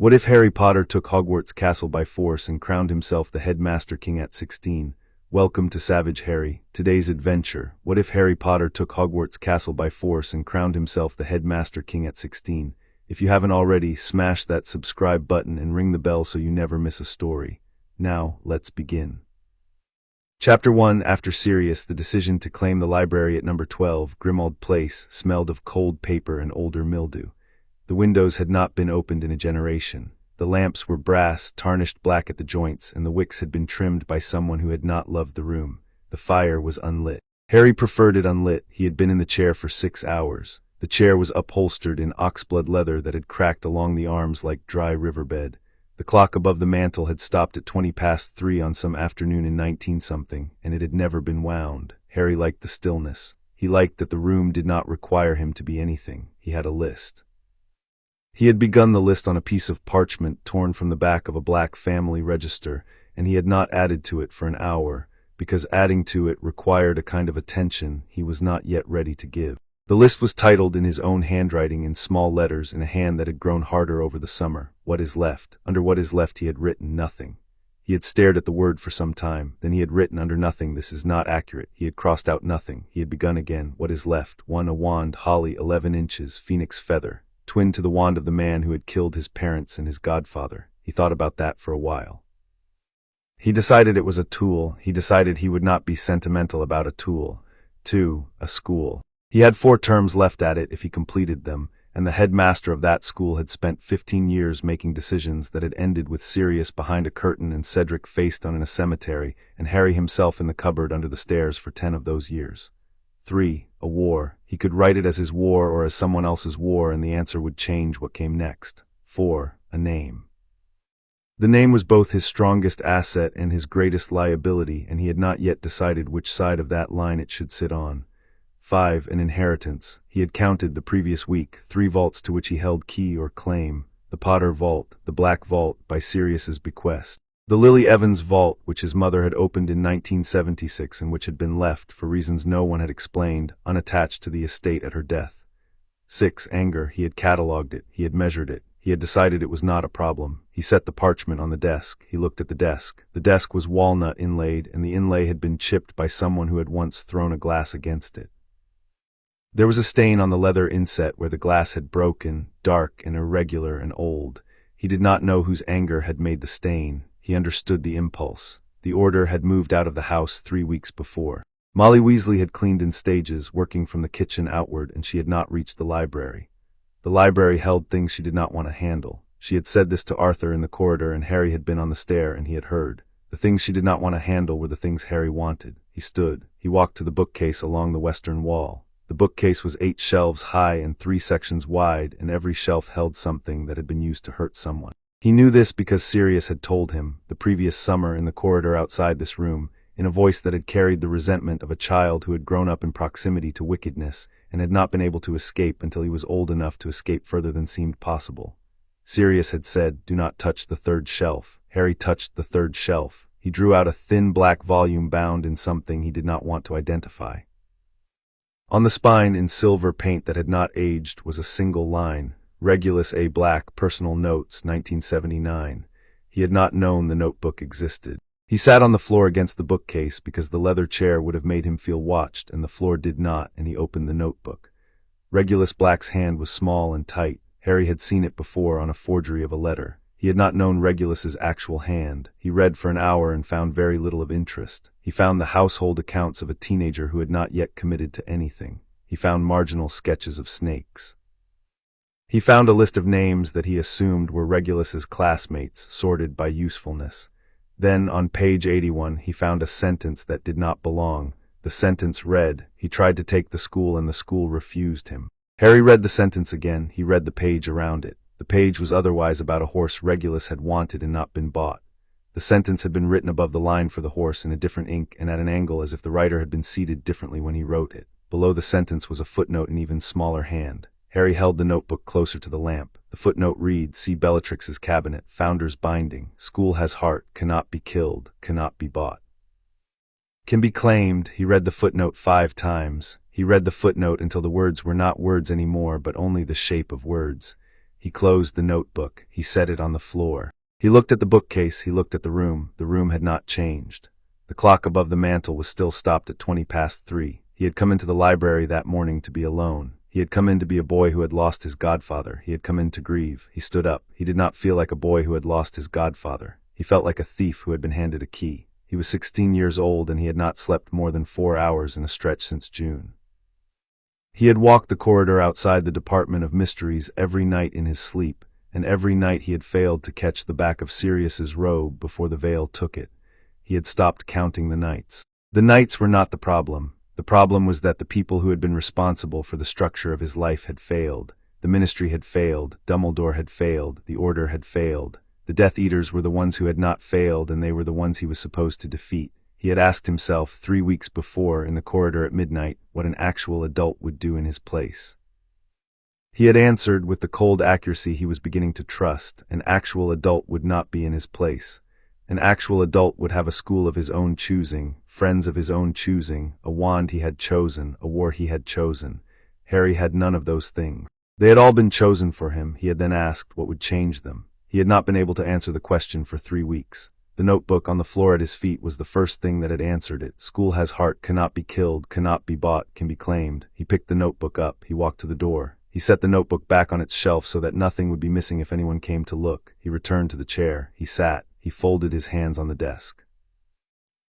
What if Harry Potter took Hogwarts Castle by force and crowned himself the Headmaster King at 16? Welcome to Savage Harry, today's adventure. What if Harry Potter took Hogwarts Castle by force and crowned himself the Headmaster King at 16? If you haven't already, smash that subscribe button and ring the bell so you never miss a story. Now, let's begin. Chapter 1. After Sirius, the decision to claim the library at number 12, Grimmauld Place, smelled of cold paper and older mildew. The windows had not been opened in a generation. The lamps were brass, tarnished black at the joints, and the wicks had been trimmed by someone who had not loved the room. The fire was unlit. Harry preferred it unlit. He had been in the chair for 6 hours. The chair was upholstered in oxblood leather that had cracked along the arms like dry riverbed. The clock above the mantel had stopped at 3:20 on some afternoon in 19-something, and it had never been wound. Harry liked the stillness. He liked that the room did not require him to be anything. He had a list. He had begun the list on a piece of parchment torn from the back of a black family register, and he had not added to it for an hour, because adding to it required a kind of attention he was not yet ready to give. The list was titled in his own handwriting in small letters in a hand that had grown harder over the summer. What is left? Under what is left he had written nothing. He had stared at the word for some time. Then he had written under nothing, this is not accurate. He had crossed out nothing. He had begun again. What is left? 1. A wand, holly, 11 inches, phoenix feather, twin to the wand of the man who had killed his parents and his godfather. He thought about that for a while. He decided it was a tool. He decided he would not be sentimental about a tool. 2. A school. He had 4 terms left at it if he completed them, and the headmaster of that school had spent 15 years making decisions that had ended with Sirius behind a curtain and Cedric face down in a cemetery, and Harry himself in the cupboard under the stairs for 10 of those years. 3. A war. He could write it as his war or as someone else's war, and the answer would change what came next. 4. A name. The name was both his strongest asset and his greatest liability, and he had not yet decided which side of that line it should sit on. 5. An inheritance. He had counted the previous week 3 vaults to which he held key or claim. The Potter Vault, the Black Vault, by Sirius's bequest. The Lily Evans Vault, which his mother had opened in 1976 and which had been left, for reasons no one had explained, unattached to the estate at her death. 6. Anger. He had catalogued it. He had measured it. He had decided it was not a problem. He set the parchment on the desk. He looked at the desk. The desk was walnut inlaid, and the inlay had been chipped by someone who had once thrown a glass against it. There was a stain on the leather inset where the glass had broken, dark and irregular and old. He did not know whose anger had made the stain. He understood the impulse. The order had moved out of the house 3 weeks before. Molly Weasley had cleaned in stages, working from the kitchen outward, and she had not reached the library. The library held things she did not want to handle. She had said this to Arthur in the corridor, and Harry had been on the stair, and he had heard. The things she did not want to handle were the things Harry wanted. He stood. He walked to the bookcase along the western wall. The bookcase was 8 shelves high and 3 sections wide, and every shelf held something that had been used to hurt someone. He knew this because Sirius had told him, the previous summer in the corridor outside this room, in a voice that had carried the resentment of a child who had grown up in proximity to wickedness and had not been able to escape until he was old enough to escape further than seemed possible. Sirius had said, "Do not touch the 3rd shelf." Harry touched the 3rd shelf. He drew out a thin black volume bound in something he did not want to identify. On the spine, in silver paint that had not aged, was a single line, Regulus A. Black, Personal Notes, 1979. He had not known the notebook existed. He sat on the floor against the bookcase because the leather chair would have made him feel watched, and the floor did not, and he opened the notebook. Regulus Black's hand was small and tight. Harry had seen it before on a forgery of a letter. He had not known Regulus's actual hand. He read for an hour and found very little of interest. He found the household accounts of a teenager who had not yet committed to anything. He found marginal sketches of snakes. He found a list of names that he assumed were Regulus's classmates, sorted by usefulness. Then, on page 81, he found a sentence that did not belong. The sentence read, "He tried to take the school and the school refused him." Harry read the sentence again. He read the page around it. The page was otherwise about a horse Regulus had wanted and not been bought. The sentence had been written above the line for the horse in a different ink and at an angle as if the writer had been seated differently when he wrote it. Below the sentence was a footnote in even smaller hand. Harry held the notebook closer to the lamp. The footnote read, "See Bellatrix's cabinet, Founder's binding. School has heart, cannot be killed, cannot be bought. Can be claimed." He read the footnote 5 times. He read the footnote until the words were not words anymore, but only the shape of words. He closed the notebook. He set it on the floor. He looked at the bookcase. He looked at the room. The room had not changed. The clock above the mantel was still stopped at 3:20. He had come into the library that morning to be alone. He had come in to be a boy who had lost his godfather. He had come in to grieve. He stood up. He did not feel like a boy who had lost his godfather. He felt like a thief who had been handed a key. He was 16 years old and he had not slept more than 4 hours in a stretch since June. He had walked the corridor outside the Department of Mysteries every night in his sleep, and every night he had failed to catch the back of Sirius's robe before the veil took it. He had stopped counting the nights. The nights were not the problem. The problem was that the people who had been responsible for the structure of his life had failed. The Ministry had failed, Dumbledore had failed, the Order had failed. The Death Eaters were the ones who had not failed, and they were the ones he was supposed to defeat. He had asked himself 3 weeks before, in the corridor at midnight, what an actual adult would do in his place. He had answered with the cold accuracy he was beginning to trust. An actual adult would not be in his place. An actual adult would have a school of his own choosing, friends of his own choosing, a wand he had chosen, a war he had chosen. Harry had none of those things. They had all been chosen for him. He had then asked what would change them. He had not been able to answer the question for 3 weeks. The notebook on the floor at his feet was the first thing that had answered it. School has heart, cannot be killed, cannot be bought, can be claimed. He picked the notebook up. He walked to the door. He set the notebook back on its shelf so that nothing would be missing if anyone came to look. He returned to the chair. He sat. He folded his hands on the desk.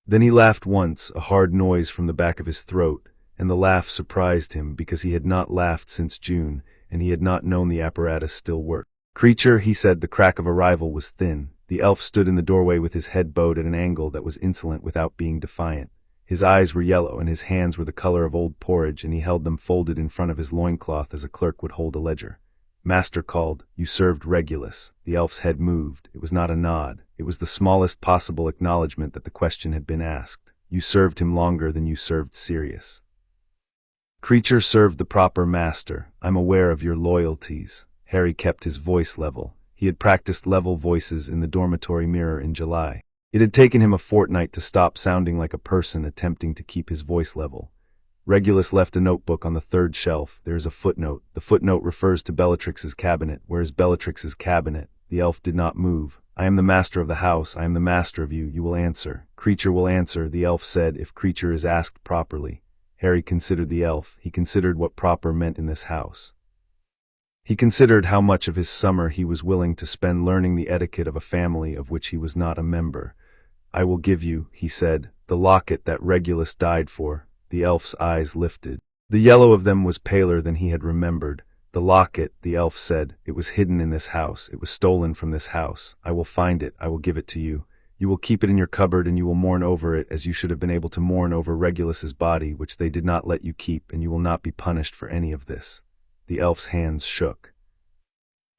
Then he laughed once, a hard noise from the back of his throat, and the laugh surprised him because he had not laughed since June, and he had not known the apparatus still worked. "Creature," he said. The crack of arrival was thin. The elf stood in the doorway with his head bowed at an angle that was insolent without being defiant. His eyes were yellow, and his hands were the color of old porridge, and he held them folded in front of his loincloth as a clerk would hold a ledger. Master called, "You served Regulus." The elf's head moved. It was not a nod. It was the smallest possible acknowledgement that the question had been asked. "You served him longer than you served Sirius." "Creature served the proper master. I'm aware of your loyalties." Harry kept his voice level. He had practiced level voices in the dormitory mirror in July. It had taken him a fortnight to stop sounding like a person attempting to keep his voice level. Regulus left a notebook on the 3rd shelf. There is a footnote. The footnote refers to Bellatrix's cabinet. Where is Bellatrix's cabinet? The elf did not move. "I am the master of the house. I am the master of you. You will answer." "Creature will answer," the elf said, "if creature is asked properly." Harry considered the elf. He considered what proper meant in this house. He considered how much of his summer he was willing to spend learning the etiquette of a family of which he was not a member. "I will give you," he said, "the locket that Regulus died for." The elf's eyes lifted. The yellow of them was paler than he had remembered. "The locket," the elf said, "it was hidden in this house. It was stolen from this house. I will find it. I will give it to you. You will keep it in your cupboard and you will mourn over it as you should have been able to mourn over Regulus's body, which they did not let you keep, and you will not be punished for any of this." The elf's hands shook.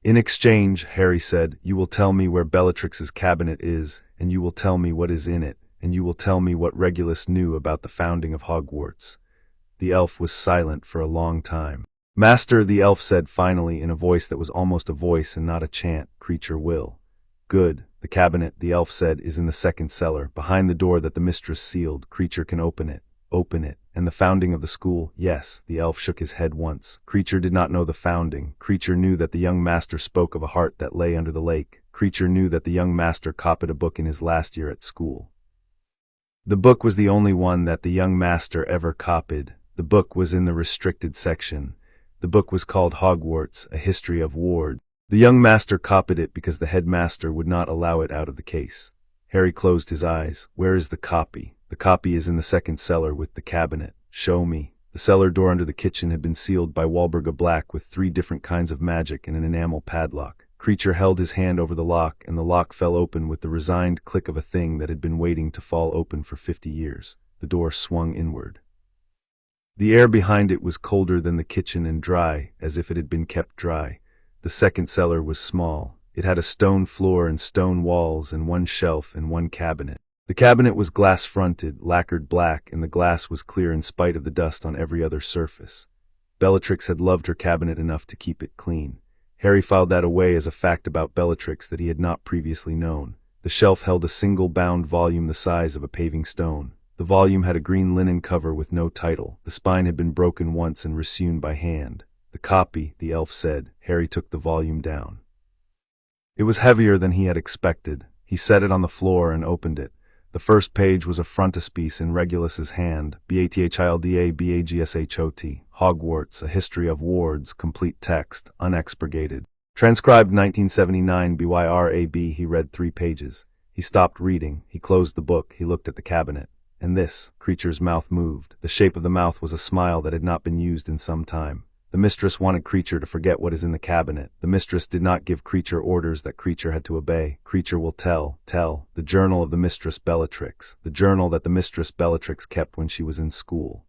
"In exchange," Harry said, "you will tell me where Bellatrix's cabinet is, and you will tell me what is in it, and you will tell me what Regulus knew about the founding of Hogwarts." The elf was silent for a long time. "Master," the elf said finally in a voice that was almost a voice and not a chant, "creature will." "Good. The cabinet," the elf said, "is in the 2nd cellar, behind the door that the mistress sealed. Creature can open it." "Open it. And the founding of the school?" "Yes." The elf shook his head once. Creature did not know the founding. Creature knew that the young master spoke of a heart that lay under the lake. Creature knew that the young master copied a book in his last year at school. The book was the only one that the young master ever copied. The book was in the restricted section. The book was called Hogwarts, A History of Ward. The young master copied it because the headmaster would not allow it out of the case. Harry closed his eyes. "Where is the copy?" "The copy is in the 2nd cellar with the cabinet." "Show me." The cellar door under the kitchen had been sealed by Walburga Black with 3 different kinds of magic and an enamel padlock. Creature held his hand over the lock, and the lock fell open with the resigned click of a thing that had been waiting to fall open for 50 years. The door swung inward. The air behind it was colder than the kitchen and dry, as if it had been kept dry. The 2nd cellar was small. It had a stone floor and stone walls and 1 shelf and 1 cabinet. The cabinet was glass-fronted, lacquered black, and the glass was clear in spite of the dust on every other surface. Bellatrix had loved her cabinet enough to keep it clean. Harry filed that away as a fact about Bellatrix that he had not previously known. The shelf held a single bound volume the size of a paving stone. The volume had a green linen cover with no title. The spine had been broken once and resewn by hand. The copy, the elf said. Harry took the volume down. It was heavier than he had expected. He set it on the floor and opened it. The first page was a frontispiece in Regulus's hand, BATHILDA Hogwarts, A History of Wards, complete text, unexpurgated. Transcribed 1979 BYRAB. He read 3 pages. He stopped reading. He closed the book. He looked at the cabinet. And this, Creature's mouth moved. The shape of the mouth was a smile that had not been used in some time. The mistress wanted Creature to forget what is in the cabinet. The mistress did not give Creature orders that Creature had to obey. Creature will tell. The journal of the Mistress Bellatrix. The journal that the Mistress Bellatrix kept when she was in school.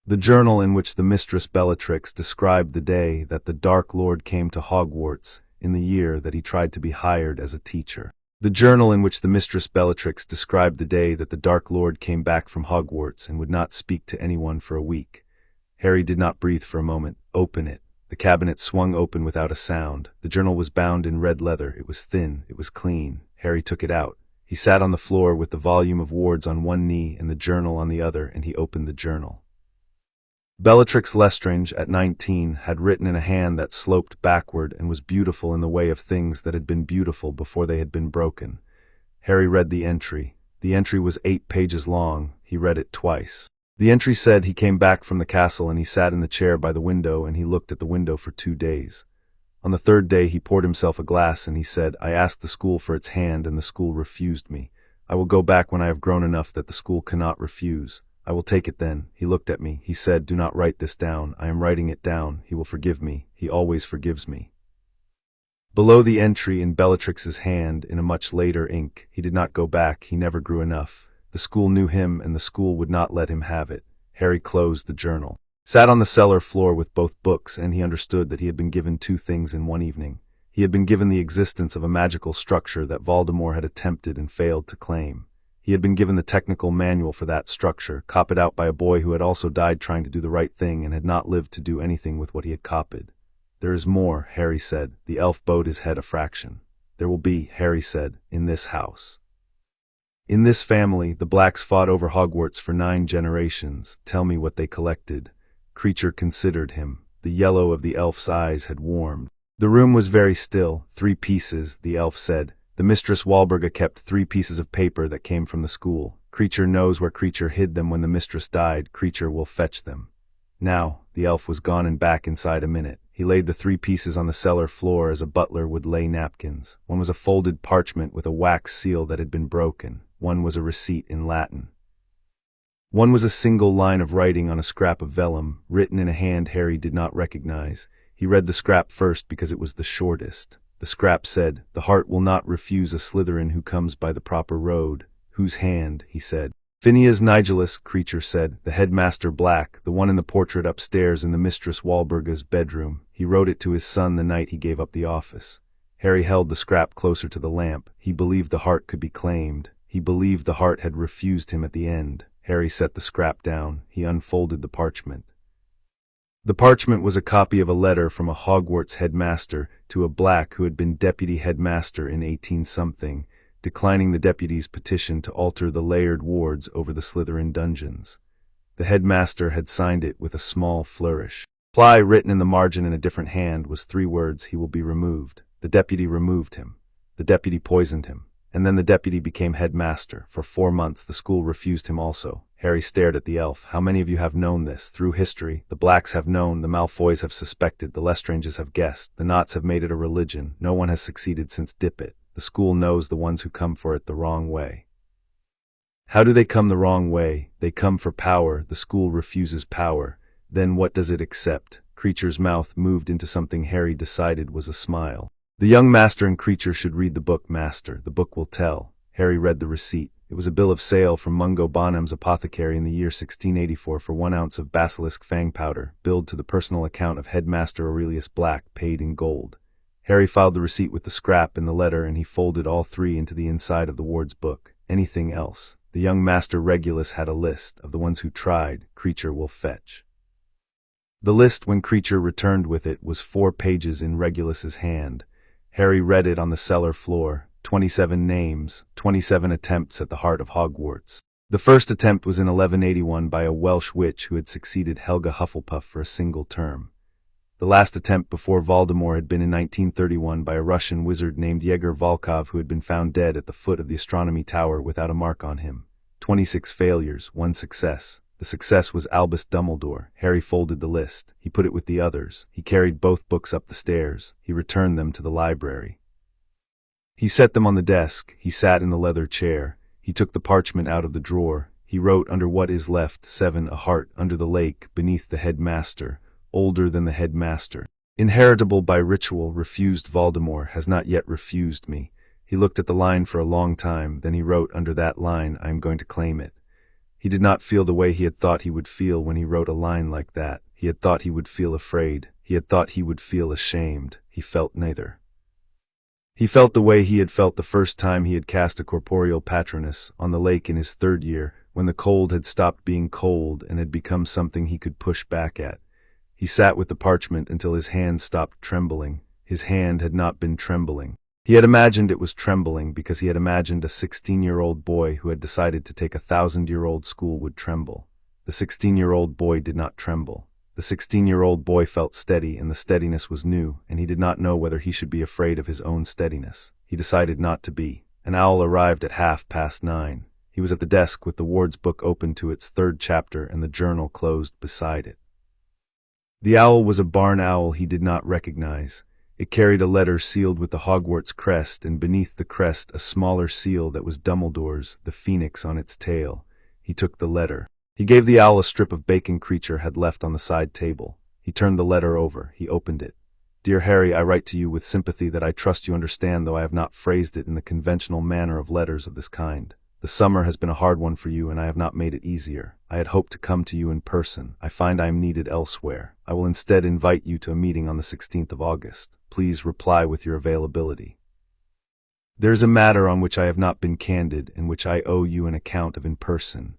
The journal in which the Mistress Bellatrix described the day that the Dark Lord came to Hogwarts, in the year that he tried to be hired as a teacher. The journal in which the Mistress Bellatrix described the day that the Dark Lord came back from Hogwarts and would not speak to anyone for a week. Harry did not breathe for a moment. Open it. The cabinet swung open without a sound. The journal was bound in red leather. It was thin. It was clean. Harry took it out. He sat on the floor with the volume of Wards on one knee and the journal on the other, and he opened the journal. Bellatrix Lestrange, at 19, had written in a hand that sloped backward and was beautiful in the way of things that had been beautiful before they had been broken. Harry read the entry. The entry was 8 pages long. He read it twice. The entry said he came back from the castle and he sat in the chair by the window and he looked at the window for 2 days. On the 3rd day he poured himself a glass and he said, I asked the school for its hand and the school refused me. I will go back when I have grown enough that the school cannot refuse. I will take it then. He looked at me. He said, do not write this down. I am writing it down. He will forgive me. He always forgives me. Below the entry in Bellatrix's hand, in a much later ink, he did not go back. He never grew enough. The school knew him and the school would not let him have it. Harry closed the journal. Sat on the cellar floor with both books, and he understood that he had been given 2 things in one evening. He had been given the existence of a magical structure that Voldemort had attempted and failed to claim. He had been given the technical manual for that structure, copied out by a boy who had also died trying to do the right thing and had not lived to do anything with what he had copied. There is more, Harry said. The elf bowed his head a fraction. There will be, Harry said, in this house. In this family, the Blacks fought over Hogwarts for 9 generations. Tell me what they collected. Creature considered him. The yellow of the elf's eyes had warmed. The room was very still. 3 pieces, the elf said. The Mistress Walburga kept 3 pieces of paper that came from the school. Creature knows where Creature hid them when the mistress died. Creature will fetch them. Now, the elf was gone and back inside a minute. He laid the 3 pieces on the cellar floor as a butler would lay napkins. One was a folded parchment with a wax seal that had been broken. One was a receipt in Latin. One was a single line of writing on a scrap of vellum, written in a hand Harry did not recognize. He read the scrap first because it was the shortest. The scrap said, the heart will not refuse a Slytherin who comes by the proper road. Whose hand? He said. Phineas Nigellus, Creature said, the headmaster Black, the one in the portrait upstairs in the Mistress Walburga's bedroom. He wrote it to his son the night he gave up the office. Harry held the scrap closer to the lamp. He believed the heart could be claimed. He believed the heart had refused him at the end. Harry set the scrap down. He unfolded the parchment. The parchment was a copy of a letter from a Hogwarts headmaster to a Black who had been deputy headmaster in 18-something, declining the deputy's petition to alter the layered wards over the Slytherin dungeons. The headmaster had signed it with a small flourish. Reply written in the margin in a different hand was 3 words, he will be removed. The deputy removed him. The deputy poisoned him. And then the deputy became headmaster. For 4 months the school refused him also. Harry stared at the elf. How many of you have known this? Through history, the Blacks have known, the Malfoys have suspected, the Lestranges have guessed, the Knots have made it a religion. No one has succeeded since Dip It. The school knows the ones who come for it the wrong way. How do they come the wrong way? They come for power. The school refuses power. Then what does it accept? Creature's mouth moved into something Harry decided was a smile. The young master and Creature should read the book, Master. The book will tell. Harry read the receipt. It was a bill of sale from Mungo Bonham's apothecary in the year 1684 for 1 ounce of basilisk fang powder, billed to the personal account of Headmaster Aurelius Black, paid in gold. Harry filed the receipt with the scrap in the letter and he folded all 3 into the inside of the ward's book. Anything else? The young Master Regulus had a list of the ones who tried. Creature will fetch. The list, when Creature returned with it, was 4 pages in Regulus's hand. Harry read it on the cellar floor. 27 names, 27 attempts at the heart of Hogwarts. The first attempt was in 1181 by a Welsh witch who had succeeded Helga Hufflepuff for a single term. The last attempt before Voldemort had been in 1931 by a Russian wizard named Yegor Volkov, who had been found dead at the foot of the astronomy tower without a mark on him. 26 failures, 1 success. The success was Albus Dumbledore. Harry folded the list. He put it with the others. He carried both books up the stairs. He returned them to the library. He set them on the desk. He sat in the leather chair. He took the parchment out of the drawer. He wrote under what is left 7 a heart under the lake beneath the headmaster, older than the headmaster. Inheritable by ritual, refused Voldemort, has not yet refused me. He looked at the line for a long time, then he wrote under that line, I am going to claim it. He did not feel the way he had thought he would feel when he wrote a line like that. He had thought he would feel afraid. He had thought he would feel ashamed. He felt neither. He felt the way he had felt the first time he had cast a corporeal patronus on the lake in his 3rd year, when the cold had stopped being cold and had become something he could push back at. He sat with the parchment until his hand stopped trembling. His hand had not been trembling. He had imagined it was trembling because he had imagined a 16-year-old boy who had decided to take a 1,000-year-old school would tremble. The 16-year-old boy did not tremble. The 16-year-old boy felt steady, and the steadiness was new, and he did not know whether he should be afraid of his own steadiness. He decided not to be. An owl arrived at 9:30. He was at the desk with the ward's book open to its 3rd chapter and the journal closed beside it. The owl was a barn owl he did not recognize. It carried a letter sealed with the Hogwarts crest, and beneath the crest a smaller seal that was Dumbledore's, the phoenix on its tail. He took the letter. He gave the owl a strip of bacon Creature had left on the side table. He turned the letter over. He opened it. Dear Harry, I write to you with sympathy that I trust you understand, though I have not phrased it in the conventional manner of letters of this kind. The summer has been a hard one for you, and I have not made it easier. I had hoped to come to you in person. I find I am needed elsewhere. I will instead invite you to a meeting on the 16th of August. Please reply with your availability. There is a matter on which I have not been candid, and which I owe you an account of in person.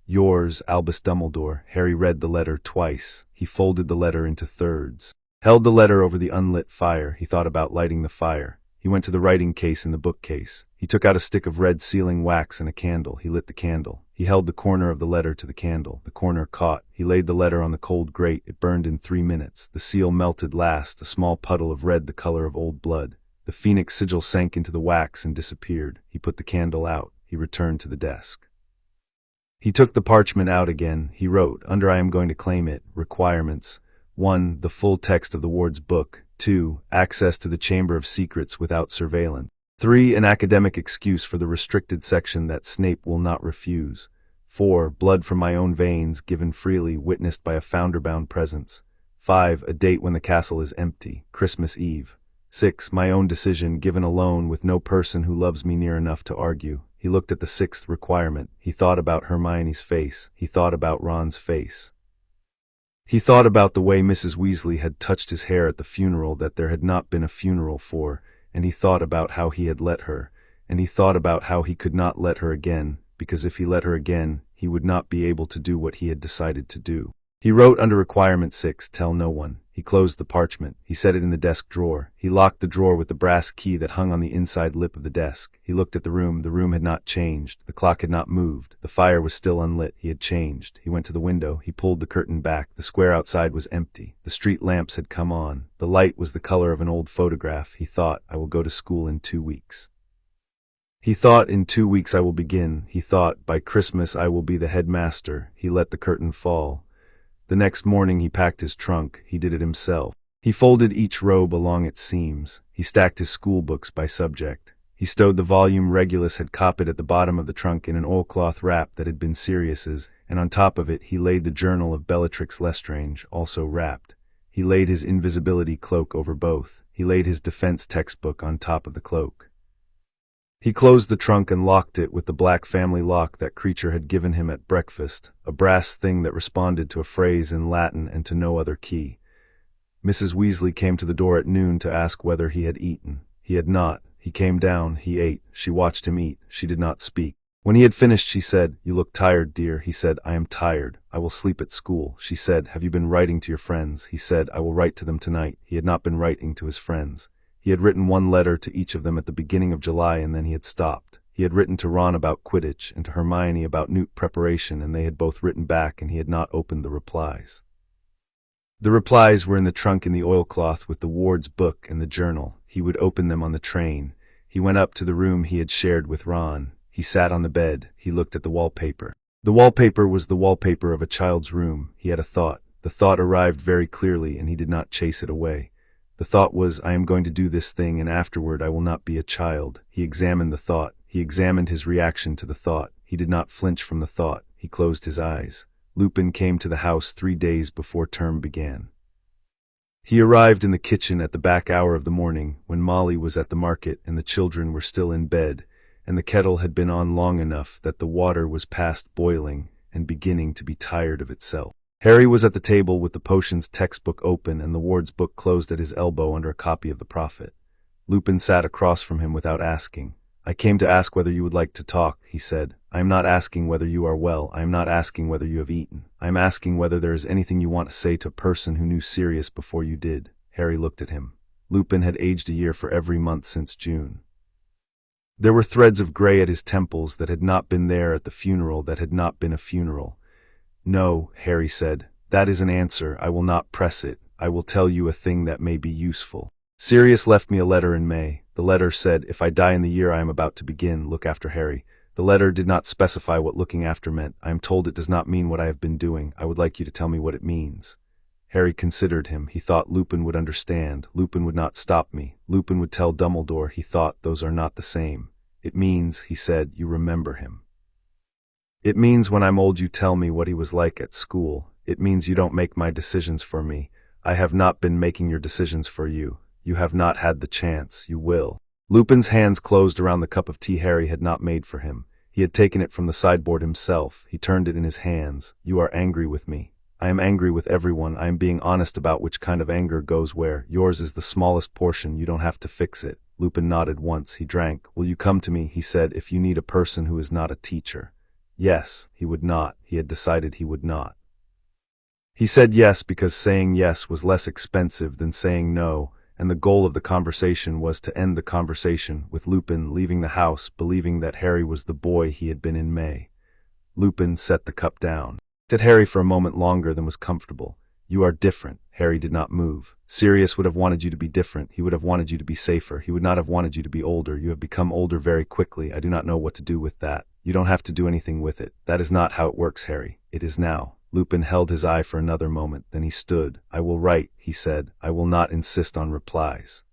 Yours, Albus Dumbledore. Harry read the letter twice. He folded the letter into thirds. Held the letter over the unlit fire. He thought about lighting the fire. He went to the writing case in the bookcase. He took out a stick of red sealing wax and a candle. He lit the candle. He held the corner of the letter to the candle. The corner caught. He laid the letter on the cold grate. It burned in 3 minutes. The seal melted last, a small puddle of red the color of old blood. The phoenix sigil sank into the wax and disappeared. He put the candle out. He returned to the desk. He took the parchment out again. He wrote, under I am going to claim it, requirements. 1. The full text of the ward's book. 2. Access to the Chamber of Secrets without surveillance. 3. An academic excuse for the restricted section that Snape will not refuse. 4. Blood from my own veins, given freely, witnessed by a founder-bound presence. 5. A date when the castle is empty, Christmas Eve. 6. My own decision, given alone, with no person who loves me near enough to argue. He looked at the 6th requirement. He thought about Hermione's face. He thought about Ron's face. He thought about the way Mrs. Weasley had touched his hair at the funeral that there had not been a funeral for, and he thought about how he had let her, and he thought about how he could not let her again, because if he let her again, he would not be able to do what he had decided to do. He wrote under requirement 6, tell no one. He closed the parchment. He set it in the desk drawer. He locked the drawer with the brass key that hung on the inside lip of the desk. He looked at the room. The room had not changed. The clock had not moved. The fire was still unlit. He had changed. He went to the window. He pulled the curtain back. The square outside was empty. The street lamps had come on. The light was the color of an old photograph. He thought, I will go to school in 2 weeks. He thought, in 2 weeks I will begin. He thought, by Christmas I will be the headmaster. He let the curtain fall. The next morning he packed his trunk. He did it himself. He folded each robe along its seams. He stacked his school books by subject. He stowed the volume Regulus had copied at the bottom of the trunk in an oilcloth wrap that had been Sirius's, and on top of it he laid the journal of Bellatrix Lestrange, also wrapped. He laid his invisibility cloak over both. He laid his defense textbook on top of the cloak. He closed the trunk and locked it with the black family lock that Creature had given him at breakfast, a brass thing that responded to a phrase in Latin and to no other key. Mrs. Weasley came to the door at noon to ask whether he had eaten. He had not. He came down. He ate. She watched him eat. She did not speak. When he had finished, she said, You look tired, dear. He said, I am tired. I will sleep at school. She said, Have you been writing to your friends? He said, I will write to them tonight. He had not been writing to his friends. He had written 1 letter to each of them at the beginning of July, and then he had stopped. He had written to Ron about Quidditch and to Hermione about Newt preparation, and they had both written back, and he had not opened the replies. The replies were in the trunk in the oilcloth with the ward's book and the journal. He would open them on the train. He went up to the room he had shared with Ron. He sat on the bed. He looked at the wallpaper. The wallpaper was the wallpaper of a child's room. He had a thought. The thought arrived very clearly, and he did not chase it away. The thought was, I am going to do this thing, and afterward I will not be a child. He examined the thought. He examined his reaction to the thought. He did not flinch from the thought. He closed his eyes. Lupin came to the house 3 days before term began. He arrived in the kitchen at the back hour of the morning, when Molly was at the market and the children were still in bed, and the kettle had been on long enough that the water was past boiling and beginning to be tired of itself. Harry was at the table with the potions textbook open and the ward's book closed at his elbow under a copy of the Prophet. Lupin sat across from him without asking. I came to ask whether you would like to talk, he said. I am not asking whether you are well. I am not asking whether you have eaten. I am asking whether there is anything you want to say to a person who knew Sirius before you did. Harry looked at him. Lupin had aged a year for every month since June. There were threads of gray at his temples that had not been there at the funeral that had not been a funeral. No, Harry said. That is an answer. I will not press it. I will tell you a thing that may be useful. Sirius left me a letter in May. The letter said, if I die in the year I am about to begin, look after Harry. The letter did not specify what looking after meant. I am told it does not mean what I have been doing. I would like you to tell me what it means. Harry considered him. He thought Lupin would understand. Lupin would not stop me. Lupin would tell Dumbledore. He thought those are not the same. It means, he said, you remember him. It means when I'm old you tell me what he was like at school. It means you don't make my decisions for me. I have not been making your decisions for you. You have not had the chance. You will. Lupin's hands closed around the cup of tea Harry had not made for him. He had taken it from the sideboard himself. He turned it in his hands. You are angry with me. I am angry with everyone. I am being honest about which kind of anger goes where. Yours is the smallest portion. You don't have to fix it. Lupin nodded once. He drank. Will you come to me, he said, if you need a person who is not a teacher? Yes, he would not. He had decided he would not. He said yes because saying yes was less expensive than saying no, and the goal of the conversation was to end the conversation with Lupin leaving the house believing that Harry was the boy he had been in May. Lupin set the cup down. He looked at Harry for a moment longer than was comfortable. You are different. Harry did not move. Sirius would have wanted you to be different. He would have wanted you to be safer. He would not have wanted you to be older. You have become older very quickly. I do not know what to do with that. You don't have to do anything with it. That is not how it works, Harry. It is now. Lupin held his eye for another moment. Then he stood. I will write, he said. I will not insist on replies.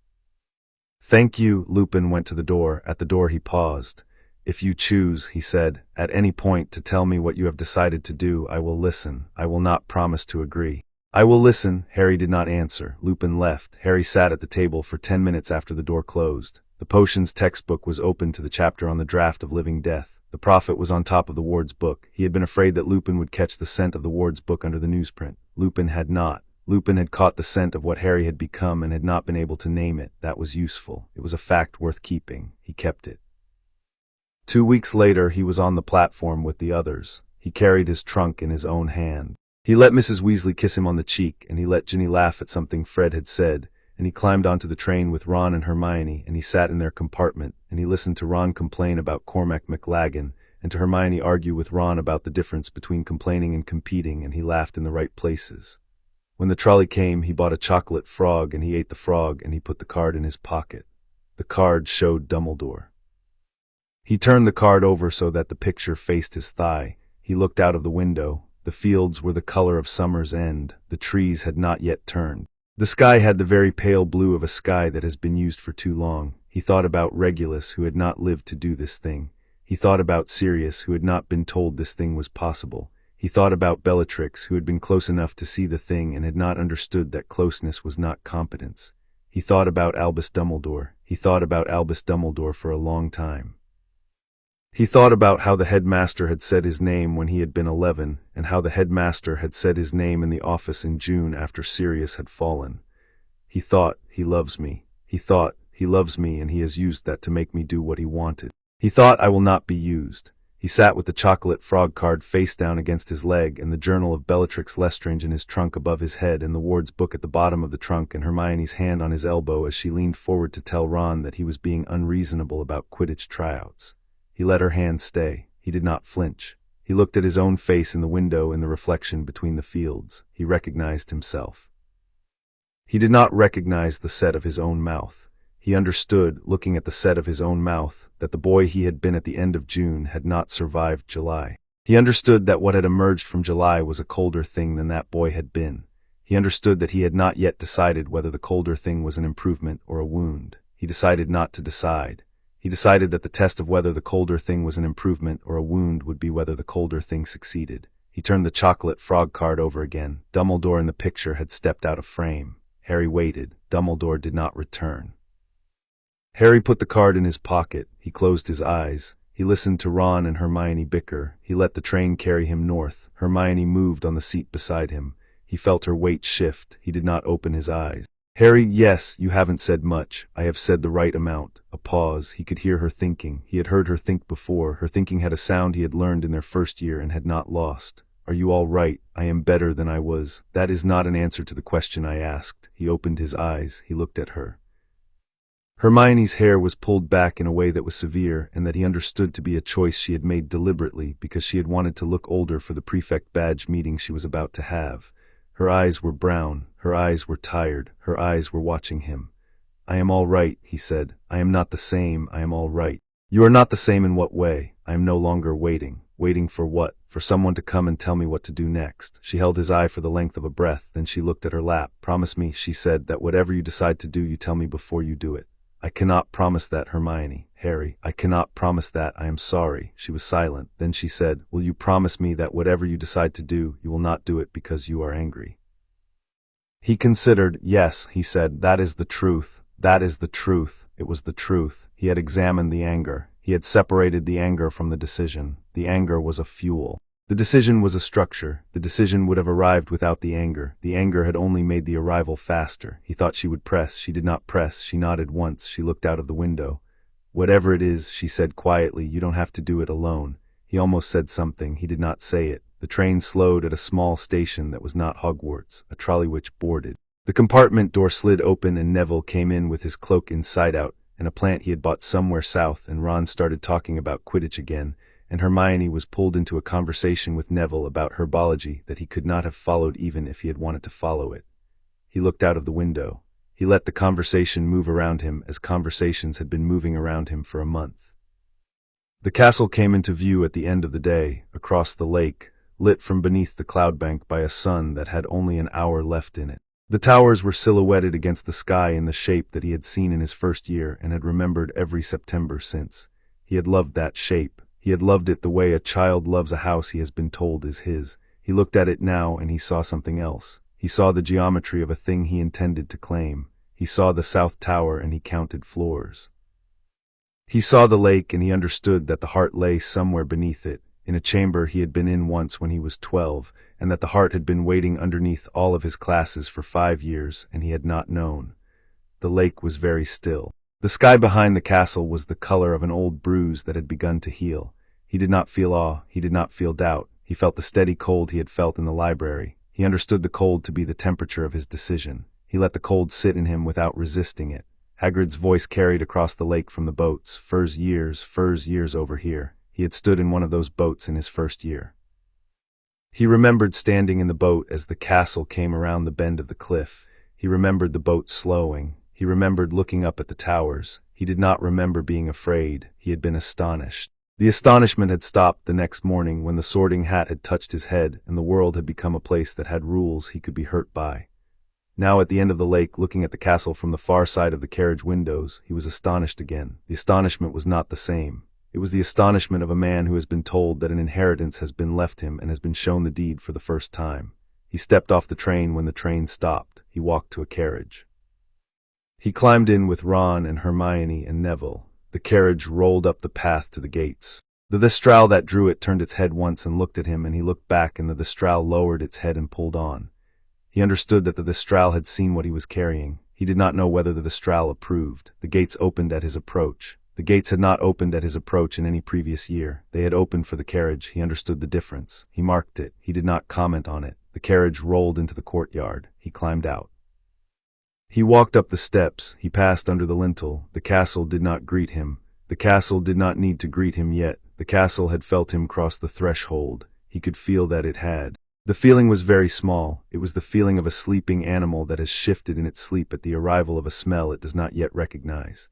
Thank you. Lupin went to the door. At the door he paused. If you choose, he said, at any point to tell me what you have decided to do, I will listen. I will not promise to agree. I will listen. Harry did not answer. Lupin left. Harry sat at the table for 10 minutes after the door closed. The potions textbook was open to the chapter on the draft of living death. The Prophet was on top of the ward's book. He had been afraid that Lupin would catch the scent of the ward's book under the newsprint. Lupin had not. Lupin had caught the scent of what Harry had become and had not been able to name it. That was useful. It was a fact worth keeping. He kept it. 2 weeks later, he was on the platform with the others. He carried his trunk in his own hand. He let Mrs. Weasley kiss him on the cheek, and he let Ginny laugh at something Fred had said, and he climbed onto the train with Ron and Hermione, and he sat in their compartment, and he listened to Ron complain about Cormac McLaggen, and to Hermione argue with Ron about the difference between complaining and competing, and he laughed in the right places. When the trolley came, he bought a chocolate frog, and he ate the frog, and he put the card in his pocket. The card showed Dumbledore. He turned the card over so that the picture faced his thigh. He looked out of the window. The fields were the color of summer's end. The trees had not yet turned. The sky had the very pale blue of a sky that has been used for too long. He thought about Regulus, who had not lived to do this thing. He thought about Sirius, who had not been told this thing was possible. He thought about Bellatrix, who had been close enough to see the thing and had not understood that closeness was not competence. He thought about Albus Dumbledore. He thought about Albus Dumbledore for a long time. He thought about how the headmaster had said his name when he had been 11, and how the headmaster had said his name in the office in June after Sirius had fallen. He thought, he loves me. He thought, he loves me, and he has used that to make me do what he wanted. He thought, I will not be used. He sat with the chocolate frog card face down against his leg, and the journal of Bellatrix Lestrange in his trunk above his head, and the ward's book at the bottom of the trunk, and Hermione's hand on his elbow as she leaned forward to tell Ron that he was being unreasonable about Quidditch tryouts. He let her hand stay. He did not flinch. He looked at his own face in the window in the reflection between the fields. He recognized himself. He did not recognize the set of his own mouth. He understood, looking at the set of his own mouth, that the boy he had been at the end of June had not survived July. He understood that what had emerged from July was a colder thing than that boy had been. He understood that he had not yet decided whether the colder thing was an improvement or a wound. He decided not to decide. He decided that the test of whether the colder thing was an improvement or a wound would be whether the colder thing succeeded. He turned the chocolate frog card over again. Dumbledore in the picture had stepped out of frame. Harry waited. Dumbledore did not return. Harry put the card in his pocket. He closed his eyes. He listened to Ron and Hermione bicker. He let the train carry him north. Hermione moved on the seat beside him. He felt her weight shift. He did not open his eyes. Harry, yes, you haven't said much. I have said the right amount. A pause. He could hear her thinking. He had heard her think before. Her thinking had a sound he had learned in their first year and had not lost. Are you all right? I am better than I was. That is not an answer to the question I asked. He opened his eyes. He looked at her. Hermione's hair was pulled back in a way that was severe and that he understood to be a choice she had made deliberately because she had wanted to look older for the prefect badge meeting she was about to have. Her eyes were brown. Her eyes were tired. Her eyes were watching him. I am all right, he said. I am not the same. I am all right. You are not the same in what way? I am no longer waiting. Waiting for what? For someone to come and tell me what to do next. She held his eye for the length of a breath, then she looked at her lap. Promise me, she said, that whatever you decide to do, you tell me before you do it. I cannot promise that, Hermione. Harry, I cannot promise that. I am sorry. She was silent. Then she said, will you promise me that whatever you decide to do, you will not do it because you are angry? He considered. Yes, he said, that is the truth. That is the truth. It was the truth. He had examined the anger. He had separated the anger from the decision. The anger was a fuel. The decision was a structure. The decision would have arrived without the anger. The anger had only made the arrival faster. He thought she would press. She did not press. She nodded once. She looked out of the window. Whatever it is, she said quietly, you don't have to do it alone. He almost said something. He did not say it. The train slowed at a small station that was not Hogwarts. A trolley which boarded. The compartment door slid open and Neville came in with his cloak inside out and a plant he had bought somewhere south, and Ron started talking about Quidditch again, and Hermione was pulled into a conversation with Neville about herbology that he could not have followed even if he had wanted to follow it. He looked out of the window. He let the conversation move around him as conversations had been moving around him for a month. The castle came into view at the end of the day, across the lake, lit from beneath the cloud bank by a sun that had only an hour left in it. The towers were silhouetted against the sky in the shape that he had seen in his first year and had remembered every September since. He had loved that shape. He had loved it the way a child loves a house he has been told is his. He looked at it now and he saw something else. He saw the geometry of a thing he intended to claim. He saw the South Tower and he counted floors. He saw the lake and he understood that the heart lay somewhere beneath it, in a chamber he had been in once when he was 12, and that the heart had been waiting underneath all of his classes for 5 years, and he had not known. The lake was very still. The sky behind the castle was the color of an old bruise that had begun to heal. He did not feel awe. He did not feel doubt. He felt the steady cold he had felt in the library. He understood the cold to be the temperature of his decision. He let the cold sit in him without resisting it. Hagrid's voice carried across the lake from the boats. Furs years over here. He had stood in one of those boats in his first year. He remembered standing in the boat as the castle came around the bend of the cliff. He remembered the boat slowing. He remembered looking up at the towers. He did not remember being afraid. He had been astonished. The astonishment had stopped the next morning when the Sorting Hat had touched his head and the world had become a place that had rules he could be hurt by. Now at the end of the lake, looking at the castle from the far side of the carriage windows, he was astonished again. The astonishment was not the same. It was the astonishment of a man who has been told that an inheritance has been left him and has been shown the deed for the first time. He stepped off the train when the train stopped. He walked to a carriage. He climbed in with Ron and Hermione and Neville. The carriage rolled up the path to the gates. The Thestral that drew it turned its head once and looked at him, and he looked back, and the Thestral lowered its head and pulled on. He understood that the Thestral had seen what he was carrying. He did not know whether the Thestral approved. The gates opened at his approach. The gates had not opened at his approach in any previous year. They had opened for the carriage. He understood the difference. He marked it. He did not comment on it. The carriage rolled into the courtyard. He climbed out. He walked up the steps. He passed under the lintel. The castle did not greet him. The castle did not need to greet him yet. The castle had felt him cross the threshold. He could feel that it had. The feeling was very small. It was the feeling of a sleeping animal that has shifted in its sleep at the arrival of a smell it does not yet recognize.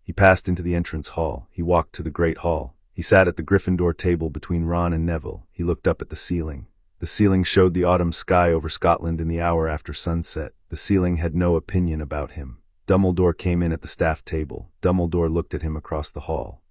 He passed into the entrance hall. He walked to the great hall. He sat at the Gryffindor table between Ron and Neville. He looked up at the ceiling. The ceiling showed the autumn sky over Scotland in the hour after sunset. The ceiling had no opinion about him. Dumbledore came in at the staff table. Dumbledore looked at him across the hall.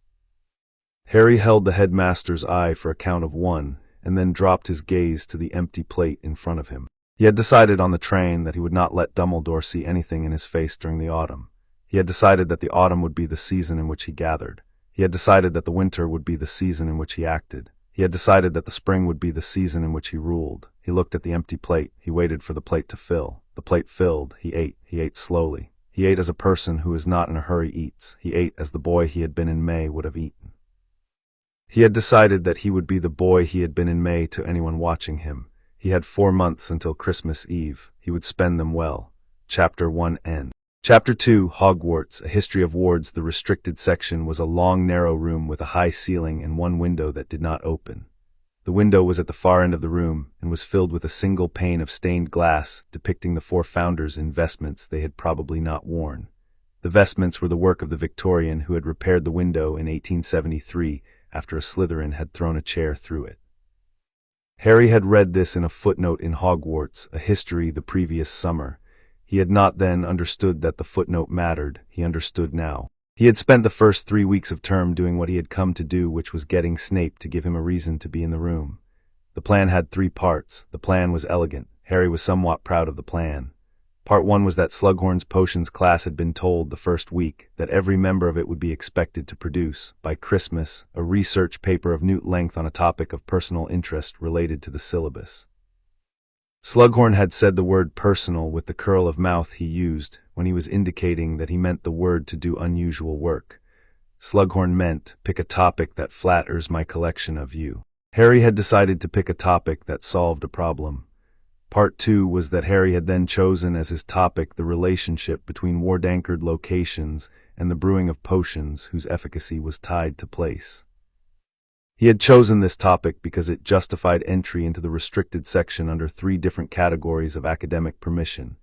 Harry held the headmaster's eye for a count of 1, and then dropped his gaze to the empty plate in front of him. He had decided on the train that he would not let Dumbledore see anything in his face during the autumn. He had decided that the autumn would be the season in which he gathered. He had decided that the winter would be the season in which he acted. He had decided that the spring would be the season in which he ruled. He looked at the empty plate. He waited for the plate to fill. The plate filled. He ate. He ate slowly. He ate as a person who is not in a hurry eats. He ate as the boy he had been in May would have eaten. He had decided that he would be the boy he had been in May to anyone watching him. He had 4 months until Christmas Eve. He would spend them well. Chapter 1 end. Chapter 2, Hogwarts, A History of Wards. The restricted section was a long, narrow room with a high ceiling and one window that did not open. The window was at the far end of the room and was filled with a single pane of stained glass depicting the 4 founders in vestments they had probably not worn. The vestments were the work of the Victorian who had repaired the window in 1873 after a Slytherin had thrown a chair through it. Harry had read this in a footnote in Hogwarts, A History the previous summer. He had not then understood that the footnote mattered. He understood now. He had spent the first 3 weeks of term doing what he had come to do, which was getting Snape to give him a reason to be in the room. The plan had 3 parts. The plan was elegant. Harry was somewhat proud of the plan. Part 1 was that Slughorn's potions class had been told the first week that every member of it would be expected to produce, by Christmas, a research paper of newt length on a topic of personal interest related to the syllabus. Slughorn had said the word personal with the curl of mouth he used when he was indicating that he meant the word to do unusual work. Slughorn meant, pick a topic that flatters my collection of you. Harry had decided to pick a topic that solved a problem. Part 2 was that Harry had then chosen as his topic the relationship between ward-anchored locations and the brewing of potions whose efficacy was tied to place. He had chosen this topic because it justified entry into the restricted section under 3 different categories of academic permission,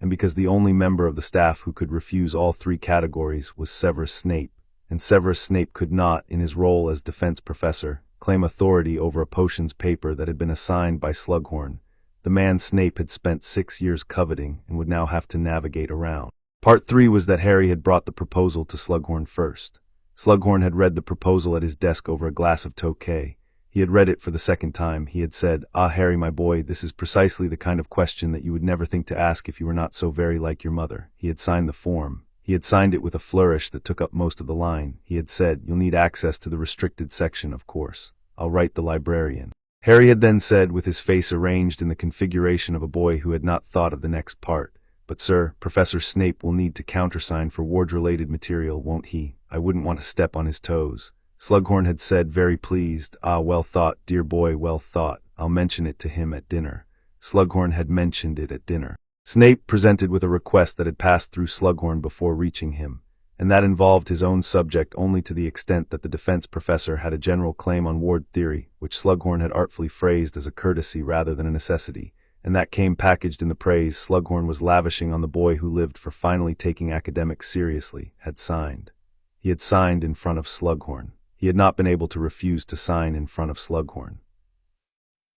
and because the only member of the staff who could refuse all 3 categories was Severus Snape, and Severus Snape could not, in his role as defense professor, claim authority over a potions paper that had been assigned by Slughorn, the man Snape had spent 6 years coveting and would now have to navigate around. Part 3 was that Harry had brought the proposal to Slughorn first. Slughorn had read the proposal at his desk over a glass of Tokay. He had read it for the second time. He had said, "Ah, Harry, my boy, this is precisely the kind of question that you would never think to ask if you were not so very like your mother." He had signed the form. He had signed it with a flourish that took up most of the line. He had said, "You'll need access to the restricted section, of course. I'll write the librarian." Harry had then said, with his face arranged in the configuration of a boy who had not thought of the next part, "But sir, Professor Snape will need to countersign for ward-related material, won't he? I wouldn't want to step on his toes." Slughorn had said, very pleased, "Ah, well thought, dear boy, well thought. I'll mention it to him at dinner." Slughorn had mentioned it at dinner. Snape presented with a request that had passed through Slughorn before reaching him, and that involved his own subject only to the extent that the defense professor had a general claim on ward theory, which Slughorn had artfully phrased as a courtesy rather than a necessity, and that came packaged in the praise Slughorn was lavishing on the boy who lived for finally taking academics seriously, had signed. He had signed in front of Slughorn. He had not been able to refuse to sign in front of Slughorn.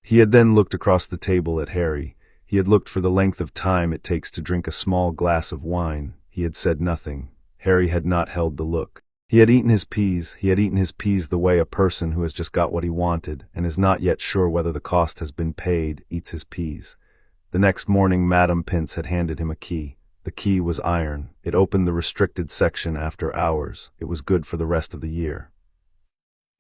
He had then looked across the table at Harry. He had looked for the length of time it takes to drink a small glass of wine. He had said nothing. Harry had not held the look. He had eaten his peas. He had eaten his peas the way a person who has just got what he wanted and is not yet sure whether the cost has been paid eats his peas. The next morning Madame Pince had handed him a key. The key was iron. It opened the restricted section after hours. It was good for the rest of the year.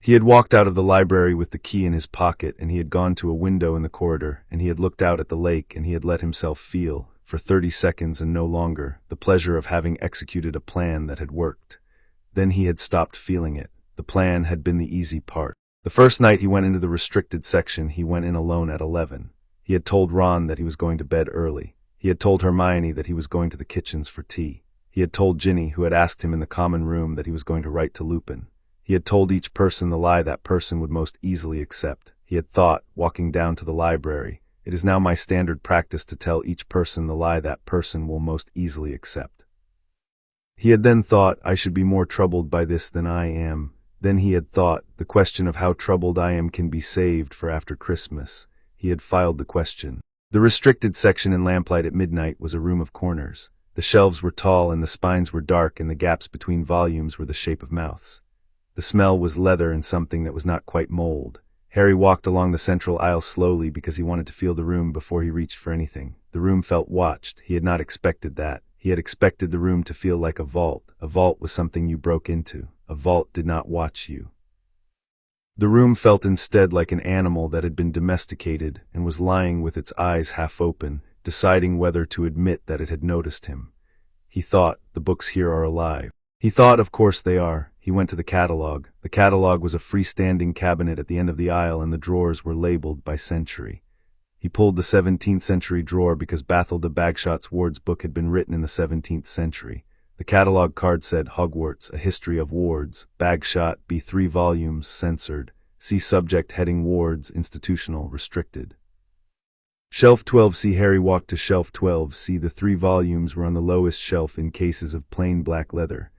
He had walked out of the library with the key in his pocket, and he had gone to a window in the corridor, and he had looked out at the lake, and he had let himself feel, for 30 seconds and no longer, the pleasure of having executed a plan that had worked. Then he had stopped feeling it. The plan had been the easy part. The first night he went into the restricted section, he went in alone at 11. He had told Ron that he was going to bed early. He had told Hermione that he was going to the kitchens for tea. He had told Ginny, who had asked him in the common room, that he was going to write to Lupin. He had told each person the lie that person would most easily accept. He had thought, walking down to the library, It is now my standard practice to tell each person the lie that person will most easily accept. He had then thought, I should be more troubled by this than I am. Then he had thought, the question of how troubled I am can be saved for after Christmas. He had filed the question. The restricted section in lamplight at midnight was a room of corners. The shelves were tall and the spines were dark and the gaps between volumes were the shape of mouths. The smell was leather and something that was not quite mold. Harry walked along the central aisle slowly because he wanted to feel the room before he reached for anything. The room felt watched. He had not expected that. He had expected the room to feel like a vault. A vault was something you broke into. A vault did not watch you. The room felt instead like an animal that had been domesticated and was lying with its eyes half open, deciding whether to admit that it had noticed him. He thought, the books here are alive. He thought, of course they are. He went to the catalog. The catalog was a freestanding cabinet at the end of the aisle and the drawers were labeled by century. He pulled the 17th century drawer because Bathilda Bagshot's Ward's book had been written in the 17th century. The catalog card said Hogwarts, A History of Wards, Bagshot, B. 3 volumes, censored. See subject heading Wards, institutional, restricted. Shelf 12C. Harry walked to shelf 12C. The 3 volumes were on the lowest shelf in cases of plain black leather.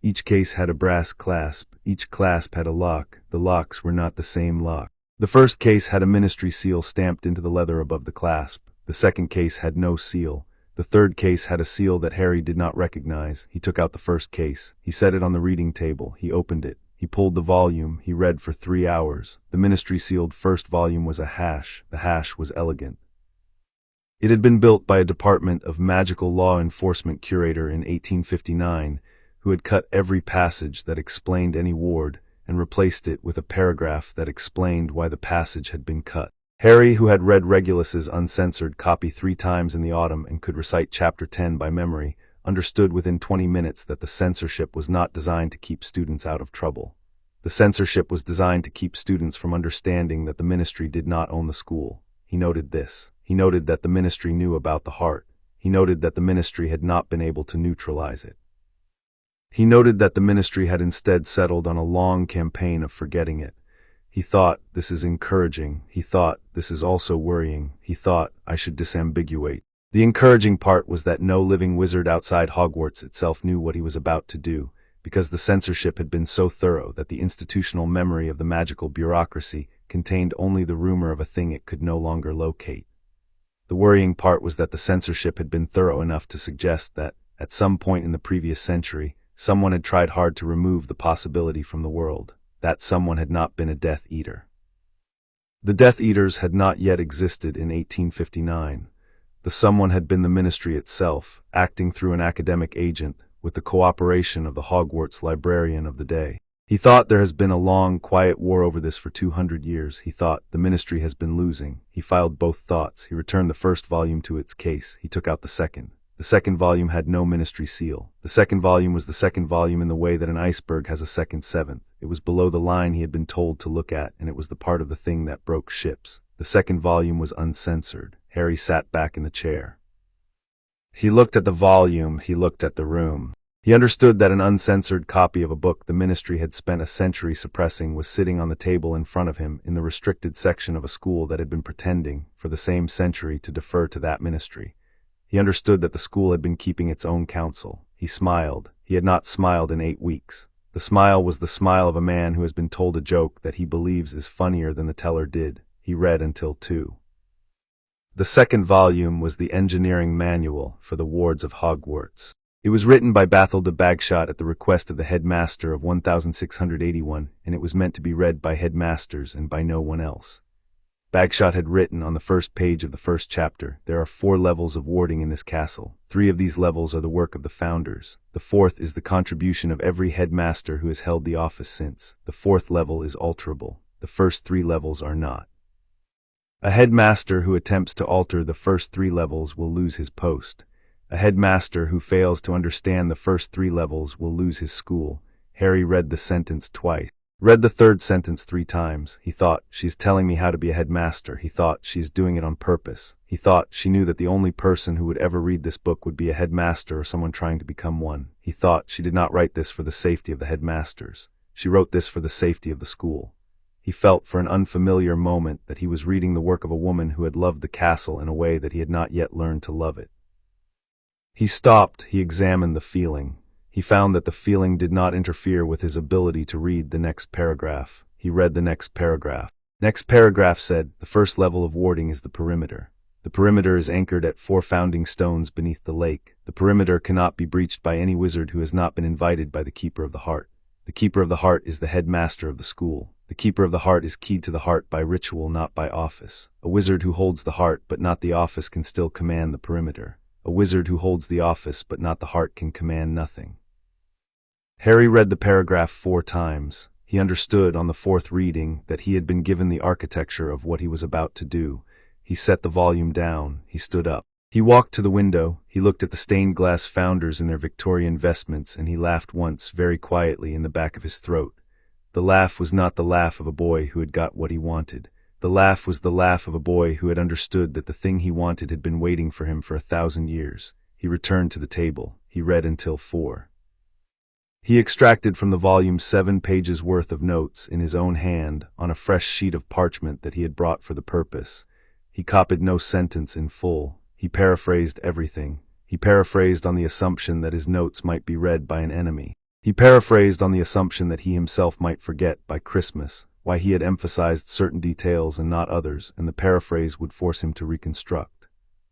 Each case had a brass clasp. Each clasp had a lock. The locks were not the same lock. The first case had a ministry seal stamped into the leather above the clasp. The second case had no seal. The third case had a seal that Harry did not recognize. He took out the first case. He set it on the reading table. He opened it. He pulled the volume. He read for 3 hours. The ministry-sealed first volume was a hash. The hash was elegant. It had been built by a Department of Magical Law Enforcement curator in 1859, who had cut every passage that explained any ward and replaced it with a paragraph that explained why the passage had been cut. Harry, who had read Regulus's uncensored copy 3 times in the autumn and could recite chapter 10 by memory, understood within 20 minutes that the censorship was not designed to keep students out of trouble. The censorship was designed to keep students from understanding that the ministry did not own the school. He noted this. He noted that the ministry knew about the heart. He noted that the ministry had not been able to neutralize it. He noted that the ministry had instead settled on a long campaign of forgetting it. He thought, this is encouraging. He thought, this is also worrying. He thought, I should disambiguate. The encouraging part was that no living wizard outside Hogwarts itself knew what he was about to do, because the censorship had been so thorough that the institutional memory of the magical bureaucracy contained only the rumor of a thing it could no longer locate. The worrying part was that the censorship had been thorough enough to suggest that, at some point in the previous century, someone had tried hard to remove the possibility from the world. That someone had not been a Death Eater. The Death Eaters had not yet existed in 1859. The someone had been the ministry itself, acting through an academic agent, with the cooperation of the Hogwarts librarian of the day. He thought there has been a long, quiet war over this for 200 years. He thought the ministry has been losing. He filed both thoughts. He returned the first volume to its case. He took out the second. The second volume had no ministry seal. The second volume was the second volume in the way that an iceberg has a second seventh. It was below the line he had been told to look at, and it was the part of the thing that broke ships. The second volume was uncensored. Harry sat back in the chair. He looked at the volume. He looked at the room. He understood that an uncensored copy of a book the ministry had spent a century suppressing was sitting on the table in front of him in the restricted section of a school that had been pretending, for the same century, to defer to that ministry. He understood that the school had been keeping its own counsel. He smiled. He had not smiled in 8 weeks. The smile was the smile of a man who has been told a joke that he believes is funnier than the teller did. He read until 2. The second volume was the engineering manual for the wards of Hogwarts. It was written by Bathilda Bagshot at the request of the headmaster of 1681, and it was meant to be read by headmasters and by no one else. Bagshot had written on the first page of the first chapter, there are 4 levels of warding in this castle. 3 of these levels are the work of the founders. The 4th is the contribution of every headmaster who has held the office since. The 4th level is alterable. The first 3 levels are not. A headmaster who attempts to alter the first 3 levels will lose his post. A headmaster who fails to understand the first 3 levels will lose his school. Harry read the sentence twice. Read the third sentence 3 times. He thought, she's telling me how to be a headmaster. He thought, she's doing it on purpose. He thought, she knew that the only person who would ever read this book would be a headmaster or someone trying to become one. He thought, she did not write this for the safety of the headmasters. She wrote this for the safety of the school. He felt for an unfamiliar moment that he was reading the work of a woman who had loved the castle in a way that he had not yet learned to love it. He stopped, he examined the feeling. He found that the feeling did not interfere with his ability to read the next paragraph. He read the next paragraph. Next paragraph said, "The first level of warding is the perimeter. The perimeter is anchored at 4 founding stones beneath the lake. The perimeter cannot be breached by any wizard who has not been invited by the Keeper of the Heart. The Keeper of the Heart is the headmaster of the school. The Keeper of the Heart is keyed to the heart by ritual, not by office. A wizard who holds the heart but not the office can still command the perimeter. A wizard who holds the office but not the heart can command nothing." Harry read the paragraph 4 times. He understood on the 4th reading that he had been given the architecture of what he was about to do. He set the volume down. He stood up. He walked to the window. He looked at the stained glass founders in their Victorian vestments, and he laughed once, very quietly, in the back of his throat. The laugh was not the laugh of a boy who had got what he wanted. The laugh was the laugh of a boy who had understood that the thing he wanted had been waiting for him for 1,000 years. He returned to the table. He read until 4. He extracted from the volume 7 pages worth of notes in his own hand on a fresh sheet of parchment that he had brought for the purpose. He copied no sentence in full. He paraphrased everything. He paraphrased on the assumption that his notes might be read by an enemy. He paraphrased on the assumption that he himself might forget by Christmas why he had emphasized certain details and not others, and the paraphrase would force him to reconstruct.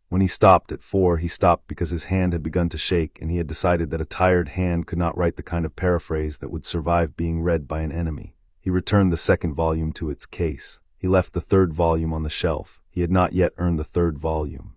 When he stopped at 4, he stopped because his hand had begun to shake, and he had decided that a tired hand could not write the kind of paraphrase that would survive being read by an enemy. He returned the 2nd volume to its case. He left the 3rd volume on the shelf. He had not yet earned the 3rd volume.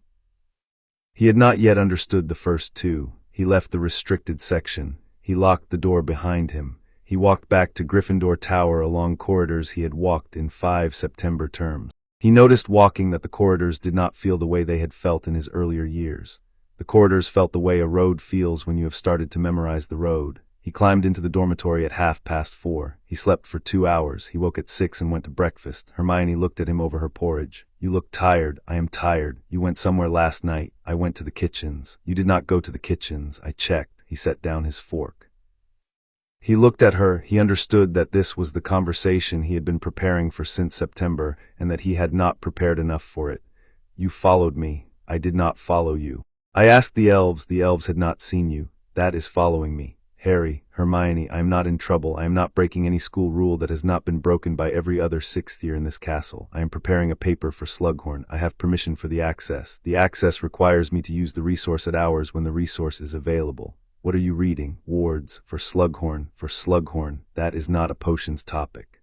He had not yet understood the first 2. He left the restricted section. He locked the door behind him. He walked back to Gryffindor Tower along corridors he had walked in 5 September terms. He noticed walking that the corridors did not feel the way they had felt in his earlier years. The corridors felt the way a road feels when you have started to memorize the road. He climbed into the dormitory at 4:30. He slept for 2 hours. He woke at 6 and went to breakfast. Hermione looked at him over her porridge. "You look tired." "I am tired." "You went somewhere last night." "I went to the kitchens." "You did not go to the kitchens." "I checked." He set down his fork. He looked at her. He understood that this was the conversation he had been preparing for since September, and that he had not prepared enough for it. "You followed me. I did not follow you. I asked the elves. The elves had not seen you. That is following me. Harry, Hermione, I am not in trouble. I am not breaking any school rule that has not been broken by every other 6th year in this castle. I am preparing a paper for Slughorn. I have permission for the access. The access requires me to use the resource at hours when the resource is available. What are you reading?" "Wards. For Slughorn. For Slughorn. That is not a potions topic.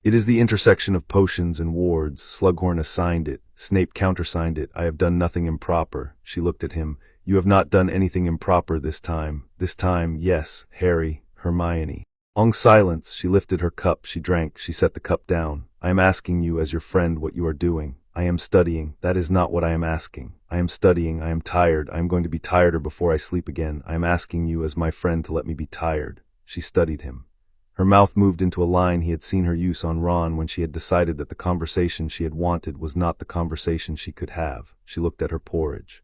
It is the intersection of potions and wards. Slughorn assigned it. Snape countersigned it. I have done nothing improper." She looked at him. "You have not done anything improper this time." "This time, yes, Harry, Hermione." Long silence. She lifted her cup. She drank. She set the cup down. "I am asking you as your friend what you are doing." "I am studying." "That is not what I am asking." "I am studying. I am tired. I am going to be tireder before I sleep again. I am asking you as my friend to let me be tired." She studied him. Her mouth moved into a line he had seen her use on Ron when she had decided that the conversation she had wanted was not the conversation she could have. She looked at her porridge.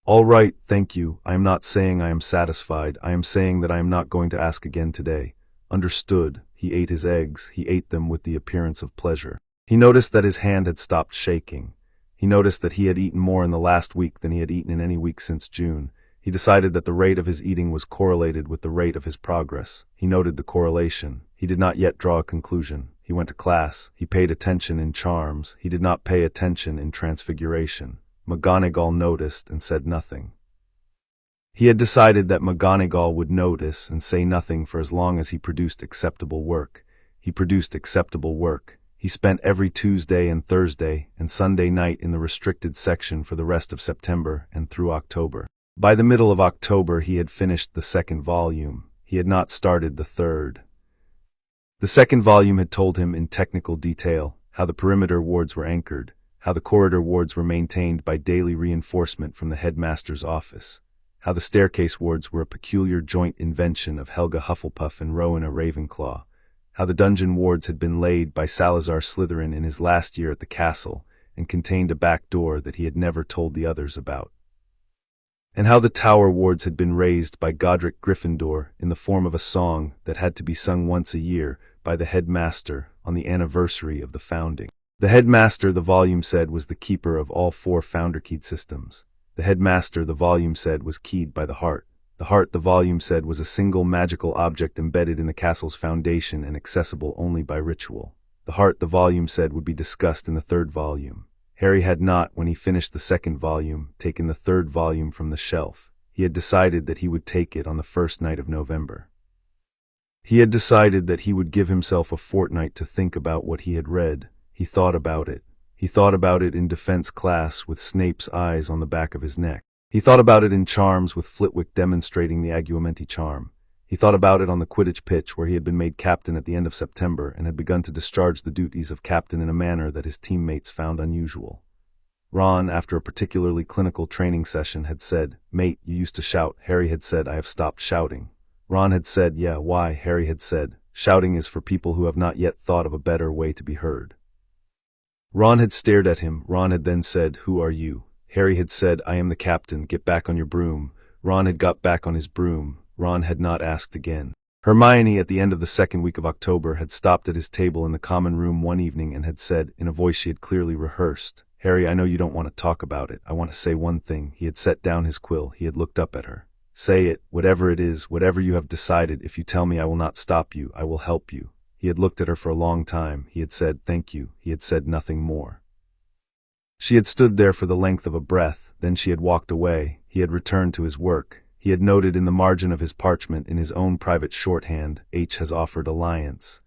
"All right, thank you. I am not saying I am satisfied. I am saying that I am not going to ask again today." "Understood." He ate his eggs. He ate them with the appearance of pleasure. He noticed that his hand had stopped shaking. He noticed that he had eaten more in the last week than he had eaten in any week since June. He decided that the rate of his eating was correlated with the rate of his progress. He noted the correlation. He did not yet draw a conclusion. He went to class. He paid attention in charms. He did not pay attention in transfiguration. McGonagall noticed and said nothing. He had decided that McGonagall would notice and say nothing for as long as he produced acceptable work. He produced acceptable work. He spent every Tuesday and Thursday and Sunday night in the restricted section for the rest of September and through October. By the middle of October he had finished the 2nd volume. He had not started the 3rd. The 2nd volume had told him in technical detail how the perimeter wards were anchored, how the corridor wards were maintained by daily reinforcement from the headmaster's office, how the staircase wards were a peculiar joint invention of Helga Hufflepuff and Rowena Ravenclaw, how the dungeon wards had been laid by Salazar Slytherin in his last year at the castle and contained a back door that he had never told the others about, and how the tower wards had been raised by Godric Gryffindor in the form of a song that had to be sung once a year by the headmaster on the anniversary of the founding. The headmaster, the volume said, was the keeper of all 4 founder-keyed systems. The headmaster, the volume said, was keyed by the heart. The heart, the volume said, was a single magical object embedded in the castle's foundation and accessible only by ritual. The heart, the volume said, would be discussed in the 3rd volume. Harry had not, when he finished the 2nd volume, taken the 3rd volume from the shelf. He had decided that he would take it on the first night of November. He had decided that he would give himself a fortnight to think about what he had read. He thought about it. He thought about it in defense class with Snape's eyes on the back of his neck. He thought about it in charms with Flitwick demonstrating the Agumenti charm. He thought about it on the Quidditch pitch where he had been made captain at the end of September and had begun to discharge the duties of captain in a manner that his teammates found unusual. Ron, after a particularly clinical training session, had said, "Mate, you used to shout." Harry had said, "I have stopped shouting." Ron had said, "Yeah, why?" Harry had said, "Shouting is for people who have not yet thought of a better way to be heard." Ron had stared at him. Ron had then said, "Who are you?" Harry had said, "I am the captain. Get back on your broom." Ron had got back on his broom. Ron had not asked again. Hermione, at the end of the 2nd week of October, had stopped at his table in the common room one evening and had said, in a voice she had clearly rehearsed, "Harry, I know you don't want to talk about it. I want to say one thing." He had set down his quill. He had looked up at her. "Say it, whatever it is, whatever you have decided. If you tell me, I will not stop you. I will help you." He had looked at her for a long time. He had said, "Thank you." He had said nothing more. She had stood there for the length of a breath, then she had walked away. He had returned to his work. He had noted in the margin of his parchment in his own private shorthand, "H has offered alliance.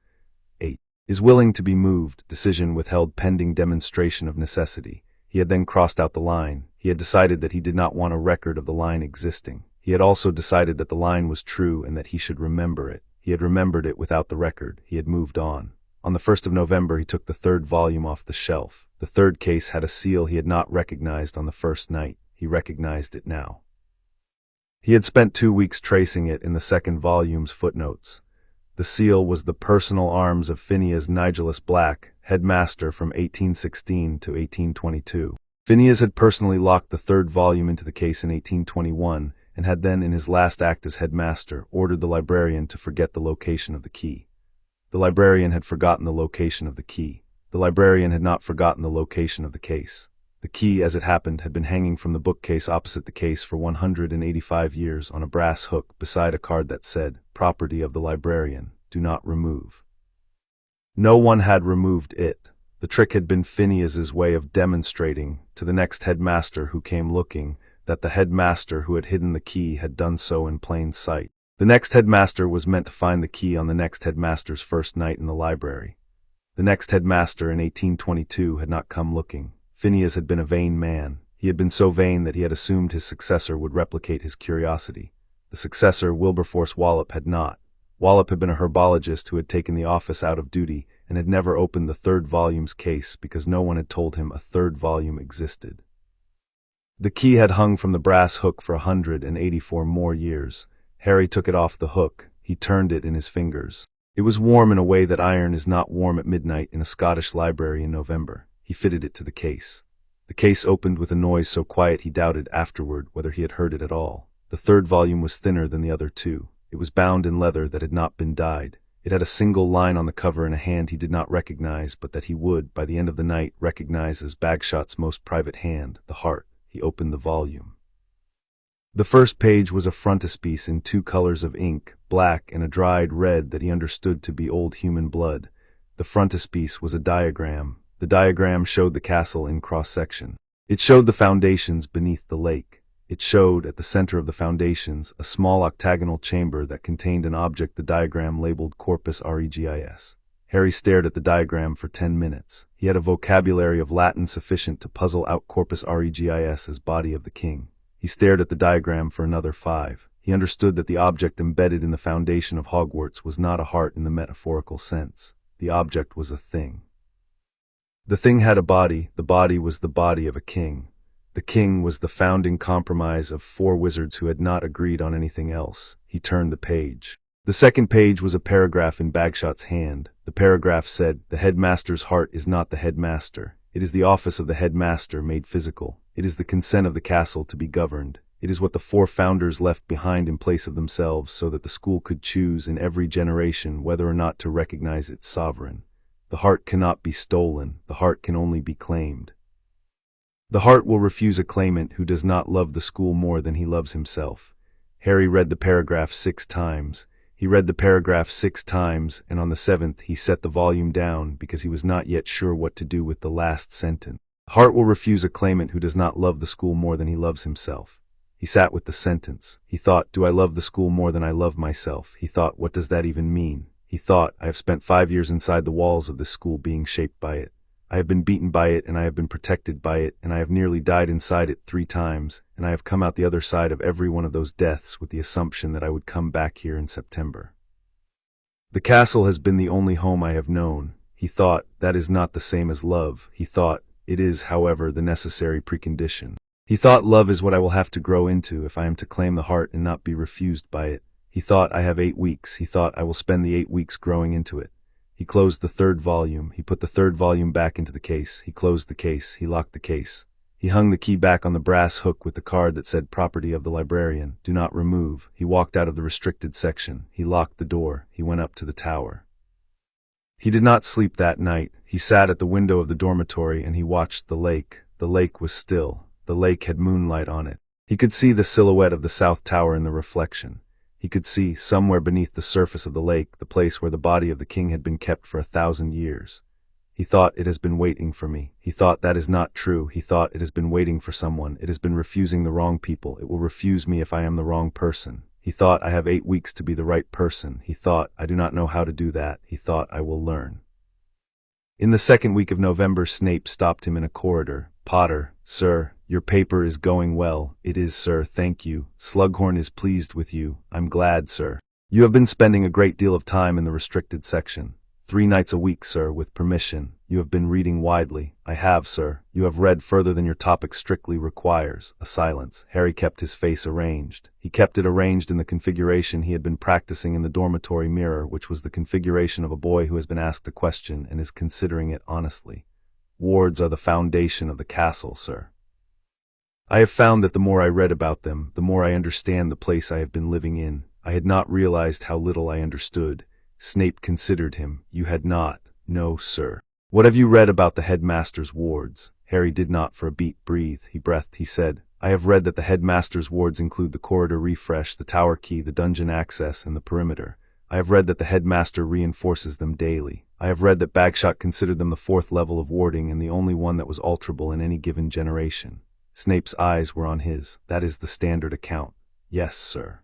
H is willing to be moved, decision withheld pending demonstration of necessity." He had then crossed out the line. He had decided that he did not want a record of the line existing. He had also decided that the line was true and that he should remember it. He had remembered it without the record. He had moved on. On the 1st of November, he took the 3rd volume off the shelf. The 3rd case had a seal he had not recognized on the first night. He recognized it now. He had spent 2 weeks tracing it in the 2nd volume's footnotes. The seal was the personal arms of Phineas Nigellus Black, headmaster from 1816 to 1822. Phineas had personally locked the 3rd volume into the case in 1821, and had then, in his last act as headmaster, ordered the librarian to forget the location of the key. The librarian had forgotten the location of the key. The librarian had not forgotten the location of the case. The key, as it happened, had been hanging from the bookcase opposite the case for 185 years on a brass hook beside a card that said, "Property of the librarian, do not remove." No one had removed it. The trick had been Phineas's way of demonstrating, to the next headmaster who came looking, that the headmaster who had hidden the key had done so in plain sight. The next headmaster was meant to find the key on the next headmaster's first night in the library. The next headmaster in 1822 had not come looking. Phineas had been a vain man. He had been so vain that he had assumed his successor would replicate his curiosity. The successor, Wilberforce Wallop, had not. Wallop had been a herbologist who had taken the office out of duty and had never opened the 3rd volume's case because no one had told him a 3rd volume existed. The key had hung from the brass hook for 184 more years. Harry took it off the hook. He turned it in his fingers. It was warm in a way that iron is not warm at midnight in a Scottish library in November. He fitted it to the case. The case opened with a noise so quiet he doubted afterward whether he had heard it at all. The 3rd volume was thinner than the other 2. It was bound in leather that had not been dyed. It had a single line on the cover in a hand he did not recognize, but that he would, by the end of the night, recognize as Bagshot's most private hand, the heart. He opened the volume. The first page was a frontispiece in 2 colors of ink, black and a dried red that he understood to be old human blood. The frontispiece was a diagram. The diagram showed the castle in cross-section. It showed the foundations beneath the lake. It showed, at the center of the foundations, a small octagonal chamber that contained an object the diagram labeled Corpus Regis. Harry stared at the diagram for 10 minutes. He had a vocabulary of Latin sufficient to puzzle out Corpus Regis as body of the king. He stared at the diagram for another 5. He understood that the object embedded in the foundation of Hogwarts was not a heart in the metaphorical sense. The object was a thing. The thing had a body. The body was the body of a king. The king was the founding compromise of 4 wizards who had not agreed on anything else. He turned the page. The second page was a paragraph in Bagshot's hand. The paragraph said, "The headmaster's heart is not the headmaster. It is the office of the headmaster made physical. It is the consent of the castle to be governed. It is what the four founders left behind in place of themselves so that the school could choose in every generation whether or not to recognize its sovereign. The heart cannot be stolen, the heart can only be claimed. The heart will refuse a claimant who does not love the school more than he loves himself. Harry read the paragraph 6 times. He read the paragraph 6 times, and on the 7th he set the volume down because he was not yet sure what to do with the last sentence. The heart will refuse a claimant who does not love the school more than he loves himself. He sat with the sentence. He thought, do I love the school more than I love myself? He thought, what does that even mean? He thought, I have spent 5 years inside the walls of this school being shaped by it. I have been beaten by it, and I have been protected by it, and I have nearly died inside it 3 times, and I have come out the other side of every one of those deaths with the assumption that I would come back here in September. The castle has been the only home I have known. He thought, that is not the same as love. He thought, it is, however, the necessary precondition. He thought love is what I will have to grow into if I am to claim the heart and not be refused by it. He thought, I have 8 weeks. He thought, I will spend the 8 weeks growing into it. He closed the 3rd volume. He put the 3rd volume back into the case. He closed the case. He locked the case. He hung the key back on the brass hook with the card that said property of the librarian. Do not remove. He walked out of the restricted section. He locked the door. He went up to the tower. He did not sleep that night. He sat at the window of the dormitory and he watched the lake. The lake was still. The lake had moonlight on it. He could see the silhouette of the south tower in the reflection. He could see, somewhere beneath the surface of the lake, the place where the body of the king had been kept for 1,000 years. He thought, it has been waiting for me. He thought, that is not true. He thought, it has been waiting for someone. It has been refusing the wrong people. It will refuse me if I am the wrong person. He thought, I have 8 weeks to be the right person. He thought, I do not know how to do that. He thought, I will learn. In the 2nd week of November, Snape stopped him in a corridor. Potter, sir, your paper is going well. It is, sir, thank you. Slughorn is pleased with you. I'm glad, sir. You have been spending a great deal of time in the restricted section. 3 nights a week, sir, with permission. You have been reading widely. I have, sir. You have read further than your topic strictly requires. A silence. Harry kept his face arranged. He kept it arranged in the configuration he had been practicing in the dormitory mirror, which was the configuration of a boy who has been asked a question and is considering it honestly. Wards are the foundation of the castle, sir. I have found that the more I read about them, the more I understand the place I have been living in. I had not realized how little I understood. Snape considered him. You had not. No, sir. What have you read about the headmaster's wards? Harry did not for a beat breathe. He breathed. He said, I have read that the headmaster's wards include the corridor refresh, the tower key, the dungeon access, and the perimeter. I have read that the headmaster reinforces them daily. I have read that Bagshot considered them the 4th level of warding and the only one that was alterable in any given generation. Snape's eyes were on his. That is the standard account. Yes, sir.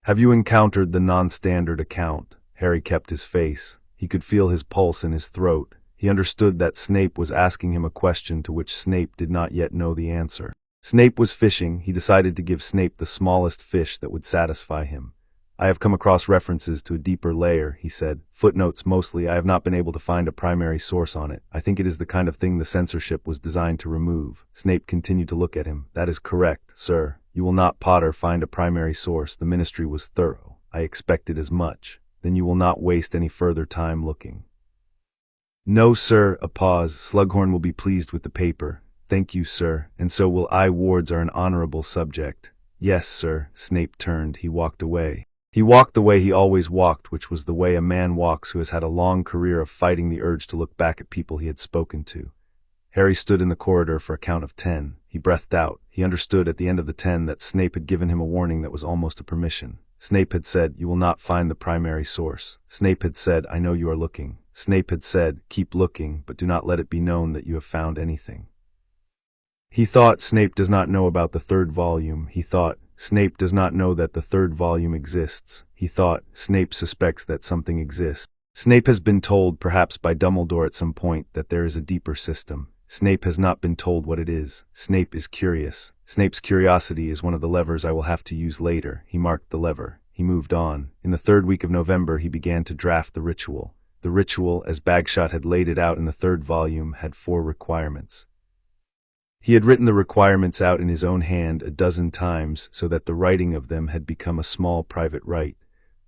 Have you encountered the non-standard account? Harry kept his face. He could feel his pulse in his throat. He understood that Snape was asking him a question to which Snape did not yet know the answer. Snape was fishing. He decided to give Snape the smallest fish that would satisfy him. I have come across references to a deeper layer, he said. Footnotes mostly. I have not been able to find a primary source on it. I think it is the kind of thing the censorship was designed to remove. Snape continued to look at him. That is correct, sir. You will not, Potter, find a primary source. The ministry was thorough. I expected as much. Then you will not waste any further time looking. No, sir. A pause. Slughorn will be pleased with the paper. Thank you, sir. And so will I. Wards are an honorable subject. Yes, sir. Snape turned. He walked away. He walked the way he always walked, which was the way a man walks who has had a long career of fighting the urge to look back at people he had spoken to. Harry stood in the corridor for a count of 10. He breathed out. He understood at the end of the 10 that Snape had given him a warning that was almost a permission. Snape had said, you will not find the primary source. Snape had said, I know you are looking. Snape had said, keep looking, but do not let it be known that you have found anything. He thought, Snape does not know about the 3rd volume. He thought, Snape does not know that the 3rd volume exists. He thought, Snape suspects that something exists. Snape has been told, perhaps by Dumbledore at some point, that there is a deeper system. Snape has not been told what it is. Snape is curious. Snape's curiosity is one of the levers I will have to use later. He marked the lever. He moved on. In the 3rd week of November, he began to draft the ritual. The ritual, as Bagshot had laid it out in the 3rd volume, had 4 requirements. He had written the requirements out in his own hand a dozen times so that the writing of them had become a small private right.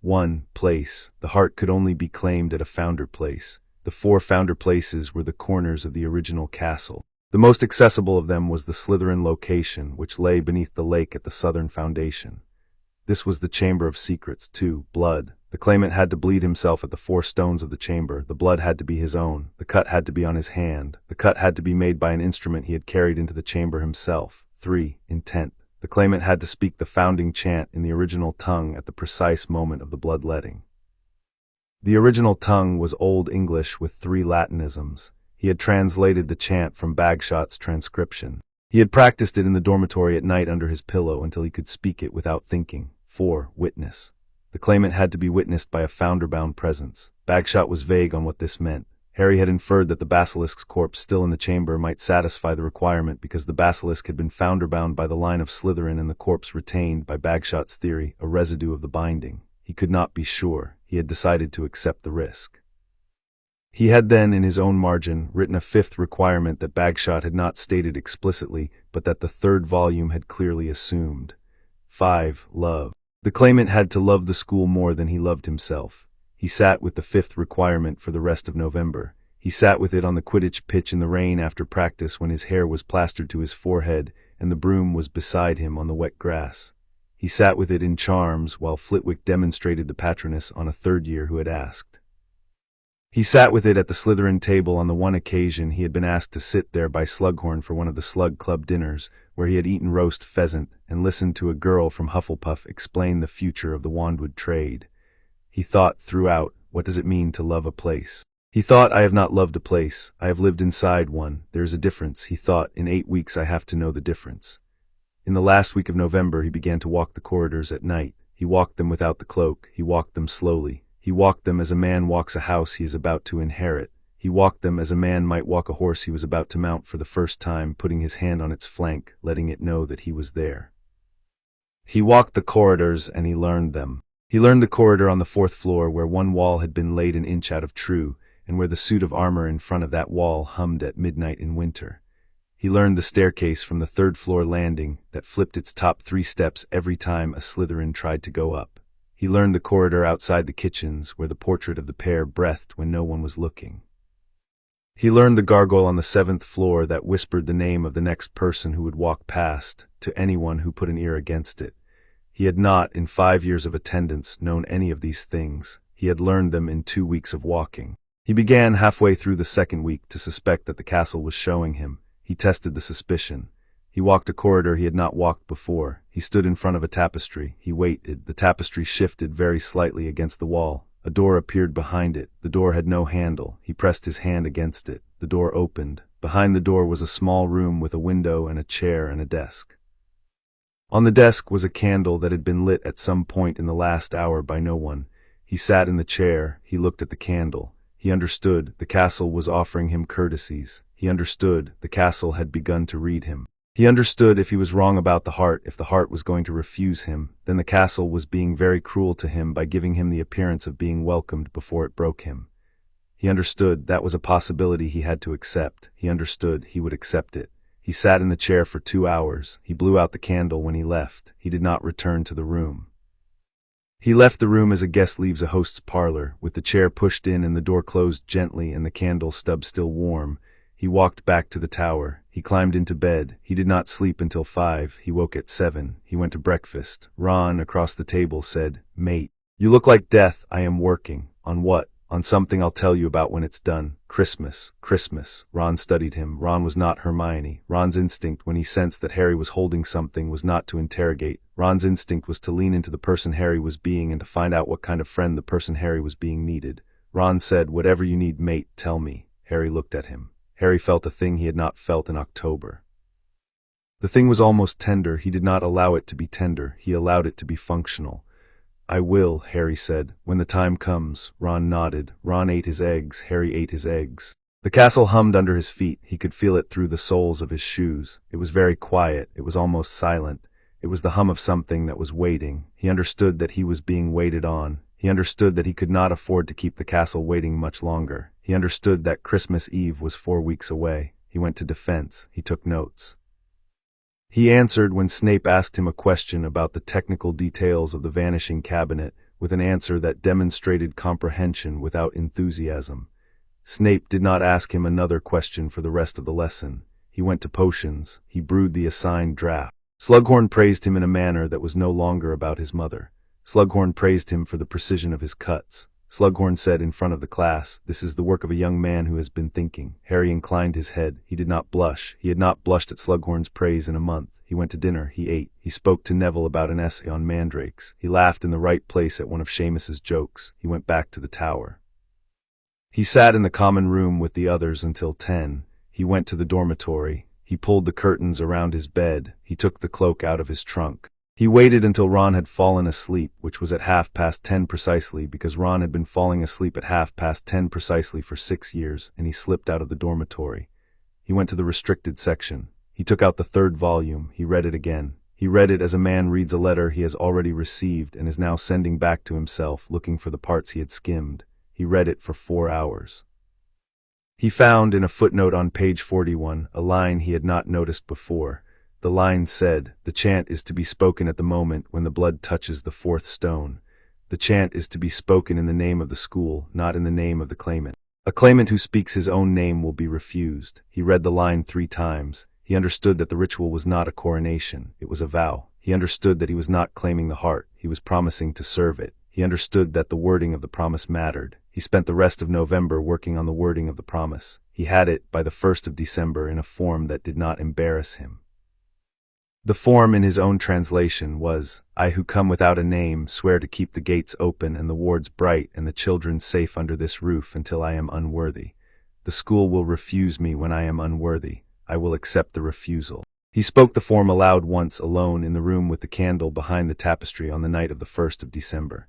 1. Place. The heart could only be claimed at a founder place. The 4 founder places were the corners of the original castle. The most accessible of them was the Slytherin location, which lay beneath the lake at the southern foundation. This was the Chamber of Secrets, too, blood. The claimant had to bleed himself at the 4 stones of the chamber. The blood had to be his own. The cut had to be on his hand. The cut had to be made by an instrument he had carried into the chamber himself. 3. Intent. The claimant had to speak the founding chant in the original tongue at the precise moment of the bloodletting. The original tongue was Old English with 3 Latinisms. He had translated the chant from Bagshot's transcription. He had practiced it in the dormitory at night under his pillow until he could speak it without thinking. 4. Witness. The claimant had to be witnessed by a founder-bound presence. Bagshot was vague on what this meant. Harry had inferred that the basilisk's corpse still in the chamber might satisfy the requirement because the basilisk had been founder-bound by the line of Slytherin and the corpse retained, by Bagshot's theory, a residue of the binding. He could not be sure. He had decided to accept the risk. He had then, in his own margin, written a 5th requirement that Bagshot had not stated explicitly, but that the 3rd volume had clearly assumed. 5. Love. The claimant had to love the school more than he loved himself. He sat with the 5th requirement for the rest of November. He sat with it on the Quidditch pitch in the rain after practice when his hair was plastered to his forehead and the broom was beside him on the wet grass. He sat with it in charms while Flitwick demonstrated the patroness on a 3rd year who had asked. He sat with it at the Slytherin table on the one occasion he had been asked to sit there by Slughorn for one of the Slug Club dinners, where he had eaten roast pheasant and listened to a girl from Hufflepuff explain the future of the Wandwood trade. He thought throughout, what does it mean to love a place? He thought, I have not loved a place, I have lived inside one. There is a difference. He thought, in 8 weeks I have to know the difference. In the last week of November he began to walk the corridors at night. He walked them without the cloak. He walked them slowly. He walked them as a man walks a house he is about to inherit. He walked them as a man might walk a horse he was about to mount for the first time, putting his hand on its flank, letting it know that he was there. He walked the corridors and he learned them. He learned the corridor on the 4th floor where one wall had been laid an inch out of true, and where the suit of armor in front of that wall hummed at midnight in winter. He learned the staircase from the 3rd floor landing that flipped its top 3 steps every time a Slytherin tried to go up. He learned the corridor outside the kitchens where the portrait of the pair breathed when no one was looking. He learned the gargoyle on the 7th floor that whispered the name of the next person who would walk past, to anyone who put an ear against it. He had not, in 5 years of attendance, known any of these things. He had learned them in 2 weeks of walking. He began halfway through the 2nd week to suspect that the castle was showing him. He tested the suspicion. He walked a corridor he had not walked before. He stood in front of a tapestry. He waited. The tapestry shifted very slightly against the wall. A door appeared behind it. The door had no handle. He pressed his hand against it. The door opened. Behind the door was a small room with a window and a chair and a desk. On the desk was a candle that had been lit at some point in the last hour by no one. He sat in the chair. He looked at the candle. He understood. The castle was offering him courtesies. He understood. The castle had begun to read him. He understood if he was wrong about the heart, if the heart was going to refuse him, then the castle was being very cruel to him by giving him the appearance of being welcomed before it broke him. He understood that was a possibility he had to accept. He understood he would accept it. He sat in the chair for 2 hours. He blew out the candle when he left. He did not return to the room. He left the room as a guest leaves a host's parlor, with the chair pushed in and the door closed gently and the candle stub still warm. He walked back to the tower. He climbed into bed. He did not sleep until 5. He woke at 7. He went to breakfast. Ron, across the table, said, "Mate, you look like death." "I am working." "On what?" "On something I'll tell you about when it's done." "Christmas. Christmas." Ron studied him. Ron was not Hermione. Ron's instinct, when he sensed that Harry was holding something, was not to interrogate. Ron's instinct was to lean into the person Harry was being and to find out what kind of friend the person Harry was being needed. Ron said, "Whatever you need, mate, tell me." Harry looked at him. Harry felt a thing he had not felt in October. The thing was almost tender. He did not allow it to be tender. He allowed it to be functional. "I will," Harry said, "when the time comes." Ron nodded. Ron ate his eggs. Harry ate his eggs. The castle hummed under his feet. He could feel it through the soles of his shoes. It was very quiet. It was almost silent. It was the hum of something that was waiting. He understood that he was being waited on. He understood that he could not afford to keep the castle waiting much longer. He understood that Christmas Eve was 4 weeks away. He went to defense. He took notes. He answered when Snape asked him a question about the technical details of the Vanishing Cabinet with an answer that demonstrated comprehension without enthusiasm. Snape did not ask him another question for the rest of the lesson. He went to potions. He brewed the assigned draught. Slughorn praised him in a manner that was no longer about his mother. Slughorn praised him for the precision of his cuts. Slughorn said in front of the class, "This is the work of a young man who has been thinking." Harry inclined his head. He did not blush. He had not blushed at Slughorn's praise in a month. He went to dinner. He ate. He spoke to Neville about an essay on mandrakes. He laughed in the right place at one of Seamus's jokes. He went back to the tower. He sat in the common room with the others until 10. He went to the dormitory. He pulled the curtains around his bed. He took the cloak out of his trunk. He waited until Ron had fallen asleep, which was at 10:30 precisely, because Ron had been falling asleep at 10:30 precisely for 6 years, and he slipped out of the dormitory. He went to the restricted section. He took out the 3rd volume. He read it again. He read it as a man reads a letter he has already received and is now sending back to himself, looking for the parts he had skimmed. He read it for 4 hours. He found in a footnote on page 41 a line he had not noticed before. The line said, "The chant is to be spoken at the moment when the blood touches the 4th stone. The chant is to be spoken in the name of the school, not in the name of the claimant. A claimant who speaks his own name will be refused." He read the line 3 times. He understood that the ritual was not a coronation, it was a vow. He understood that he was not claiming the heart, he was promising to serve it. He understood that the wording of the promise mattered. He spent the rest of November working on the wording of the promise. He had it, by the 1st of December, in a form that did not embarrass him. The form in his own translation was, "I who come without a name swear to keep the gates open and the wards bright and the children safe under this roof until I am unworthy. The school will refuse me when I am unworthy. I will accept the refusal." He spoke the form aloud once alone in the room with the candle behind the tapestry on the night of the 1st of December.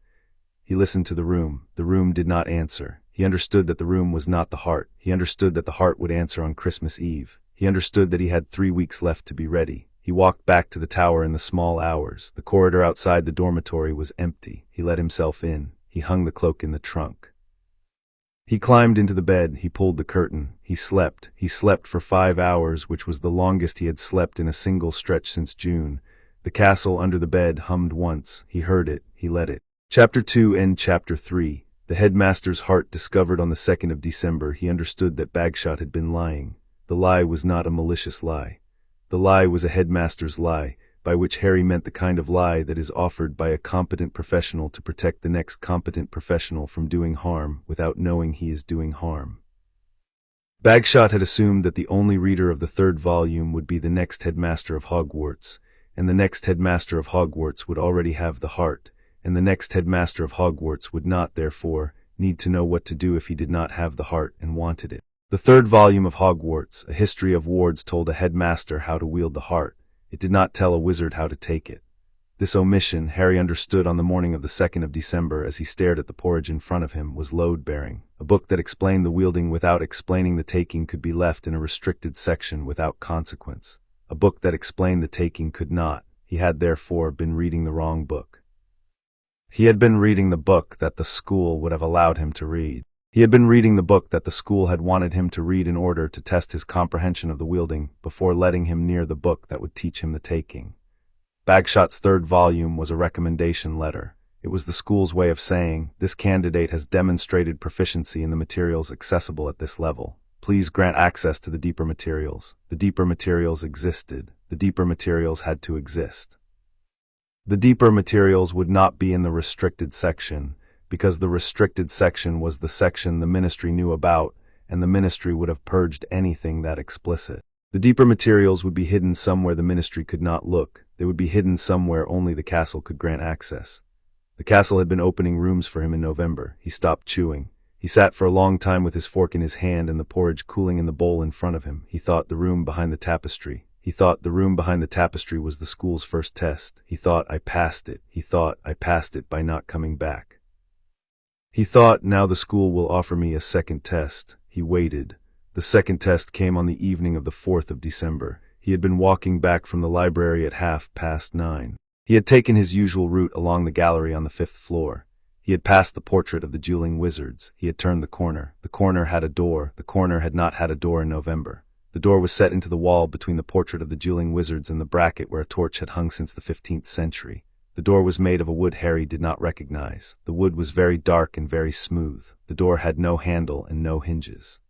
He listened to the room. The room did not answer. He understood that the room was not the heart. He understood that the heart would answer on Christmas Eve. He understood that he had 3 weeks left to be ready. He walked back to the tower in the small hours. The corridor outside the dormitory was empty. He let himself in. He hung the cloak in the trunk. He climbed into the bed. He pulled the curtain. He slept. He slept for 5 hours, which was the longest he had slept in a single stretch since June. The castle under the bed hummed once. He heard it. He let it. Chapter 2 and Chapter 3. The headmaster's heart discovered on the 2nd of December. He understood that Bagshot had been lying. The lie was not a malicious lie. The lie was a headmaster's lie, by which Harry meant the kind of lie that is offered by a competent professional to protect the next competent professional from doing harm without knowing he is doing harm. Bagshot had assumed that the only reader of the 3rd volume would be the next headmaster of Hogwarts, and the next headmaster of Hogwarts would already have the heart, and the next headmaster of Hogwarts would not, therefore, need to know what to do if he did not have the heart and wanted it. The 3rd volume of Hogwarts, A History of Wards, told a headmaster how to wield the heart. It did not tell a wizard how to take it. This omission, Harry understood on the morning of the 2nd of December as he stared at the porridge in front of him, was load-bearing. A book that explained the wielding without explaining the taking could be left in a restricted section without consequence. A book that explained the taking could not. He had, therefore, been reading the wrong book. He had been reading the book that the school would have allowed him to read. He had been reading the book that the school had wanted him to read in order to test his comprehension of the wielding before letting him near the book that would teach him the taking. Bagshot's 3rd volume was a recommendation letter. It was the school's way of saying, "This candidate has demonstrated proficiency in the materials accessible at this level. Please grant access to the deeper materials." The deeper materials existed. The deeper materials had to exist. The deeper materials would not be in the restricted section, because the restricted section was the section the ministry knew about, and the ministry would have purged anything that explicit. The deeper materials would be hidden somewhere the ministry could not look. They would be hidden somewhere only the castle could grant access. The castle had been opening rooms for him in November. He stopped chewing. He sat for a long time with his fork in his hand and the porridge cooling in the bowl in front of him. He thought the room behind the tapestry. He thought the room behind the tapestry was the school's first test. He thought, "I passed it." He thought, "I passed it by not coming back." He thought, "Now the school will offer me a second test." He waited. The second test came on the evening of the 4th of December. He had been walking back from the library at 9:30. He had taken his usual route along the gallery on the 5th floor. He had passed the portrait of the dueling wizards. He had turned the corner. The corner had a door. The corner had not had a door in November. The door was set into the wall between the portrait of the dueling wizards and the bracket where a torch had hung since the 15th century. The door was made of a wood Harry did not recognize. The wood was very dark and very smooth. The door had no handle and no hinges.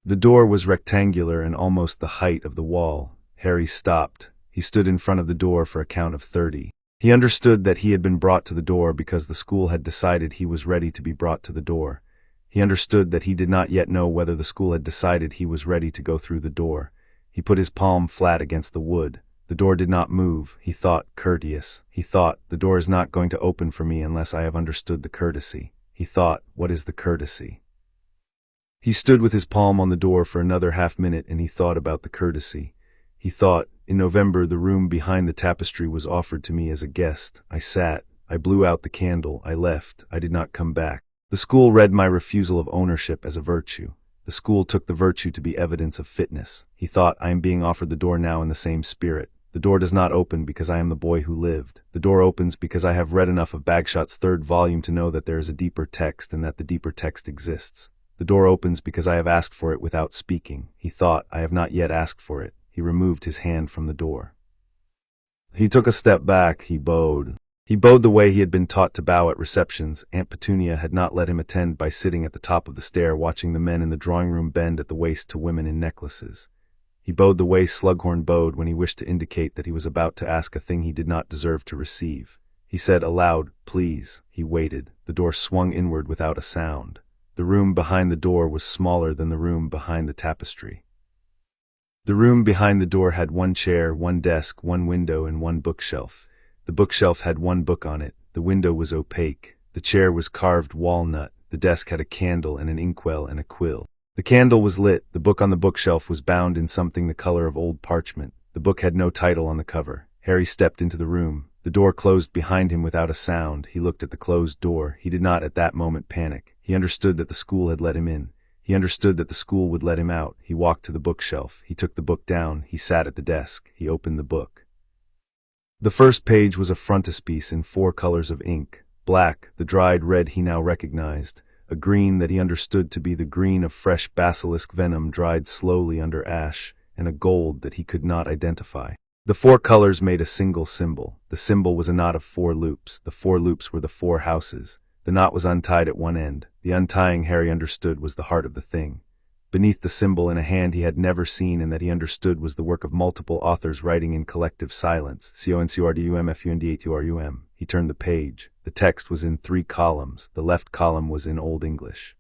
The door was rectangular and almost the height of the wall. Harry stopped. He stood in front of the door for a count of 30. He understood that he had been brought to the door because the school had decided he was ready to be brought to the door. He understood that he did not yet know whether the school had decided he was ready to go through the door. He put his palm flat against the wood. The door did not move. He thought, courteous. He thought, the door is not going to open for me unless I have understood the courtesy. He thought, what is the courtesy? He stood with his palm on the door for another half-minute and he thought about the courtesy. He thought, in November the room behind the tapestry was offered to me as a guest. I sat. I blew out the candle. I left. I did not come back. The school read my refusal of ownership as a virtue. The school took the virtue to be evidence of fitness. He thought, I am being offered the door now in the same spirit. The door does not open because I am the boy who lived. The door opens because I have read enough of Bagshot's third volume to know that there is a deeper text and that the deeper text exists. The door opens because I have asked for it without speaking. He thought, I have not yet asked for it. He removed his hand from the door. He took a step back. He bowed. He bowed the way he had been taught to bow at receptions. Aunt Petunia had not let him attend by sitting at the top of the stair watching the men in the drawing-room bend at the waist to women in necklaces. He bowed the way Slughorn bowed when he wished to indicate that he was about to ask a thing he did not deserve to receive. He said aloud, please. He waited. The door swung inward without a sound. The room behind the door was smaller than the room behind the tapestry. The room behind the door had one chair, one desk, one window, and one bookshelf. The bookshelf had one book on it. The window was opaque. The chair was carved walnut. The desk had a candle and an inkwell and a quill. The candle was lit. The book on the bookshelf was bound in something the color of old parchment. The book had no title on the cover. Harry stepped into the room. The door closed behind him without a sound. He looked at the closed door. He did not at that moment panic. He understood that the school had let him in. He understood that the school would let him out. He walked to the bookshelf. He took the book down. He sat at the desk. He opened the book. The first page was a frontispiece in 4 colors of ink. Black, the dried red he now recognized, a green that he understood to be the green of fresh basilisk venom dried slowly under ash, and a gold that he could not identify. The 4 colors made a single symbol. The symbol was a knot of 4 loops. The 4 loops were the 4 houses. The knot was untied at one end. The untying Harry understood was the heart of the thing. Beneath the symbol in a hand he had never seen and that he understood was the work of multiple authors writing in collective silence. CONCURDUMFUNDATURUM. He turned the page. The text was in 3 columns. The left column was in Old English.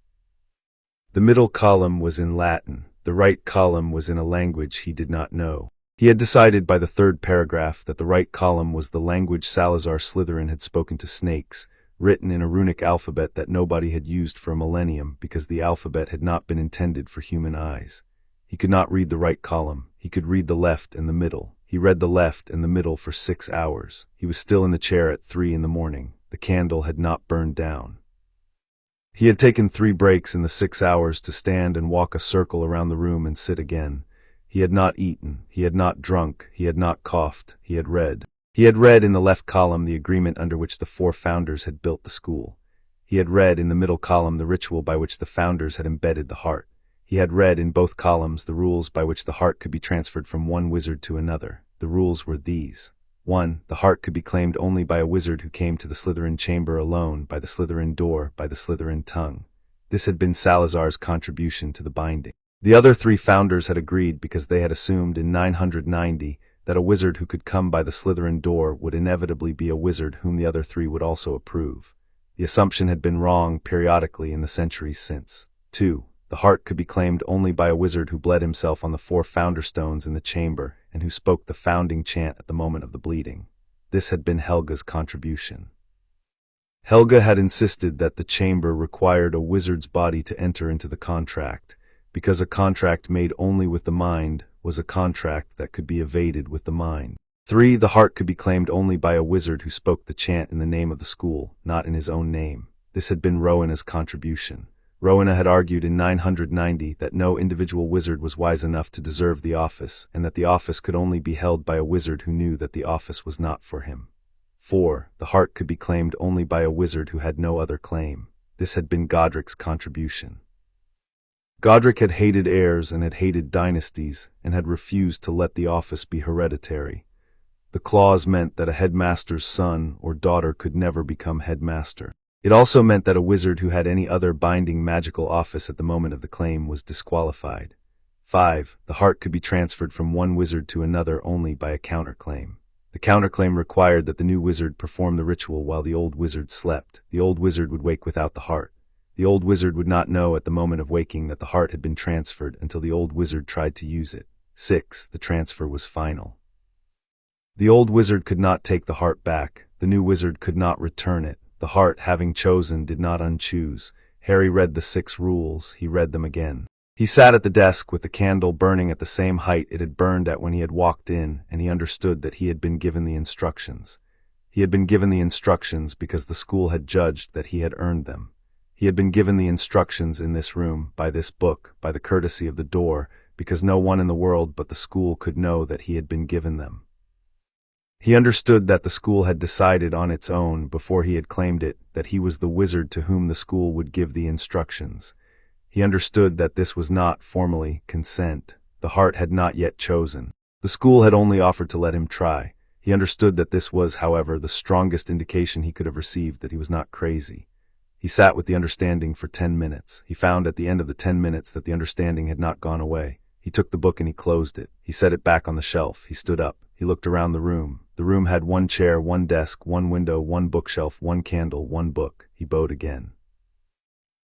The middle column was in Latin. The right column was in a language he did not know. He had decided by the 3rd paragraph that the right column was the language Salazar Slytherin had spoken to snakes, written in a runic alphabet that nobody had used for a millennium because the alphabet had not been intended for human eyes. He could not read the right column. He could read the left and the middle. He read the left and the middle for 6 hours. He was still in the chair at 3 in the morning. The candle had not burned down. He had taken 3 breaks in the 6 hours to stand and walk a circle around the room and sit again. He had not eaten. He had not drunk. He had not coughed. He had read. He had read in the left column the agreement under which the 4 founders had built the school. He had read in the middle column the ritual by which the founders had embedded the heart. He had read in both columns the rules by which the heart could be transferred from one wizard to another. The rules were these. 1. The heart could be claimed only by a wizard who came to the Slytherin chamber alone, by the Slytherin door, by the Slytherin tongue. This had been Salazar's contribution to the binding. The other 3 founders had agreed because they had assumed in 990 that a wizard who could come by the Slytherin door would inevitably be a wizard whom the other 3 would also approve. The assumption had been wrong periodically in the centuries since. 2. The heart could be claimed only by a wizard who bled himself on the 4 founder stones in the chamber and who spoke the founding chant at the moment of the bleeding. This had been Helga's contribution. Helga had insisted that the chamber required a wizard's body to enter into the contract, because a contract made only with the mind was a contract that could be evaded with the mind. 3. The heart could be claimed only by a wizard who spoke the chant in the name of the school, not in his own name. This had been Rowena's contribution. Rowena had argued in 990 that no individual wizard was wise enough to deserve the office, and that the office could only be held by a wizard who knew that the office was not for him. 4. The heart could be claimed only by a wizard who had no other claim. This had been Godric's contribution. Godric had hated heirs and had hated dynasties, and had refused to let the office be hereditary. The clause meant that a headmaster's son or daughter could never become headmaster. It also meant that a wizard who had any other binding magical office at the moment of the claim was disqualified. 5. The heart could be transferred from one wizard to another only by a counterclaim. The counterclaim required that the new wizard perform the ritual while the old wizard slept. The old wizard would wake without the heart. The old wizard would not know at the moment of waking that the heart had been transferred until the old wizard tried to use it. 6. The transfer was final. The old wizard could not take the heart back. The new wizard could not return it. The heart, having chosen, did not unchoose. Harry read the 6 rules. He read them again. He sat at the desk with the candle burning at the same height it had burned at when he had walked in, and he understood that he had been given the instructions. He had been given the instructions because the school had judged that he had earned them. He had been given the instructions in this room, by this book, by the courtesy of the door, because no one in the world but the school could know that he had been given them. He understood that the school had decided on its own, before he had claimed it, that he was the wizard to whom the school would give the instructions. He understood that this was not, formally, consent. The heart had not yet chosen. The school had only offered to let him try. He understood that this was, however, the strongest indication he could have received that he was not crazy. He sat with the understanding for 10 minutes. He found at the end of the 10 minutes that the understanding had not gone away. He took the book and he closed it. He set it back on the shelf. He stood up. He looked around the room. The room had one chair, one desk, one window, one bookshelf, one candle, one book. He bowed again.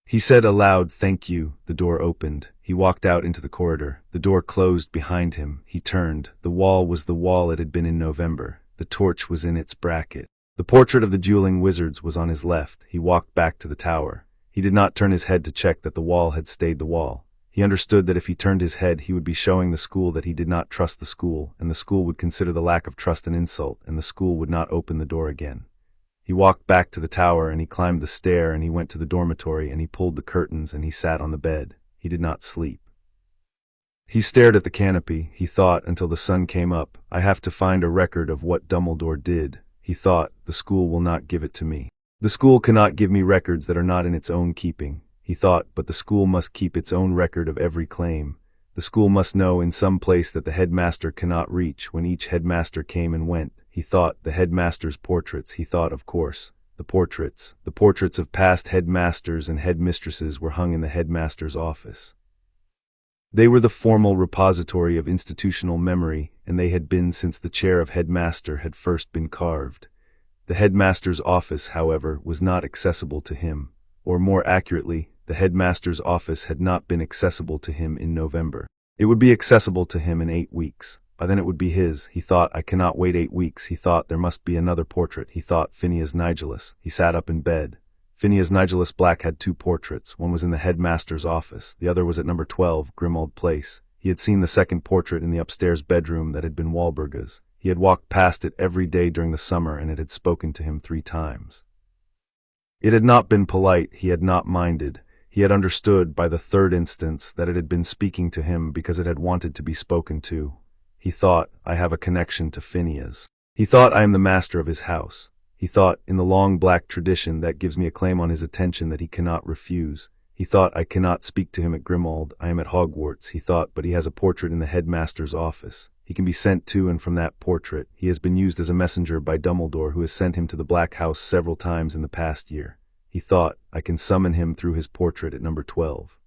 He said aloud, "Thank you." The door opened. He walked out into the corridor. The door closed behind him. He turned. The wall was the wall it had been in November. The torch was in its bracket. The portrait of the dueling wizards was on his left. He walked back to the tower. He did not turn his head to check that the wall had stayed the wall. He understood that if he turned his head, he would be showing the school that he did not trust the school, and the school would consider the lack of trust an insult, and the school would not open the door again. He walked back to the tower, and he climbed the stair, and he went to the dormitory, and he pulled the curtains, and he sat on the bed. He did not sleep. He stared at the canopy. He thought until the sun came up. "I have to find a record of what Dumbledore did." He thought, "The school will not give it to me. The school cannot give me records that are not in its own keeping." He thought, but the school must keep its own record of every claim. The school must know in some place that the headmaster cannot reach when each headmaster came and went. He thought, the headmaster's portraits. He thought, of course, the portraits of past headmasters and headmistresses were hung in the headmaster's office. They were the formal repository of institutional memory, and they had been since the chair of headmaster had first been carved. The headmaster's office, however, was not accessible to him, or more accurately, the headmaster's office had not been accessible to him in November. It would be accessible to him in 8 weeks. By then it would be his. He thought, "I cannot wait 8 weeks." He thought, there must be another portrait. He thought, Phineas Nigellus. He sat up in bed. Phineas Nigellus Black had 2 portraits. One was in the headmaster's office. The other was at number 12, Grimmauld Place. He had seen the second portrait in the upstairs bedroom that had been Walburga's. He had walked past it every day during the summer, and it had spoken to him 3 times. It had not been polite. He had not minded. He had understood, by the 3rd instance, that it had been speaking to him because it had wanted to be spoken to. He thought, "I have a connection to Phineas." He thought, "I am the master of his house." He thought, in the long black tradition, that gives me a claim on his attention that he cannot refuse. He thought, "I cannot speak to him at Grimmauld. I am at Hogwarts." He thought, "But he has a portrait in the headmaster's office. He can be sent to and from that portrait. He has been used as a messenger by Dumbledore, who has sent him to the Black House several times in the past year." He thought, "I can summon him through his portrait at number 12.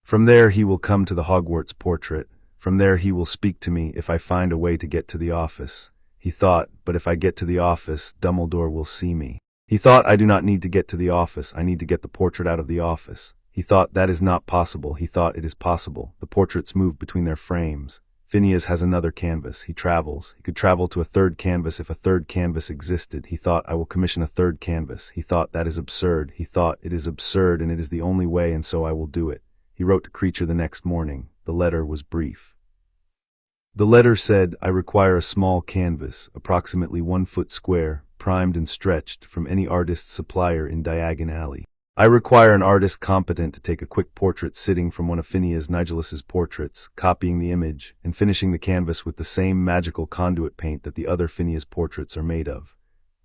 From there he will come to the Hogwarts portrait. From there he will speak to me if I find a way to get to the office." He thought, "But if I get to the office, Dumbledore will see me." He thought, "I do not need to get to the office. I need to get the portrait out of the office." He thought, "That is not possible." He thought, "It is possible." The portraits move between their frames. Phineas has another canvas. He travels. He could travel to a 3rd canvas if a 3rd canvas existed. He thought, "I will commission a 3rd canvas." He thought, "That is absurd." He thought, "It is absurd, and it is the only way, and so I will do it." He wrote to Creature the next morning. The letter was brief. The letter said, "I require a small canvas, approximately 1 foot square, primed and stretched, from any artist's supplier in Diagon Alley. I require an artist competent to take a quick portrait sitting from one of Phineas Nigellus's portraits, copying the image, and finishing the canvas with the same magical conduit paint that the other Phineas portraits are made of.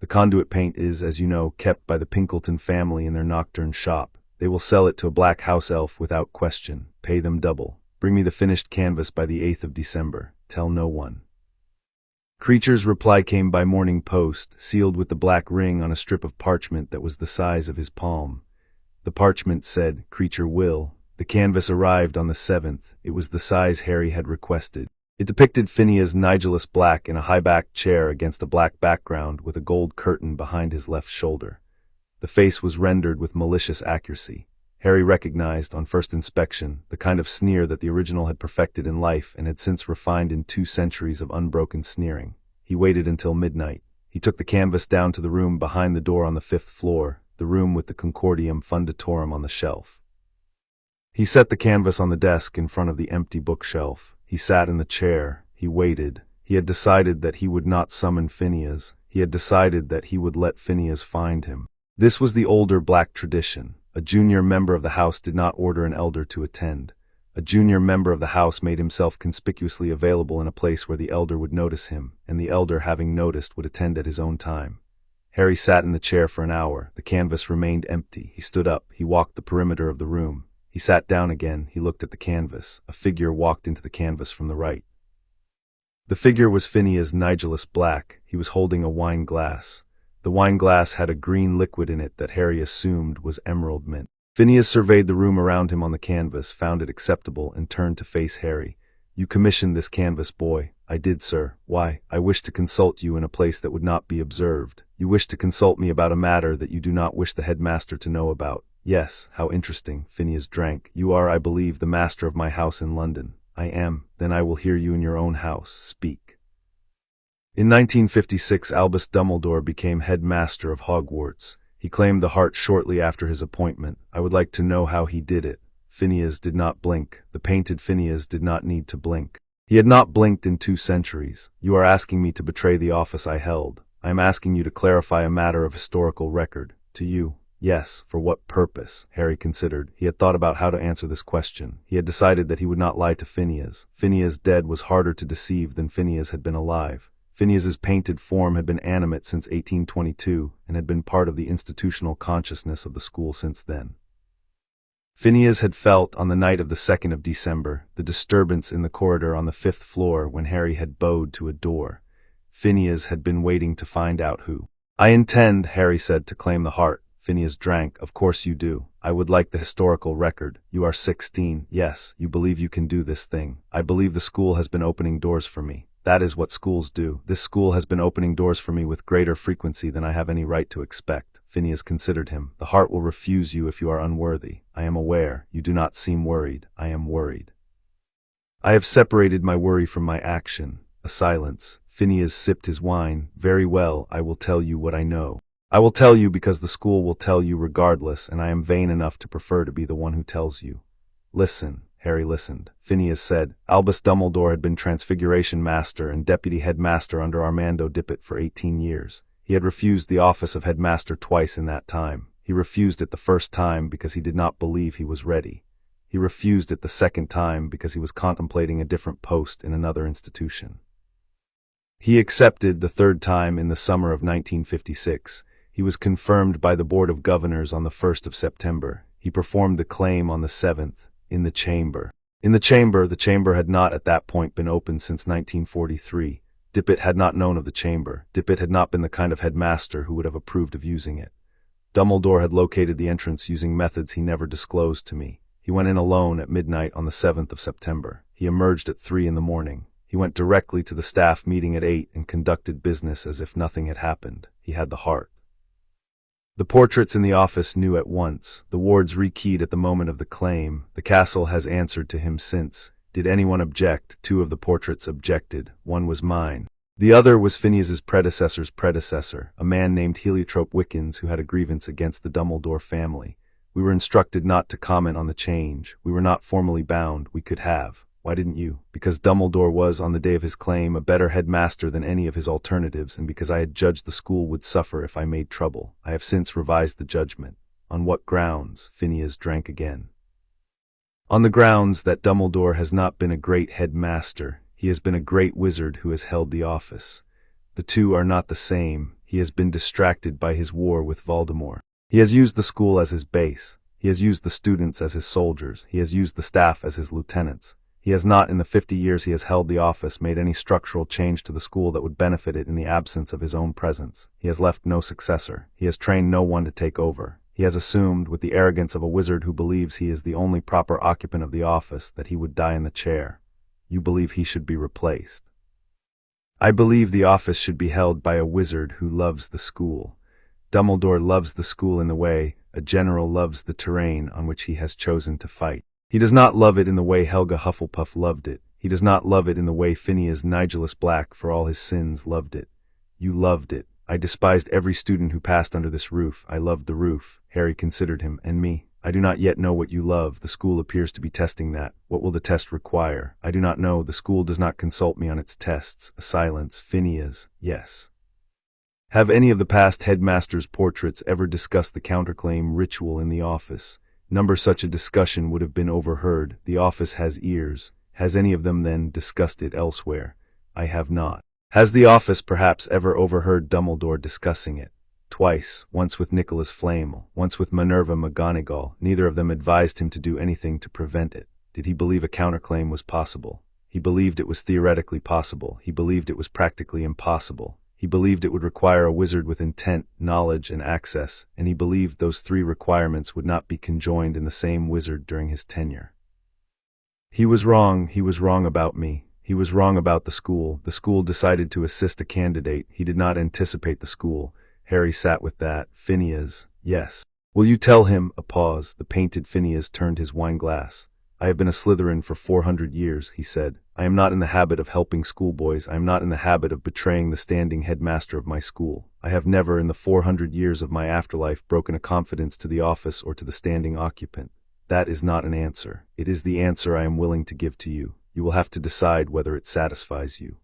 The conduit paint is, as you know, kept by the Pinkleton family in their nocturne shop. They will sell it to a black house elf without question. Pay them double. Bring me the finished canvas by the 8th of December. Tell no one." Creature's reply came by morning post, sealed with the black ring on a strip of parchment that was the size of his palm. The parchment said, "Creature will." The canvas arrived on the 7th. It was the size Harry had requested. It depicted Phineas Nigellus Black in a high-backed chair against a black background with a gold curtain behind his left shoulder. The face was rendered with malicious accuracy. Harry recognized, on first inspection, the kind of sneer that the original had perfected in life and had since refined in 2 centuries of unbroken sneering. He waited until midnight. He took the canvas down to the room behind the door on the 5th floor, the room with the Concordium Fundatorum on the shelf. He set the canvas on the desk in front of the empty bookshelf. He sat in the chair. He waited. He had decided that he would not summon Phineas. He had decided that he would let Phineas find him. This was the older Black tradition. A junior member of the house did not order an elder to attend. A junior member of the house made himself conspicuously available in a place where the elder would notice him, and the elder, having noticed, would attend at his own time. Harry sat in the chair for an hour. The canvas remained empty. He stood up. He walked the perimeter of the room. He sat down again. He looked at the canvas. A figure walked into the canvas from the right. The figure was Phineas Nigellus Black. He was holding a wine glass. The wine glass had a green liquid in it that Harry assumed was emerald mint. Phineas surveyed the room around him on the canvas, found it acceptable, and turned to face Harry. "You commissioned this canvas, boy." "I did, sir." "Why?" "I wish to consult you in a place that would not be observed." "You wish to consult me about a matter that you do not wish the headmaster to know about." "Yes." "How interesting." Phineas drank. "You are, I believe, the master of my house in London." "I am." "Then I will hear you in your own house. Speak." In 1956, Albus Dumbledore became headmaster of Hogwarts. He claimed the heart shortly after his appointment. "I would like to know how he did it." Phineas did not blink. The painted Phineas did not need to blink. He had not blinked in 2 centuries. "You are asking me to betray the office I held. I am asking you to clarify a matter of historical record." "To you?" "Yes." "For what purpose?" Harry considered. He had thought about how to answer this question. He had decided that he would not lie to Phineas. Phineas dead was harder to deceive than Phineas had been alive. Phineas's painted form had been animate since 1822 and had been part of the institutional consciousness of the school since then. Phineas had felt, on the night of the 2nd of December, the disturbance in the corridor on the 5th floor when Harry had bowed to a door. Phineas had been waiting to find out who. "I intend," Harry said, "to claim the heart." Phineas drank. "Of course you do. I would like the historical record. You are 16. Yes, you believe you can do this thing. I believe the school has been opening doors for me. That is what schools do. This school has been opening doors for me with greater frequency than I have any right to expect." Phineas considered him. "The heart will refuse you if you are unworthy. I am aware. You do not seem worried. I am worried. I have separated my worry from my action." A silence. Phineas sipped his wine. "Very well, I will tell you what I know. I will tell you because the school will tell you regardless, and I am vain enough to prefer to be the one who tells you." "Listen." Harry listened. Phineas said, "Albus Dumbledore had been Transfiguration Master and Deputy Headmaster under Armando Dippet for 18 years. He had refused the office of Headmaster twice in that time. He refused it the first time because he did not believe he was ready. He refused it the second time because he was contemplating a different post in another institution. He accepted the third time in the summer of 1956. He was confirmed by the Board of Governors on the 1st of September. He performed the claim on the 7th. In the chamber. The chamber had not at that point been opened since 1943. Dippet had not known of the chamber. Dippet had not been the kind of headmaster who would have approved of using it. Dumbledore had located the entrance using methods he never disclosed to me. He went in alone at midnight on the 7th of September. He emerged at 3 in the morning. He went directly to the staff meeting at 8 and conducted business as if nothing had happened. He had the heart. The portraits in the office knew at once. The wards rekeyed at the moment of the claim. The castle has answered to him since. Did anyone object? 2 of the portraits objected. 1 was mine. The other was Phineas's predecessor's predecessor, a man named Heliotrope Wickens who had a grievance against the Dumbledore family. We were instructed not to comment on the change. We were not formally bound. We could have. Why didn't you? Because Dumbledore was, on the day of his claim, a better headmaster than any of his alternatives, and because I had judged the school would suffer if I made trouble. I have since revised the judgment. On what grounds? Phineas drank again. On the grounds that Dumbledore has not been a great headmaster. He has been a great wizard who has held the office. The two are not the same. He has been distracted by his war with Voldemort. He has used the school as his base. He has used the students as his soldiers. He has used the staff as his lieutenants. He has not, in the 50 years he has held the office, made any structural change to the school that would benefit it in the absence of his own presence. He has left no successor. He has trained no one to take over. He has assumed, with the arrogance of a wizard who believes he is the only proper occupant of the office, that he would die in the chair. You believe he should be replaced. I believe the office should be held by a wizard who loves the school. Dumbledore loves the school in the way a general loves the terrain on which he has chosen to fight. He does not love it in the way Helga Hufflepuff loved it. He does not love it in the way Phineas Nigellus Black, for all his sins, loved it. You loved it. I despised every student who passed under this roof. I loved the roof. Harry considered him, and me. I do not yet know what you love. The school appears to be testing that. What will the test require? I do not know. The school does not consult me on its tests. A silence. Phineas. Yes. Have any of the past headmasters' portraits ever discussed the counterclaim ritual in the office? Such a discussion would have been overheard. The office has ears. Has any of them, then, discussed it elsewhere? I have not. Has the office perhaps ever overheard Dumbledore discussing it? Twice, once with Nicholas Flamel, once with Minerva McGonagall. Neither of them advised him to do anything to prevent it. Did he believe a counterclaim was possible? He believed it was theoretically possible. He believed it was practically impossible. He believed it would require a wizard with intent, knowledge, and access, and he believed those three requirements would not be conjoined in the same wizard during his tenure. He was wrong. He was wrong about me. He was wrong about the school. The school decided to assist a candidate. He did not anticipate the school. Harry sat with that. Phineas. Yes. Will you tell him? A pause. The painted Phineas turned his wine glass. I have been a Slytherin for 400 years, he said. I am not in the habit of helping schoolboys. I am not in the habit of betraying the standing headmaster of my school. I have never, in the 400 years of my afterlife, broken a confidence to the office or to the standing occupant. That is not an answer. It is the answer I am willing to give to you. You will have to decide whether it satisfies you.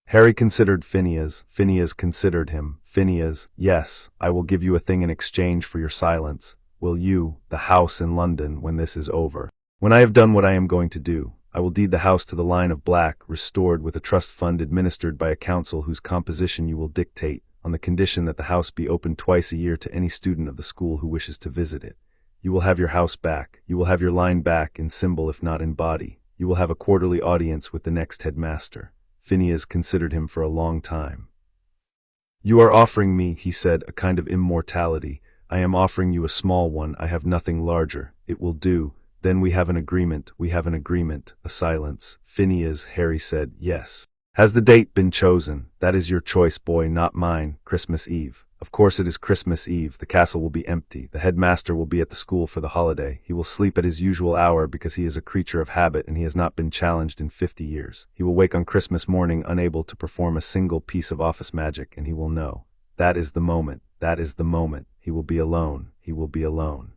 Harry considered Phineas. Phineas considered him. Phineas. Yes, I will give you a thing in exchange for your silence. Will you, the house in London, when this is over? When I have done what I am going to do, I will deed the house to the line of Black, restored with a trust fund administered by a council whose composition you will dictate, on the condition that the house be opened twice a year to any student of the school who wishes to visit it. You will have your house back. You will have your line back in symbol if not in body. You will have a quarterly audience with the next headmaster. Phineas considered him for a long time. You are offering me, he said, a kind of immortality. I am offering you a small one. I have nothing larger. It will do. Then we have an agreement. We have an agreement. A silence. Phineas, Harry said, yes. Has the date been chosen? That is your choice, boy, not mine. Christmas Eve. Of course it is Christmas Eve. The castle will be empty. The headmaster will be at the school for the holiday. He will sleep at his usual hour because he is a creature of habit and he has not been challenged in 50 years. He will wake on Christmas morning unable to perform a single piece of office magic, and he will know. That is the moment. That is the moment. He will be alone. He will be alone.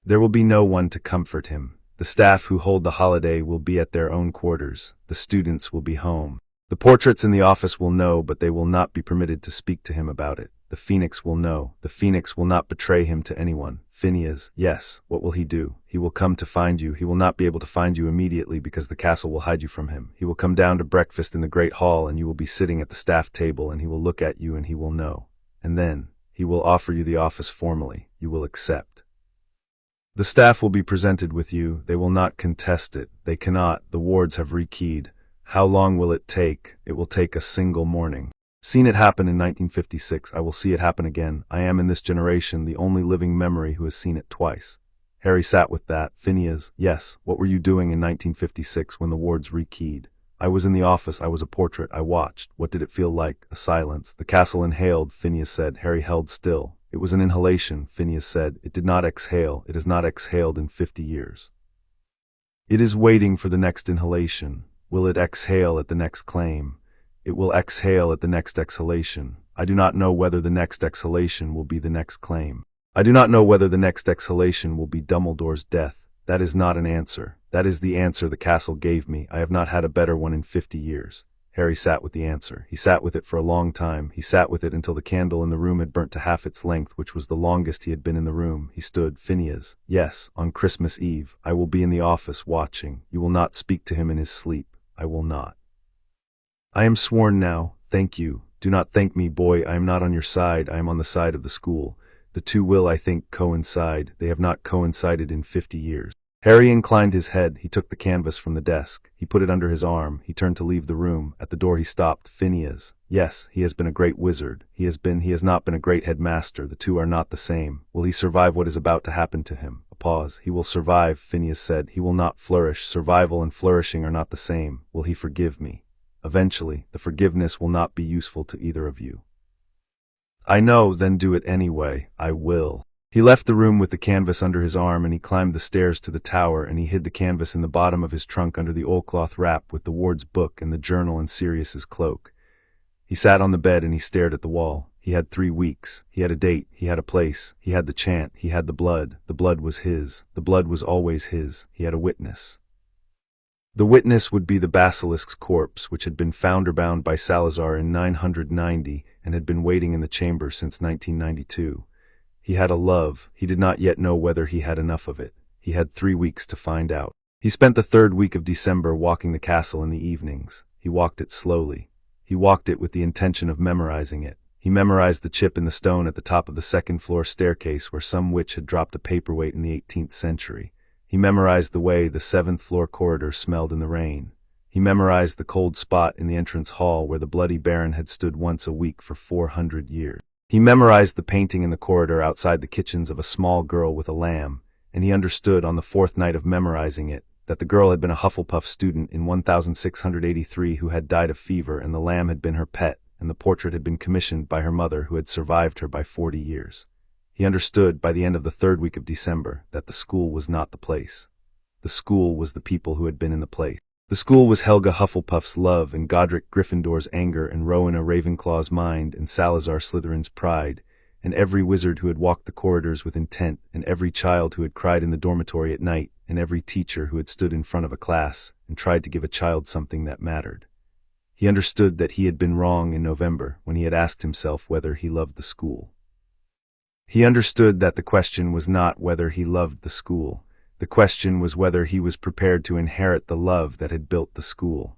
There will be no one to comfort him. The staff who hold the holiday will be at their own quarters. The students will be home. The portraits in the office will know, but they will not be permitted to speak to him about it. The Phoenix will know. The Phoenix will not betray him to anyone. Phineas, yes, what will he do? He will come to find you. He will not be able to find you immediately because the castle will hide you from him. He will come down to breakfast in the great hall and you will be sitting at the staff table and he will look at you and he will know. And then, he will offer you the office formally. You will accept. The staff will be presented with you. They will not contest it. They cannot. The wards have rekeyed. How long will it take? It will take a single morning. Seen it happen in 1956. I will see it happen again. I am in this generation the only living memory who has seen it twice. Harry sat with that. Phineas, yes, what were you doing in 1956 when the wards rekeyed? I was in the office. I was a portrait. I watched. What did it feel like? A silence. The castle inhaled, Phineas said. Harry held still. It was an inhalation, Phineas said. It did not exhale. It has not exhaled in 50 years. It is waiting for the next inhalation. Will it exhale at the next claim? It will exhale at the next exhalation. I do not know whether the next exhalation will be the next claim. I do not know whether the next exhalation will be Dumbledore's death. That is not an answer. That is the answer the castle gave me. I have not had a better one in 50 years. Harry sat with the answer. He sat with it for a long time. He sat with it until the candle in the room had burnt to half its length, which was the longest he had been in the room. He stood. Phineas, yes, on Christmas Eve. I will be in the office watching. You will not speak to him in his sleep. I will not. I am sworn now. Thank you. Do not thank me, boy. I am not on your side. I am on the side of the school. The two will, I think, coincide. They have not coincided in 50 years. Harry inclined his head. He took the canvas from the desk. He put it under his arm. He turned to leave the room. At the door he stopped. Phineas. Yes, he has been a great wizard. He has not been a great headmaster. The two are not the same. Will he survive what is about to happen to him? A pause. He will survive, Phineas said. He will not flourish. Survival and flourishing are not the same. Will he forgive me? Eventually, the forgiveness will not be useful to either of you. I know, then do it anyway. I will. He left the room with the canvas under his arm, and he climbed the stairs to the tower, and he hid the canvas in the bottom of his trunk under the oilcloth wrap with the ward's book and the journal and Sirius's cloak. He sat on the bed and he stared at the wall. He had 3 weeks. He had a date. He had a place. He had the chant. He had the blood. The blood was his. The blood was always his. He had a witness. The witness would be the basilisk's corpse, which had been founder-bound by Salazar in 990 and had been waiting in the chamber since 1992. He had a love. He did not yet know whether he had enough of it. He had 3 weeks to find out. He spent the 3rd week of December walking the castle in the evenings. He walked it slowly. He walked it with the intention of memorizing it. He memorized the chip in the stone at the top of the 2nd-floor staircase where some witch had dropped a paperweight in the 18th century. He memorized the way the 7th-floor corridor smelled in the rain. He memorized the cold spot in the entrance hall where the bloody baron had stood once a week for 400 years. He memorized the painting in the corridor outside the kitchens of a small girl with a lamb, and he understood on the 4th night of memorizing it that the girl had been a Hufflepuff student in 1683 who had died of fever, and the lamb had been her pet, and the portrait had been commissioned by her mother who had survived her by 40 years. He understood by the end of the 3rd week of December that the school was not the place. The school was the people who had been in the place. The school was Helga Hufflepuff's love, and Godric Gryffindor's anger, and Rowena Ravenclaw's mind, and Salazar Slytherin's pride, and every wizard who had walked the corridors with intent, and every child who had cried in the dormitory at night, and every teacher who had stood in front of a class and tried to give a child something that mattered. He understood that he had been wrong in November when he had asked himself whether he loved the school. He understood that the question was not whether he loved the school. The question was whether he was prepared to inherit the love that had built the school.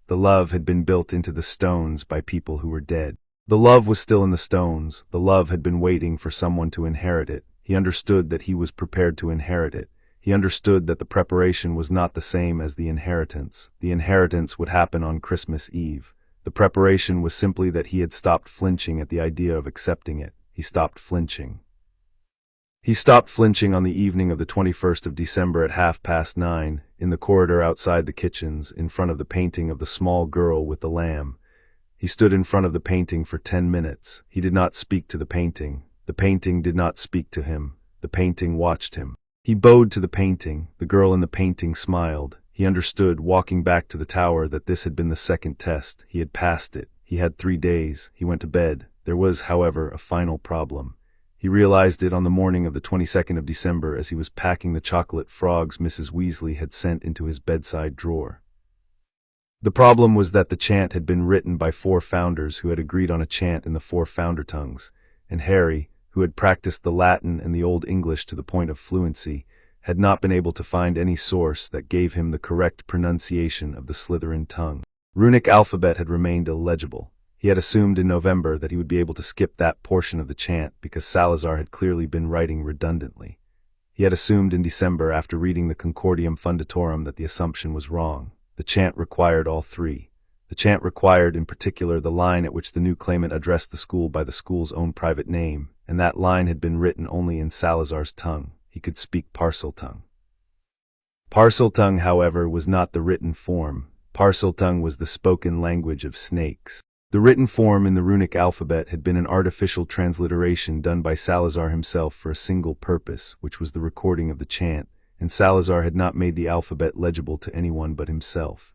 The love had been built into the stones by people who were dead. The love was still in the stones. The love had been waiting for someone to inherit it. He understood that he was prepared to inherit it. He understood that the preparation was not the same as the inheritance. The inheritance would happen on Christmas Eve. The preparation was simply that he had stopped flinching at the idea of accepting it. He stopped flinching. He stopped flinching on the evening of the 21st of December at 9:30, in the corridor outside the kitchens, in front of the painting of the small girl with the lamb. He stood in front of the painting for 10 minutes. He did not speak to the painting. The painting did not speak to him. The painting watched him. He bowed to the painting. The girl in the painting smiled. He understood, walking back to the tower, that this had been the 2nd test. He had passed it. He had 3 days. He went to bed. There was, however, a final problem. He realized it on the morning of the 22nd of December as he was packing the chocolate frogs Mrs. Weasley had sent into his bedside drawer. The problem was that the chant had been written by 4 founders who had agreed on a chant in the 4 founder tongues, and Harry, who had practiced the Latin and the Old English to the point of fluency, had not been able to find any source that gave him the correct pronunciation of the Slytherin tongue. Runic alphabet had remained illegible. He had assumed in November that he would be able to skip that portion of the chant because Salazar had clearly been writing redundantly. He had assumed in December, after reading the Concordium Fundatorum, that the assumption was wrong. The chant required all 3. The chant required, in particular, the line at which the new claimant addressed the school by the school's own private name, and that line had been written only in Salazar's tongue. He could speak Parseltongue. Parseltongue, however, was not the written form. Parseltongue was the spoken language of snakes. The written form in the runic alphabet had been an artificial transliteration done by Salazar himself for a single purpose, which was the recording of the chant, and Salazar had not made the alphabet legible to anyone but himself.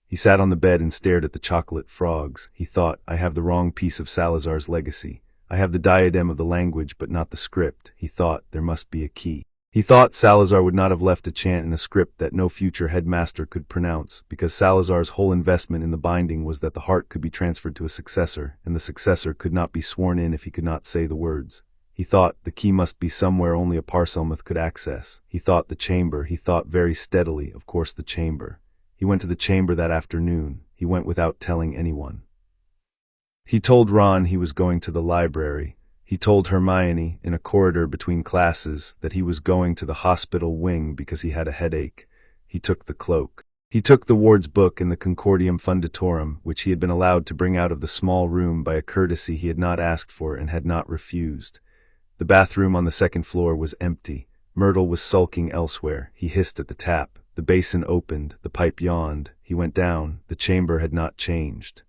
He sat on the bed and stared at the chocolate frogs. He thought, I have the wrong piece of Salazar's legacy. I have the diadem of the language, but not the script. He thought, there must be a key. He thought Salazar would not have left a chant in a script that no future headmaster could pronounce, because Salazar's whole investment in the binding was that the heart could be transferred to a successor, and the successor could not be sworn in if he could not say the words. He thought the key must be somewhere only a Parselmouth could access. He thought the chamber. He thought very steadily, of course, the chamber. He went to the chamber that afternoon. He went without telling anyone. He told Ron he was going to the library. He told Hermione, in a corridor between classes, that he was going to the hospital wing because he had a headache. He took the cloak. He took the ward's book and the Concordium Fundatorum, which he had been allowed to bring out of the small room by a courtesy he had not asked for and had not refused. The bathroom on the second floor was empty. Myrtle was sulking elsewhere. He hissed at the tap. The basin opened. The pipe yawned. He went down. The chamber had not changed.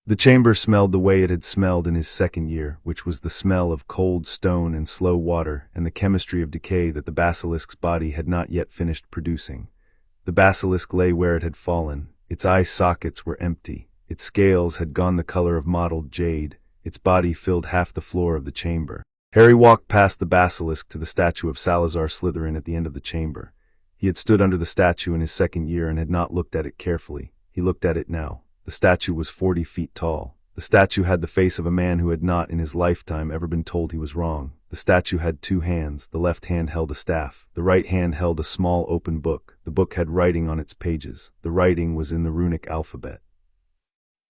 The chamber smelled the way it had smelled in his second year, which was the smell of cold stone and slow water, and the chemistry of decay that the basilisk's body had not yet finished producing. The basilisk lay where it had fallen. Its eye sockets were empty. Its scales had gone the color of mottled jade. Its body filled half the floor of the chamber. Harry walked past the basilisk to the statue of Salazar Slytherin at the end of the chamber. He had stood under the statue in his second year and had not looked at it carefully. He looked at it now. The statue was 40 feet tall. The statue had the face of a man who had not in his lifetime ever been told he was wrong. The statue had two hands. The left hand held a staff. The right hand held a small open book. The book had writing on its pages. The writing was in the runic alphabet.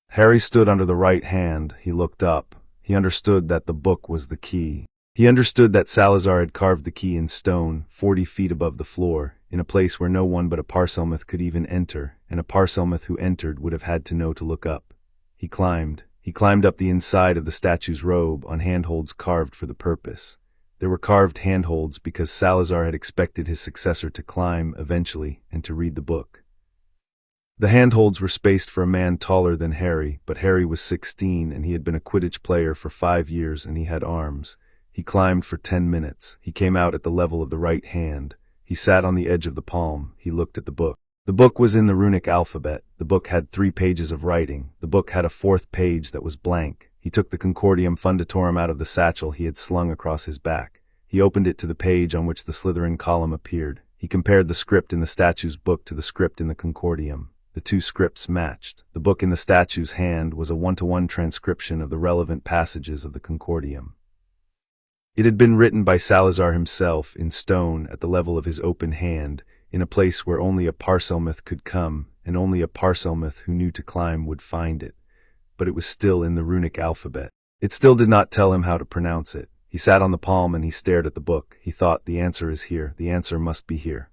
Harry stood under the right hand. He looked up. He understood that the book was the key. He understood that Salazar had carved the key in stone, 40 feet above the floor, in a place where no one but a Parselmouth could even enter, and a Parselmouth who entered would have had to know to look up. He climbed up the inside of the statue's robe on handholds carved for the purpose. There were carved handholds because Salazar had expected his successor to climb, eventually, and to read the book. The handholds were spaced for a man taller than Harry, but Harry was 16 and he had been a Quidditch player for 5 years and he had arms. He climbed for 10 minutes. He came out at the level of the right hand. He sat on the edge of the palm. He looked at the book. The book was in the runic alphabet. The book had 3 pages of writing. The book had a 4th page that was blank. He took the Concordium Fundatorum out of the satchel he had slung across his back. He opened it to the page on which the Slytherin column appeared. He compared the script in the statue's book to the script in the Concordium. The 2 scripts matched. The book in the statue's hand was a 1-to-1 transcription of the relevant passages of the Concordium. It had been written by Salazar himself, in stone, at the level of his open hand, in a place where only a Parselmouth could come, and only a Parselmouth who knew to climb would find it. But it was still in the runic alphabet. It still did not tell him how to pronounce it. He sat on the palm and he stared at the book. He thought, the answer is here. The answer must be here.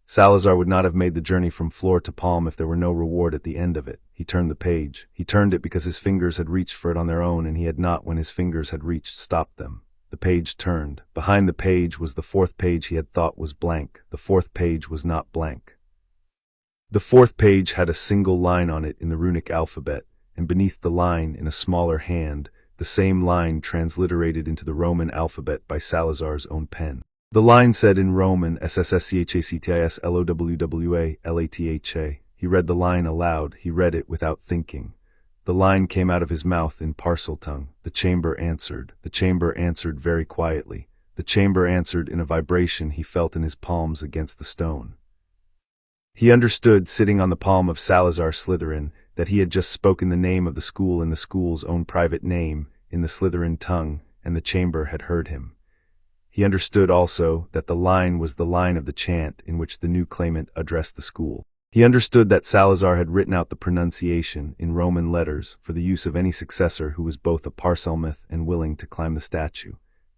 Salazar would not have made the journey from floor to palm if there were no reward at the end of it. He turned the page. He turned it because his fingers had reached for it on their own, and he had not, when his fingers had reached, stopped them. The page turned. Behind the page was the 4th page he had thought was blank. The 4th page was not blank. The 4th page had a single line on it in the runic alphabet, and beneath the line, in a smaller hand, the same line transliterated into the Roman alphabet by Salazar's own pen. The line said in Roman, SSSCHACTISLOWWALATHA. He read the line aloud. He read it without thinking. The line came out of his mouth in Parseltongue. The chamber answered. The chamber answered very quietly. The chamber answered in a vibration he felt in his palms against the stone. He understood, sitting on the palm of Salazar Slytherin, that he had just spoken the name of the school in the school's own private name, in the Slytherin tongue, and the chamber had heard him. He understood also that the line was the line of the chant in which the new claimant addressed the school. He understood that Salazar had written out the pronunciation, in Roman letters, for the use of any successor who was both a Parselmouth and willing to climb the statue.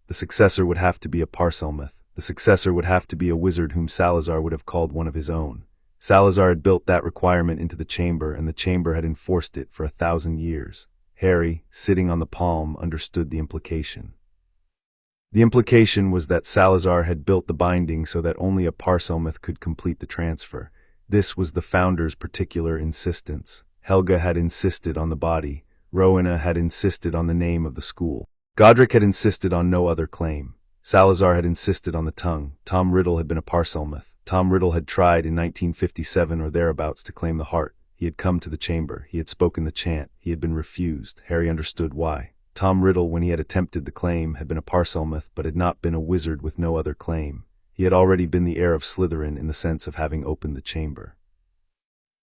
The successor would have to be a Parselmouth. The successor would have to be a wizard whom Salazar would have called one of his own. Salazar had built that requirement into the chamber, and the chamber had enforced it for 1,000 years. Harry, sitting on the palm, understood the implication. The implication was that Salazar had built the binding so that only a Parselmouth could complete the transfer. This was the founder's particular insistence. Helga had insisted on the body. Rowena had insisted on the name of the school. Godric had insisted on no other claim. Salazar had insisted on the tongue. Tom Riddle had been a Parselmouth. Tom Riddle had tried in 1957 or thereabouts to claim the heart. He had come to the chamber. He had spoken the chant. He had been refused. Harry understood why. Tom Riddle, when he had attempted the claim, had been a Parselmouth, but had not been a wizard with no other claim. He had already been the heir of Slytherin in the sense of having opened the chamber.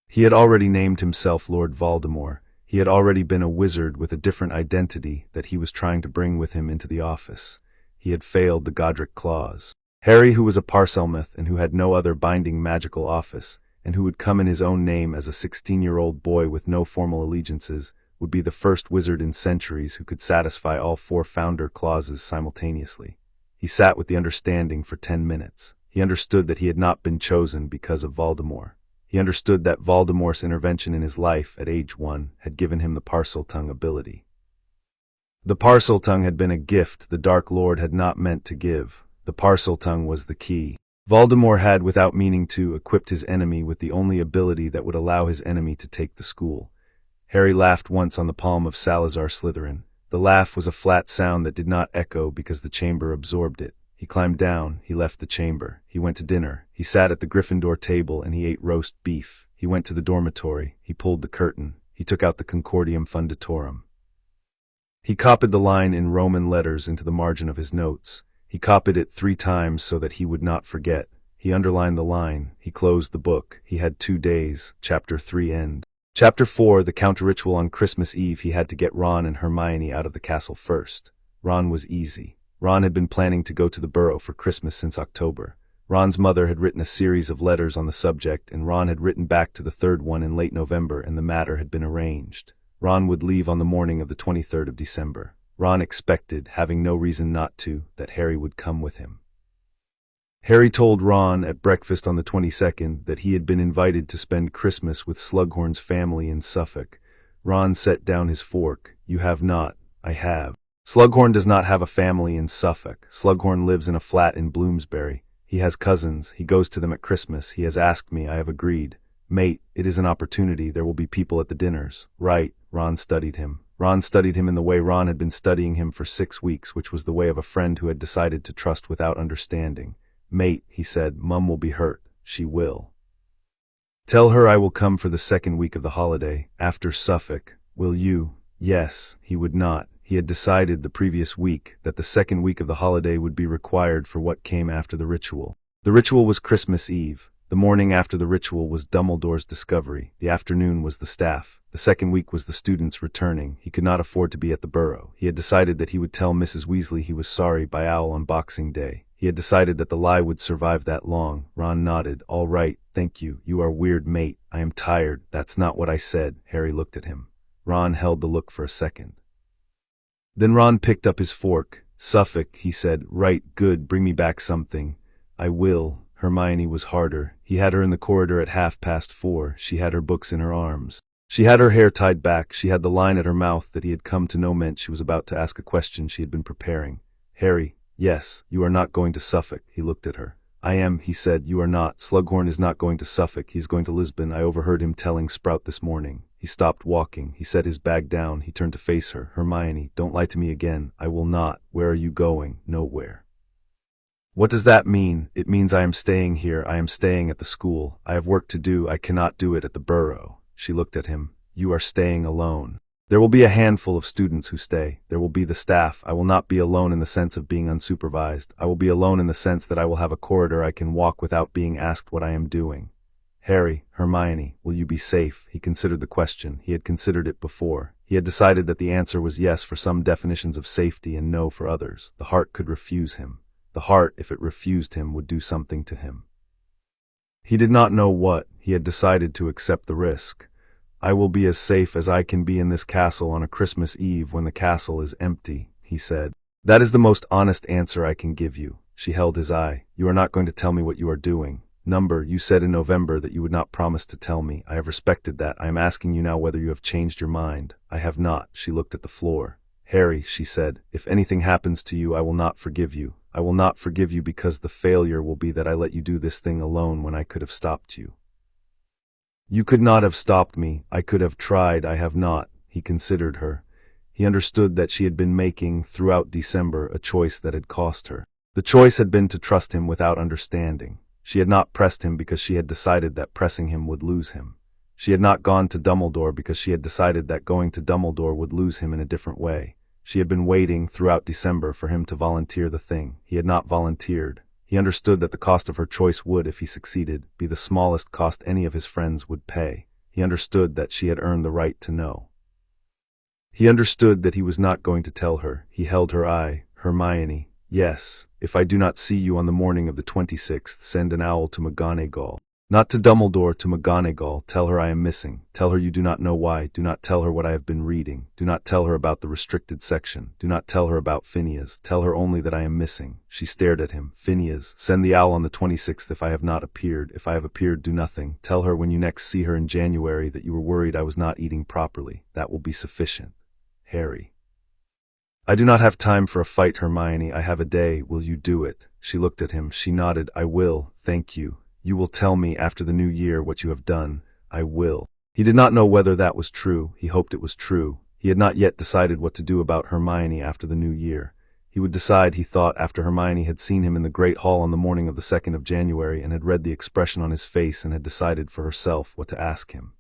He had already named himself Lord Voldemort. He had already been a wizard with a different identity that he was trying to bring with him into the office. He had failed the Godric clause. Harry, who was a Parselmouth and who had no other binding magical office, and who would come in his own name as a 16-year-old boy with no formal allegiances, would be the first wizard in centuries who could satisfy all 4 founder clauses simultaneously. He sat with the understanding for 10 minutes. He understood that he had not been chosen because of Voldemort. He understood that Voldemort's intervention in his life at age 1 had given him the Parseltongue ability. The Parseltongue had been a gift the Dark Lord had not meant to give. The Parseltongue was the key. Voldemort had, without meaning to, equipped his enemy with the only ability that would allow his enemy to take the school. Harry laughed once on the palm of Salazar Slytherin. The laugh was a flat sound that did not echo because the chamber absorbed it. He climbed down, he left the chamber, he went to dinner, he sat at the Gryffindor table and he ate roast beef. He went to the dormitory, he pulled the curtain, he took out the Concordium Fundatorum. He copied the line in Roman letters into the margin of his notes. He copied it 3 times so that he would not forget. He underlined the line. He closed the book. He had 2 days. Chapter 3 end. Chapter 4, the counter-ritual on Christmas Eve. He had to get Ron and Hermione out of the castle first. Ron was easy. Ron had been planning to go to the Burrow for Christmas since October. Ron's mother had written a series of letters on the subject, and Ron had written back to the 3rd one in late November, and the matter had been arranged. Ron would leave on the morning of the 23rd of December. Ron expected, having no reason not to, that Harry would come with him. Harry told Ron at breakfast on the 22nd that he had been invited to spend Christmas with Slughorn's family in Suffolk. Ron set down his fork. "You have not." "I have." "Slughorn does not have a family in Suffolk. Slughorn lives in a flat in Bloomsbury. He has cousins. He goes to them at Christmas. He has asked me. I have agreed." "Mate, it is an opportunity. There will be people at the dinners." "Right." Ron studied him. Ron studied him in the way Ron had been studying him for 6 weeks, which was the way of a friend who had decided to trust without understanding. "Mate," he said, "Mum will be hurt." "She will." "Tell her I will come for the 2nd week of the holiday, after Suffolk. Will you?" Yes, he would not. He had decided the previous week that the 2nd week of the holiday would be required for what came after the ritual. The ritual was Christmas Eve. The morning after the ritual was Dumbledore's discovery. The afternoon was the staff. The 2nd week was the students returning. He could not afford to be at the Burrow. He had decided that he would tell Mrs. Weasley he was sorry by Owl on Boxing Day. He had decided that the lie would survive that long. Ron nodded. "All right, thank you. You are weird, mate. I am tired." "That's not what I said." Harry looked at him. Ron held the look for a second. Then Ron picked up his fork. "Suffolk," he said. "Right, good. Bring me back something." "I will." Hermione was harder. He had her in the corridor at 4:30. She had her books in her arms. She had her hair tied back. She had the line at her mouth that he had come to know meant she was about to ask a question she had been preparing. "Harry." "Yes, you are not going to Suffolk." He looked at her. "I am," he said. "You are not. Slughorn is not going to Suffolk. He is going to Lisbon. I overheard him telling Sprout this morning." He stopped walking. He set his bag down. He turned to face her. "Hermione, don't lie to me again." "I will not." "Where are you going?" "Nowhere." "What does that mean?" "It means I am staying here. I am staying at the school. I have work to do. I cannot do it at the Burrow." She looked at him. "You are staying alone." "There will be a handful of students who stay. There will be the staff. I will not be alone in the sense of being unsupervised. I will be alone in the sense that I will have a corridor I can walk without being asked what I am doing." "Harry, Hermione, will you be safe?" He considered the question. He had considered it before. He had decided that the answer was yes for some definitions of safety and no for others. The heart could refuse him. The heart, if it refused him, would do something to him. He did not know what. He had decided to accept the risk. "I will be as safe as I can be in this castle on a Christmas Eve when the castle is empty," he said. "That is the most honest answer I can give you." She held his eye. "You are not going to tell me what you are doing." You said in November that you would not promise to tell me. I have respected that. I am asking you now whether you have changed your mind." "I have not." She looked at the floor. "Harry," she said, "if anything happens to you, I will not forgive you. I will not forgive you because the failure will be that I let you do this thing alone when I could have stopped you." "You could not have stopped me. I could have tried. I have not." He considered her. He understood that she had been making, throughout December, a choice that had cost her. The choice had been to trust him without understanding. She had not pressed him because she had decided that pressing him would lose him. She had not gone to Dumbledore because she had decided that going to Dumbledore would lose him in a different way. She had been waiting, throughout December, for him to volunteer the thing. He had not volunteered. He understood that the cost of her choice would, if he succeeded, be the smallest cost any of his friends would pay. He understood that she had earned the right to know. He understood that he was not going to tell her. He held her eye. "Hermione, yes, if I do not see you on the morning of the 26th, send an owl to McGonagall." Not to Dumbledore, to McGonagall. Tell her I am missing. Tell her you do not know why. Do not tell her what I have been reading. Do not tell her about the restricted section. Do not tell her about Phineas. Tell her only that I am missing." She stared at him. "Phineas, send the owl on the 26th if I have not appeared. If I have appeared, do nothing. Tell her when you next see her in January that you were worried I was not eating properly. That will be sufficient. Harry." "I do not have time for a fight, Hermione. I have a day. Will you do it?" She looked at him. She nodded. "I will. Thank you. You will tell me after the new year what you have done." "I will." He did not know whether that was true. He hoped it was true. He had not yet decided what to do about Hermione after the new year. He would decide, he thought, after Hermione had seen him in the Great Hall on the morning of the 2nd of January and had read the expression on his face and had decided for herself what to ask him.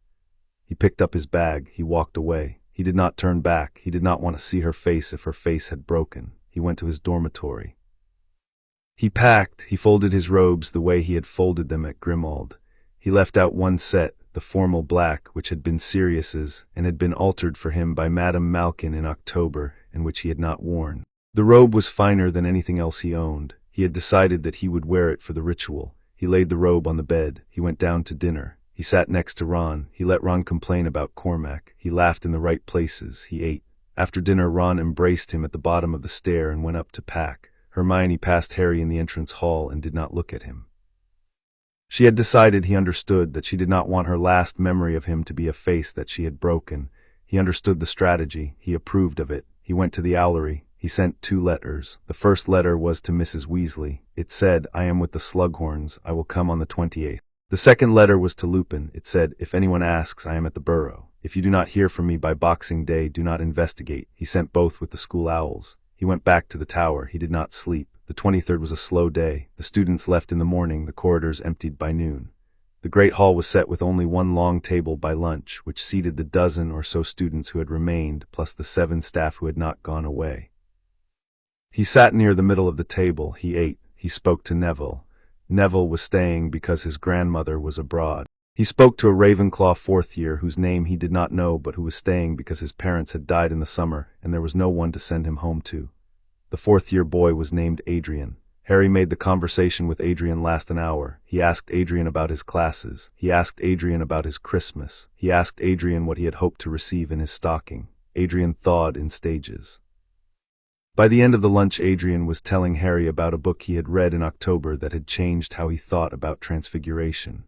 He picked up his bag. He walked away. He did not turn back. He did not want to see her face if her face had broken. He went to his dormitory. He packed. He folded his robes the way he had folded them at Grimmauld. He left out one set, the formal black, which had been Sirius's and had been altered for him by Madame Malkin in October, and which he had not worn. The robe was finer than anything else he owned. He had decided that he would wear it for the ritual. He laid the robe on the bed. He went down to dinner. He sat next to Ron. He let Ron complain about Cormac. He laughed in the right places. He ate. After dinner, Ron embraced him at the bottom of the stair and went up to pack. Hermione passed Harry in the entrance hall and did not look at him. She had decided, he understood, that she did not want her last memory of him to be a face that she had broken. He understood the strategy. He approved of it. He went to the owlery. He sent 2 letters. The first letter was to Mrs. Weasley. It said, "I am with the Slughorns. I will come on the 28th. The second letter was to Lupin. It said, "If anyone asks, I am at the Burrow. If you do not hear from me by Boxing Day, do not investigate." He sent both with the school owls. He went back to the tower. He did not sleep. The 23rd was a slow day. The students left in the morning, the corridors emptied by noon. The great hall was set with only one long table by lunch, which seated the dozen or so students who had remained, plus the 7 staff who had not gone away. He sat near the middle of the table. He ate. He spoke to Neville. Neville was staying because his grandmother was abroad. He spoke to a Ravenclaw 4th year whose name he did not know but who was staying because his parents had died in the summer and there was no one to send him home to. The 4th year boy was named Adrian. Harry made the conversation with Adrian last an hour. He asked Adrian about his classes. He asked Adrian about his Christmas. He asked Adrian what he had hoped to receive in his stocking. Adrian thawed in stages. By the end of the lunch, Adrian was telling Harry about a book he had read in October that had changed how he thought about transfiguration.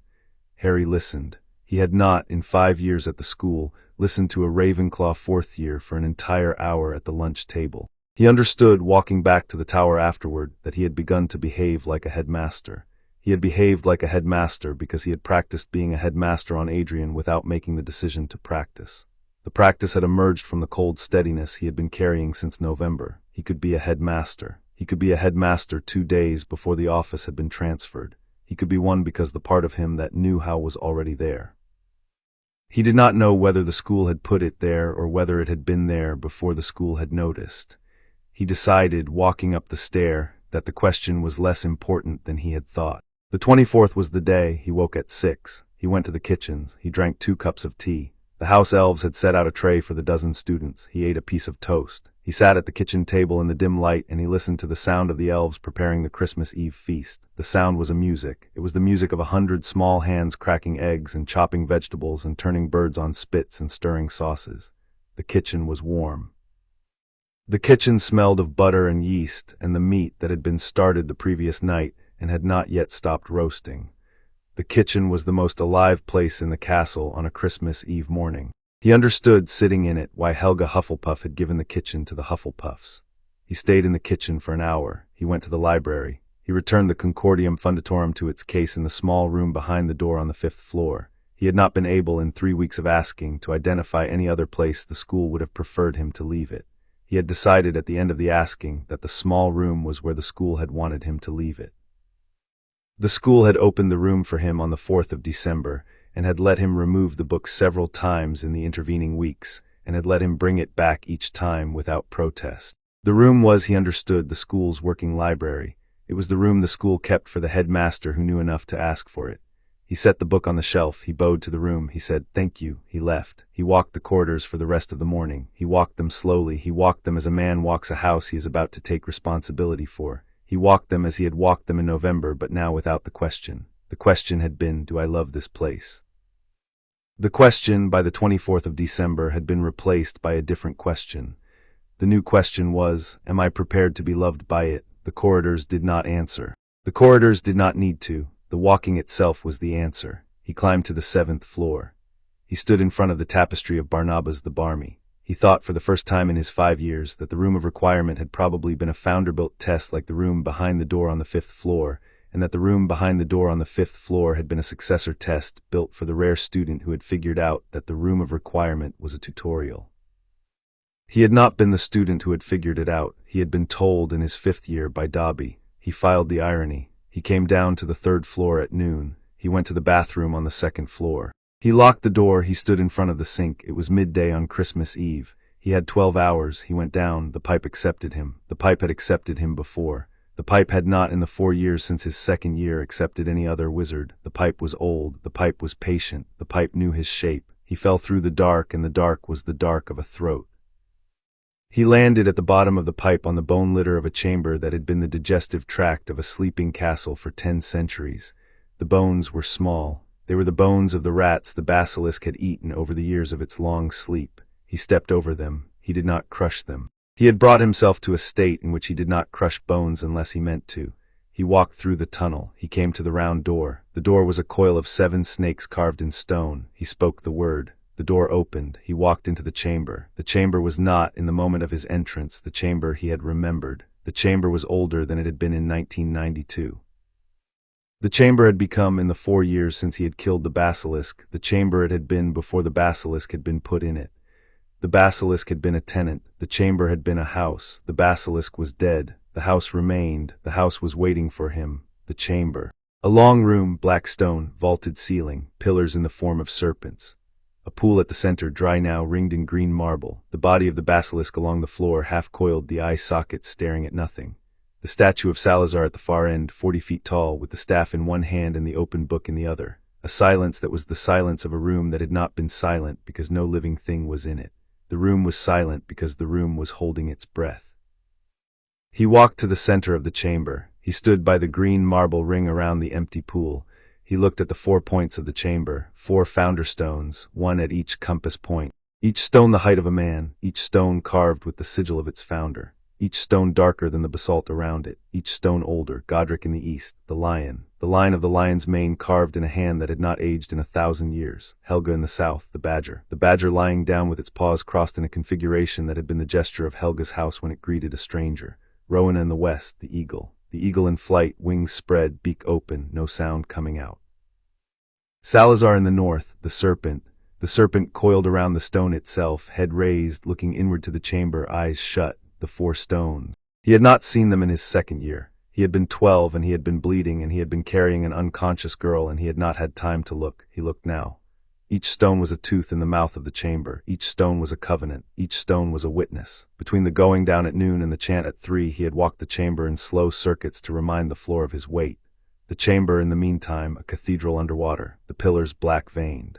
Harry listened. He had not, in 5 years at the school, listened to a Ravenclaw 4th year for an entire hour at the lunch table. He understood, walking back to the tower afterward, that he had begun to behave like a headmaster. He had behaved like a headmaster because he had practiced being a headmaster on Adrian without making the decision to practice. The practice had emerged from the cold steadiness he had been carrying since November. He could be a headmaster. He could be a headmaster 2 days before the office had been transferred. He could be one because the part of him that knew how was already there. He did not know whether the school had put it there or whether it had been there before the school had noticed. He decided, walking up the stair, that the question was less important than he had thought. The 24th was the day. He woke at 6. He went to the kitchens. He drank 2 cups of tea. The house elves had set out a tray for the dozen students. He ate a piece of toast. He sat at the kitchen table in the dim light and he listened to the sound of the elves preparing the Christmas Eve feast. The sound was a music. It was the music of 100 small hands cracking eggs and chopping vegetables and turning birds on spits and stirring sauces. The kitchen was warm. The kitchen smelled of butter and yeast and the meat that had been started the previous night and had not yet stopped roasting. The kitchen was the most alive place in the castle on a Christmas Eve morning. He understood, sitting in it, why Helga Hufflepuff had given the kitchen to the Hufflepuffs. He stayed in the kitchen for an hour. He went to the library. He returned the Concordium Funditorum to its case in the small room behind the door on the 5th floor. He had not been able, in 3 weeks of asking, to identify any other place the school would have preferred him to leave it. He had decided at the end of the asking that the small room was where the school had wanted him to leave it. The school had opened the room for him on the 4th of December, and had let him remove the book several times in the intervening weeks, and had let him bring it back each time without protest. The room was, he understood, the school's working library. It was the room the school kept for the headmaster who knew enough to ask for it. He set the book on the shelf. He bowed to the room. He said, "Thank you." He left. He walked the corridors for the rest of the morning. He walked them slowly. He walked them as a man walks a house he is about to take responsibility for. He walked them as he had walked them in November, but now without the question. The question had been, do I love this place? The question, by the 24th of December, had been replaced by a different question. The new question was, am I prepared to be loved by it? The corridors did not answer. The corridors did not need to. The walking itself was the answer. He climbed to the 7th floor. He stood in front of the tapestry of Barnabas the Barmy. He thought for the first time in his 5 years that the room of requirement had probably been a founder-built test like the room behind the door on the 5th floor, and that the room behind the door on the 5th floor had been a successor test built for the rare student who had figured out that the room of requirement was a tutorial. He had not been the student who had figured it out. He had been told in his 5th year by Dobby. He filed the irony. He came down to the 3rd floor at noon. He went to the bathroom on the 2nd floor. He locked the door. He stood in front of the sink. It was midday on Christmas Eve. He had 12 hours. He went down. The pipe accepted him. The pipe had accepted him before. The pipe had not in the 4 years since his 2nd year accepted any other wizard. The pipe was old. The pipe was patient. The pipe knew his shape. He fell through the dark, and the dark was the dark of a throat. He landed at the bottom of the pipe on the bone litter of a chamber that had been the digestive tract of a sleeping castle for 10 centuries. The bones were small. They were the bones of the rats the basilisk had eaten over the years of its long sleep. He stepped over them. He did not crush them. He had brought himself to a state in which he did not crush bones unless he meant to. He walked through the tunnel. He came to the round door. The door was a coil of 7 snakes carved in stone. He spoke the word. The door opened. He walked into the chamber. The chamber was not, in the moment of his entrance, the chamber he had remembered. The chamber was older than it had been in 1992. The chamber had become, in the 4 years since he had killed the basilisk, the chamber it had been before the basilisk had been put in it. The basilisk had been a tenant. The chamber had been a house. The basilisk was dead. The house remained. The house was waiting for him. The chamber. A long room, black stone, vaulted ceiling, pillars in the form of serpents. A pool at the center, dry now, ringed in green marble. The body of the basilisk along the floor, half-coiled, the eye sockets staring at nothing. The statue of Salazar at the far end, 40 feet tall, with the staff in one hand and the open book in the other. A silence that was the silence of a room that had not been silent because no living thing was in it. The room was silent because the room was holding its breath. He walked to the center of the chamber. He stood by the green marble ring around the empty pool. He looked at the 4 points of the chamber, 4 founder stones, 1 at each compass point. Each stone the height of a man, each stone carved with the sigil of its founder. Each stone darker than the basalt around it, each stone older. Godric in the east, the lion. The line of the lion's mane carved in a hand that had not aged in 1,000 years. Helga in the south, the badger lying down with its paws crossed in a configuration that had been the gesture of Helga's house when it greeted a stranger. Rowena in the west, the eagle in flight, wings spread, beak open, no sound coming out. Salazar in the north, the serpent coiled around the stone itself, head raised, looking inward to the chamber, eyes shut, the 4 stones. He had not seen them in his 2nd year. He had been 12, and he had been bleeding, and he had been carrying an unconscious girl, and he had not had time to look. He looked now. Each stone was a tooth in the mouth of the chamber. Each stone was a covenant. Each stone was a witness. Between the going down at noon and the chant at 3, he had walked the chamber in slow circuits to remind the floor of his weight. The chamber, in the meantime, a cathedral underwater, the pillars black-veined.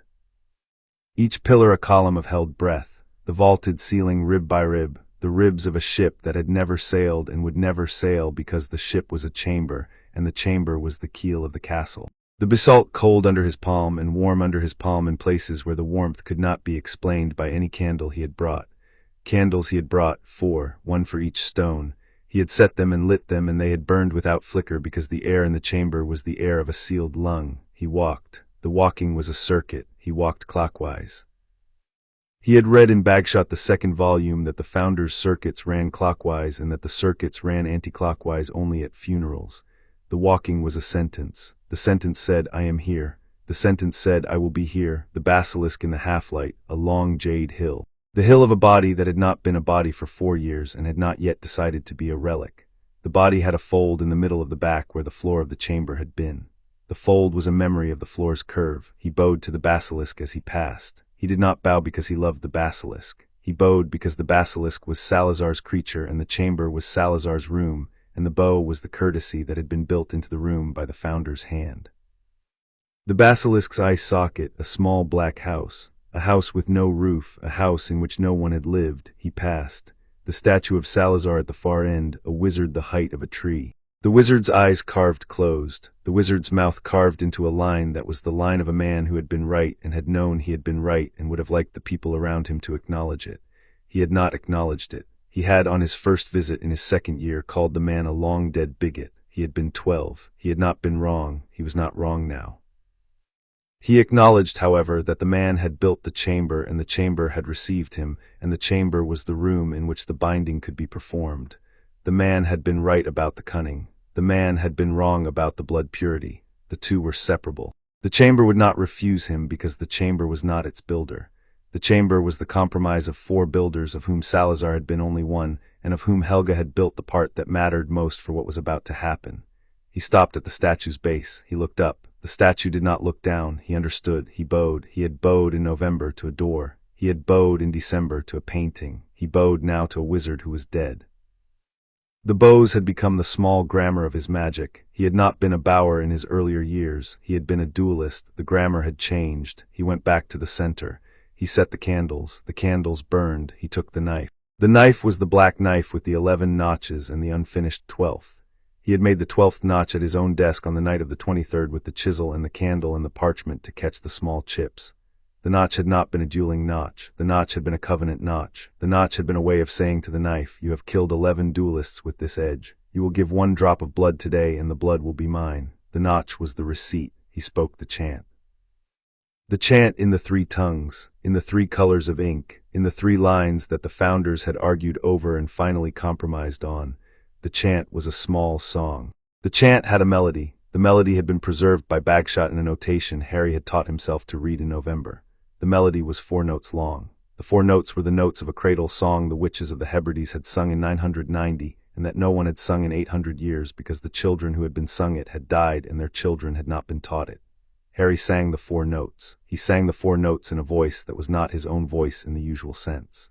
Each pillar a column of held breath, the vaulted ceiling rib by rib, the ribs of a ship that had never sailed and would never sail because the ship was a chamber, and the chamber was the keel of the castle. The basalt cold under his palm and warm under his palm in places where the warmth could not be explained by any candle he had brought. Candles he had brought, 4, 1 for each stone. He had set them and lit them, and they had burned without flicker because the air in the chamber was the air of a sealed lung. He walked. The walking was a circuit. He walked clockwise. He had read in Bagshot the 2nd volume that the founder's circuits ran clockwise and that the circuits ran anti-clockwise only at funerals. The walking was a sentence. The sentence said, I am here. The sentence said, I will be here. The basilisk in the half-light, a long jade hill. The hill of a body that had not been a body for 4 years and had not yet decided to be a relic. The body had a fold in the middle of the back where the floor of the chamber had been. The fold was a memory of the floor's curve. He bowed to the basilisk as he passed. He did not bow because he loved the basilisk. He bowed because the basilisk was Salazar's creature and the chamber was Salazar's room, and the bow was the courtesy that had been built into the room by the founder's hand. The basilisk's eye socket, a small black house. A house with no roof, a house in which no one had lived. He passed. The statue of Salazar at the far end, a wizard the height of a tree. The wizard's eyes carved closed, the wizard's mouth carved into a line that was the line of a man who had been right and had known he had been right and would have liked the people around him to acknowledge it. He had not acknowledged it. He had, on his first visit in his second year, called the man a long-dead bigot. He had been 12. He had not been wrong. He was not wrong now. He acknowledged, however, that the man had built the chamber and the chamber had received him, and the chamber was the room in which the binding could be performed. The man had been right about the cunning. The man had been wrong about the blood purity. The two were separable. The chamber would not refuse him because the chamber was not its builder. The chamber was the compromise of 4 builders, of whom Salazar had been only one, and of whom Helga had built the part that mattered most for what was about to happen. He stopped at the statue's base. He looked up. The statue did not look down. He understood. He bowed. He had bowed in November to a door. He had bowed in December to a painting. He bowed now to a wizard who was dead. The bows had become the small grammar of his magic. He had not been a bower in his earlier years. He had been a duelist. The grammar had changed. He went back to the center. He set the candles. The candles burned. He took the knife. The knife was the black knife with the 11 notches and the unfinished 12th. He had made the 12th notch at his own desk on the night of the 23rd with the chisel and the candle and the parchment to catch the small chips. The notch had not been a dueling notch. The notch had been a covenant notch. The notch had been a way of saying to the knife, "You have killed 11 duelists with this edge. You will give 1 drop of blood today and the blood will be mine." The notch was the receipt. He spoke the chant. The chant in the 3 tongues, in the 3 colors of ink, in the 3 lines that the founders had argued over and finally compromised on. The chant was a small song. The chant had a melody. The melody had been preserved by Bagshot in a notation Harry had taught himself to read in November. The melody was 4 notes long. The 4 notes were the notes of a cradle song the witches of the Hebrides had sung in 990, and that no one had sung in 800 years because the children who had been sung it had died and their children had not been taught it. Harry sang the 4 notes. He sang the 4 notes in a voice that was not his own voice in the usual sense.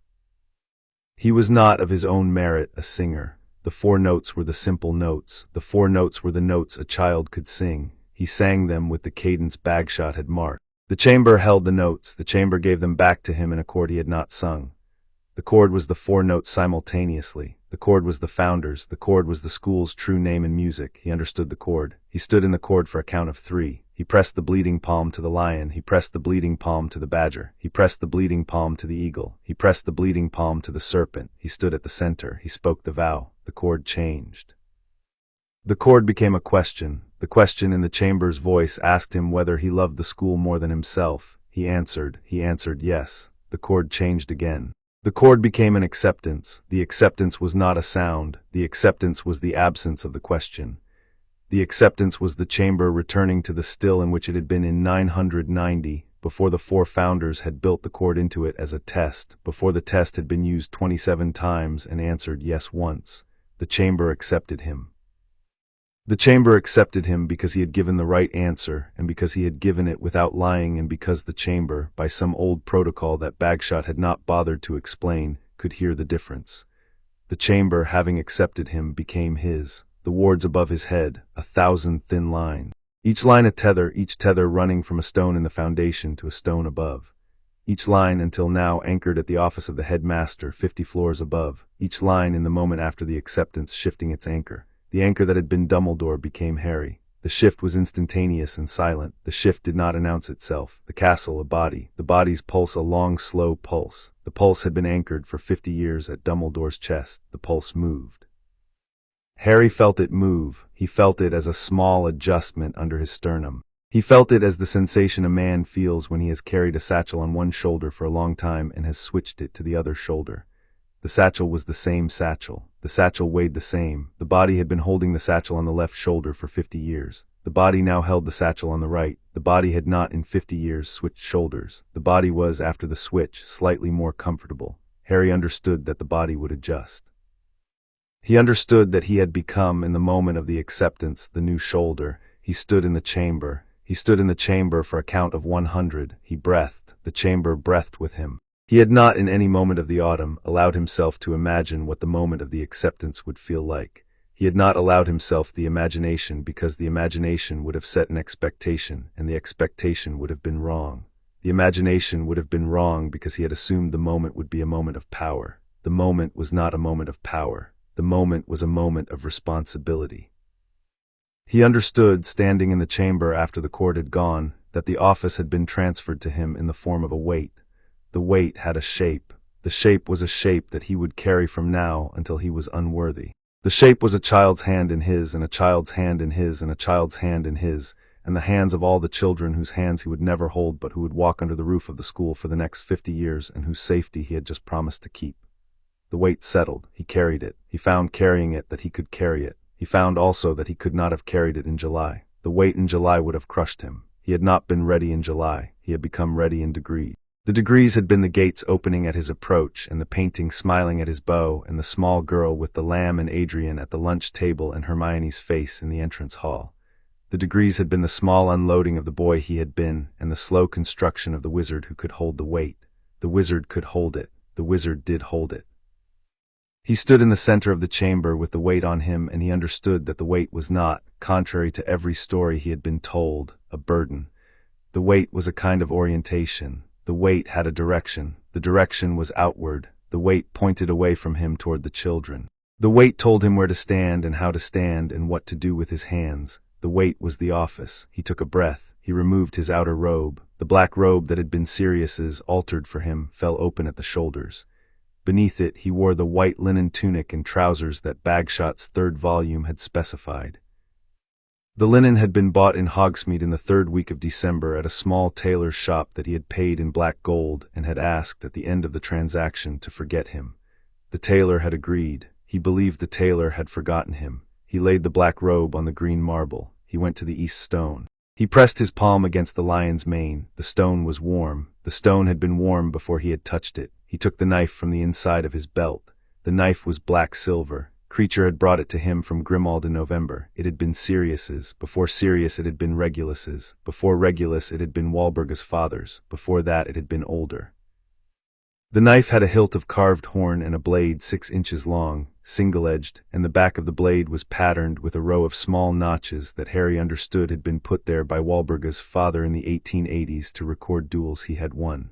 He was not of his own merit a singer. The 4 notes were the simple notes. The 4 notes were the notes a child could sing. He sang them with the cadence Bagshot had marked. The chamber held the notes. The chamber gave them back to him in a chord he had not sung. The chord was the 4 notes simultaneously. The chord was the founders. The chord was the school's true name in music. He understood the chord. He stood in the chord for a count of 3. He pressed the bleeding palm to the lion. He pressed the bleeding palm to the badger. He pressed the bleeding palm to the eagle. He pressed the bleeding palm to the serpent. He stood at the center. He spoke the vow. The chord changed. The chord became a question. The question in the chamber's voice asked him whether he loved the school more than himself. He answered yes. The chord changed again. The chord became an acceptance. The acceptance was not a sound. The acceptance was the absence of the question. The acceptance was the chamber returning to the still in which it had been in 990, before the 4 founders had built the chord into it as a test, before the test had been used 27 times and answered yes once. The chamber accepted him. The chamber accepted him because he had given the right answer, and because he had given it without lying, and because the chamber, by some old protocol that Bagshot had not bothered to explain, could hear the difference. The chamber, having accepted him, became his. The wards above his head, 1,000 thin lines. Each line a tether, each tether running from a stone in the foundation to a stone above. Each line until now anchored at the office of the headmaster 50 floors above. Each line in the moment after the acceptance shifting its anchor. The anchor that had been Dumbledore became Harry. The shift was instantaneous and silent. The shift did not announce itself. The castle, a body. The body's pulse, a long, slow pulse. The pulse had been anchored for 50 years at Dumbledore's chest. The pulse moved. Harry felt it move. He felt it as a small adjustment under his sternum. He felt it as the sensation a man feels when he has carried a satchel on one shoulder for a long time and has switched it to the other shoulder. The satchel was the same satchel. The satchel weighed the same. The body had been holding the satchel on the left shoulder for 50 years. The body now held the satchel on the right. The body had not in 50 years switched shoulders. The body was, after the switch, slightly more comfortable. Harry understood that the body would adjust. He understood that he had become, in the moment of the acceptance, the new shoulder. He stood in the chamber. He stood in the chamber for a count of 100. He breathed. The chamber breathed with him. He had not in any moment of the autumn allowed himself to imagine what the moment of the acceptance would feel like. He had not allowed himself the imagination because the imagination would have set an expectation, and the expectation would have been wrong. The imagination would have been wrong because he had assumed the moment would be a moment of power. The moment was not a moment of power. The moment was a moment of responsibility. He understood, standing in the chamber after the court had gone, that the office had been transferred to him in the form of a weight. The weight had a shape. The shape was a shape that he would carry from now until he was unworthy. The shape was a child's hand in his, and a child's hand in his, and a child's hand in his, and the hands of all the children whose hands he would never hold but who would walk under the roof of the school for the next 50 years and whose safety he had just promised to keep. The weight settled. He carried it. He found carrying it that he could carry it. He found also that he could not have carried it in July. The weight in July would have crushed him. He had not been ready in July. He had become ready in degrees. The degrees had been the gates opening at his approach, and the painting smiling at his bow, and the small girl with the lamb and Adrian at the lunch table and Hermione's face in the entrance hall. The degrees had been the small unloading of the boy he had been, and the slow construction of the wizard who could hold the weight. The wizard could hold it. The wizard did hold it. He stood in the center of the chamber with the weight on him, and he understood that the weight was not, contrary to every story he had been told, a burden. The weight was a kind of orientation. The weight had a direction. The direction was outward. The weight pointed away from him toward the children. The weight told him where to stand and how to stand and what to do with his hands. The weight was the office. He took a breath. He removed his outer robe. The black robe that had been Sirius's, altered for him, fell open at the shoulders. Beneath it, he wore the white linen tunic and trousers that Bagshot's third volume had specified. The linen had been bought in Hogsmeade in the third week of December at a small tailor's shop that he had paid in black gold and had asked at the end of the transaction to forget him. The tailor had agreed. He believed the tailor had forgotten him. He laid the black robe on the green marble. He went to the east stone. He pressed his palm against the lion's mane. The stone was warm. The stone had been warm before he had touched it. He took the knife from the inside of his belt. The knife was black silver. Creature had brought it to him from Grimmauld in November. It had been Sirius's. Before Sirius it had been Regulus's. Before Regulus it had been Walburga's father's. Before that it had been older. The knife had a hilt of carved horn and a blade 6 inches long, single-edged, and the back of the blade was patterned with a row of small notches that Harry understood had been put there by Walburga's father in the 1880s to record duels he had won.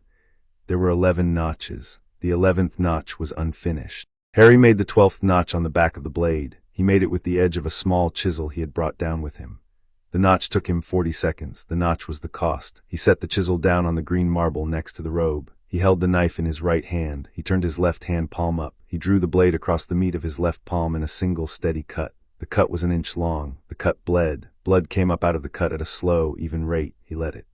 There were 11 notches. The 11th notch was unfinished. Harry made the 12th notch on the back of the blade. He made it with the edge of a small chisel he had brought down with him. The notch took him 40 seconds. The notch was the cost. He set the chisel down on the green marble next to the robe. He held the knife in his right hand. He turned his left hand palm up. He drew the blade across the meat of his left palm in a single steady cut. The cut was an inch long. The cut bled. Blood came up out of the cut at a slow, even rate. He let it.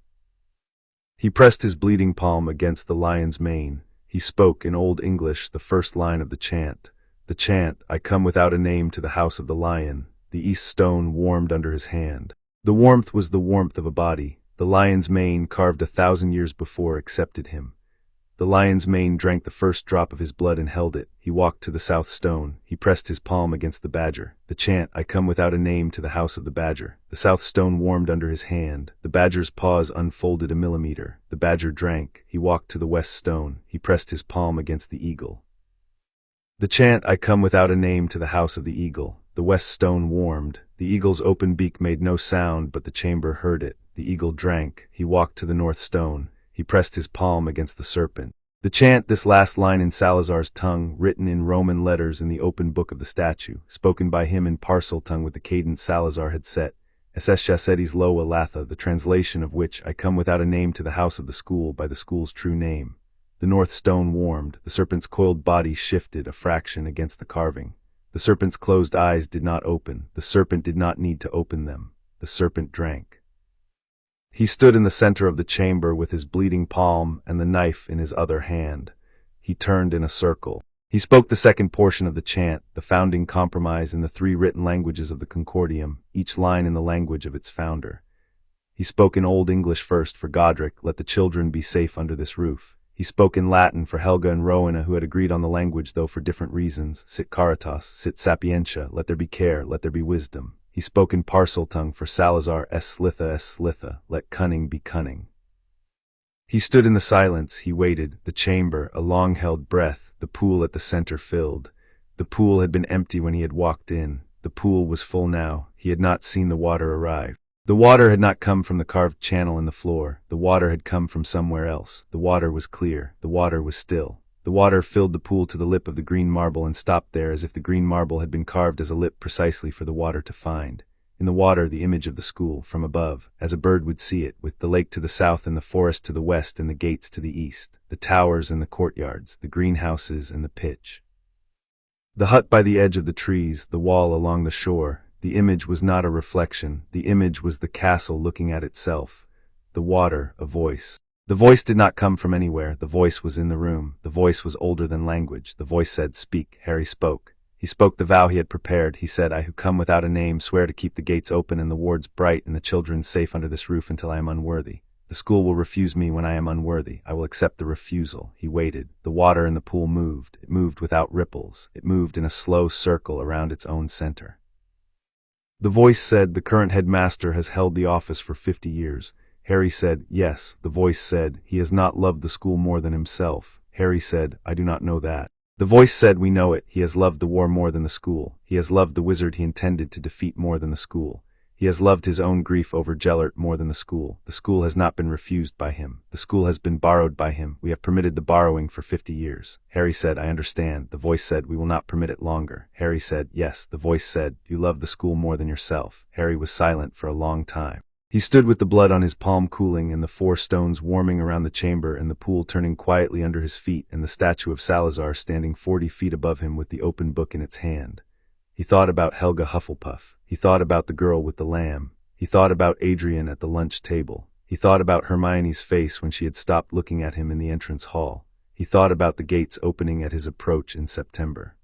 He pressed his bleeding palm against the lion's mane. He spoke in Old English the first line of the chant. The chant, "I come without a name to the house of the lion." The east stone warmed under his hand. The warmth was the warmth of a body. The lion's mane, carved 1,000 years before, accepted him. The lion's mane drank the first drop of his blood and held it. He walked to the south stone. He pressed his palm against the badger. The chant, "I come without a name to the house of the badger." The south stone warmed under his hand. The badger's paws unfolded a millimeter. The badger drank. He walked to the west stone. He pressed his palm against the eagle. The chant, "I come without a name to the house of the eagle." The west stone warmed. The eagle's open beak made no sound, but the chamber heard it. The eagle drank. He walked to the north stone. He pressed his palm against the serpent. The chant, this last line in Salazar's tongue, written in Roman letters in the open book of the statue, spoken by him in parcel tongue with the cadence Salazar had set, SS Chassetti's Lo Alatha, the translation of which, "I come without a name to the house of the school by the school's true name." The north stone warmed. The serpent's coiled body shifted a fraction against the carving. The serpent's closed eyes did not open. The serpent did not need to open them. The serpent drank. He stood in the center of the chamber with his bleeding palm and the knife in his other hand. He turned in a circle. He spoke the second portion of the chant, the founding compromise in the 3 written languages of the Concordium, each line in the language of its founder. He spoke in Old English first for Godric, "Let the children be safe under this roof." He spoke in Latin for Helga and Rowena, who had agreed on the language though for different reasons. "Sit caritas, sit sapientia, let there be care, let there be wisdom." He spoke in parcel tongue for Salazar, "Es slitha, let cunning be cunning." He stood in the silence. He waited. The chamber, a long-held breath, the pool at the center filled. The pool had been empty when he had walked in. The pool was full now. He had not seen the water arrive. The water had not come from the carved channel in the floor. The water had come from somewhere else. The water was clear. The water was still. The water filled the pool to the lip of the green marble and stopped there as if the green marble had been carved as a lip precisely for the water to find. In the water, the image of the school, from above, as a bird would see it, with the lake to the south and the forest to the west and the gates to the east, the towers and the courtyards, the greenhouses and the pitch. The hut by the edge of the trees, the wall along the shore. The image was not a reflection. The image was the castle looking at itself. The water, a voice. The voice did not come from anywhere. The voice was in the room. The voice was older than language. The voice said, "Speak." Harry spoke. He spoke the vow he had prepared. He said, "I who come without a name swear to keep the gates open and the wards bright and the children safe under this roof until I am unworthy. The school will refuse me when I am unworthy. I will accept the refusal." He waited. The water in the pool moved. It moved without ripples. It moved in a slow circle around its own center. The voice said, "The current headmaster has held the office for 50 years. Harry said, "Yes." The voice said, "He has not loved the school more than himself." Harry said, "I do not know that." The voice said, "We know it. He has loved the war more than the school. He has loved the wizard he intended to defeat more than the school. He has loved his own grief over Gellert more than the school. The school has not been refused by him. The school has been borrowed by him. We have permitted the borrowing for 50 years. Harry said, "I understand." The voice said, "We will not permit it longer." Harry said, "Yes." The voice said, "You love the school more than yourself." Harry was silent for a long time. He stood with the blood on his palm cooling and the 4 stones warming around the chamber and the pool turning quietly under his feet and the statue of Salazar standing 40 feet above him with the open book in its hand. He thought about Helga Hufflepuff. He thought about the girl with the lamb. He thought about Adrian at the lunch table. He thought about Hermione's face when she had stopped looking at him in the entrance hall. He thought about the gates opening at his approach in September.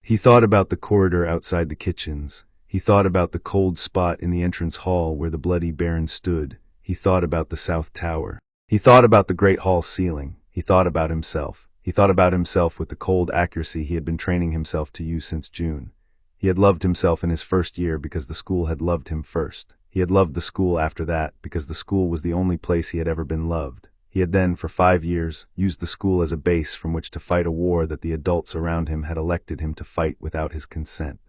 He thought about the corridor outside the kitchens. He thought about the cold spot in the entrance hall where the bloody baron stood. He thought about the south tower. He thought about the great hall ceiling. He thought about himself. He thought about himself with the cold accuracy he had been training himself to use since June. He had loved himself in his first year because the school had loved him first. He had loved the school after that because the school was the only place he had ever been loved. He had then, for 5 years, used the school as a base from which to fight a war that the adults around him had elected him to fight without his consent.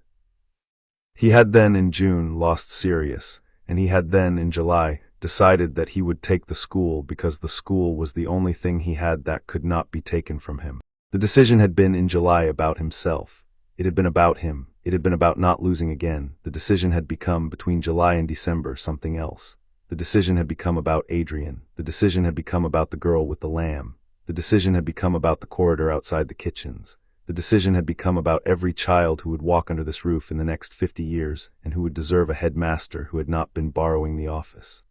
He had then, in June, lost Sirius, and he had then, in July, decided that he would take the school because the school was the only thing he had that could not be taken from him. The decision had been, in July, about himself. It had been about him. It had been about not losing again. The decision had become, between July and December, something else. The decision had become about Adrian. The decision had become about the girl with the lamb. The decision had become about the corridor outside the kitchens. The decision had become about every child who would walk under this roof in the next 50 years and who would deserve a headmaster who had not been borrowing the office.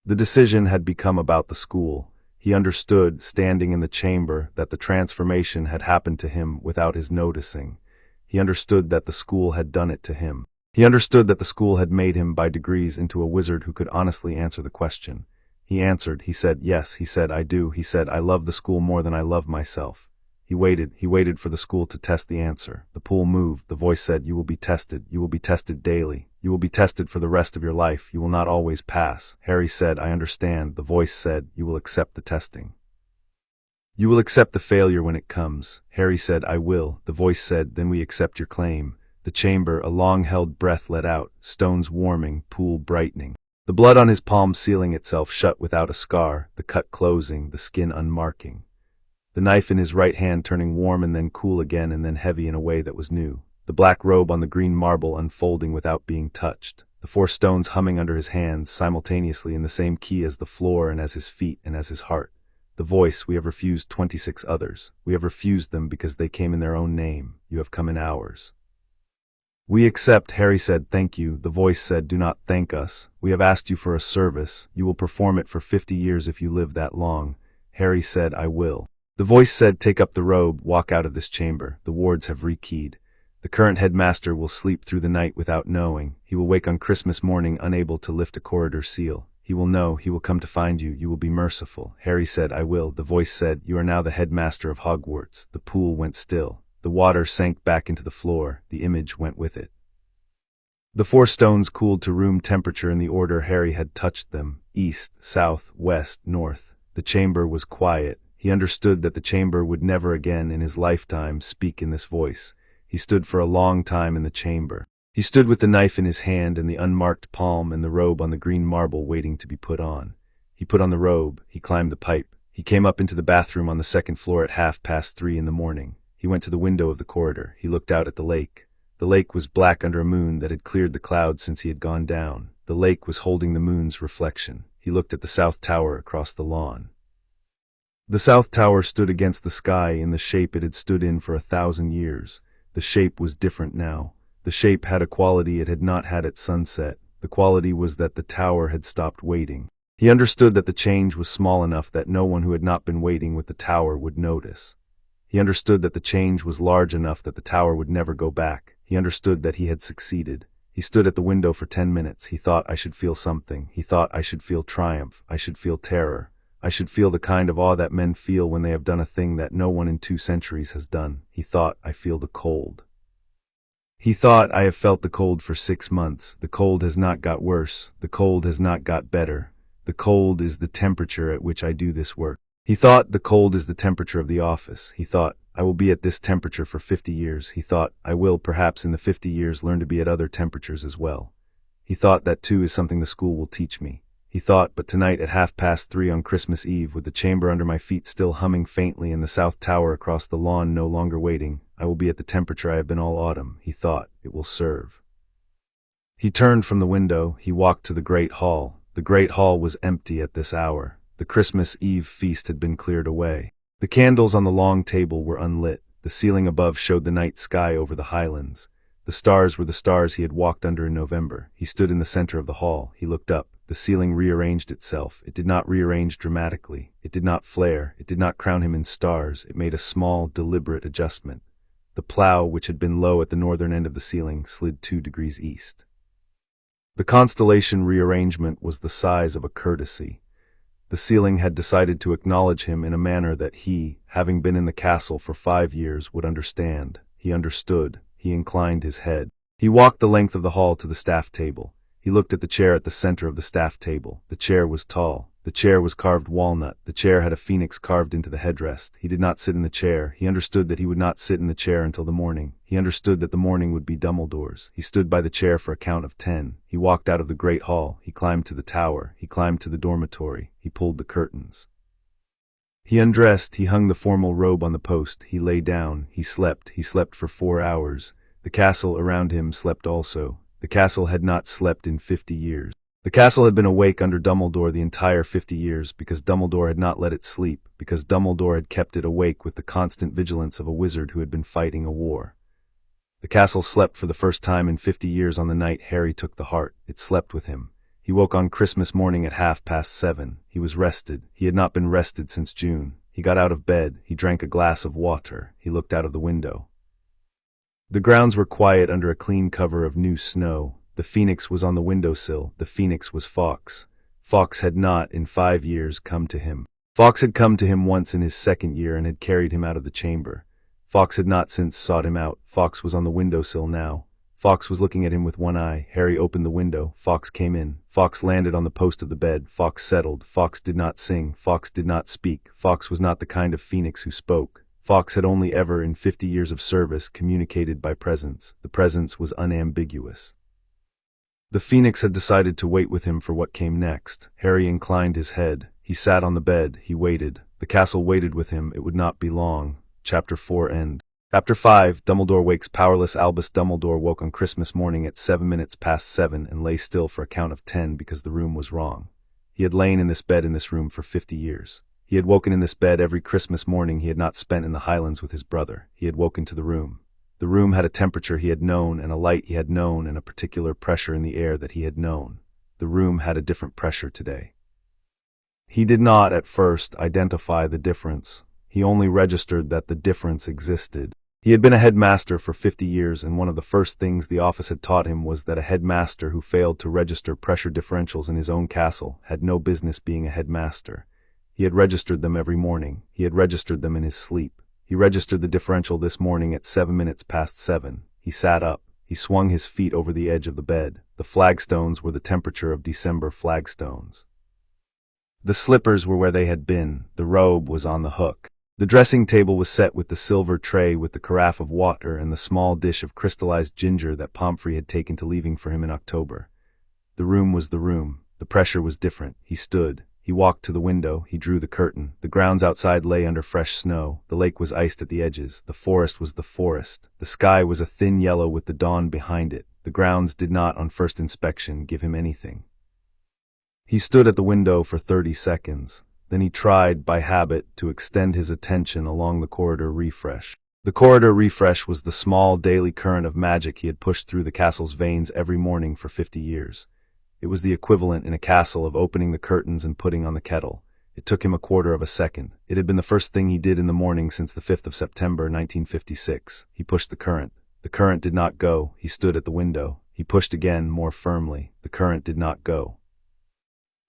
The decision had become about the school. He understood, standing in the chamber, that the transformation had happened to him without his noticing. He understood that the school had done it to him. He understood that the school had made him by degrees into a wizard who could honestly answer the question. He answered. He said, "Yes." He said, "I do." He said, "I love the school more than I love myself." He waited for the school to test the answer. The pool moved. The voice said, "You will be tested. You will be tested daily. You will be tested for the rest of your life. You will not always pass." Harry said, "I understand." The voice said, "You will accept the testing. You will accept the failure when it comes." Harry said, "I will." The voice said, "Then we accept your claim." The chamber, a long-held breath let out, stones warming, pool brightening. The blood on his palm sealing itself shut without a scar, the cut closing, the skin unmarking. The knife in his right hand turning warm and then cool again and then heavy in a way that was new. The black robe on the green marble unfolding without being touched. The 4 stones humming under his hands simultaneously in the same key as the floor and as his feet and as his heart. The voice, "We have refused 26 others. We have refused them because they came in their own name. You have come in ours." "We accept." Harry said, "Thank you." The voice said, "Do not thank us. We have asked you for a service. You will perform it for 50 years if you live that long." Harry said, "I will." The voice said, "Take up the robe, walk out of this chamber. The wards have rekeyed. The current headmaster will sleep through the night without knowing. He will wake on Christmas morning unable to lift a corridor seal. He will know, he will come to find you, you will be merciful." Harry said, "I will." The voice said, "You are now the headmaster of Hogwarts." The pool went still. The water sank back into the floor. The image went with it. The 4 stones cooled to room temperature in the order Harry had touched them, east, south, west, north. The chamber was quiet. He understood that the chamber would never again in his lifetime speak in this voice. He stood for a long time in the chamber. He stood with the knife in his hand and the unmarked palm and the robe on the green marble waiting to be put on. He put on the robe. He climbed the pipe. He came up into the bathroom on the 2nd floor at 3:30 in the morning. He went to the window of the corridor. He looked out at the lake. The lake was black under a moon that had cleared the clouds since he had gone down. The lake was holding the moon's reflection. He looked at the South Tower across the lawn. The South Tower stood against the sky in the shape it had stood in for 1,000 years. The shape was different now. The shape had a quality it had not had at sunset. The quality was that the tower had stopped waiting. He understood that the change was small enough that no one who had not been waiting with the tower would notice. He understood that the change was large enough that the tower would never go back. He understood that he had succeeded. He stood at the window for 10 minutes. He thought, I should feel something. He thought, I should feel triumph. I should feel terror. I should feel the kind of awe that men feel when they have done a thing that no one in 2 centuries has done. He thought, I feel the cold. He thought, I have felt the cold for 6 months. The cold has not got worse. The cold has not got better. The cold is the temperature at which I do this work. He thought, the cold is the temperature of the office. He thought, I will be at this temperature for 50 years. He thought, I will, perhaps in the 50 years, learn to be at other temperatures as well. He thought, that too is something the school will teach me. He thought, but tonight at 3:30 on Christmas Eve, with the chamber under my feet still humming faintly and the South Tower across the lawn no longer waiting, I will be at the temperature I have been all autumn. He thought, it will serve. He turned from the window. He walked to the great hall. The great hall was empty at this hour. The Christmas Eve feast had been cleared away. The candles on the long table were unlit. The ceiling above showed the night sky over the highlands. The stars were the stars he had walked under in November. He stood in the center of the hall. He looked up. The ceiling rearranged itself. It did not rearrange dramatically. It did not flare. It did not crown him in stars. It made a small, deliberate adjustment. The plow, which had been low at the northern end of the ceiling, slid 2 degrees east. The constellation rearrangement was the size of a courtesy. The ceiling had decided to acknowledge him in a manner that he, having been in the castle for 5 years, would understand. He understood. He inclined his head. He walked the length of the hall to the staff table. He looked at the chair at the center of the staff table. The chair was tall. The chair was carved walnut. The chair had a phoenix carved into the headrest. He did not sit in the chair. He understood that he would not sit in the chair until the morning. He understood that the morning would be Dumbledore's. He stood by the chair for a count of 10. He walked out of the great hall. He climbed to the tower. He climbed to the dormitory. He pulled the curtains. He undressed. He hung the formal robe on the post. He lay down. He slept. He slept for 4 hours. The castle around him slept also. The castle had not slept in 50 years. The castle had been awake under Dumbledore the entire 50 years, because Dumbledore had not let it sleep, because Dumbledore had kept it awake with the constant vigilance of a wizard who had been fighting a war. The castle slept for the first time in 50 years on the night Harry took the heart. It slept with him. He woke on Christmas morning at 7:30. He was rested. He had not been rested since June. He got out of bed. He drank a glass of water. He looked out of the window. The grounds were quiet under a clean cover of new snow. The phoenix was on the windowsill. The phoenix was Fawkes. Fawkes had not, in 5 years, come to him. Fawkes had come to him once in his 2nd year and had carried him out of the chamber. Fawkes had not since sought him out. Fawkes was on the windowsill now. Fawkes was looking at him with one eye. Harry opened the window. Fawkes came in. Fawkes landed on the post of the bed. Fawkes settled. Fawkes did not sing. Fawkes did not speak. Fawkes was not the kind of phoenix who spoke. Fawkes had only ever, in 50 years of service, communicated by presence. The presence was unambiguous. The phoenix had decided to wait with him for what came next. Harry inclined his head. He sat on the bed. He waited. The castle waited with him. It would not be long. Chapter 4 end. Chapter 5. Dumbledore wakes powerless. Albus Dumbledore woke on Christmas morning at 7:07 and lay still for a count of 10 because the room was wrong. He had lain in this bed in this room for 50 years. He had woken in this bed every Christmas morning he had not spent in the Highlands with his brother. He had woken to the room. The room had a temperature he had known, and a light he had known, and a particular pressure in the air that he had known. The room had a different pressure today. He did not, at first, identify the difference. He only registered that the difference existed. He had been a headmaster for 50 years, and one of the first things the office had taught him was that a headmaster who failed to register pressure differentials in his own castle had no business being a headmaster. He had registered them every morning. He had registered them in his sleep. He registered the differential this morning at 7:07. He sat up. He swung his feet over the edge of the bed. The flagstones were the temperature of December flagstones. The slippers were where they had been. The robe was on the hook. The dressing table was set with the silver tray with the carafe of water and the small dish of crystallized ginger that Pomfrey had taken to leaving for him in October. The room was the room. The pressure was different. He stood. He He walked to the window, he drew the curtain. The grounds outside lay under fresh snow, the lake was iced at the edges, the forest was the forest. The sky was a thin yellow with the dawn behind it. The grounds did not, on first inspection, give him anything. He stood at the window for 30 seconds. Then he tried, by habit, to extend his attention along the corridor refresh. The corridor refresh was the small daily current of magic he had pushed through the castle's veins every morning for 50 years. It was the equivalent in a castle of opening the curtains and putting on the kettle. It took him a quarter of a second. It had been the first thing he did in the morning since the 5th of September, 1956. He pushed the current. The current did not go. He stood at the window. He pushed again, more firmly. The current did not go.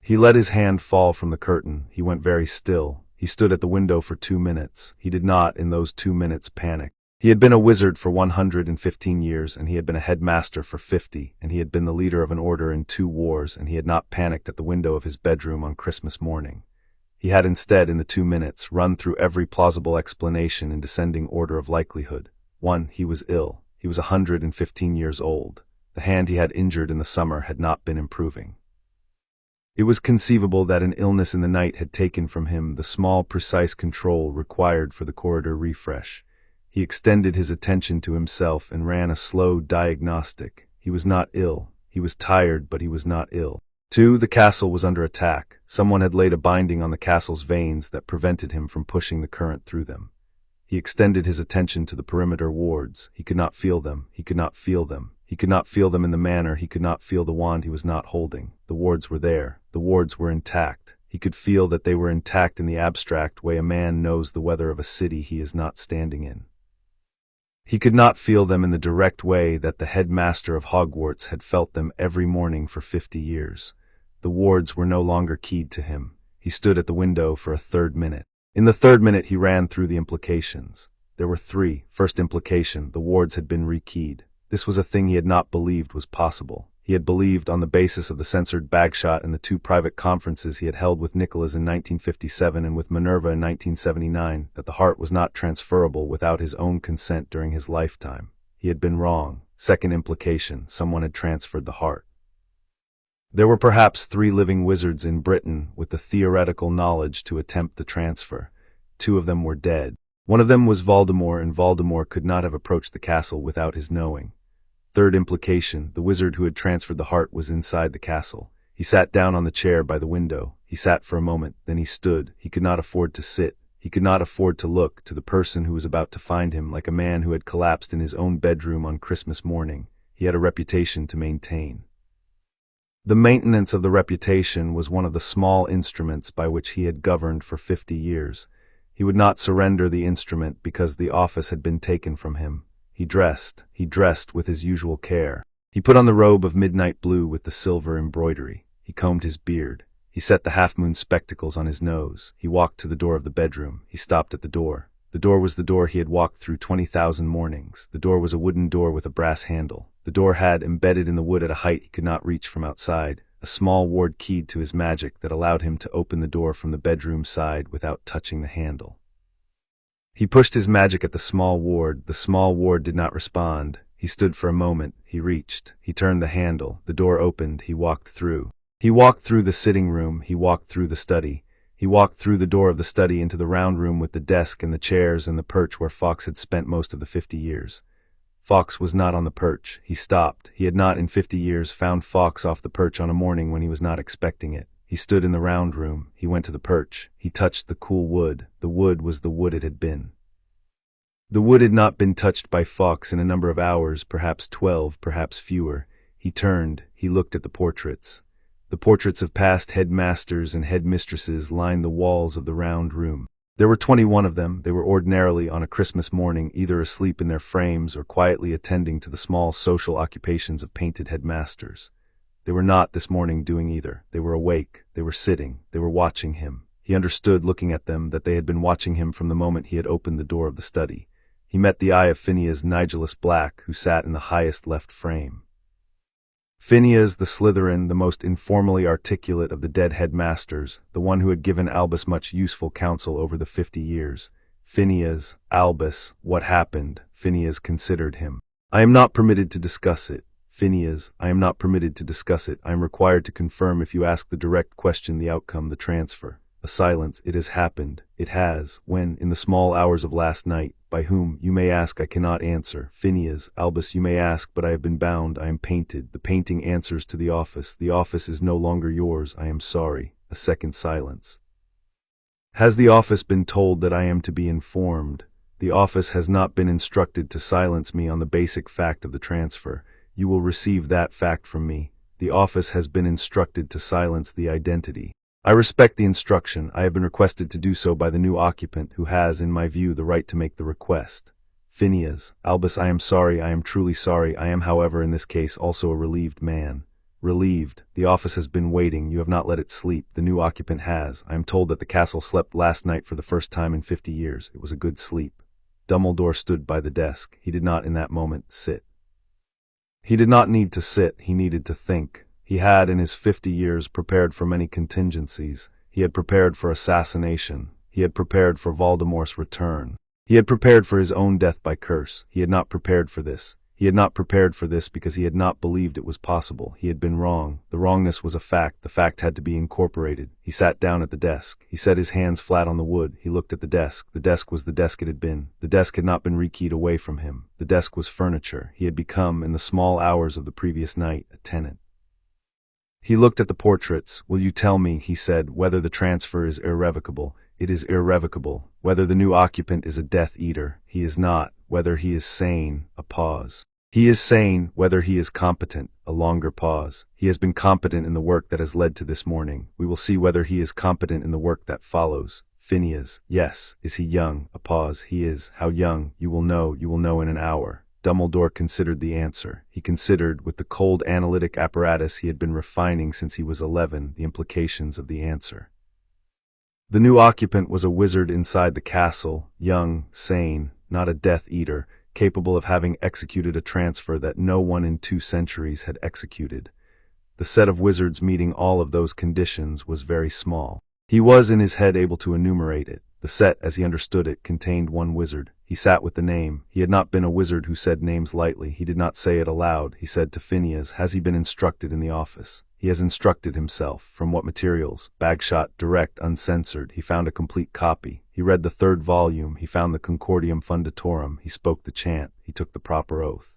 He let his hand fall from the curtain. He went very still. He stood at the window for 2 minutes. He did not, in those 2 minutes, panic. He had been a wizard for 115 years, and he had been a headmaster for 50, and he had been the leader of an order in 2 wars, and he had not panicked at the window of his bedroom on Christmas morning. He had instead, in the 2 minutes, run through every plausible explanation in descending order of likelihood. 1. He was ill. He was 115 years old. The hand he had injured in the summer had not been improving. It was conceivable that an illness in the night had taken from him the small, precise control required for the corridor refresh. He extended his attention to himself and ran a slow diagnostic. He was not ill. He was tired, but he was not ill. 2. The castle was under attack. Someone had laid a binding on the castle's veins that prevented him from pushing the current through them. He extended his attention to the perimeter wards. He could not feel them. He could not feel them. He could not feel them in the manor. He could not feel the wand he was not holding. The wards were there. The wards were intact. He could feel that they were intact in the abstract way a man knows the weather of a city he is not standing in. He could not feel them in the direct way that the headmaster of Hogwarts had felt them every morning for 50 years. The wards were no longer keyed to him. He stood at the window for a 3rd minute. In the 3rd minute he ran through the implications. There were 3. First implication, the wards had been rekeyed. This was a thing he had not believed was possible. He had believed, on the basis of the censored Bagshot and the 2 private conferences he had held with Nicholas in 1957 and with Minerva in 1979, that the heart was not transferable without his own consent during his lifetime. He had been wrong. Second implication, someone had transferred the heart. There were perhaps 3 living wizards in Britain with the theoretical knowledge to attempt the transfer. 2 of them were dead. One of them was Voldemort, and Voldemort could not have approached the castle without his knowing. Third implication, the wizard who had transferred the heart was inside the castle. He sat down on the chair by the window. He sat for a moment, then he stood. He could not afford to sit. He could not afford to look to the person who was about to find him like a man who had collapsed in his own bedroom on Christmas morning. He had a reputation to maintain. The maintenance of the reputation was one of the small instruments by which he had governed for 50 years. He would not surrender the instrument because the office had been taken from him. He dressed with his usual care. He put on the robe of midnight blue with the silver embroidery. He combed his beard. He set the half-moon spectacles on his nose. He walked to the door of the bedroom. He stopped at the door. The door was the door he had walked through 20,000 mornings. The door was a wooden door with a brass handle. The door had, embedded in the wood at a height he could not reach from outside, a small ward keyed to his magic that allowed him to open the door from the bedroom side without touching the handle. He pushed his magic at the small ward. The small ward did not respond. He stood for a moment. He reached. He turned the handle. The door opened. He walked through. He walked through the sitting room. He walked through the study. He walked through the door of the study into the round room with the desk and the chairs and the perch where Fawkes had spent most of the 50 years. Fawkes was not on the perch. He stopped. He had not in 50 years found Fawkes off the perch on a morning when he was not expecting it. He stood in the round room. He went to the perch. He touched the cool wood. The wood was the wood it had been. The wood had not been touched by Fawkes in a number of hours, perhaps 12, perhaps fewer. He turned. He looked at the portraits. The portraits of past headmasters and headmistresses lined the walls of the round room. There were 21 of them. They were ordinarily, on a Christmas morning, either asleep in their frames or quietly attending to the small social occupations of painted headmasters. They were not this morning doing either. They were awake. They were sitting. They were watching him. He understood, looking at them, that they had been watching him from the moment he had opened the door of the study. He met the eye of Phineas Nigellus Black, who sat in the highest left frame. Phineas the Slytherin, the most informally articulate of the dead headmasters, the one who had given Albus much useful counsel over the 50 years. Phineas, Albus, what happened? Phineas considered him. I am not permitted to discuss it. Phineas, I am not permitted to discuss it. I am required to confirm if you ask the direct question the outcome, the transfer. A silence. It has happened. It has. When? In the small hours of last night. By whom? You may ask. I cannot answer. Phineas, Albus, you may ask, but I have been bound. I am painted. The painting answers to the office. The office is no longer yours. I am sorry. A second silence. Has the office been told that I am to be informed? The office has not been instructed to silence me on the basic fact of the transfer. You will receive that fact from me. The office has been instructed to silence the identity. I respect the instruction. I have been requested to do so by the new occupant, who has, in my view, the right to make the request. Phineas, Albus, I am sorry. I am truly sorry. I am, however, in this case, also a relieved man. Relieved. The office has been waiting. You have not let it sleep. The new occupant has. I am told that the castle slept last night for the first time in 50 years. It was a good sleep. Dumbledore stood by the desk. He did not, in that moment, sit. He did not need to sit. He needed to think. He had, in his 50 years, prepared for many contingencies. He had prepared for assassination. He had prepared for Voldemort's return. He had prepared for his own death by curse. He had not prepared for this. He had not prepared for this because he had not believed it was possible. He had been wrong. The wrongness was a fact. The fact had to be incorporated. He sat down at the desk. He set his hands flat on the wood. He looked at the desk. The desk was the desk it had been. The desk had not been rekeyed away from him. The desk was furniture. He had become, in the small hours of the previous night, a tenant. He looked at the portraits. Will you tell me, he said, whether the transfer is irrevocable? It is irrevocable. Whether the new occupant is a Death Eater? He is not. Whether he is sane? A pause. He is sane. Whether he is competent? A longer pause. He has been competent in the work that has led to this morning. We will see whether he is competent in the work that follows. Phineas. Yes. Is he young? A pause. He is. How young? You will know. You will know in an hour. Dumbledore considered the answer. He considered, with the cold analytic apparatus he had been refining since he was 11, the implications of the answer. The new occupant was a wizard inside the castle, young, sane, not a Death Eater, capable of having executed a transfer that no one in 2 centuries had executed. The set of wizards meeting all of those conditions was very small. He was in his head able to enumerate it. The set, as he understood it, contained one wizard. He sat with the name. He had not been a wizard who said names lightly. He did not say it aloud. He said to Phineas, has he been instructed in the office? He has instructed himself. From what materials? Bagshot, direct, uncensored. He found a complete copy. He read the 3rd volume. He found the Concordium Fundatorum. He spoke the chant. He took the proper oath.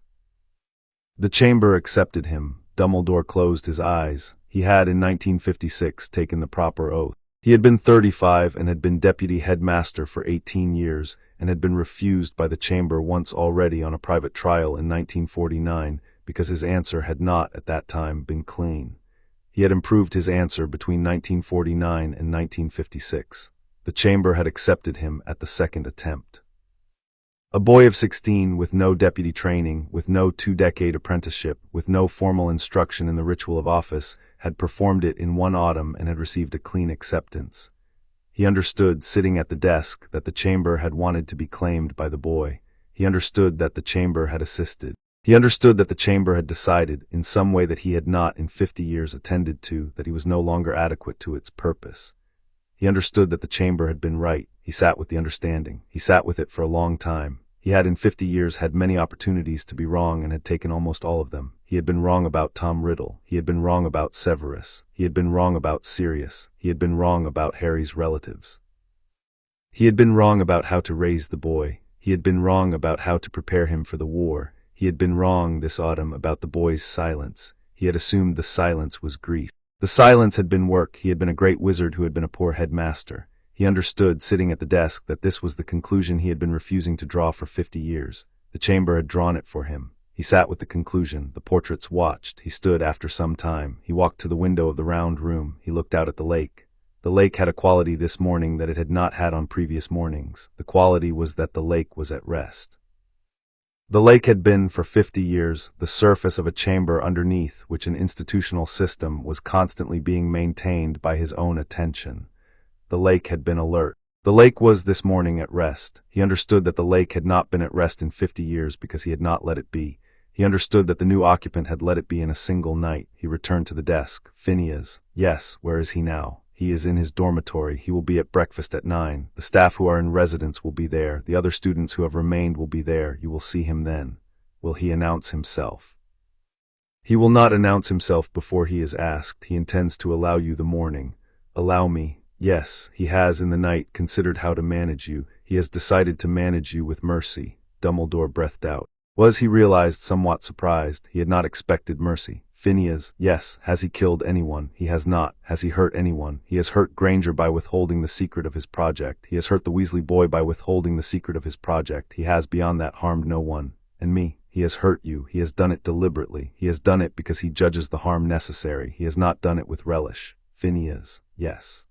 The chamber accepted him. Dumbledore closed his eyes. He had, in 1956, taken the proper oath. He had been 35 and had been deputy headmaster for 18 years and had been refused by the chamber once already on a private trial in 1949 because his answer had not, at that time, been clean. He had improved his answer between 1949 and 1956. The chamber had accepted him at the 2nd attempt. A boy of 16, with no deputy training, with no 2-decade apprenticeship, with no formal instruction in the ritual of office, had performed it in one autumn and had received a clean acceptance. He understood, sitting at the desk, that the chamber had wanted to be claimed by the boy. He understood that the chamber had assisted. He understood that the chamber had decided, in some way that he had not in 50 years attended to, that he was no longer adequate to its purpose. He understood that the chamber had been right. He sat with the understanding. He sat with it for a long time. He had in 50 years had many opportunities to be wrong and had taken almost all of them. He had been wrong about Tom Riddle. He had been wrong about Severus. He had been wrong about Sirius. He had been wrong about Harry's relatives. He had been wrong about how to raise the boy. He had been wrong about how to prepare him for the war. He had been wrong this autumn about the boy's silence. He had assumed the silence was grief. The silence had been work. He had been a great wizard who had been a poor headmaster. He understood, sitting at the desk, that this was the conclusion he had been refusing to draw for 50 years. The chamber had drawn it for him. He sat with the conclusion. The portraits watched. He stood after some time. He walked to the window of the round room. He looked out at the lake. The lake had a quality this morning that it had not had on previous mornings. The quality was that the lake was at rest. The lake had been, for 50 years, the surface of a chamber underneath which an institutional system was constantly being maintained by his own attention. The lake had been alert. The lake was this morning at rest. He understood that the lake had not been at rest in 50 years because he had not let it be. He understood that the new occupant had let it be in a single night. He returned to the desk. Phineas. Yes, where is he now? He is in his dormitory. He will be at breakfast at 9. The staff who are in residence will be there. The other students who have remained will be there. You will see him then. Will he announce himself? He will not announce himself before he is asked. He intends to allow you the morning. Allow me. Yes, he has in the night considered how to manage you. He has decided to manage you with mercy. Dumbledore breathed out. Was he realized, somewhat surprised? He had not expected mercy. Phineas, yes. Has he killed anyone? He has not. Has he hurt anyone? He has hurt Granger by withholding the secret of his project. He has hurt the Weasley boy by withholding the secret of his project. He has beyond that harmed no one. And me. He has hurt you. He has done it deliberately. He has done it because he judges the harm necessary. He has not done it with relish. Phineas, yes.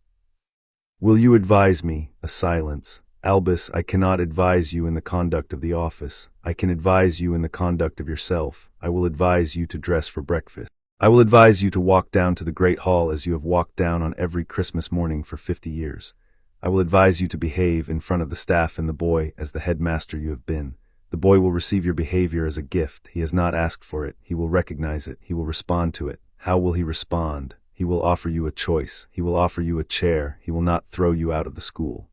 Will you advise me? A silence. Albus, I cannot advise you in the conduct of the office. I can advise you in the conduct of yourself. I will advise you to dress for breakfast. I will advise you to walk down to the Great Hall as you have walked down on every Christmas morning for 50 years. I will advise you to behave in front of the staff and the boy as the headmaster you have been. The boy will receive your behavior as a gift. He has not asked for it. He will recognize it. He will respond to it. How will he respond? He will offer you a choice. He will offer you a chair. He will not throw you out of the school.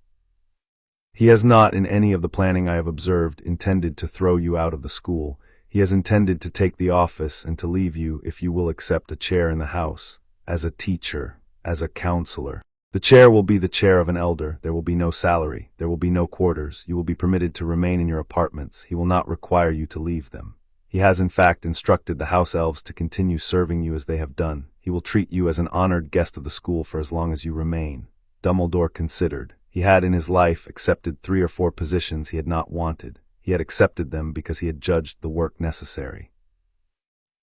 He has not, in any of the planning I have observed, intended to throw you out of the school. He has intended to take the office and to leave you if you will accept a chair in the house, as a teacher, as a counselor. The chair will be the chair of an elder. There will be no salary. There will be no quarters. You will be permitted to remain in your apartments. He will not require you to leave them. He has in fact instructed the house elves to continue serving you as they have done. He will treat you as an honored guest of the school for as long as you remain. Dumbledore considered. He had in his life accepted 3 or 4 positions he had not wanted. He had accepted them because he had judged the work necessary.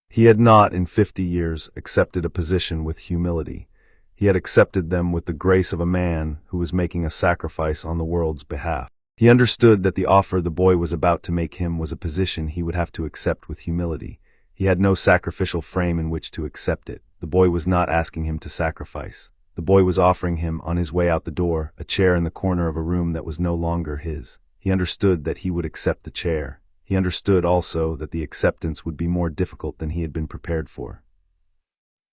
He had not, in 50 years, accepted a position with humility. He had accepted them with the grace of a man who was making a sacrifice on the world's behalf. He understood that the offer the boy was about to make him was a position he would have to accept with humility. He had no sacrificial frame in which to accept it. The boy was not asking him to sacrifice. The boy was offering him, on his way out the door, a chair in the corner of a room that was no longer his. He understood that he would accept the chair. He understood also that the acceptance would be more difficult than he had been prepared for.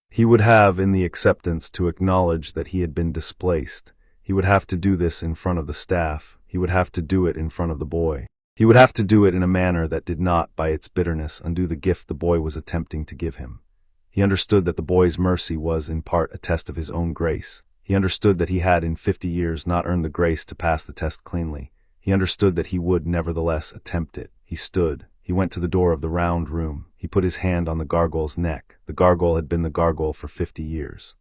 He would have, in the acceptance, to acknowledge that he had been displaced. He would have to do this in front of the staff. He would have to do it in front of the boy. He would have to do it in a manner that did not, by its bitterness, undo the gift the boy was attempting to give him. He understood that the boy's mercy was, in part, a test of his own grace. He understood that he had, in 50 years, not earned the grace to pass the test cleanly. He understood that he would, nevertheless, attempt it. He stood. He went to the door of the round room. He put his hand on the gargoyle's neck. The gargoyle had been the gargoyle for 50 years.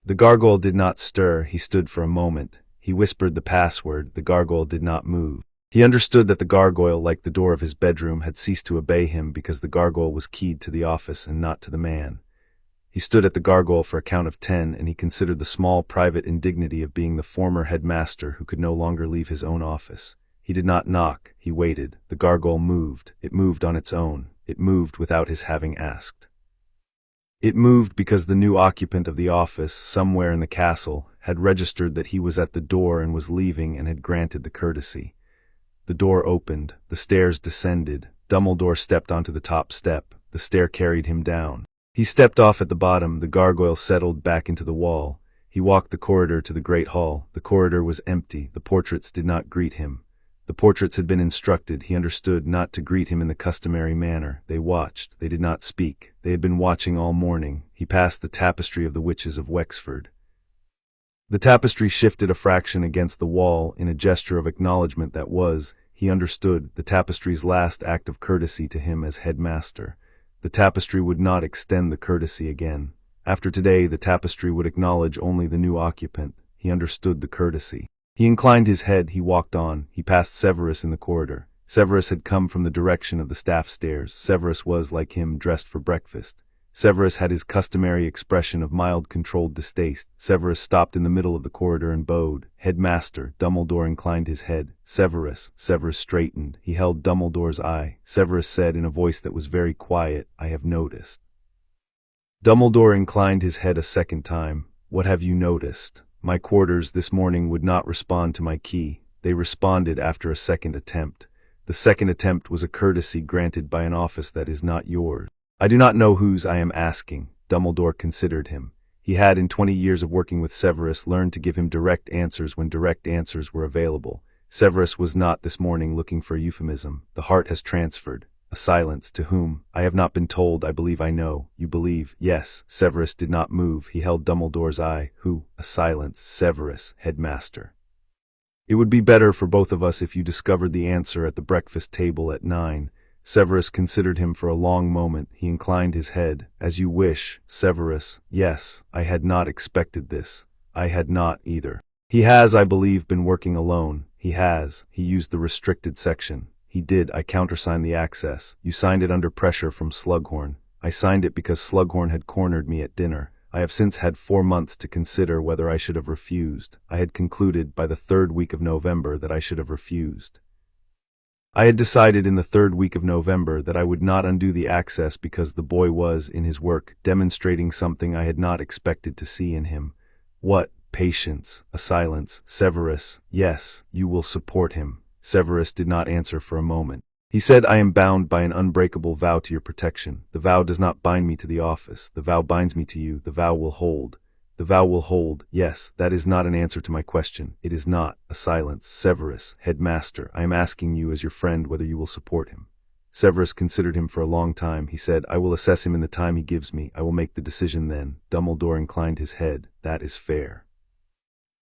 The gargoyle did not stir. He stood for a moment. He whispered the password. The gargoyle did not move. He understood that the gargoyle, like the door of his bedroom, had ceased to obey him because the gargoyle was keyed to the office and not to the man. He stood at the gargoyle for a count of 10, and he considered the small private indignity of being the former headmaster who could no longer leave his own office. He did not knock. He waited. The gargoyle moved. It moved on its own. It moved without his having asked. It moved because the new occupant of the office, somewhere in the castle, had registered that he was at the door and was leaving and had granted the courtesy. The door opened. The stairs descended. Dumbledore stepped onto the top step. The stair carried him down. He stepped off at the bottom. The gargoyle settled back into the wall. He walked the corridor to the Great Hall. The corridor was empty. The portraits did not greet him. The portraits had been instructed, he understood, not to greet him in the customary manner. They watched. They did not speak. They had been watching all morning. He passed the tapestry of the witches of Wexford. The tapestry shifted a fraction against the wall in a gesture of acknowledgement that was, he understood, the tapestry's last act of courtesy to him as headmaster. The tapestry would not extend the courtesy again. After today, the tapestry would acknowledge only the new occupant. He understood the courtesy. He inclined his head. He walked on. He passed Severus in the corridor. Severus had come from the direction of the staff stairs. Severus was, like him, dressed for breakfast. Severus had his customary expression of mild, controlled distaste. Severus stopped in the middle of the corridor and bowed. Headmaster. Dumbledore inclined his head. Severus. Severus straightened. He held Dumbledore's eye. Severus said in a voice that was very quiet, "I have noticed." Dumbledore inclined his head a second time. "What have you noticed?" "My quarters this morning would not respond to my key. They responded after a second attempt. The second attempt was a courtesy granted by an office that is not yours." "I do not know whose I am asking." Dumbledore considered him. He had, in 20 years of working with Severus, learned to give him direct answers when direct answers were available. Severus was not this morning looking for a euphemism. The heart has transferred. A silence. To whom? I have not been told. I believe I know. You believe? Yes. Severus did not move. He held Dumbledore's eye. Who? A silence. Severus, Headmaster. It would be better for both of us if you discovered the answer at the breakfast table at 9. Severus considered him for a long moment. He inclined his head. As you wish, Severus. Yes, I had not expected this. I had not either. He has, I believe, been working alone. He has. He used the restricted section. He did. I countersigned the access. You signed it under pressure from Slughorn. I signed it because Slughorn had cornered me at dinner. I have since had 4 months to consider whether I should have refused. I had concluded by the 3rd week of November that I should have refused. I had decided in the 3rd week of November that I would not undo the access because the boy was, in his work, demonstrating something I had not expected to see in him. What? Patience. A silence. Severus. Yes, you will support him. Severus did not answer for a moment. He said, I am bound by an unbreakable vow to your protection. The vow does not bind me to the office. The vow binds me to you. The vow will hold. The vow will hold. Yes, that is not an answer to my question. It is not. A silence. Severus, Headmaster, I am asking you as your friend whether you will support him. Severus considered him for a long time. He said, I will assess him in the time he gives me. I will make the decision then. Dumbledore inclined his head. That is fair.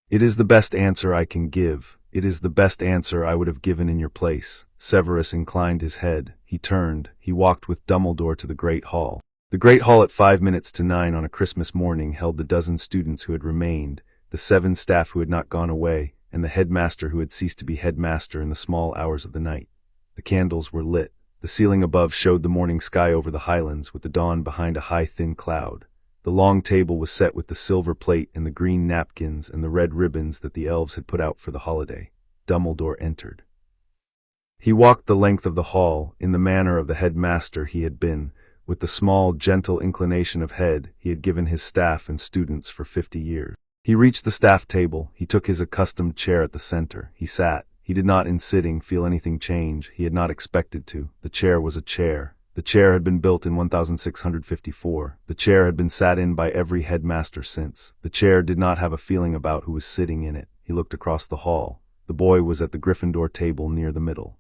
It is the best answer I can give. It is the best answer I would have given in your place. Severus inclined his head. He turned. He walked with Dumbledore to the Great Hall. The Great Hall at 5 minutes to 9 on a Christmas morning held the dozen students who had remained, the 7 staff who had not gone away, and the headmaster who had ceased to be headmaster in the small hours of the night. The candles were lit. The ceiling above showed the morning sky over the highlands, with the dawn behind a high thin cloud. The long table was set with the silver plate and the green napkins and the red ribbons that the elves had put out for the holiday. Dumbledore entered. He walked the length of the hall, in the manner of the headmaster he had been, with the small, gentle inclination of head he had given his staff and students for 50 years. He reached the staff table. He took his accustomed chair at the center. He sat. He did not, in sitting, feel anything change. He had not expected to. The chair was a chair. The chair had been built in 1654. The chair had been sat in by every headmaster since. The chair did not have a feeling about who was sitting in it. He looked across the hall. The boy was at the Gryffindor table near the middle.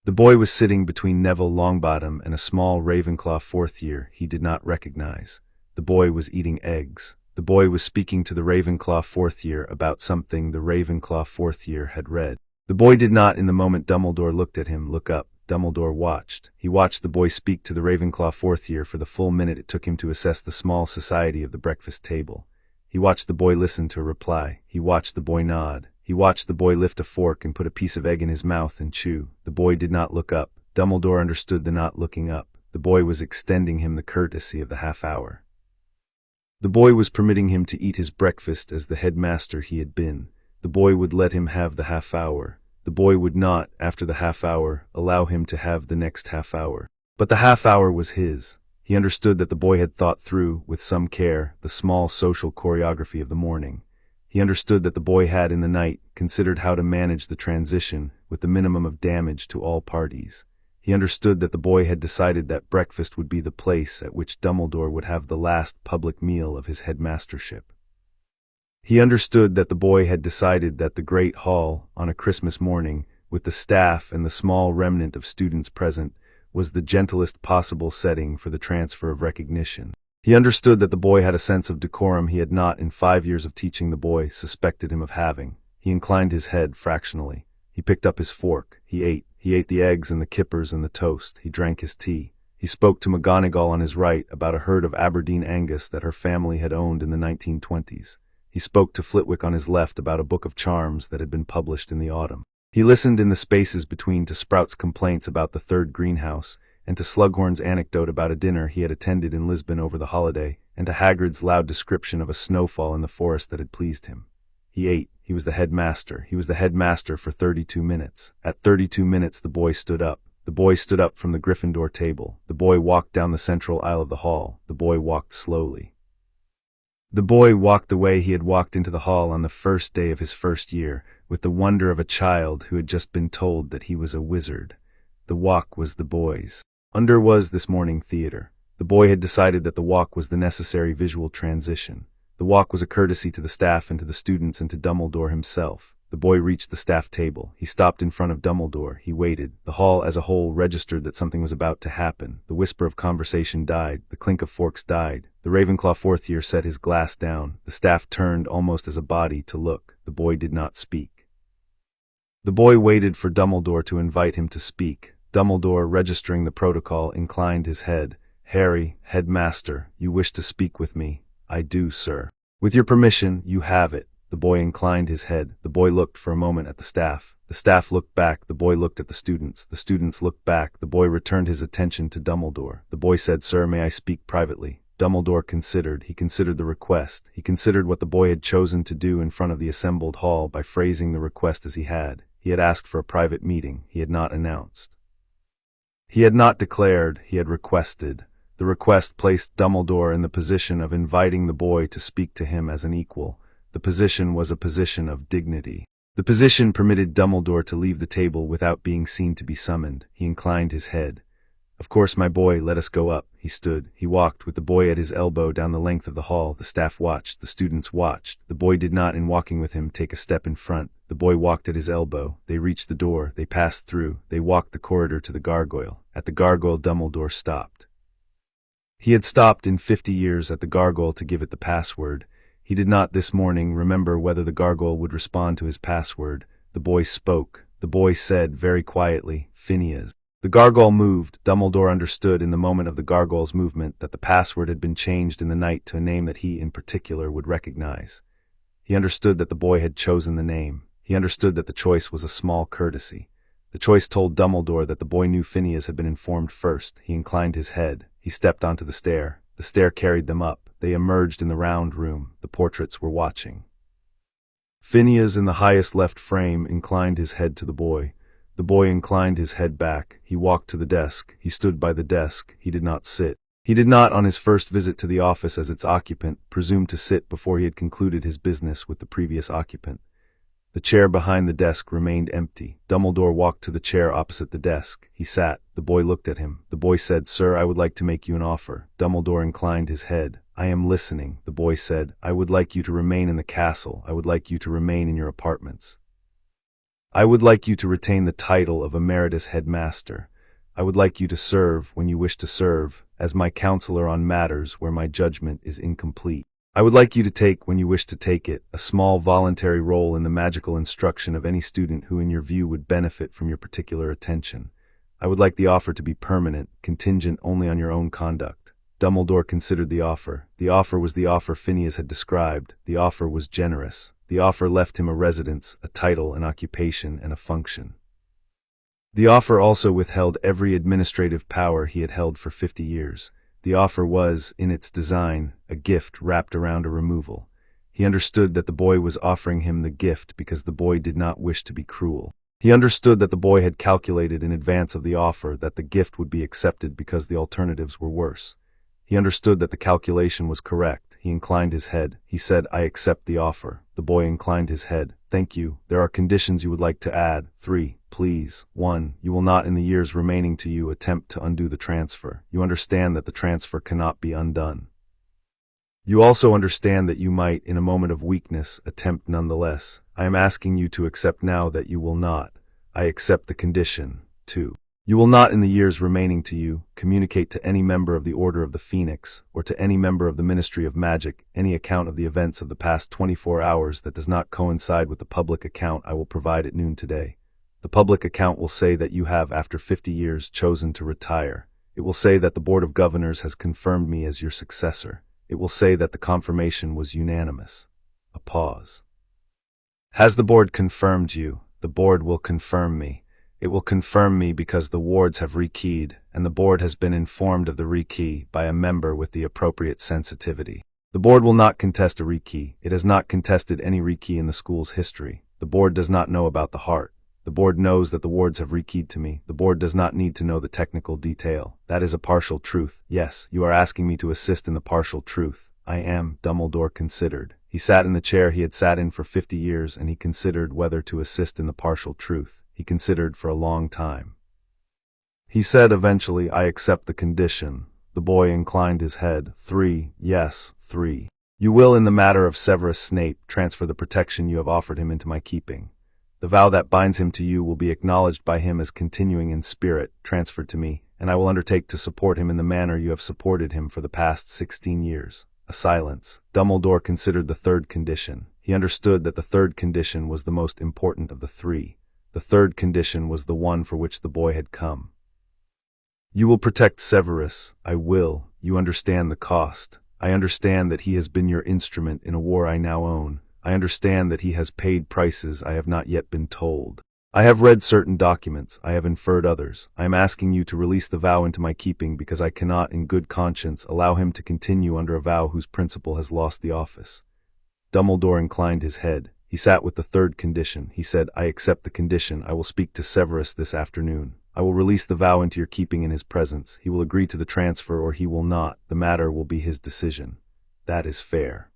The boy was sitting between Neville Longbottom and a small Ravenclaw 4th year he did not recognize. The boy was eating eggs. The boy was speaking to the Ravenclaw 4th year about something the Ravenclaw 4th year had read. The boy did not, in the moment Dumbledore looked at him, look up. Dumbledore watched. He watched the boy speak to the Ravenclaw 4th year for the full minute it took him to assess the small society of the breakfast table. He watched the boy listen to a reply. He watched the boy nod. He watched the boy lift a fork and put a piece of egg in his mouth and chew. The boy did not look up. Dumbledore understood the not looking up. The boy was extending him the courtesy of the half-hour. The boy was permitting him to eat his breakfast as the headmaster he had been. The boy would let him have the half-hour. The boy would not, after the half-hour, allow him to have the next half-hour. But the half-hour was his. He understood that the boy had thought through, with some care, the small social choreography of the morning. He understood that the boy had, in the night, considered how to manage the transition with the minimum of damage to all parties. He understood that the boy had decided that breakfast would be the place at which Dumbledore would have the last public meal of his headmastership. He understood that the boy had decided that the Great Hall, on a Christmas morning, with the staff and the small remnant of students present, was the gentlest possible setting for the transfer of recognition. He understood that the boy had a sense of decorum he had not, in 5 years of teaching the boy, suspected him of having. He inclined his head fractionally. He picked up his fork. He ate. He ate the eggs and the kippers and the toast. He drank his tea. He spoke to McGonagall on his right about a herd of Aberdeen Angus that her family had owned in the 1920s. He spoke to Flitwick on his left about a book of charms that had been published in the autumn. He listened in the spaces between to Sprout's complaints about the third greenhouse, and to Slughorn's anecdote about a dinner he had attended in Lisbon over the holiday, and to Hagrid's loud description of a snowfall in the forest that had pleased him. He ate. He was the headmaster. He was the headmaster for 32 minutes. At 32 minutes the boy stood up. The boy stood up from the Gryffindor table. The boy walked down the central aisle of the hall. The boy walked slowly. The boy walked the way he had walked into the hall on the first day of his first year, with the wonder of a child who had just been told that he was a wizard. The walk was the boy's. Under was this morning theater. The boy had decided that the walk was the necessary visual transition. The walk was a courtesy to the staff and to the students and to Dumbledore himself. The boy reached the staff table. He stopped in front of Dumbledore. He waited. The hall as a whole registered that something was about to happen. The whisper of conversation died. The clink of forks died. The Ravenclaw fourth year set his glass down. The staff turned almost as a body to look. The boy did not speak. The boy waited for Dumbledore to invite him to speak. Dumbledore, registering the protocol, inclined his head. "Harry, Headmaster, you wish to speak with me?" "I do, sir." "With your permission, you have it." The boy inclined his head. The boy looked for a moment at the staff. The staff looked back. The boy looked at the students. The students looked back. The boy returned his attention to Dumbledore. The boy said, "Sir, may I speak privately?" Dumbledore considered. He considered the request. He considered what the boy had chosen to do in front of the assembled hall by phrasing the request as he had. He had asked for a private meeting. He had not announced. He had not declared. He had requested. The request placed Dumbledore in the position of inviting the boy to speak to him as an equal. The position was a position of dignity. The position permitted Dumbledore to leave the table without being seen to be summoned. He inclined his head. "Of course, my boy, let us go up." He stood. He walked with the boy at his elbow down the length of the hall. The staff watched. The students watched. The boy did not, in walking with him, take a step in front. The boy walked at his elbow. They reached the door. They passed through. They walked the corridor to the gargoyle. At the gargoyle, Dumbledore stopped. He had stopped in 50 years at the gargoyle to give it the password. He did not this morning remember whether the gargoyle would respond to his password. The boy spoke. The boy said very quietly, "Phineas." The gargoyle moved. Dumbledore understood in the moment of the gargoyle's movement that the password had been changed in the night to a name that he, in particular, would recognize. He understood that the boy had chosen the name. He understood that the choice was a small courtesy. The choice told Dumbledore that the boy knew Phineas had been informed first. He inclined his head. He stepped onto the stair. The stair carried them up. They emerged in the round room. The portraits were watching. Phineas, in the highest left frame, inclined his head to the boy. The boy inclined his head back. He walked to the desk. He stood by the desk. He did not sit. He did not, on his first visit to the office as its occupant, presume to sit before he had concluded his business with the previous occupant. The chair behind the desk remained empty. Dumbledore walked to the chair opposite the desk. He sat. The boy looked at him. The boy said, "Sir, I would like to make you an offer." Dumbledore inclined his head. "I am listening." The boy said, "I would like you to remain in the castle. I would like you to remain in your apartments. I would like you to retain the title of Emeritus Headmaster. I would like you to serve, when you wish to serve, as my counselor on matters where my judgment is incomplete. I would like you to take, when you wish to take it, a small voluntary role in the magical instruction of any student who in your view would benefit from your particular attention. I would like the offer to be permanent, contingent only on your own conduct." Dumbledore considered the offer. The offer was the offer Phineas had described. The offer was generous. The offer left him a residence, a title, an occupation, and a function. The offer also withheld every administrative power he had held for 50 years. The offer was, in its design, a gift wrapped around a removal. He understood that the boy was offering him the gift because the boy did not wish to be cruel. He understood that the boy had calculated in advance of the offer that the gift would be accepted because the alternatives were worse. He understood that the calculation was correct. He inclined his head. He said, "I accept the offer." The boy inclined his head. "Thank you. There are conditions you would like to add. 3, please. 1. You will not in the years remaining to you attempt to undo the transfer. You understand that the transfer cannot be undone. You also understand that you might, in a moment of weakness, attempt nonetheless. I am asking you to accept now that you will not. I accept the condition. 2. You will not, in the years remaining to you, communicate to any member of the Order of the Phoenix, or to any member of the Ministry of Magic, any account of the events of the past 24 hours that does not coincide with the public account I will provide at noon today. The public account will say that you have, after 50 years, chosen to retire. It will say that the Board of Governors has confirmed me as your successor. It will say that the confirmation was unanimous. A pause. Has the Board confirmed you? The Board will confirm me. It will confirm me because the wards have rekeyed, and the Board has been informed of the rekey by a member with the appropriate sensitivity. The Board will not contest a rekey. It has not contested any rekey in the school's history. The Board does not know about the heart. The Board knows that the wards have rekeyed to me. The Board does not need to know the technical detail. That is a partial truth. Yes, you are asking me to assist in the partial truth. I am. Dumbledore considered. He sat in the chair he had sat in for 50 years, and he considered whether to assist in the partial truth. He considered for a long time. He said eventually, "I accept the condition." The boy inclined his head. 3. Yes, 3. You will, in the matter of Severus Snape, transfer the protection you have offered him into my keeping. The vow that binds him to you will be acknowledged by him as continuing in spirit, transferred to me, and I will undertake to support him in the manner you have supported him for the past 16 years. A silence. Dumbledore considered the third condition. He understood that the third condition was the most important of the three. The third condition was the one for which the boy had come. You will protect Severus. I will. You understand the cost. I understand that he has been your instrument in a war I now own. I understand that he has paid prices I have not yet been told. I have read certain documents. I have inferred others. I am asking you to release the vow into my keeping because I cannot, in good conscience, allow him to continue under a vow whose principle has lost the office. Dumbledore inclined his head. He sat with the third condition. He said, I accept the condition. I will speak to Severus this afternoon. I will release the vow into your keeping in his presence. He will agree to the transfer or he will not. The matter will be his decision. That is fair.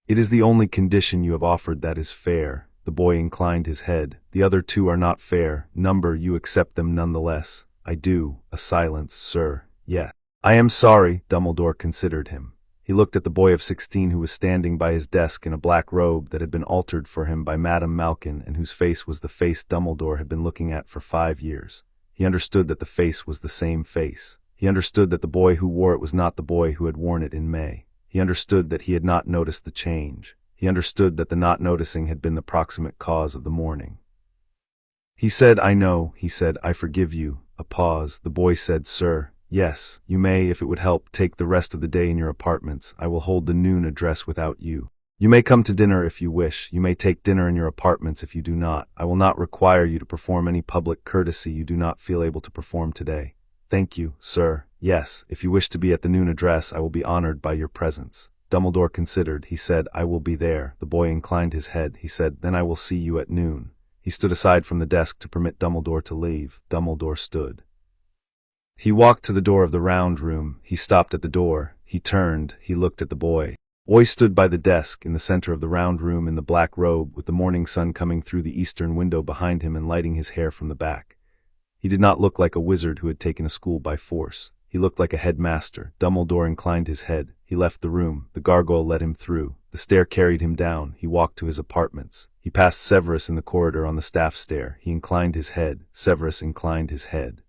It is the only condition you have offered that is fair. The boy inclined his head. The other two are not fair. Number, you accept them nonetheless. I do. A silence, sir. Yes. I am sorry. Dumbledore considered him. He looked at the boy of 16 who was standing by his desk in a black robe that had been altered for him by Madame Malkin and whose face was the face Dumbledore had been looking at for 5 years. He understood that the face was the same face. He understood that the boy who wore it was not the boy who had worn it in May. He understood that he had not noticed the change. He understood that the not noticing had been the proximate cause of the mourning. He said, I know. He said, I forgive you. A pause. The boy said, Sir, yes, you may, if it would help, take the rest of the day in your apartments. I will hold the noon address without you. You may come to dinner if you wish. You may take dinner in your apartments if you do not. I will not require you to perform any public courtesy you do not feel able to perform today. Thank you, sir. Yes, if you wish to be at the noon address, I will be honored by your presence. Dumbledore considered. He said, I will be there. The boy inclined his head. He said, then I will see you at noon. He stood aside from the desk to permit Dumbledore to leave. Dumbledore stood. He walked to the door of the round room. He stopped at the door. He turned. He looked at the boy. Boy stood by the desk in the center of the round room in the black robe, with the morning sun coming through the eastern window behind him and lighting his hair from the back. He did not look like a wizard who had taken a school by force. He looked like a headmaster. Dumbledore inclined his head. He left the room. The gargoyle let him through. The stair carried him down. He walked to his apartments. He passed Severus in the corridor on the staff stair. He inclined his head. Severus inclined his head.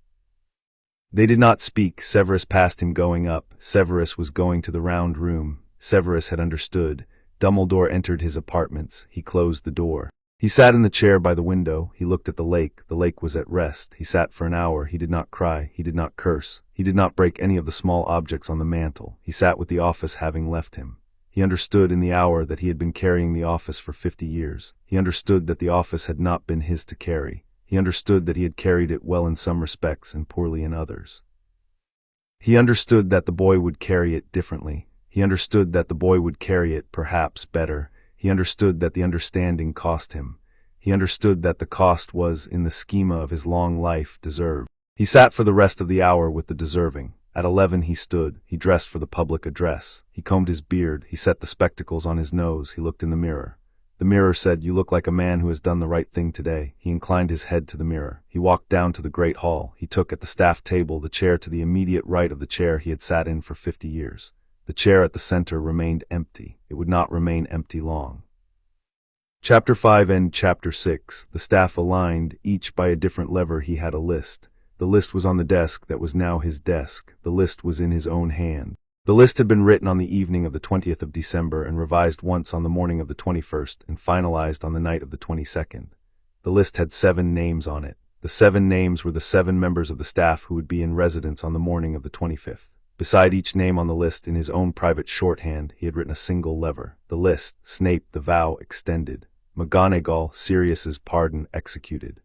They did not speak. Severus passed him going up. Severus was going to the round room. Severus had understood. Dumbledore entered his apartments. He closed the door. He sat in the chair by the window. He looked at the lake. The lake was at rest. He sat for an hour. He did not cry. He did not curse. He did not break any of the small objects on the mantel. He sat with the office having left him. He understood in the hour that he had been carrying the office for 50 years. He understood that the office had not been his to carry. He understood that he had carried it well in some respects and poorly in others. He understood that the boy would carry it differently. He understood that the boy would carry it, perhaps, better. He understood that the understanding cost him. He understood that the cost was, in the schema of his long life, deserved. He sat for the rest of the hour with the deserving. At 11 he stood. He dressed for the public address. He combed his beard. He set the spectacles on his nose. He looked in the mirror. The mirror said, You look like a man who has done the right thing today. He inclined his head to the mirror. He walked down to the great hall. He took at the staff table the chair to the immediate right of the chair he had sat in for 50 years. The chair at the center remained empty. It would not remain empty long. Chapter 5 and Chapter 6. The staff aligned, each by a different lever. He had a list. The list was on the desk that was now his desk. The list was in his own hand. The list had been written on the evening of the 20th of December and revised once on the morning of the 21st and finalized on the night of the 22nd. The list had 7 names on it. The 7 names were the 7 members of the staff who would be in residence on the morning of the 25th. Beside each name on the list, in his own private shorthand, he had written a single lever. The list: Snape, the vow extended. McGonagall, Sirius's pardon executed.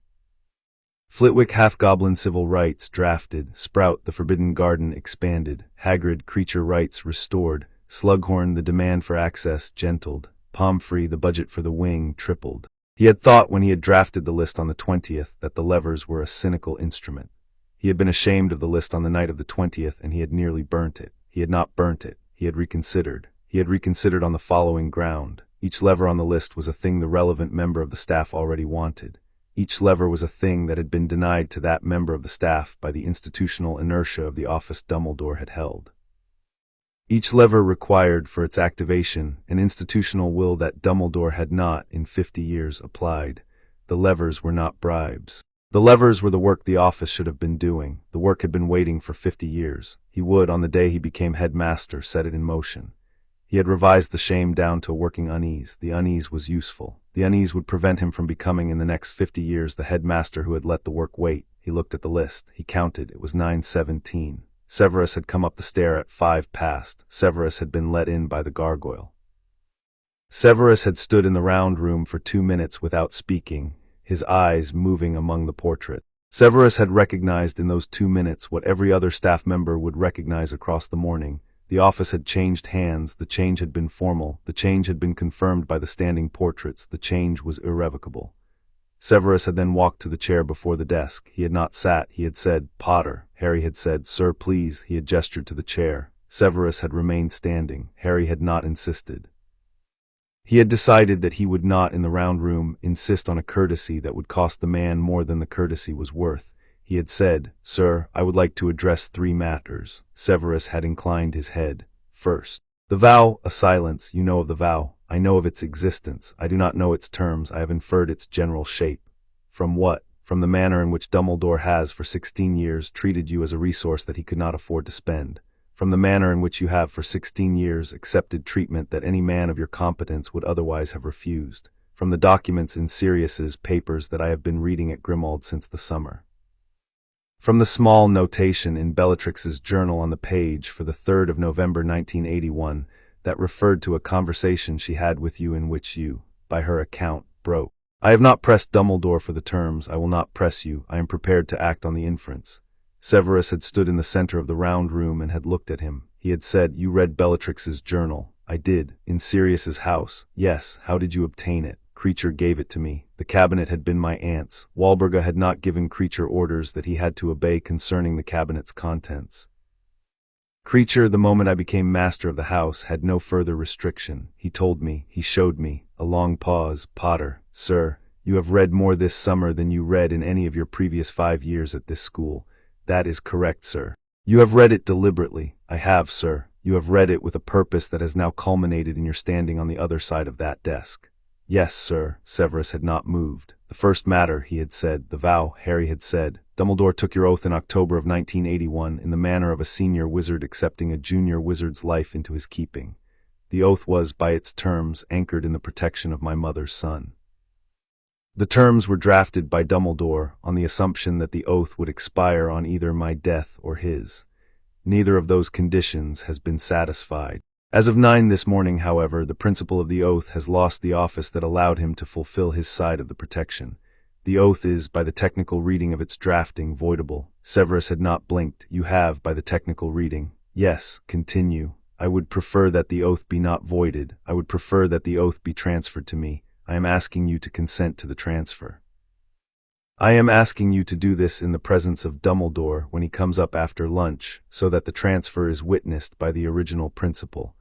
Flitwick, half-goblin, civil rights drafted. Sprout, the forbidden garden expanded. Hagrid, creature rights restored. Slughorn, the demand for access gentled. Pomfrey, the budget for the wing tripled. He had thought when he had drafted the list on the 20th that the levers were a cynical instrument. He had been ashamed of the list on the night of the 20th, and he had nearly burnt it. He had not burnt it. He had reconsidered. He had reconsidered on the following ground. Each lever on the list was a thing the relevant member of the staff already wanted. Each lever was a thing that had been denied to that member of the staff by the institutional inertia of the office Dumbledore had held. Each lever required for its activation an institutional will that Dumbledore had not, in 50 years, applied. The levers were not bribes. The levers were the work the office should have been doing. The work had been waiting for 50 years. He would, on the day he became headmaster, set it in motion. He had revised the shame down to a working unease. The unease was useful. The unease would prevent him from becoming, in the next 50 years, the headmaster who had let the work wait. He looked at the list. He counted. It was 9:17. Severus had come up the stair at 5 past. Severus had been let in by the gargoyle. Severus had stood in the round room for 2 minutes without speaking, his eyes moving among the portraits. Severus had recognized in those 2 minutes what every other staff member would recognize across the morning. The office had changed hands. The change had been formal. The change had been confirmed by the standing portraits. The change was irrevocable. Severus had then walked to the chair before the desk. He had not sat. He had said, "Potter." Harry had said, "Sir, please." He had gestured to the chair. Severus had remained standing. Harry had not insisted. He had decided that he would not, in the round room, insist on a courtesy that would cost the man more than the courtesy was worth. He had said, "Sir, I would like to address 3 matters." Severus had inclined his head. First, the vow. A silence. "You know of the vow." "I know of its existence. I do not know its terms. I have inferred its general shape." "From what?" "From the manner in which Dumbledore has, for 16 years, treated you as a resource that he could not afford to spend. From the manner in which you have, for 16 years, accepted treatment that any man of your competence would otherwise have refused. From the documents in Sirius's papers that I have been reading at Grimmauld since the summer. From the small notation in Bellatrix's journal on the page for the 3rd of November 1981 that referred to a conversation she had with you in which you, by her account, broke. I have not pressed Dumbledore for the terms. I will not press you. I am prepared to act on the inference." Severus had stood in the center of the round room and had looked at him. He had said, "You read Bellatrix's journal." "I did. In Sirius's house." "Yes. How did you obtain it?" "Creature gave it to me. The cabinet had been my aunt's. Walburga had not given Creature orders that he had to obey concerning the cabinet's contents. Creature, the moment I became master of the house, had no further restriction. He told me, he showed me." A long pause. "Potter, sir, you have read more this summer than you read in any of your previous 5 years at this school." "That is correct, sir." "You have read it deliberately." "I have, sir." "You have read it with a purpose that has now culminated in your standing on the other side of that desk." "Yes, sir." Severus had not moved. "The first matter," he had said. "The vow," Harry had said. "Dumbledore took your oath in October of 1981 in the manner of a senior wizard accepting a junior wizard's life into his keeping. The oath was, by its terms, anchored in the protection of my mother's son. The terms were drafted by Dumbledore on the assumption that the oath would expire on either my death or his. Neither of those conditions has been satisfied. As of 9 this morning, however, the principal of the oath has lost the office that allowed him to fulfill his side of the protection. The oath is, by the technical reading of its drafting, voidable." Severus had not blinked. "You have, by the technical reading." "Yes, continue." "I would prefer that the oath be not voided. I would prefer that the oath be transferred to me. I am asking you to consent to the transfer. I am asking you to do this in the presence of Dumbledore when he comes up after lunch, so that the transfer is witnessed by the original principal.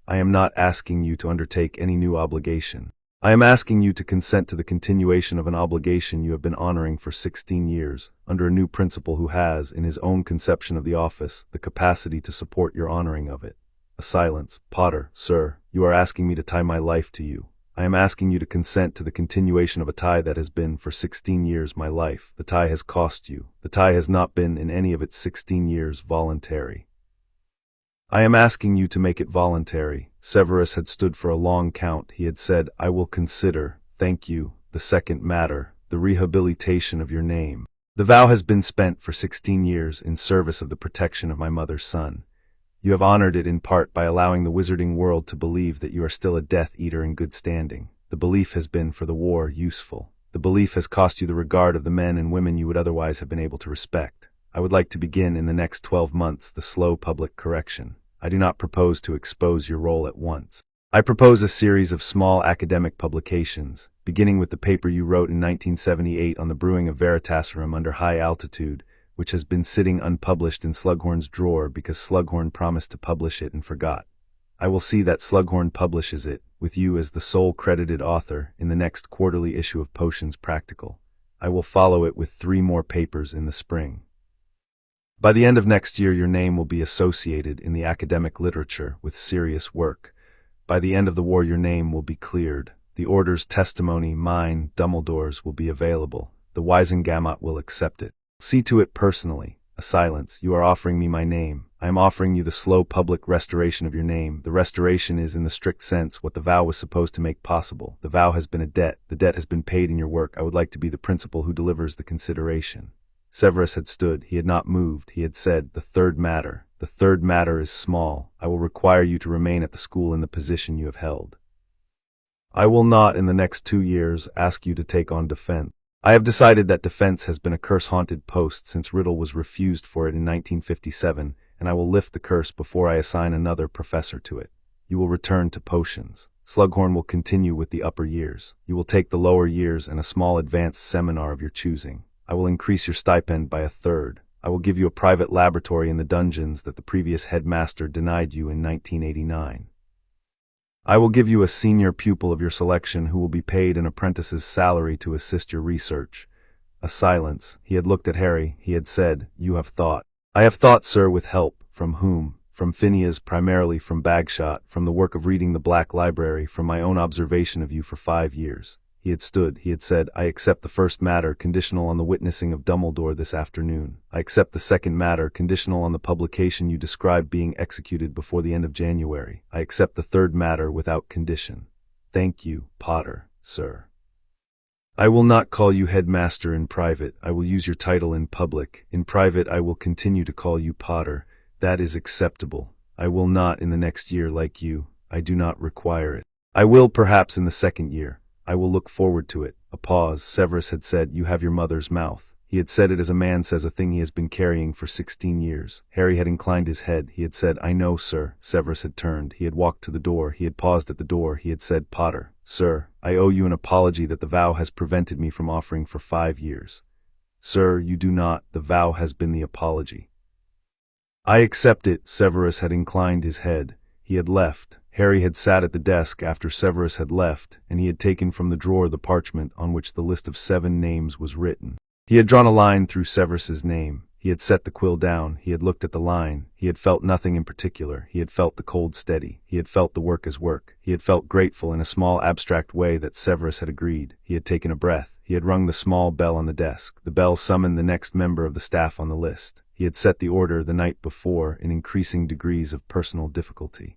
I am not asking you to undertake any new obligation. I am asking you to consent to the continuation of an obligation you have been honoring for 16 years, under a new principal who has, in his own conception of the office, the capacity to support your honoring of it." A silence. "Potter, sir, you are asking me to tie my life to you. I am asking you to consent to the continuation of a tie that has been, for 16 years, my life. The tie has cost you. The tie has not been, in any of its 16 years, voluntary. I am asking you to make it voluntary." Severus had stood for a long count. He had said, "I will consider, thank you, the second matter, the rehabilitation of your name. The vow has been spent for 16 years in service of the protection of my mother's son. You have honored it in part by allowing the wizarding world to believe that you are still a Death Eater in good standing. The belief has been, for the war, useful. The belief has cost you the regard of the men and women you would otherwise have been able to respect. I would like to begin in the next 12 months the slow public correction. I do not propose to expose your role at once. I propose a series of small academic publications, beginning with the paper you wrote in 1978 on the brewing of Veritaserum under high altitude, which has been sitting unpublished in Slughorn's drawer because Slughorn promised to publish it and forgot. I will see that Slughorn publishes it, with you as the sole credited author, in the next quarterly issue of Potions Practical. I will follow it with 3 more papers in the spring. By the end of next year, your name will be associated in the academic literature with serious work. By the end of the war, your name will be cleared. The order's testimony, mine, Dumbledore's, will be available. The Wisengamot will accept it. See to it personally. A silence. You are offering me my name. I am offering you the slow public restoration of your name. The restoration is, in the strict sense, what the vow was supposed to make possible. The vow has been a debt. The debt has been paid in your work. I would like to be the principal who delivers the consideration. Severus had stood. He had not moved. He had said, the third matter. The third matter is small. I will require you to remain at the school in the position you have held. I will not, in the next 2 years, ask you to take on defense. I have decided that defense has been a curse-haunted post since Riddle was refused for it in 1957, and I will lift the curse before I assign another professor to it. You will return to potions. Slughorn will continue with the upper years. You will take the lower years and a small advanced seminar of your choosing. I will increase your stipend by 1/3. I will give you a private laboratory in the dungeons that the previous headmaster denied you in 1989. I will give you a senior pupil of your selection who will be paid an apprentice's salary to assist your research. A silence. He had looked at Harry. He had said, you have thought. I have thought, sir, with help. From whom? From Phineas, primarily from Bagshot, from the work of reading the Black Library, from my own observation of you for 5 years. He had stood. He had said, I accept the first matter conditional on the witnessing of Dumbledore this afternoon. I accept the second matter conditional on the publication you describe being executed before the end of January. I accept the third matter without condition. Thank you, Potter, sir. I will not call you headmaster in private. I will use your title in public. In private, I will continue to call you Potter. That is acceptable. I will not in the next year like you. I do not require it. I will perhaps in the second year. I will look forward to it. A pause. Severus had said, you have your mother's mouth. He had said it as a man says a thing he has been carrying for 16 years. Harry had inclined his head. He had said, I know, sir. Severus had turned. He had walked to the door. He had paused at the door. He had said, Potter, sir, I owe you an apology that the vow has prevented me from offering for 5 years. Sir, you do not. The vow has been the apology. I accept it. Severus had inclined his head. He had left. Harry had sat at the desk after Severus had left, and he had taken from the drawer the parchment on which the list of 7 names was written. He had drawn a line through Severus's name. He had set the quill down. He had looked at the line. He had felt nothing in particular. He had felt the cold steady. He had felt the work as work. He had felt grateful in a small abstract way that Severus had agreed. He had taken a breath. He had rung the small bell on the desk. The bell summoned the next member of the staff on the list. He had set the order the night before in increasing degrees of personal difficulty.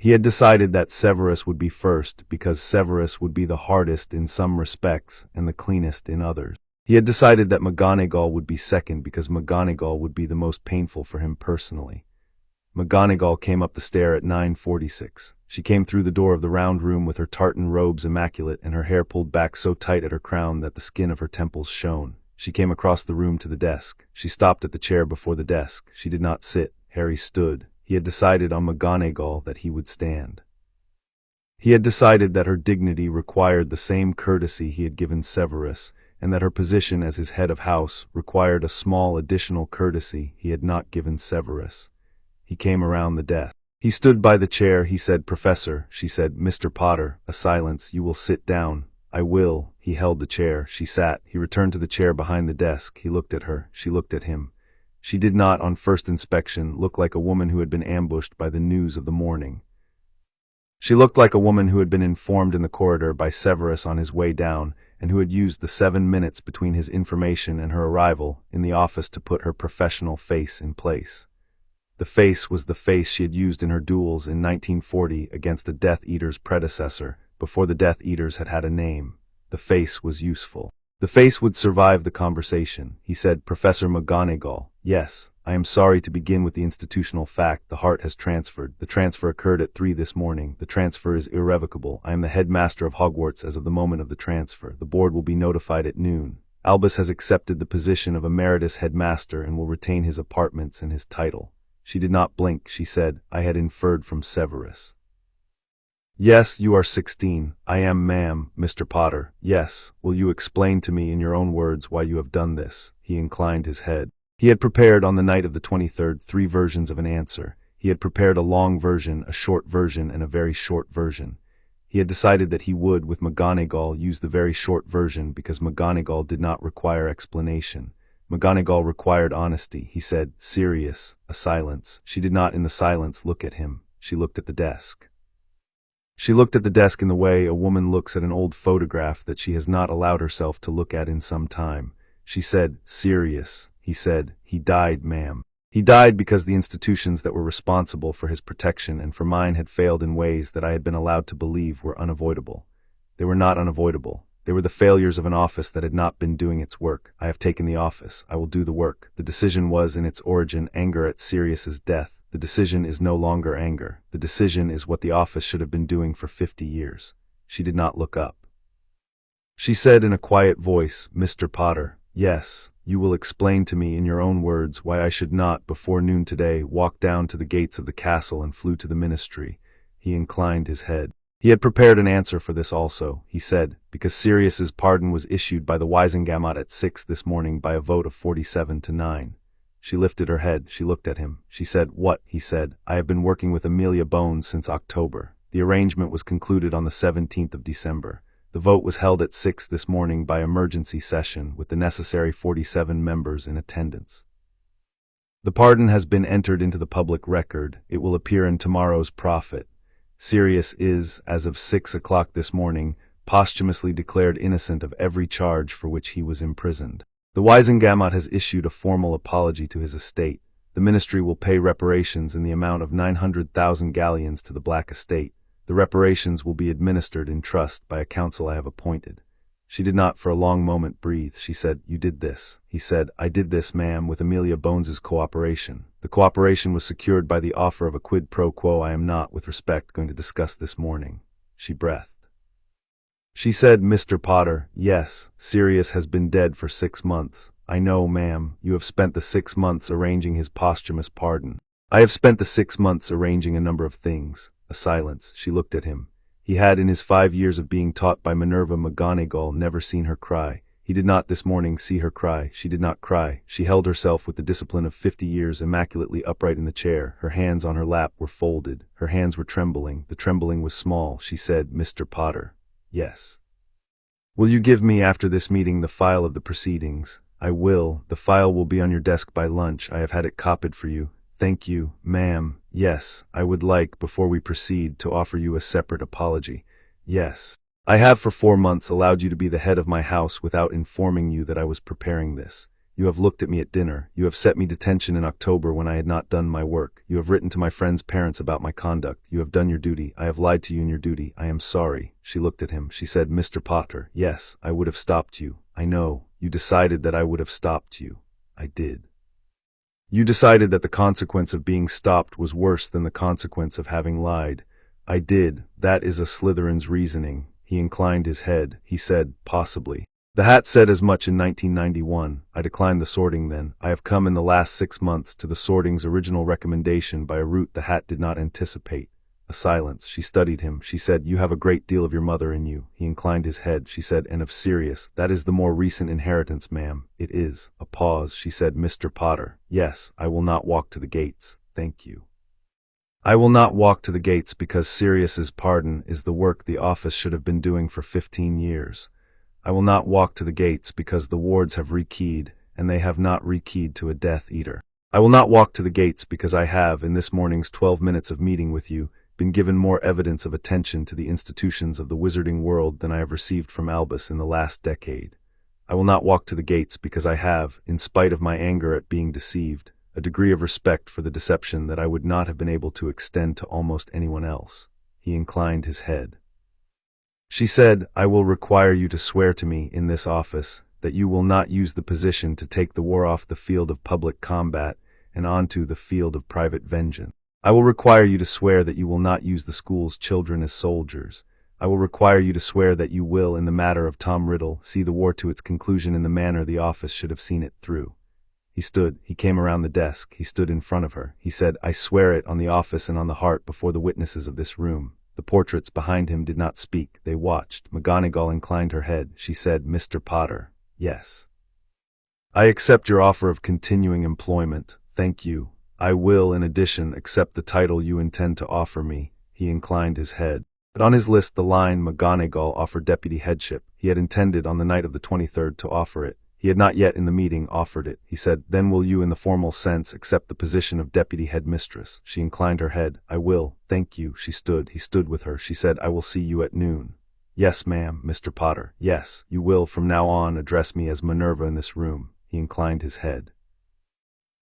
He had decided that Severus would be first because Severus would be the hardest in some respects and the cleanest in others. He had decided that McGonagall would be second because McGonagall would be the most painful for him personally. McGonagall came up the stair at 9:46. She came through the door of the round room with her tartan robes immaculate and her hair pulled back so tight at her crown that the skin of her temples shone. She came across the room to the desk. She stopped at the chair before the desk. She did not sit. Harry stood. He had decided on McGonagall that he would stand. He had decided that her dignity required the same courtesy he had given Severus, and that her position as his head of house required a small additional courtesy he had not given Severus. He came around the desk. He stood by the chair. He said, Professor. She said, Mr. Potter. A silence. You will sit down. I will. He held the chair. She sat. He returned to the chair behind the desk. He looked at her. She looked at him. She did not, on first inspection, look like a woman who had been ambushed by the news of the morning. She looked like a woman who had been informed in the corridor by Severus on his way down, and who had used the 7 minutes between his information and her arrival in the office to put her professional face in place. The face was the face she had used in her duels in 1940 against a Death Eater's predecessor, before the Death Eaters had had a name. The face was useful. The face would survive the conversation. He said, Professor McGonagall, yes, I am sorry to begin with the institutional fact. The heart has transferred. The transfer occurred at 3 this morning. The transfer is irrevocable. I am the headmaster of Hogwarts as of the moment of the transfer. The board will be notified at noon. Albus has accepted the position of emeritus headmaster and will retain his apartments and his title. She did not blink. She said, I had inferred from Severus. Yes, you are 16. I am, ma'am, Mr. Potter. Yes. Will you explain to me in your own words why you have done this? He inclined his head. He had prepared on the night of the 23rd 3 versions of an answer. He had prepared a long version, a short version, and a very short version. He had decided that he would, with McGonagall, use the very short version because McGonagall did not require explanation. McGonagall required honesty. He said, serious. A silence. She did not in the silence look at him. She looked at the desk. She looked at the desk in the way a woman looks at an old photograph that she has not allowed herself to look at in some time. She said, "Sirius," he said, "he died, ma'am. He died because the institutions that were responsible for his protection and for mine had failed in ways that I had been allowed to believe were unavoidable. They were not unavoidable. They were the failures of an office that had not been doing its work. I have taken the office. I will do the work. The decision was in its origin anger at Sirius's death. The decision is no longer anger. The decision is what the office should have been doing for 50 years. She did not look up. She said in a quiet voice, "Mr. Potter, yes, you will explain to me in your own words why I should not, before noon today, walk down to the gates of the castle and flew to the ministry." He inclined his head. He had prepared an answer for this also, he said, because Sirius's pardon was issued by the Wisengamot at 6 this morning by a vote of 47 to 9. She lifted her head, she looked at him. She said, "What?" he said. "I have been working with Amelia Bones since October. The arrangement was concluded on the 17th of December. The vote was held at 6 this morning by emergency session with the necessary 47 members in attendance. The pardon has been entered into the public record. It will appear in tomorrow's Prophet. Sirius is, as of 6 o'clock this morning, posthumously declared innocent of every charge for which he was imprisoned. The Wisengamot has issued a formal apology to his estate. The ministry will pay reparations in the amount of 900,000 galleons to the Black estate. The reparations will be administered in trust by a council I have appointed." She did not for a long moment breathe. She said, "You did this." He said, "I did this, ma'am, with Amelia Bones's cooperation. The cooperation was secured by the offer of a quid pro quo I am not, with respect, going to discuss this morning." She breathed. She said, "Mr. Potter, yes, Sirius has been dead for 6 months. I know, ma'am, you have spent the 6 months arranging his posthumous pardon. I have spent the 6 months arranging a number of things." A silence. She looked at him. He had, in his 5 years of being taught by Minerva McGonagall, never seen her cry. He did not this morning see her cry. She did not cry. She held herself with the discipline of 50 years immaculately upright in the chair. Her hands on her lap were folded. Her hands were trembling. The trembling was small. She said, "Mr. Potter, yes. Will you give me, after this meeting, the file of the proceedings?" "I will. The file will be on your desk by lunch. I have had it copied for you." "Thank you, ma'am. Yes, I would like, before we proceed, to offer you a separate apology. Yes. I have for 4 months allowed you to be the head of my house without informing you that I was preparing this. You have looked at me at dinner. You have set me detention in October when I had not done my work. You have written to my friends' parents about my conduct. You have done your duty. I have lied to you in your duty. I am sorry." She looked at him. She said, "Mr. Potter, yes, I would have stopped you. I know. You decided that I would have stopped you. I did. You decided that the consequence of being stopped was worse than the consequence of having lied. I did. That is a Slytherin's reasoning." He inclined his head. He said, "Possibly. The hat said as much in 1991. I declined the sorting then. I have come in the last 6 months to the sorting's original recommendation by a route the hat did not anticipate." A silence. She studied him. She said, "You have a great deal of your mother in you." He inclined his head. She said, "And of Sirius. That is the more recent inheritance, ma'am." "It is." A pause. She said, "Mr. Potter, yes, I will not walk to the gates. Thank you. I will not walk to the gates because Sirius's pardon is the work the office should have been doing for 15 years. I will not walk to the gates because the wards have rekeyed, and they have not rekeyed to a Death Eater. I will not walk to the gates because I have, in this morning's 12 minutes of meeting with you, been given more evidence of attention to the institutions of the wizarding world than I have received from Albus in the last decade. I will not walk to the gates because I have, in spite of my anger at being deceived, a degree of respect for the deception that I would not have been able to extend to almost anyone else." He inclined his head. She said, "I will require you to swear to me, in this office, that you will not use the position to take the war off the field of public combat and onto the field of private vengeance. I will require you to swear that you will not use the school's children as soldiers. I will require you to swear that you will, in the matter of Tom Riddle, see the war to its conclusion in the manner the office should have seen it through." He stood. He came around the desk. He stood in front of her. He said, "I swear it on the office and on the heart before the witnesses of this room." The portraits behind him did not speak. They watched. McGonagall inclined her head. She said, "Mr. Potter, yes. I accept your offer of continuing employment. Thank you. I will, in addition, accept the title you intend to offer me." He inclined his head. But on his list the line McGonagall offered deputy headship. He had intended on the night of the 23rd to offer it. He had not yet in the meeting offered it. He said, "Then will you in the formal sense accept the position of deputy headmistress?" She inclined her head. "I will, thank you." She stood. He stood with her. She said, "I will see you at noon." "Yes, ma'am, Mr. Potter. Yes, you will from now on address me as Minerva in this room." He inclined his head.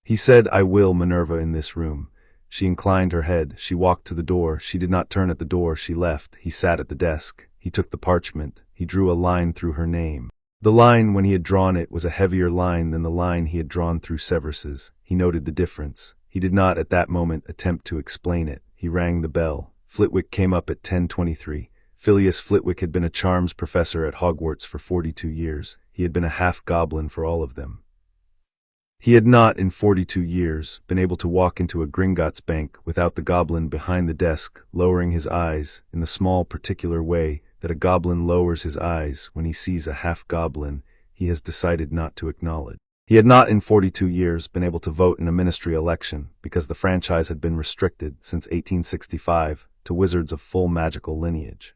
He said, "I will, Minerva, in this room." She inclined her head. She walked to the door. She did not turn at the door. She left. He sat at the desk. He took the parchment. He drew a line through her name. The line, when he had drawn it, was a heavier line than the line he had drawn through Severus's. He noted the difference. He did not at that moment attempt to explain it. He rang the bell. Flitwick came up at 10:23. Phileas Flitwick had been a charms professor at Hogwarts for 42 years. He had been a half-goblin for all of them. He had not, in 42 years, been able to walk into a Gringotts bank without the goblin behind the desk lowering his eyes in the small particular way that a goblin lowers his eyes when he sees a half-goblin he has decided not to acknowledge. He had not in 42 years been able to vote in a ministry election because the franchise had been restricted since 1865 to wizards of full magical lineage.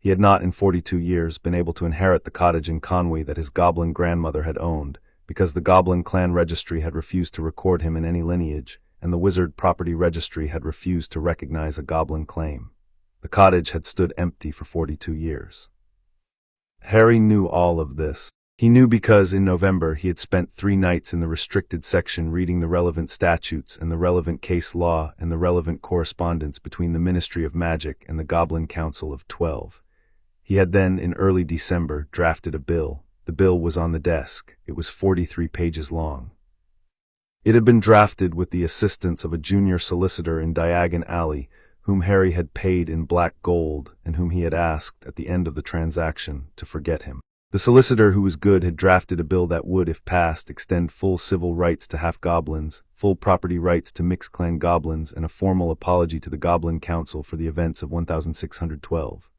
He had not in 42 years been able to inherit the cottage in Conwy that his goblin grandmother had owned, because the Goblin Clan Registry had refused to record him in any lineage, and the Wizard Property Registry had refused to recognize a goblin claim. The cottage had stood empty for 42 years. Harry knew all of this. He knew because, in November, he had spent 3 nights in the restricted section reading the relevant statutes and the relevant case law and the relevant correspondence between the Ministry of Magic and the Goblin Council of 12. He had then, in early December, drafted a bill. The bill was on the desk. It was 43 pages long. It had been drafted with the assistance of a junior solicitor in Diagon Alley, whom Harry had paid in black gold and whom he had asked, at the end of the transaction, to forget him. The solicitor, who was good, had drafted a bill that would, if passed, extend full civil rights to half-goblins, full property rights to mixed-clan goblins, and a formal apology to the Goblin Council for the events of 1612.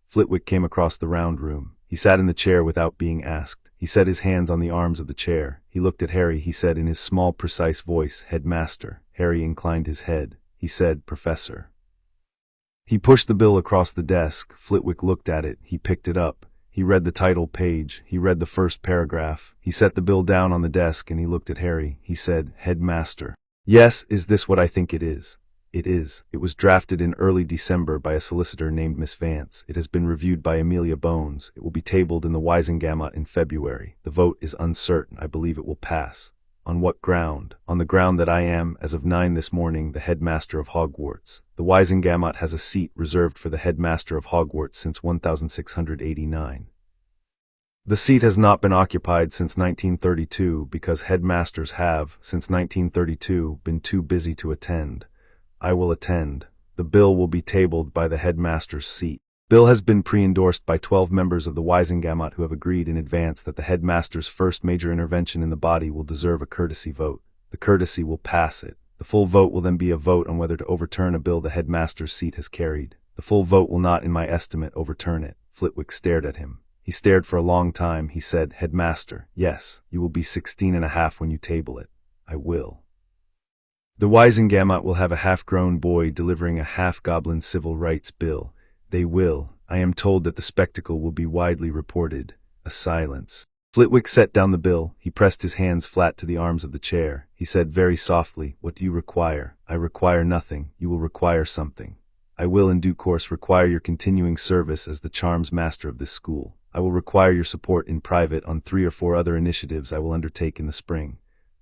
Flitwick came across the round room. He sat in the chair without being asked. He set his hands on the arms of the chair. He looked at Harry. He said in his small, precise voice, "Headmaster." Harry inclined his head. He said, "Professor." He pushed the bill across the desk. Flitwick looked at it. He picked it up. He read the title page. He read the first paragraph. He set the bill down on the desk and he looked at Harry. He said, "Headmaster." "Yes, is this what I think it is?" "It is. It was drafted in early December by a solicitor named Miss Vance. It has been reviewed by Amelia Bones. It will be tabled in the Wisengamot in February. The vote is uncertain. I believe it will pass." "On what ground?" "On the ground that I am, as of 9 this morning, the headmaster of Hogwarts. The Wisengamot has a seat reserved for the headmaster of Hogwarts since 1689. The seat has not been occupied since 1932 because headmasters have, since 1932, been too busy to attend. I will attend. The bill will be tabled by the headmaster's seat. Bill has been pre-endorsed by 12 members of the Wisengamot who have agreed in advance that the headmaster's first major intervention in the body will deserve a courtesy vote. The courtesy will pass it. The full vote will then be a vote on whether to overturn a bill the headmaster's seat has carried. The full vote will not, in my estimate, overturn it." Flitwick stared at him. He stared for a long time. He said, "Headmaster, yes, you will be 16 and a half when you table it." "I will." The Wisengamot will have a half-grown boy delivering a half-goblin civil rights bill. They will. I am told that the spectacle will be widely reported. A silence. Flitwick set down the bill. He pressed his hands flat to the arms of the chair. He said very softly, "What do you require?" "I require nothing. You will require something. I will in due course require your continuing service as the charms master of this school. I will require your support in private on 3 or 4 other initiatives I will undertake in the spring.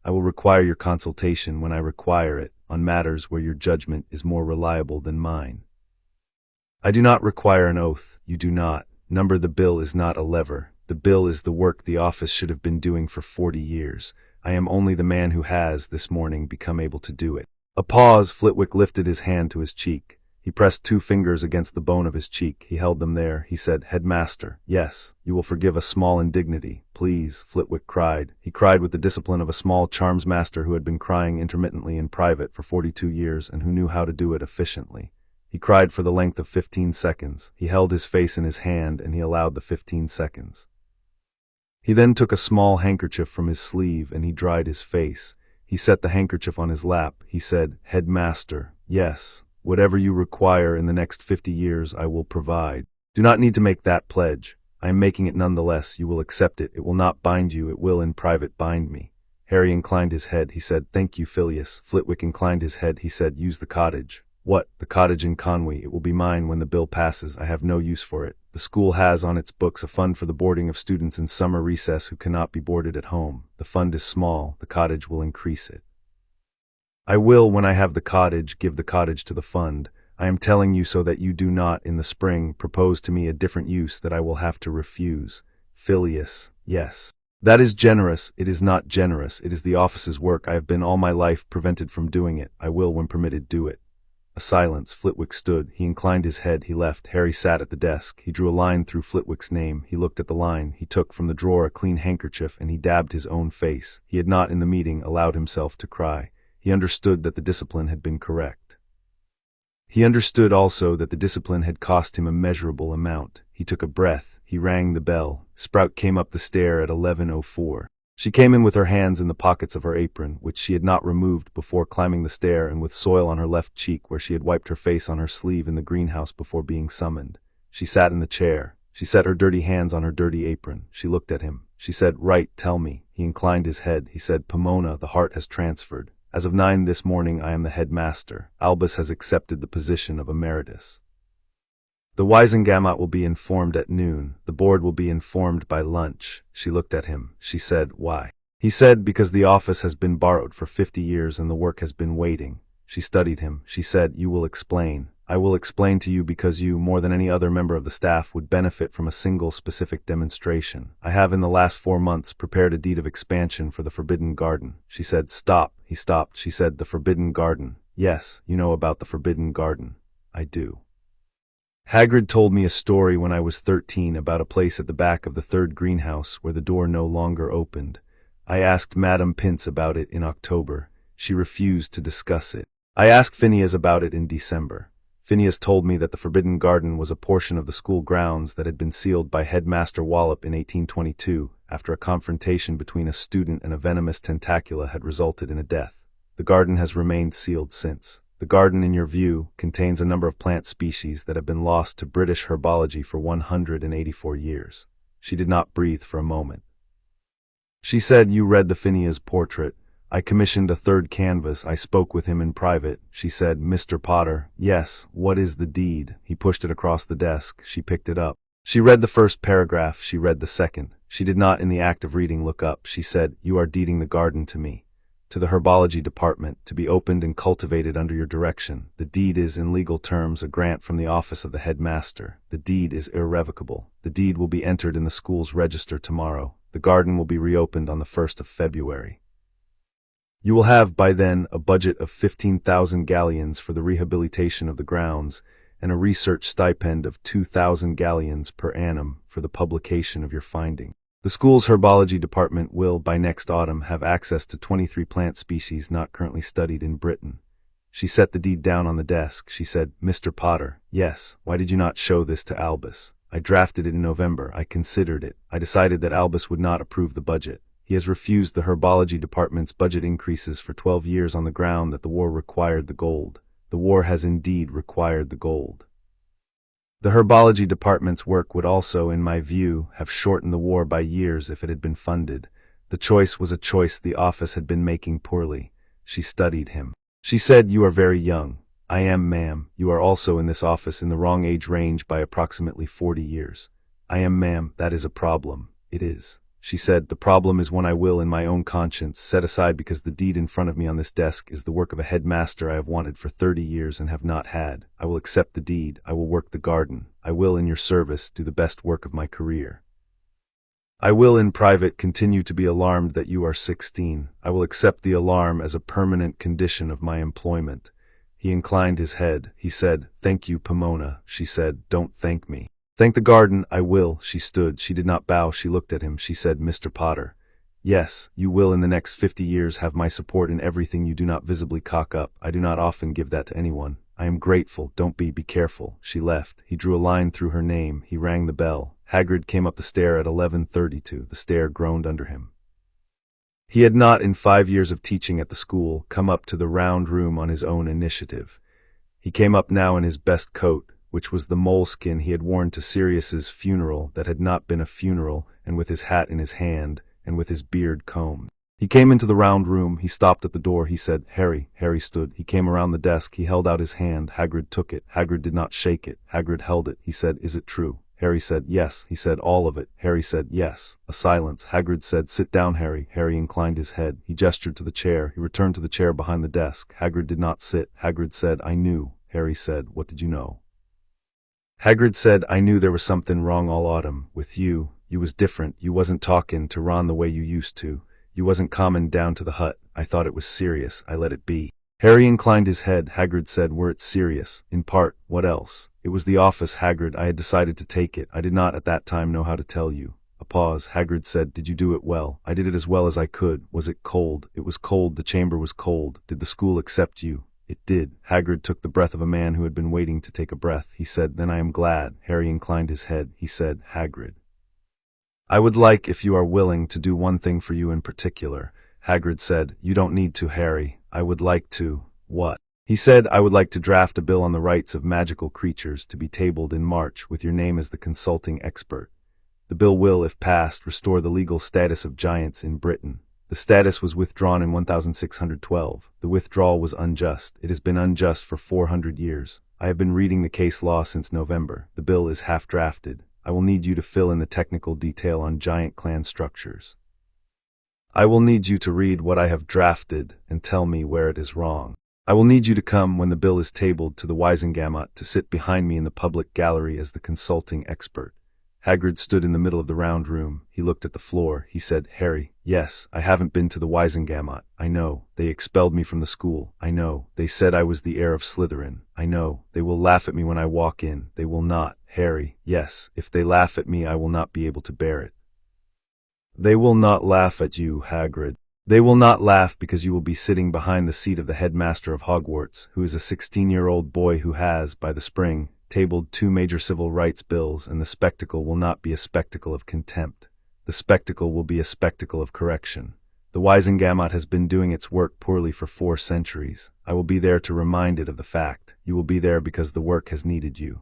I will require your consultation when I require it, on matters where your judgment is more reliable than mine. I do not require an oath. You do not. Number the bill is not a lever. The bill is the work the office should have been doing for 40 years. I am only the man who has, this morning, become able to do it." A pause. Flitwick lifted his hand to his cheek. He pressed 2 fingers against the bone of his cheek. He held them there. He said, "Headmaster, yes, you will forgive a small indignity, please," Flitwick cried. He cried with the discipline of a small charms master who had been crying intermittently in private for 42 years and who knew how to do it efficiently. He cried for the length of 15 seconds. He held his face in his hand and he allowed the 15 seconds. He then took a small handkerchief from his sleeve and he dried his face. He set the handkerchief on his lap. He said, "Headmaster, yes. Whatever you require in the next 50 years I will provide. Do not need to make that pledge. I am making it nonetheless. You will accept it. It will not bind you. It will in private bind me. Harry inclined his head. He said, "Thank you, Phileas." Flitwick inclined his head. He said, "Use the cottage." "What?" "The cottage in Conwy. It will be mine when the bill passes. I have no use for it. The school has on its books a fund for the boarding of students in summer recess who cannot be boarded at home. The fund is small. The cottage will increase it. I will, when I have the cottage, give the cottage to the fund. I am telling you so that you do not, in the spring, propose to me a different use that I will have to refuse." Phileas, yes. "That is generous." "It is not generous. It is the office's work. I have been all my life prevented from doing it. I will, when permitted, do it." A silence. Flitwick stood. He inclined his head. He left. Harry sat at the desk. He drew a line through Flitwick's name. He looked at the line. He took from the drawer a clean handkerchief, and he dabbed his own face. He had not, in the meeting, allowed himself to cry. He understood that the discipline had been correct. He understood also that the discipline had cost him a measurable amount. He took a breath. He rang the bell. Sprout came up the stair at 11:04. She came in with her hands in the pockets of her apron, which she had not removed before climbing the stair, and with soil on her left cheek where she had wiped her face on her sleeve in the greenhouse before being summoned. She sat in the chair. She set her dirty hands on her dirty apron. She looked at him. She said, "Right, tell me." He inclined his head. He said, "Pomona, the heart has transferred. As of 9 this morning I am the headmaster. Albus has accepted the position of emeritus. The Wisengamot will be informed at noon. The board will be informed by lunch." She looked at him. She said, "Why?" He said, "Because the office has been borrowed for 50 years and the work has been waiting." She studied him. She said, "You will explain." "I will explain to you because you, more than any other member of the staff, would benefit from a single specific demonstration. I have in the last 4 months prepared a deed of expansion for the Forbidden Garden." She said, "Stop." He stopped. She said, "The Forbidden Garden." "Yes, you know about the Forbidden Garden." "I do. Hagrid told me a story when I was 13 about a place at the back of the 3rd greenhouse where the door no longer opened. I asked Madame Pince about it in October. She refused to discuss it. I asked Phineas about it in December. Phineas told me that the Forbidden Garden was a portion of the school grounds that had been sealed by Headmaster Wallop in 1822 after a confrontation between a student and a venomous tentacula had resulted in a death. The garden has remained sealed since. The garden, in your view, contains a number of plant species that have been lost to British herbology for 184 years. She did not breathe for a moment. She said, "You read the Phineas portrait. I commissioned a 3rd canvas. I spoke with him in private." She said, "Mr. Potter." "Yes, what is the deed?" He pushed it across the desk. She picked it up. She read the first paragraph. She read the second. She did not, in the act of reading, look up. She said, "You are deeding the garden to me, to the herbology department, to be opened and cultivated under your direction. The deed is, in legal terms, a grant from the office of the headmaster. The deed is irrevocable. The deed will be entered in the school's register tomorrow. The garden will be reopened on the 1st of February. You will have, by then, a budget of 15,000 galleons for the rehabilitation of the grounds, and a research stipend of 2,000 galleons per annum for the publication of your finding. The school's herbology department will, by next autumn, have access to 23 plant species not currently studied in Britain." She set the deed down on the desk. She said, "Mr. Potter." "Yes, why did you not show this to Albus?" "I drafted it in November. I considered it. I decided that Albus would not approve the budget. He has refused the herbology department's budget increases for 12 years on the ground that the war required the gold. The war has indeed required the gold. The herbology department's work would also, in my view, have shortened the war by years if it had been funded. The choice was a choice the office had been making poorly." She studied him. She said, "You are very young." "I am, ma'am. You are also in this office in the wrong age range by approximately 40 years. "I am, ma'am. That is a problem." "It is." She said, "The problem is one I will, in my own conscience, set aside because the deed in front of me on this desk is the work of a headmaster I have wanted for 30 years and have not had. I will accept the deed. I will work the garden. I will, in your service, do the best work of my career. I will, in private, continue to be alarmed that you are 16. I will accept the alarm as a permanent condition of my employment." He inclined his head. He said, "Thank you, Pomona." She said, "Don't thank me." "Thank the garden." "I will." She stood. She did not bow. She looked at him. She said, "Mr. Potter." "Yes, you will in the next 50 years have my support in everything you do not visibly cock up. I do not often give that to anyone. I am grateful. Don't be careful." She left. He drew a line through her name. He rang the bell. Hagrid came up the stair at 11:32. The stair groaned under him. He had not, in 5 years of teaching at the school, come up to the round room on his own initiative. He came up now in his best coat, which was the moleskin he had worn to Sirius's funeral that had not been a funeral, and with his hat in his hand, and with his beard combed. He came into the round room, he stopped at the door, he said, "Harry." Harry stood. He came around the desk, he held out his hand. Hagrid took it. Hagrid did not shake it. Hagrid held it. He said, "Is it true?" Harry said, "Yes." He said, "All of it." Harry said, "Yes." A silence. Hagrid said, "Sit down, Harry." Harry inclined his head. He gestured to the chair. He returned to the chair behind the desk. Hagrid did not sit. Hagrid said, "I knew." Harry said, "What did you know?" Hagrid said, "I knew there was something wrong all autumn. With you. You was different. You wasn't talking to Ron the way you used to. You wasn't comin' down to the hut. I thought it was serious. I let it be." Harry inclined his head. Hagrid said, "Were it serious?" "In part. What else?" "It was the office, Hagrid. I had decided to take it. I did not at that time know how to tell you." A pause. Hagrid said, "Did you do it well?" "I did it as well as I could." "Was it cold?" "It was cold. The chamber was cold." "Did the school accept you?" "It did." Hagrid took the breath of a man who had been waiting to take a breath. He said, "Then I am glad." Harry inclined his head. He said, "Hagrid, I would like, if you are willing, to do one thing for you in particular." Hagrid said, "You don't need to, Harry. I would like to." "What?" He said, "I would like to draft a bill on the rights of magical creatures to be tabled in March with your name as the consulting expert. The bill will, if passed, restore the legal status of giants in Britain. The status was withdrawn in 1612. The withdrawal was unjust. It has been unjust for 400 years. I have been reading the case law since November. The bill is half drafted. I will need you to fill in the technical detail on giant clan structures. I will need you to read what I have drafted and tell me where it is wrong. I will need you to come, when the bill is tabled, to the Wisengamot to sit behind me in the public gallery as the consulting expert." Hagrid stood in the middle of the round room. He looked at the floor. He said, "Harry, yes, I haven't been to the Wisengamot. I know. They expelled me from the school. I know. They said I was the heir of Slytherin. I know. They will laugh at me when I walk in. They will not. Harry, yes, if they laugh at me I will not be able to bear it." "They will not laugh at you, Hagrid. They will not laugh because you will be sitting behind the seat of the headmaster of Hogwarts, who is a 16-year-old boy who has, by the spring, tabled 2 major civil rights bills, and the spectacle will not be a spectacle of contempt. The spectacle will be a spectacle of correction. The Wisengamot has been doing its work poorly for 4 centuries. I will be there to remind it of the fact. You will be there because the work has needed you.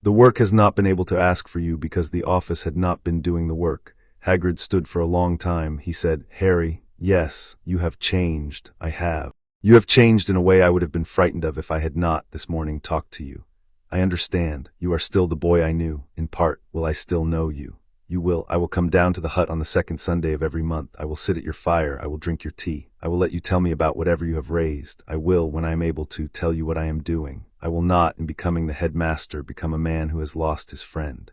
The work has not been able to ask for you because the office had not been doing the work." Hagrid stood for a long time. He said, "Harry, yes, you have changed. I have. You have changed in a way I would have been frightened of if I had not, this morning, talked to you. I understand. You are still the boy I knew. In part, will I still know you? You will. I will come down to the hut on the 2nd Sunday of every month. I will sit at your fire. I will drink your tea. I will let you tell me about whatever you have raised. I will, when I am able to, tell you what I am doing. I will not, in becoming the headmaster, become a man who has lost his friend."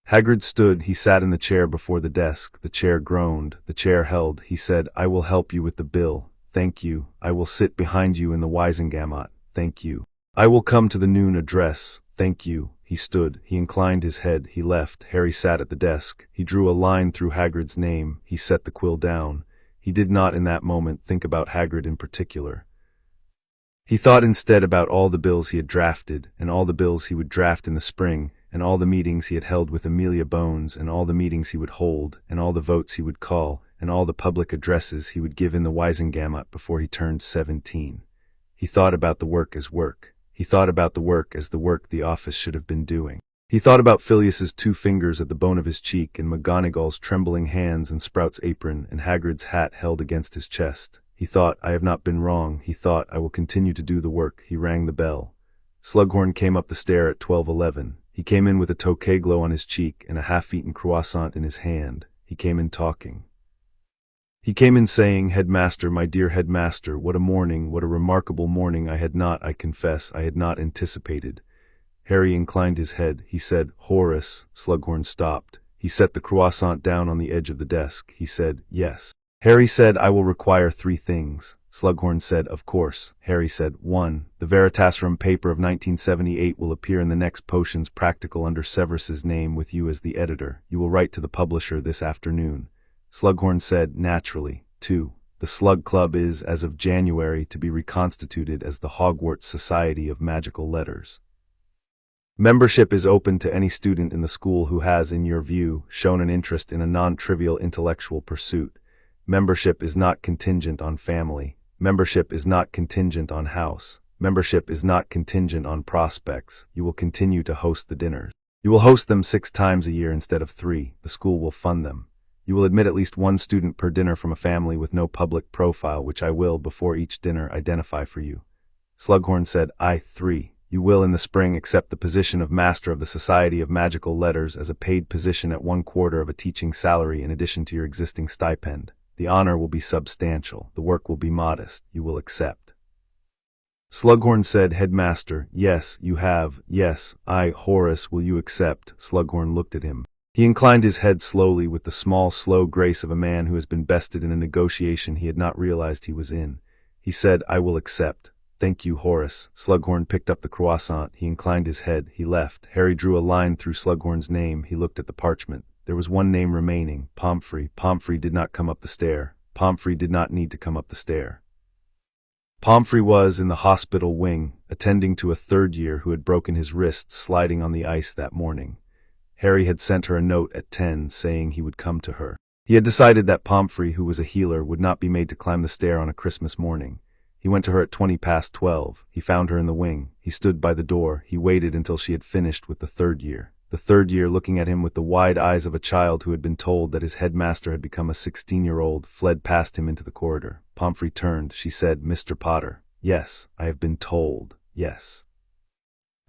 Hagrid stood. He sat in the chair before the desk. The chair groaned. The chair held. He said, "I will help you with the bill. Thank you. I will sit behind you in the Wisengamot. Thank you. I will come to the noon address. Thank you." He stood. He inclined his head. He left. Harry sat at the desk. He drew a line through Hagrid's name. He set the quill down. He did not, in that moment, think about Hagrid in particular. He thought instead about all the bills he had drafted, and all the bills he would draft in the spring, and all the meetings he had held with Amelia Bones, and all the meetings he would hold, and all the votes he would call, and all the public addresses he would give in the Wisengamot before he turned 17. He thought about the work as work. He thought about the work as the work the office should have been doing. He thought about Phileas's 2 fingers at the bone of his cheek, and McGonagall's trembling hands, and Sprout's apron, and Hagrid's hat held against his chest. He thought, "I have not been wrong." He thought, "I will continue to do the work." He rang the bell. Slughorn came up the stair at 12:11. He came in with a touquet glow on his cheek and a half-eaten croissant in his hand. He came in talking. He came in saying, "Headmaster, my dear Headmaster, what a morning, what a remarkable morning I had not, I confess, I had not anticipated." Harry inclined his head. He said, "Horace." Slughorn stopped. He set the croissant down on the edge of the desk. He said, "Yes." Harry said, "I will require 3 things. Slughorn said, "Of course." Harry said, 1. The Veritaserum paper of 1978 will appear in the next Potions Practical under Severus's name with you as the editor. You will write to the publisher this afternoon." Slughorn said, "Naturally." 2. The Slug Club is, as of January, to be reconstituted as the Hogwarts Society of Magical Letters. Membership is open to any student in the school who has, in your view, shown an interest in a non-trivial intellectual pursuit. Membership is not contingent on family. Membership is not contingent on house. Membership is not contingent on prospects. You will continue to host the dinners. You will host them 6 times a year instead of 3. The school will fund them. You will admit at least 1 student per dinner from a family with no public profile, which I will, before each dinner, identify for you. Slughorn said, 3. You will in the spring accept the position of Master of the Society of Magical Letters as a paid position at 1/4 of a teaching salary in addition to your existing stipend. The honor will be substantial. The work will be modest. You will accept. Slughorn said, Headmaster, yes, you have. Yes, Horace, will you accept? Slughorn looked at him. He inclined his head slowly with the small, slow grace of a man who has been bested in a negotiation he had not realized he was in. He said, I will accept. Thank you, Horace. Slughorn picked up the croissant. He inclined his head. He left. Harry drew a line through Slughorn's name. He looked at the parchment. There was 1 name remaining, Pomfrey. Pomfrey did not come up the stair. Pomfrey did not need to come up the stair. Pomfrey was in the hospital wing, attending to a 3rd year who had broken his wrist sliding on the ice that morning. Harry had sent her a note at 10 saying he would come to her. He had decided that Pomfrey, who was a healer, would not be made to climb the stair on a Christmas morning. He went to her at 12:20. He found her in the wing. He stood by the door. He waited until she had finished with the 3rd year. The 3rd year, looking at him with the wide eyes of a child who had been told that his headmaster had become a 16-year-old, fled past him into the corridor. Pomfrey turned. She said, Mr. Potter. Yes, I have been told. Yes.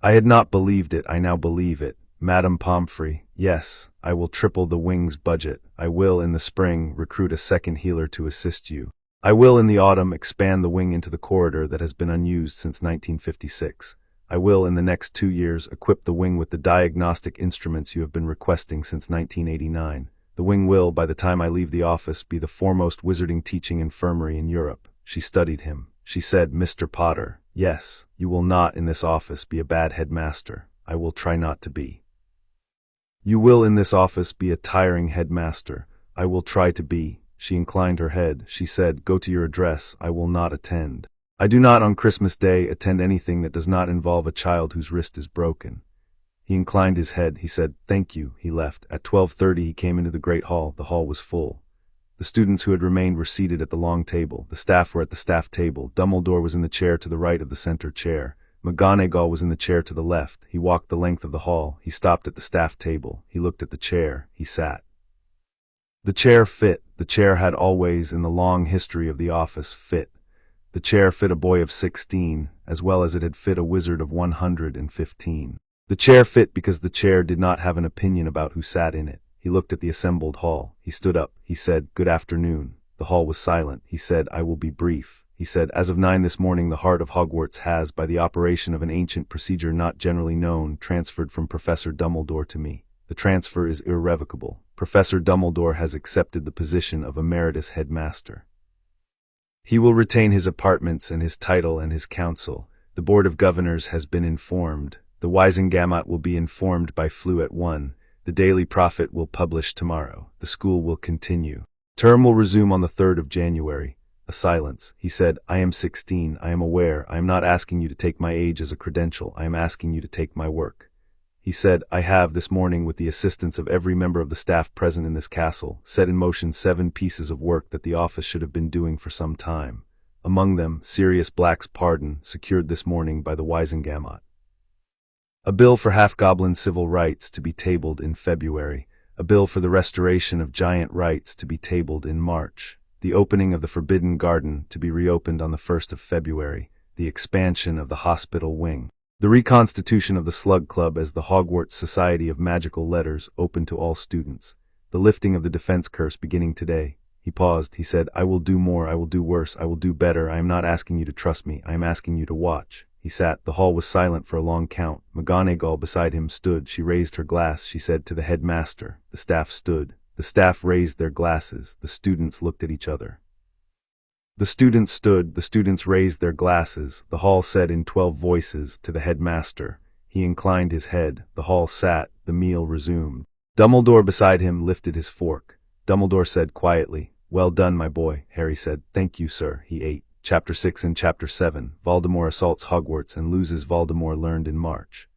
I had not believed it. I now believe it. Madam Pomfrey, yes, I will triple the wing's budget. I will, in the spring, recruit a 2nd healer to assist you. I will, in the autumn, expand the wing into the corridor that has been unused since 1956. I will, in the next 2 years, equip the wing with the diagnostic instruments you have been requesting since 1989. The wing will, by the time I leave the office, be the foremost wizarding teaching infirmary in Europe. She studied him. She said, Mr. Potter, yes, you will not, in this office, be a bad headmaster. I will try not to be. You will, in this office, be a tiring headmaster. I will try to be. She inclined her head. She said, Go to your address. I will not attend. I do not, on Christmas Day, attend anything that does not involve a child whose wrist is broken. He inclined his head. He said, Thank you. He left. At 12:30 he came into the great hall. The hall was full. The students who had remained were seated at the long table. The staff were at the staff table. Dumbledore was in the chair to the right of the center chair. McGonagall was in the chair to the left. He walked the length of the hall. He stopped at the staff table. He looked at the chair. He sat. The chair fit. The chair had always, in the long history of the office, fit. The chair fit a boy of 16, as well as it had fit a wizard of 115. The chair fit because the chair did not have an opinion about who sat in it. He looked at the assembled hall. He stood up. He said, Good afternoon. The hall was silent. He said, I will be brief. He said, As of 9 this morning, the heart of Hogwarts has, by the operation of an ancient procedure not generally known, transferred from Professor Dumbledore to me. The transfer is irrevocable. Professor Dumbledore has accepted the position of Emeritus Headmaster. He will retain his apartments and his title and his council. The Board of Governors has been informed. The Wisengamot will be informed by Flu at 1. The Daily Prophet will publish tomorrow. The school will continue. Term will resume on the 3rd of January. A silence. He said, I am 16. I am aware. I am not asking you to take my age as a credential. I am asking you to take my work. He said, I have, this morning, with the assistance of every member of the staff present in this castle, set in motion 7 pieces of work that the office should have been doing for some time. Among them, Sirius Black's pardon, secured this morning by the Wisengamot. A bill for half-goblin civil rights to be tabled in February. A bill for the restoration of giant rights to be tabled in March. The opening of the Forbidden Garden to be reopened on the 1st of February. The expansion of the hospital wing. The reconstitution of the Slug Club as the Hogwarts Society of Magical Letters, open to all students. The lifting of the defense curse beginning today. He paused. He said, I will do more. I will do worse. I will do better. I am not asking you to trust me. I am asking you to watch. He sat. The hall was silent for a long count. McGonagall beside him stood. She raised her glass. She said to the headmaster. The staff stood. The staff raised their glasses. The students looked at each other. The students stood. The students raised their glasses. The hall said in 12 voices to the headmaster. He inclined his head. The hall sat. The meal resumed. Dumbledore beside him lifted his fork. Dumbledore said quietly, Well done, my boy. Harry said, Thank you, sir. He ate. Chapter 6 and Chapter 7. Voldemort assaults Hogwarts and loses Voldemort learned in March.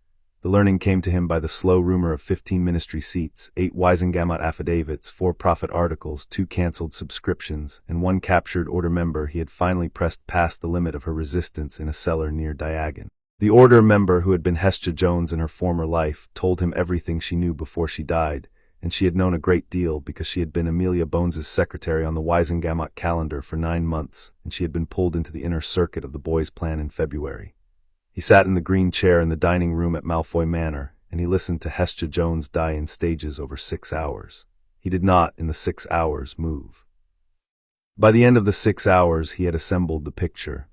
The learning came to him by the slow rumor of 15 ministry seats, 8 Wiesengamot affidavits, 4 profit articles, 2 cancelled subscriptions, and 1 captured order member. He had finally pressed past the limit of her resistance in a cellar near Diagon. The order member, who had been Hestia Jones in her former life, told him everything she knew before she died, and she had known a great deal because she had been Amelia Bones's secretary on the Wiesengamot calendar for 9 months, and she had been pulled into the inner circuit of the boys' plan in February. He sat in the green chair in the dining room at Malfoy Manor, and he listened to Hestia Jones die in stages over 6 hours. He did not, in the 6 hours, move. By the end of the 6 hours, he had assembled the picture.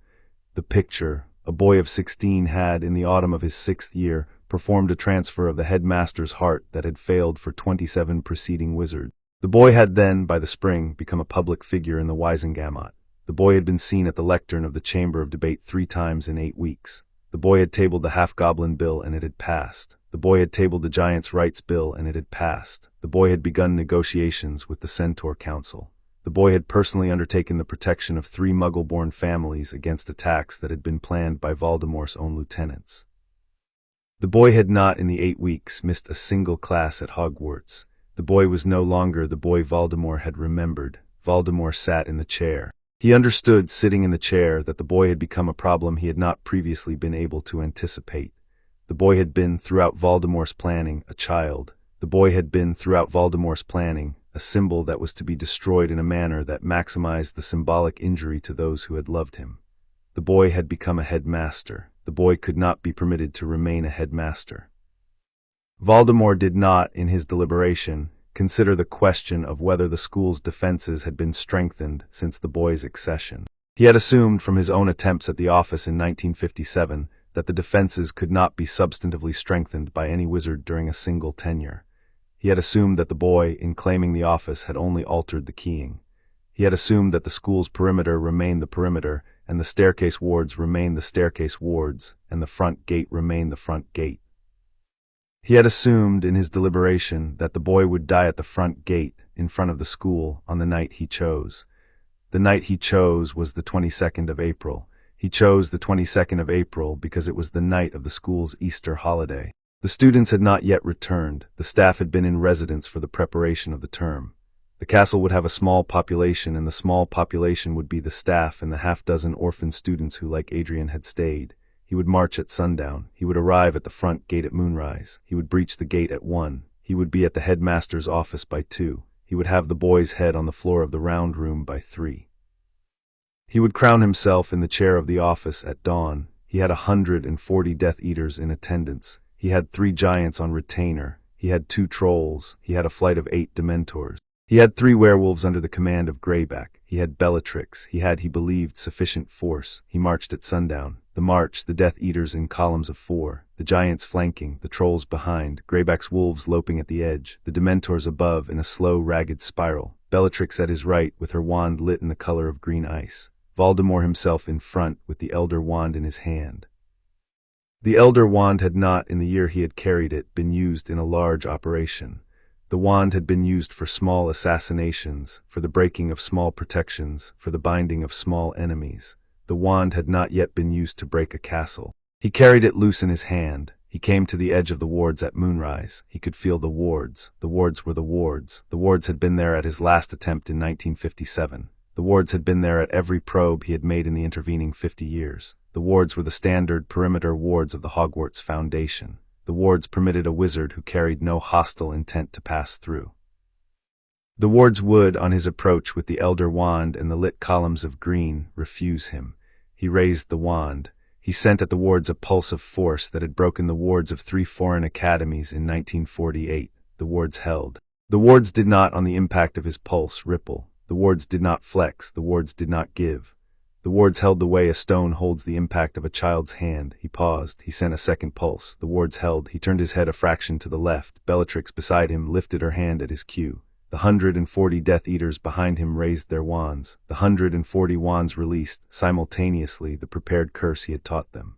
The picture, a boy of 16 had, in the autumn of his 6th year, performed a transfer of the headmaster's heart that had failed for 27 preceding wizards. The boy had then, by the spring, become a public figure in the Wiesengamot. The boy had been seen at the lectern of the Chamber of Debate 3 times in 8 weeks. The boy had tabled the Half-Goblin Bill, and it had passed. The boy had tabled the Giants' Rights Bill, and it had passed. The boy had begun negotiations with the Centaur Council. The boy had personally undertaken the protection of 3 Muggle-born families against attacks that had been planned by Voldemort's own lieutenants. The boy had not, in the 8 weeks, missed a single class at Hogwarts. The boy was no longer the boy Voldemort had remembered. Voldemort sat in the chair. He understood, sitting in the chair, that the boy had become a problem he had not previously been able to anticipate. The boy had been, throughout Voldemort's planning, a child. The boy had been, throughout Voldemort's planning, a symbol that was to be destroyed in a manner that maximized the symbolic injury to those who had loved him. The boy had become a headmaster. The boy could not be permitted to remain a headmaster. Voldemort did not, in his deliberation, consider the question of whether the school's defenses had been strengthened since the boy's accession. He had assumed from his own attempts at the office in 1957 that the defenses could not be substantively strengthened by any wizard during a single tenure. He had assumed that the boy, in claiming the office, had only altered the keying. He had assumed that the school's perimeter remained the perimeter, and the staircase wards remained the staircase wards, and the front gate remained the front gate. He had assumed, in his deliberation, that the boy would die at the front gate, in front of the school, on the night he chose. The night he chose was the 22nd of April. He chose the 22nd of April because it was the night of the school's Easter holiday. The students had not yet returned. The staff had been in residence for the preparation of the term. The castle would have a small population, and the small population would be the staff and the half-dozen orphan students who, like Adrian, had stayed. He would march at sundown. He would arrive at the front gate at moonrise. He would breach the gate at 1. He would be at the headmaster's office by 2. He would have the boy's head on the floor of the round room by 3. He would crown himself in the chair of the office at dawn. He had 140 Death Eaters in attendance. He had 3 giants on retainer. He had 2 trolls. He had a flight of 8 Dementors. He had 3 werewolves under the command of Greyback. He had Bellatrix. He had, he believed, sufficient force. He marched at sundown. The march, the Death Eaters in columns of 4, the giants flanking, the trolls behind, Greyback's wolves loping at the edge, the Dementors above in a slow, ragged spiral, Bellatrix at his right with her wand lit in the color of green ice, Voldemort himself in front with the Elder Wand in his hand. The Elder Wand had not, in the year he had carried it, been used in a large operation. The wand had been used for small assassinations, for the breaking of small protections, for the binding of small enemies. The wand had not yet been used to break a castle. He carried it loose in his hand. He came to the edge of the wards at moonrise. He could feel the wards. The wards were the wards. The wards had been there at his last attempt in 1957. The wards had been there at every probe he had made in the intervening 50 years. The wards were the standard perimeter wards of the Hogwarts Foundation. The wards permitted a wizard who carried no hostile intent to pass through. The wards would, on his approach with the Elder Wand and the lit columns of green, refuse him. He raised the wand. He sent at the wards a pulse of force that had broken the wards of 3 foreign academies in 1948. The wards held. The wards did not, on the impact of his pulse, ripple. The wards did not flex. The wards did not give. The wards held the way a stone holds the impact of a child's hand. He paused. He sent a second pulse. The wards held. He turned his head a fraction to the left. Bellatrix beside him lifted her hand at his cue. The 140 Death Eaters behind him raised their wands. The 140 wands released, simultaneously, the prepared curse he had taught them.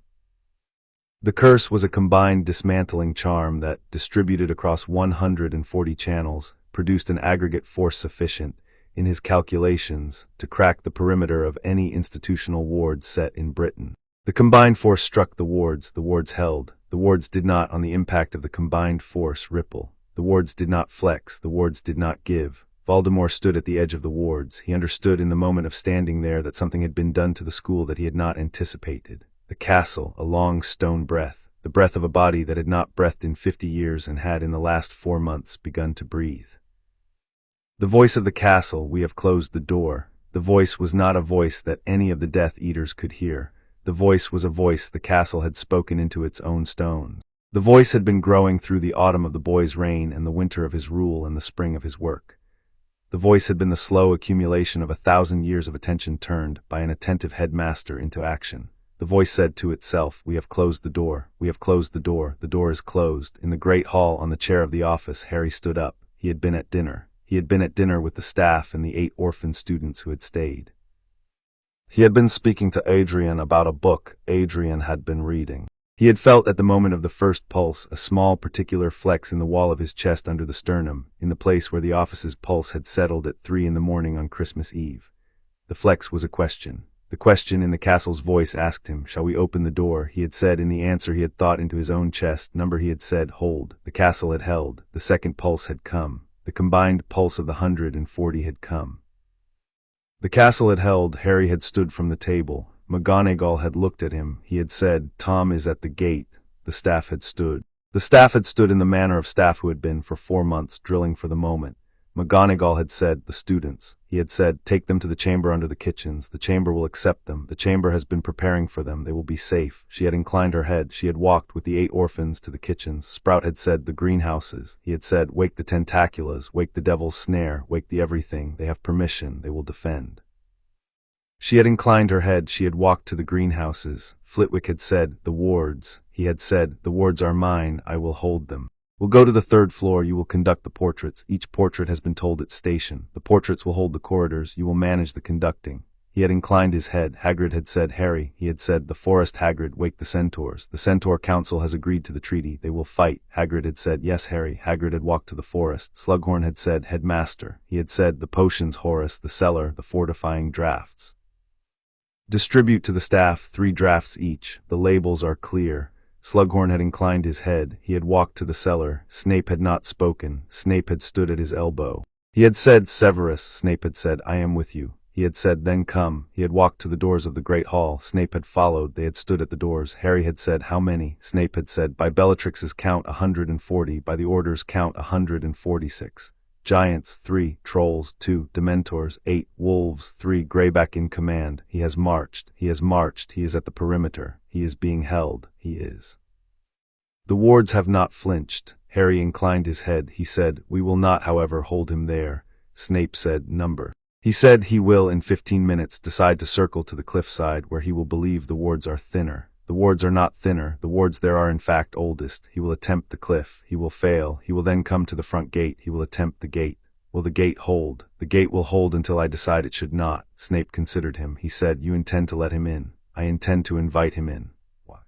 The curse was a combined dismantling charm that, distributed across 140 channels, produced an aggregate force sufficient, in his calculations, to crack the perimeter of any institutional ward set in Britain. The combined force struck the wards held. The wards did not, on the impact of the combined force, ripple. The wards did not flex, the wards did not give. Voldemort stood at the edge of the wards. He understood in the moment of standing there that something had been done to the school that he had not anticipated. The castle, a long stone breath, the breath of a body that had not breathed in 50 years and had in the last 4 months begun to breathe. The voice of the castle, we have closed the door. The voice was not a voice that any of the Death Eaters could hear. The voice was a voice the castle had spoken into its own stones. The voice had been growing through the autumn of the boy's reign and the winter of his rule and the spring of his work. The voice had been the slow accumulation of 1,000 years of attention turned by an attentive headmaster into action. The voice said to itself, "We have closed the door. We have closed the door. The door is closed." In the great hall on the chair of the office, Harry stood up. He had been at dinner. He had been at dinner with the staff and the 8 orphan students who had stayed. He had been speaking to Adrian about a book Adrian had been reading. He had felt at the moment of the first pulse a small particular flex in the wall of his chest under the sternum, in the place where the office's pulse had settled at 3 in the morning on Christmas Eve. The flex was a question. The question in the castle's voice asked him, "Shall we open the door?" He had said in the answer he had thought into his own chest, number he had said, "Hold." The castle had held. The second pulse had come. The combined pulse of the 140 had come. The castle had held. Harry had stood from the table. McGonagall had looked at him. He had said, "Tom is at the gate." The staff had stood. The staff had stood in the manner of staff who had been, for 4 months, drilling for the moment. McGonagall had said, "The students." He had said, "Take them to the chamber under the kitchens. The chamber will accept them. The chamber has been preparing for them. They will be safe." She had inclined her head. She had walked with the 8 orphans to the kitchens. Sprout had said, "The greenhouses." He had said, "Wake the tentaculas, wake the devil's snare, wake the everything. They have permission. They will defend." She had inclined her head. She had walked to the greenhouses. Flitwick had said, "The wards." He had said, "The wards are mine. I will hold them. We'll go to the 3rd floor. You will conduct the portraits. Each portrait has been told its station. The portraits will hold the corridors. You will manage the conducting." He had inclined his head. Hagrid had said, "Harry." He had said, "The forest, Hagrid, wake the centaurs. The centaur council has agreed to the treaty. They will fight." Hagrid had said, "Yes, Harry." Hagrid had walked to the forest. Slughorn had said, "Headmaster." He had said, "The potions, Horace, the cellar, the fortifying draughts. Distribute to the staff 3 draughts each. The labels are clear." Slughorn had inclined his head. He had walked to the cellar. Snape had not spoken. Snape had stood at his elbow. He had said, "Severus." Snape had said, "I am with you." He had said, "Then come." He had walked to the doors of the great hall. Snape had followed. They had stood at the doors. Harry had said, "How many?" Snape had said, "By Bellatrix's count 140, by the order's count 146. Giants 3, trolls 2, dementors 8, wolves 3, Greyback in command. He has marched. He has marched. He is at the perimeter. He is being held. He is." The wards have not flinched. Harry inclined his head. He said, "We will not, however, hold him there." Snape said, "Number." He said he will, in 15 minutes, decide to circle to the cliffside where he will believe the wards are thinner. The wards are not thinner. The wards there are in fact oldest. He will attempt the cliff. He will fail. He will then come to the front gate. He will attempt the gate. Will the gate hold? The gate will hold until I decide it should not. Snape considered him. He said, "You intend to let him in." "I intend to invite him in." "Why?"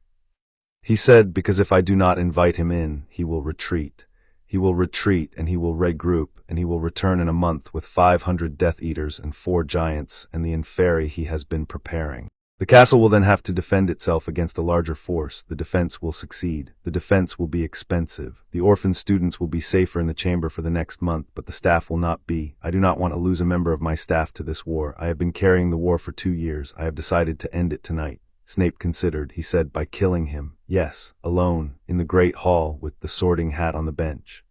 He said, "Because if I do not invite him in, he will retreat. He will retreat, and he will regroup, and he will return in a month with 500 Death Eaters and 4 giants and the inferi he has been preparing. The castle will then have to defend itself against a larger force. The defense will succeed. The defense will be expensive. The orphan students will be safer in the chamber for the next month, but the staff will not be. I do not want to lose a member of my staff to this war. I have been carrying the war for 2 years. I have decided to end it tonight." Snape considered. He said, "By killing him." "Yes, alone, in the great hall, with the sorting hat on the bench.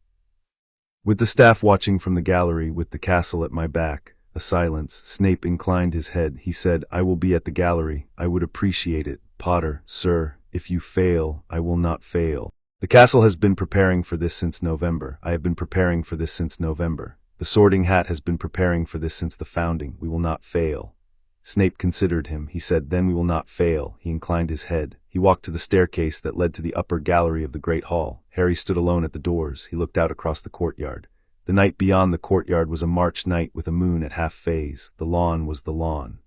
With the staff watching from the gallery, with the castle at my back." A silence. Snape inclined his head. He said, "I will be at the gallery. I would appreciate it. Potter, sir, if you fail, I will not fail. The castle has been preparing for this since November. I have been preparing for this since November. The sorting hat has been preparing for this since the founding. We will not fail." Snape considered him. He said, "Then we will not fail." He inclined his head. He walked to the staircase that led to the upper gallery of the great hall. Harry stood alone at the doors. He looked out across the courtyard. The night beyond the courtyard was a March night with a moon at half phase. The lawn was the lawn.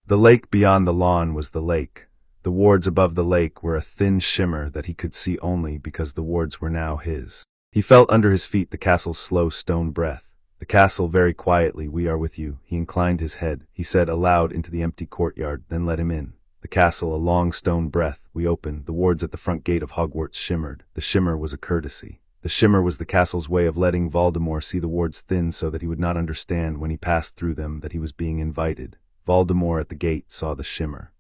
The lake beyond the lawn was the lake. The wards above the lake were a thin shimmer that he could see only because the wards were now his. He felt under his feet the castle's slow stone breath. The castle, very quietly, "We are with you." He inclined his head. He said aloud into the empty courtyard, "Then let him in." The castle, a long stone breath. We opened. The wards at the front gate of Hogwarts shimmered. The shimmer was a courtesy. The shimmer was the castle's way of letting Voldemort see the wards thin so that he would not understand when he passed through them that he was being invited. Voldemort at the gate saw the shimmer.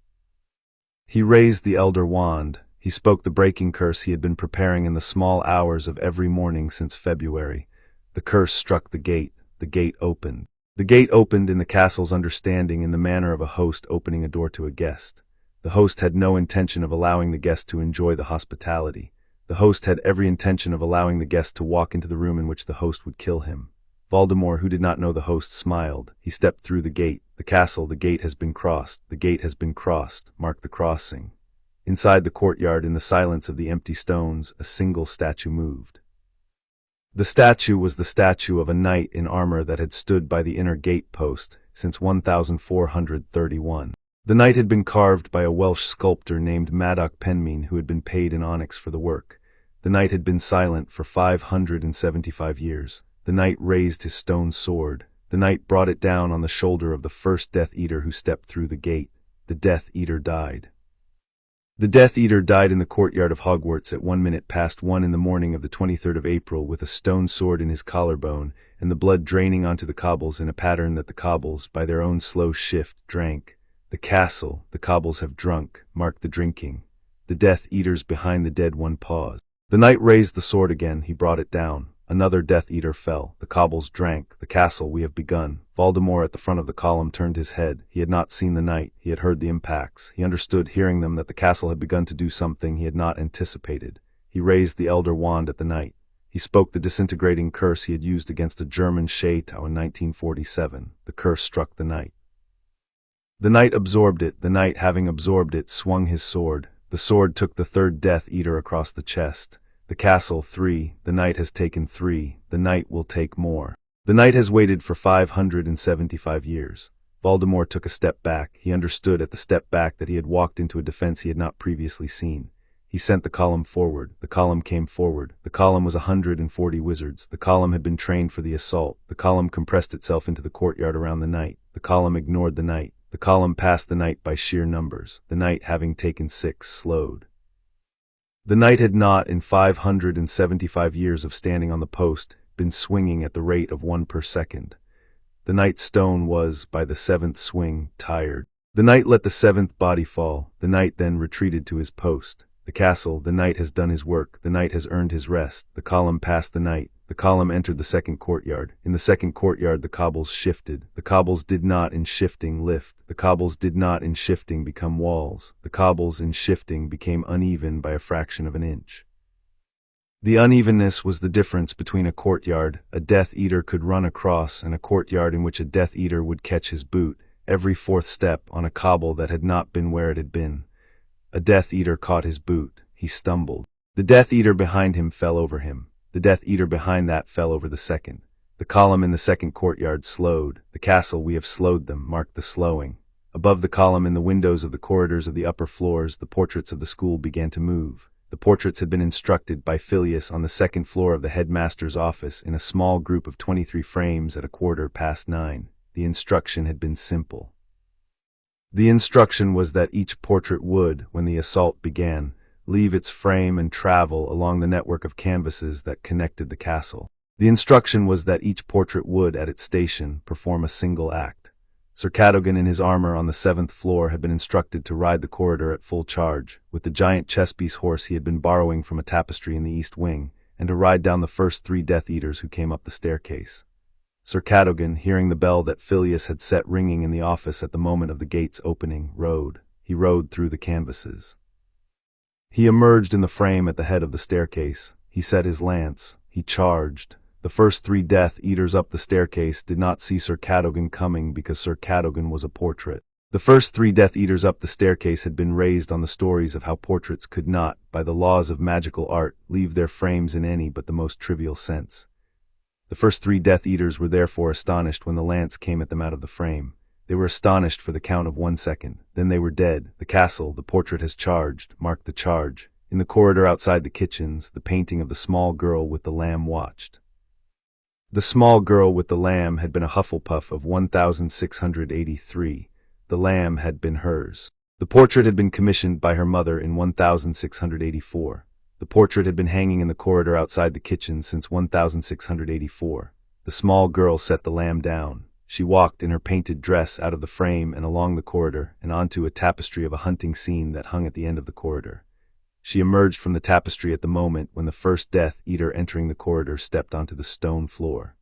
He raised the Elder Wand. He spoke the breaking curse he had been preparing in the small hours of every morning since February. The curse struck the gate. The gate opened. The gate opened in the castle's understanding in the manner of a host opening a door to a guest. The host had no intention of allowing the guest to enjoy the hospitality. The host had every intention of allowing the guest to walk into the room in which the host would kill him. Voldemort, who did not know the host, smiled. He stepped through the gate. The castle, the gate has been crossed. The gate has been crossed. Mark the crossing. Inside the courtyard, in the silence of the empty stones, a single statue moved. The statue was the statue of a knight in armor that had stood by the inner gate post since 1431. The knight had been carved by a Welsh sculptor named Madoc Penmeen, who had been paid in onyx for the work. The knight had been silent for 575 years. The knight raised his stone sword. The knight brought it down on the shoulder of the first Death Eater who stepped through the gate. The Death Eater died. The Death Eater died in the courtyard of Hogwarts at 1:01 in the morning of the 23rd of April with a stone sword in his collarbone and the blood draining onto the cobbles in a pattern that the cobbles, by their own slow shift, drank. The castle, the cobbles have drunk, marked the drinking. The Death Eaters behind the dead one paused. The knight raised the sword again. He brought it down. Another Death Eater fell. The cobbles drank. The castle, we have begun. Voldemort at the front of the column turned his head. He had not seen the knight. He had heard the impacts. He understood, hearing them, that the castle had begun to do something he had not anticipated. He raised the Elder Wand at the knight. He spoke the disintegrating curse he had used against a German Schaitau in 1947. The curse struck the knight. The knight absorbed it. The knight, having absorbed it, swung his sword. The sword took the third Death Eater across the chest. The castle, 3. The knight has taken 3. The knight will take more. The knight has waited for 575 years. Voldemort took a step back. He understood at the step back that he had walked into a defense he had not previously seen. He sent the column forward. The column came forward. The column was 140 wizards. The column had been trained for the assault. The column compressed itself into the courtyard around the knight. The column ignored the knight. The column passed the knight by sheer numbers. The knight, having taken 6, slowed. The knight had not, in 575 years of standing on the post, been swinging at the rate of 1 per second. The knight's stone was, by the 7th swing, tired. The knight let the 7th body fall. The knight then retreated to his post. The castle, the knight has done his work. The knight has earned his rest. The column passed the knight. The column entered the second courtyard. In the second courtyard the cobbles shifted. The cobbles did not in shifting lift. The cobbles did not in shifting become walls. The cobbles in shifting became uneven by a fraction of an inch. The unevenness was the difference between a courtyard a Death Eater could run across and a courtyard in which a Death Eater would catch his boot, every 4th step, on a cobble that had not been where it had been. A Death Eater caught his boot. He stumbled. The Death Eater behind him fell over him. The Death Eater behind that fell over the second. The column in the second courtyard slowed. The castle, we have slowed them, marked the slowing. Above the column, in the windows of the corridors of the upper floors, the portraits of the school began to move. The portraits had been instructed by Phileas on the second floor of the headmaster's office in a small group of 23 frames at 9:15. The instruction had been simple. The instruction was that each portrait would, when the assault began, leave its frame and travel along the network of canvases that connected the castle. The instruction was that each portrait would, at its station, perform a single act. Sir Cadogan in his armor on the 7th floor had been instructed to ride the corridor at full charge, with the giant chess-piece horse he had been borrowing from a tapestry in the east wing, and to ride down the first 3 Death Eaters who came up the staircase. Sir Cadogan, hearing the bell that Phileas had set ringing in the office at the moment of the gate's opening, rode. He rode through the canvases. He emerged in the frame at the head of the staircase. He set his lance. He charged. The first 3 Death Eaters up the staircase did not see Sir Cadogan coming because Sir Cadogan was a portrait. The first 3 Death Eaters up the staircase had been raised on the stories of how portraits could not, by the laws of magical art, leave their frames in any but the most trivial sense. The first 3 Death Eaters were therefore astonished when the lance came at them out of the frame. They were astonished for the count of 1 second. Then they were dead. The castle, the portrait has charged, marked the charge. In the corridor outside the kitchens, the painting of the small girl with the lamb watched. The small girl with the lamb had been a Hufflepuff of 1683. The lamb had been hers. The portrait had been commissioned by her mother in 1684. The portrait had been hanging in the corridor outside the kitchen since 1684. The small girl set the lamb down. She walked in her painted dress out of the frame and along the corridor and onto a tapestry of a hunting scene that hung at the end of the corridor. She emerged from the tapestry at the moment when the first Death Eater entering the corridor stepped onto the stone floor.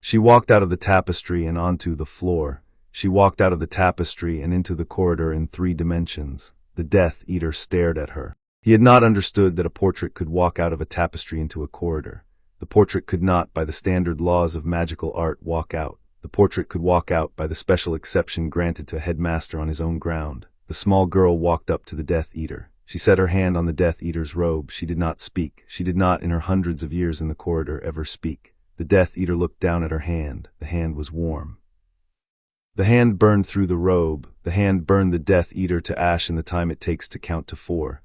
She walked out of the tapestry and onto the floor. She walked out of the tapestry and into the corridor in 3 dimensions. The Death Eater stared at her. He had not understood that a portrait could walk out of a tapestry into a corridor. The portrait could not, by the standard laws of magical art, walk out. The portrait could walk out by the special exception granted to a headmaster on his own ground. The small girl walked up to the Death Eater. She set her hand on the Death Eater's robe. She did not speak. She did not, in her hundreds of years in the corridor, ever speak. The Death Eater looked down at her hand. The hand was warm. The hand burned through the robe. The hand burned the Death Eater to ash in the time it takes to count to 4.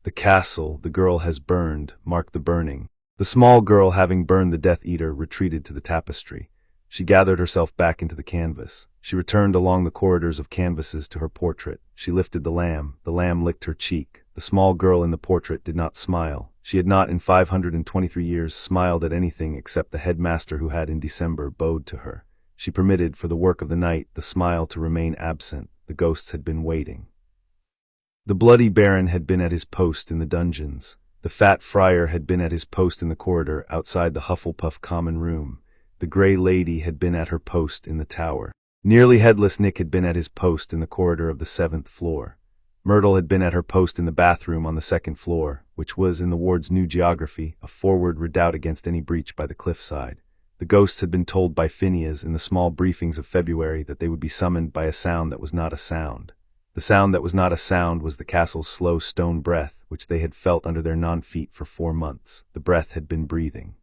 The castle the girl has burned marked the burning. The small girl, having burned the Death Eater, retreated to the tapestry. She gathered herself back into the canvas. She returned along the corridors of canvases to her portrait. She lifted the lamb. The lamb licked her cheek. The small girl in the portrait did not smile. She had not in 523 years smiled at anything except the headmaster who had in December bowed to her. She permitted, for the work of the night, the smile to remain absent. The ghosts had been waiting. The bloody baron had been at his post in the dungeons. The fat friar had been at his post in the corridor outside the Hufflepuff common room. The Grey Lady had been at her post in the tower. Nearly Headless Nick had been at his post in the corridor of the 7th floor. Myrtle had been at her post in the bathroom on the 2nd floor, which was, in the ward's new geography, a forward redoubt against any breach by the cliffside. The ghosts had been told by Phineas in the small briefings of February that they would be summoned by a sound that was not a sound. The sound that was not a sound was the castle's slow stone breath, which they had felt under their non-feet for 4 months. The breath had been breathing.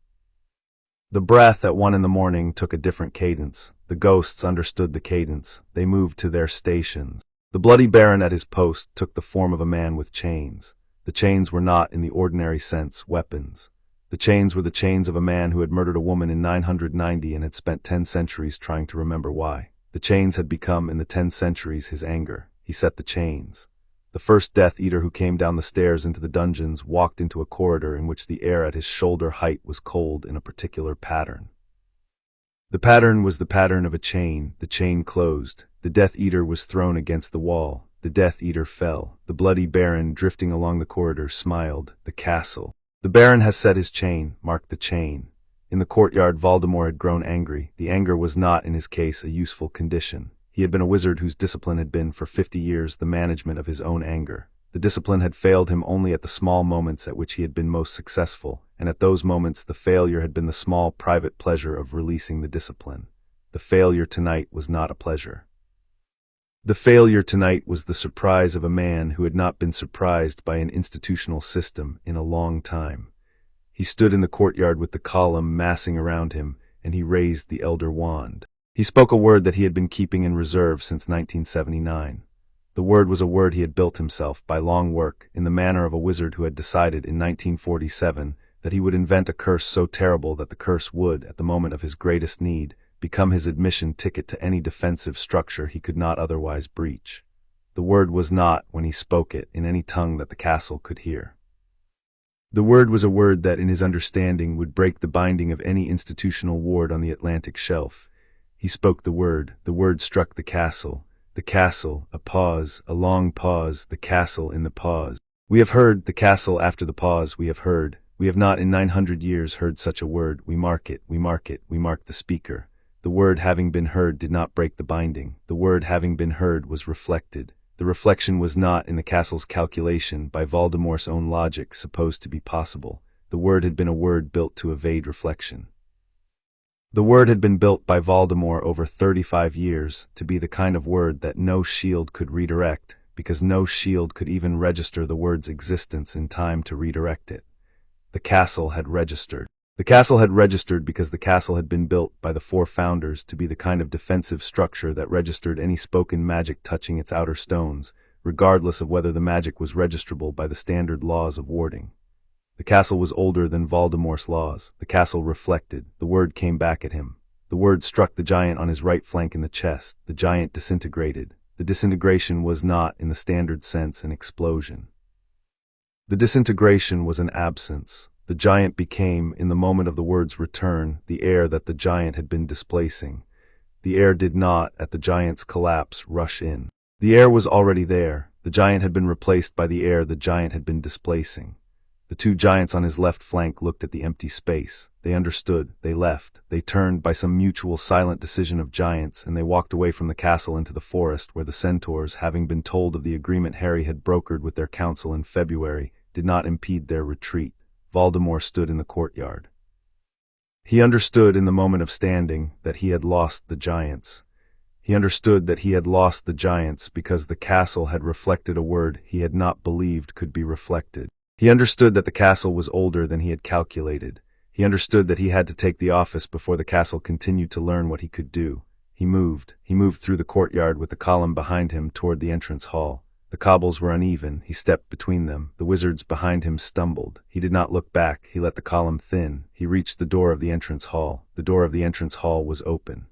The breath at 1 in the morning took a different cadence. The ghosts understood the cadence. They moved to their stations. The bloody baron at his post took the form of a man with chains. The chains were not, in the ordinary sense, weapons. The chains were the chains of a man who had murdered a woman in 990 and had spent 10 centuries trying to remember why. The chains had become, in the 10 centuries, his anger. He set the chains. The first Death Eater who came down the stairs into the dungeons walked into a corridor in which the air at his shoulder height was cold in a particular pattern. The pattern was the pattern of a chain. The chain closed. The Death Eater was thrown against the wall. The Death Eater fell. The bloody baron, drifting along the corridor, smiled. The castle. The baron has set his chain, marked the chain. In the courtyard, Voldemort had grown angry. The anger was not, in his case, a useful condition. He had been a wizard whose discipline had been, for 50 years, the management of his own anger. The discipline had failed him only at the small moments at which he had been most successful, and at those moments the failure had been the small private pleasure of releasing the discipline. The failure tonight was not a pleasure. The failure tonight was the surprise of a man who had not been surprised by an institutional system in a long time. He stood in the courtyard with the column massing around him, and he raised the Elder Wand. He spoke a word that he had been keeping in reserve since 1979. The word was a word he had built himself by long work, in the manner of a wizard who had decided in 1947 that he would invent a curse so terrible that the curse would, at the moment of his greatest need, become his admission ticket to any defensive structure he could not otherwise breach. The word was not, when he spoke it, in any tongue that the castle could hear. The word was a word that, in his understanding, would break the binding of any institutional ward on the Atlantic shelf. He spoke the word struck the castle, a pause, a long pause, the castle in the pause. We have heard, the castle after the pause, we have heard. We have not in 900 years heard such a word. We mark it, we mark it, we mark the speaker. The word having been heard did not break the binding. The word having been heard was reflected. The reflection was not, in the castle's calculation, by Voldemort's own logic, supposed to be possible. The word had been a word built to evade reflection. The word had been built by Voldemort over 35 years to be the kind of word that no shield could redirect, because no shield could even register the word's existence in time to redirect it. The castle had registered. The castle had registered because the castle had been built by the 4 founders to be the kind of defensive structure that registered any spoken magic touching its outer stones, regardless of whether the magic was registrable by the standard laws of warding. The castle was older than Voldemort's laws. The castle reflected. The word came back at him. The word struck the giant on his right flank in the chest. The giant disintegrated. The disintegration was not, in the standard sense, an explosion. The disintegration was an absence. The giant became, in the moment of the word's return, the air that the giant had been displacing. The air did not, at the giant's collapse, rush in. The air was already there. The giant had been replaced by the air the giant had been displacing. The two giants on his left flank looked at the empty space. They understood. They left. They turned by some mutual silent decision of giants, and they walked away from the castle into the forest where the centaurs, having been told of the agreement Harry had brokered with their council in February, did not impede their retreat. Voldemort stood in the courtyard. He understood in the moment of standing that he had lost the giants. He understood that he had lost the giants because the castle had reflected a word he had not believed could be reflected. He understood that the castle was older than he had calculated. He understood that he had to take the office before the castle continued to learn what he could do. He moved through the courtyard with the column behind him toward the entrance hall. The cobbles were uneven. He stepped between them. The wizards behind him stumbled. He did not look back. He let the column thin. He reached the door of the entrance hall. The door of the entrance hall was open.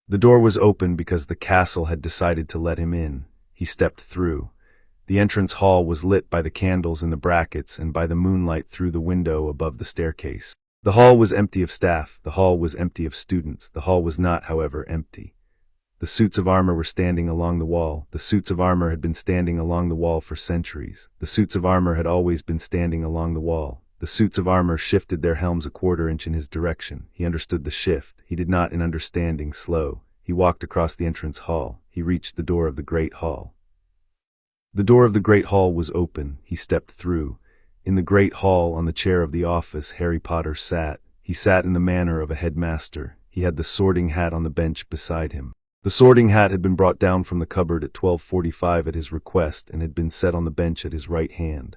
The door was open because the castle had decided to let him in. He stepped through. The entrance hall was lit by the candles in the brackets and by the moonlight through the window above the staircase. The hall was empty of staff. The hall was empty of students. The hall was not, however, empty. The suits of armor were standing along the wall. The suits of armor had been standing along the wall for centuries. The suits of armor had always been standing along the wall. The suits of armor shifted their helms a quarter-inch in his direction. He understood the shift. He did not, in understanding, slow. He walked across the entrance hall. He reached the door of the great hall. The door of the great hall was open. He stepped through. In the great hall, on the chair of the office, Harry Potter sat. He sat in the manner of a headmaster. He had the sorting hat on the bench beside him. The sorting hat had been brought down from the cupboard at 12:45 at his request and had been set on the bench at his right hand.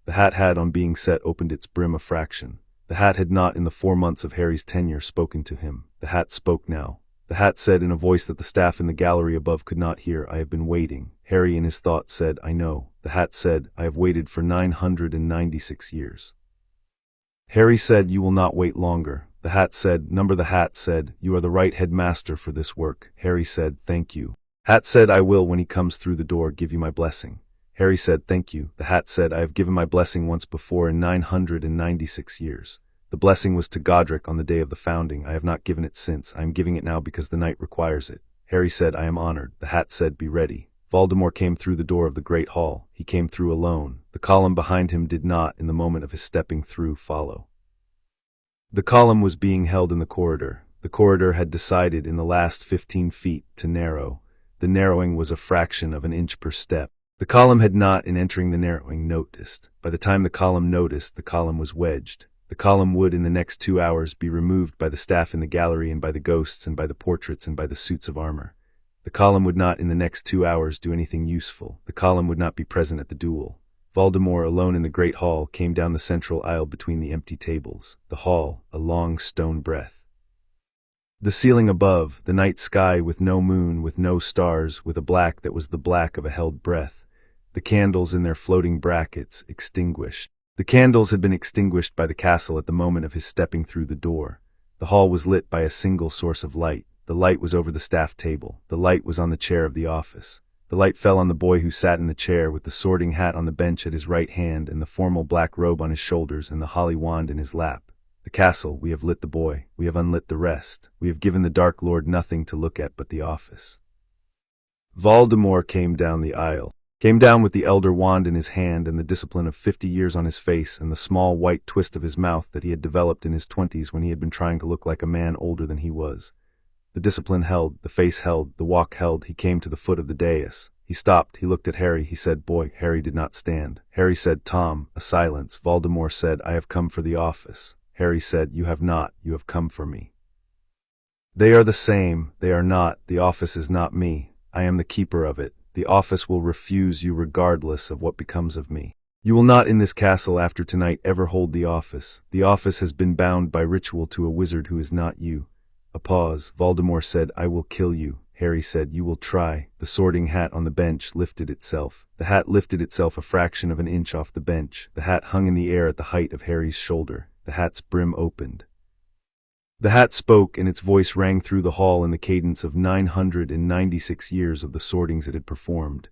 The hat had, on being set, opened its brim a fraction. The hat had not, in the 4 months of Harry's tenure, spoken to him. The hat spoke now. The hat said in a voice that the staff in the gallery above could not hear, "I have been waiting." Harry in his thoughts said, "I know." The hat said, "I have waited for 996 years." Harry said, "You will not wait longer." The hat said, The hat said, "You are the right headmaster for this work." Harry said, "Thank you." Hat said, "I will, when he comes through the door, give you my blessing." Harry said, "Thank you." The hat said, "I have given my blessing once before in 996 years. The blessing was to Godric on the day of the founding. I have not given it since. I am giving it now because the night requires it." Harry said, "I am honored." The hat said, "Be ready." Voldemort came through the door of the great hall. He came through alone. The column behind him did not, in the moment of his stepping through, follow. The column was being held in the corridor. The corridor had decided, in the last 15 feet, to narrow. The narrowing was a fraction of an inch per step. The column had not, in entering the narrowing, noticed. By the time the column noticed, the column was wedged. The column would, in the next 2 hours, be removed by the staff in the gallery and by the ghosts and by the portraits and by the suits of armor. The column would not, in the next 2 hours, do anything useful. The column would not be present at the duel. Voldemort, alone in the great hall, came down the central aisle between the empty tables. The hall, a long stone breadth. The ceiling above, the night sky with no moon, with no stars, with a black that was the black of a held breath. The candles in their floating brackets, extinguished. The candles had been extinguished by the castle at the moment of his stepping through the door. The hall was lit by a single source of light. The light was over the staff table. The light was on the chair of the office. The light fell on the boy who sat in the chair with the sorting hat on the bench at his right hand and the formal black robe on his shoulders and the holly wand in his lap. The castle, we have lit the boy. We have unlit the rest. We have given the Dark Lord nothing to look at but the office. Voldemort came down the aisle. Came down with the elder wand in his hand and the discipline of 50 years on his face and the small white twist of his mouth that he had developed in his 20s when he had been trying to look like a man older than he was. The discipline held, the face held, the walk held. He came to the foot of the dais. He stopped, he looked at Harry, he said, "Boy." Harry did not stand. Harry said, "Tom." A silence. Voldemort said, "I have come for the office." Harry said, "You have not, you have come for me." "They are the same, they are not. The office is not me. I am the keeper of it. The office will refuse you regardless of what becomes of me. You will not in this castle after tonight ever hold the office. The office has been bound by ritual to a wizard who is not you." A pause. Voldemort said, "I will kill you." Harry said, "You will try." The sorting hat on the bench lifted itself. The hat lifted itself a fraction of an inch off the bench. The hat hung in the air at the height of Harry's shoulder. The hat's brim opened. The hat spoke, and its voice rang through the hall in the cadence of 996 years of the sortings it had performed.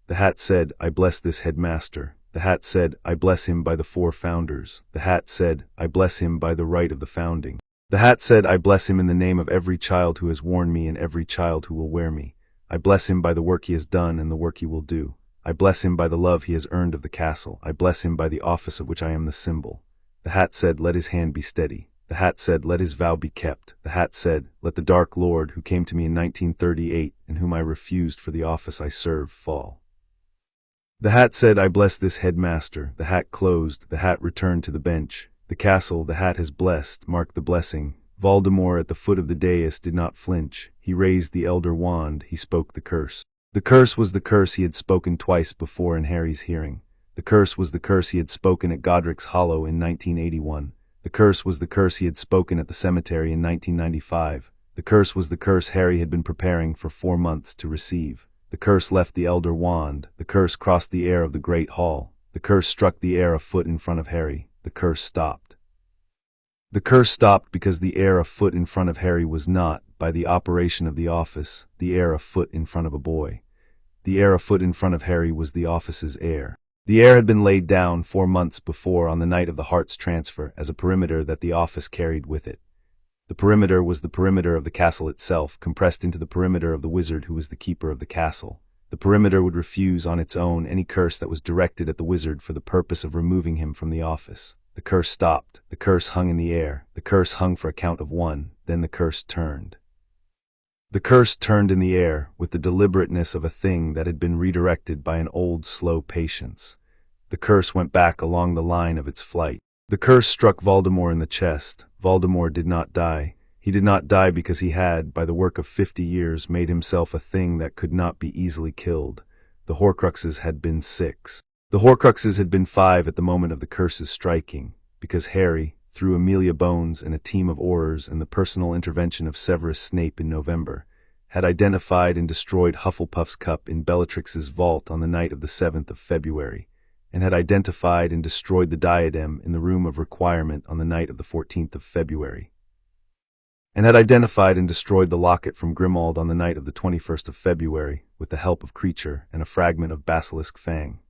The hat said, "I bless this headmaster." The hat said, "I bless him by the four founders." The hat said, "I bless him by the right of the founding." The hat said, "I bless him in the name of every child who has worn me and every child who will wear me. I bless him by the work he has done and the work he will do. I bless him by the love he has earned of the castle. I bless him by the office of which I am the symbol." The hat said, "Let his hand be steady." The hat said, "Let his vow be kept." The hat said, "Let the Dark Lord, who came to me in 1938 and whom I refused for the office I serve, fall." The hat said, "I bless this headmaster." The hat closed. The hat returned to the bench. The castle the hat has blessed marked the blessing. Voldemort at the foot of the dais did not flinch. He raised the elder wand. He spoke the curse. The curse was the curse he had spoken twice before in Harry's hearing. The curse was the curse he had spoken at Godric's Hollow in 1981. The curse was the curse he had spoken at the cemetery in 1995. The curse was the curse Harry had been preparing for 4 months to receive. The curse left the elder wand. The curse crossed the air of the great hall. The curse struck the air a foot in front of Harry. The curse stopped. The curse stopped because the air a foot in front of Harry was not, by the operation of the office, the air a foot in front of a boy. The air a foot in front of Harry was the office's air. The air had been laid down 4 months before on the night of the heart's transfer as a perimeter that the office carried with it. The perimeter was the perimeter of the castle itself, compressed into the perimeter of the wizard who was the keeper of the castle. The perimeter would refuse on its own any curse that was directed at the wizard for the purpose of removing him from the office. The curse stopped. The curse hung in the air. The curse hung for a count of 1. Then the curse turned. The curse turned in the air with the deliberateness of a thing that had been redirected by an old, slow patience. The curse went back along the line of its flight. The curse struck Voldemort in the chest. Voldemort did not die. He did not die because he had, by the work of 50 years, made himself a thing that could not be easily killed. The Horcruxes had been 6. The Horcruxes had been 5 at the moment of the curse's striking, because Harry, through Amelia Bones and a team of Aurors and the personal intervention of Severus Snape in November, had identified and destroyed Hufflepuff's cup in Bellatrix's vault on the night of the 7th of February, and had identified and destroyed the diadem in the room of requirement on the night of the 14th of February, and had identified and destroyed the locket from Grimmauld on the night of the 21st of February with the help of Creature and a fragment of Basilisk Fang,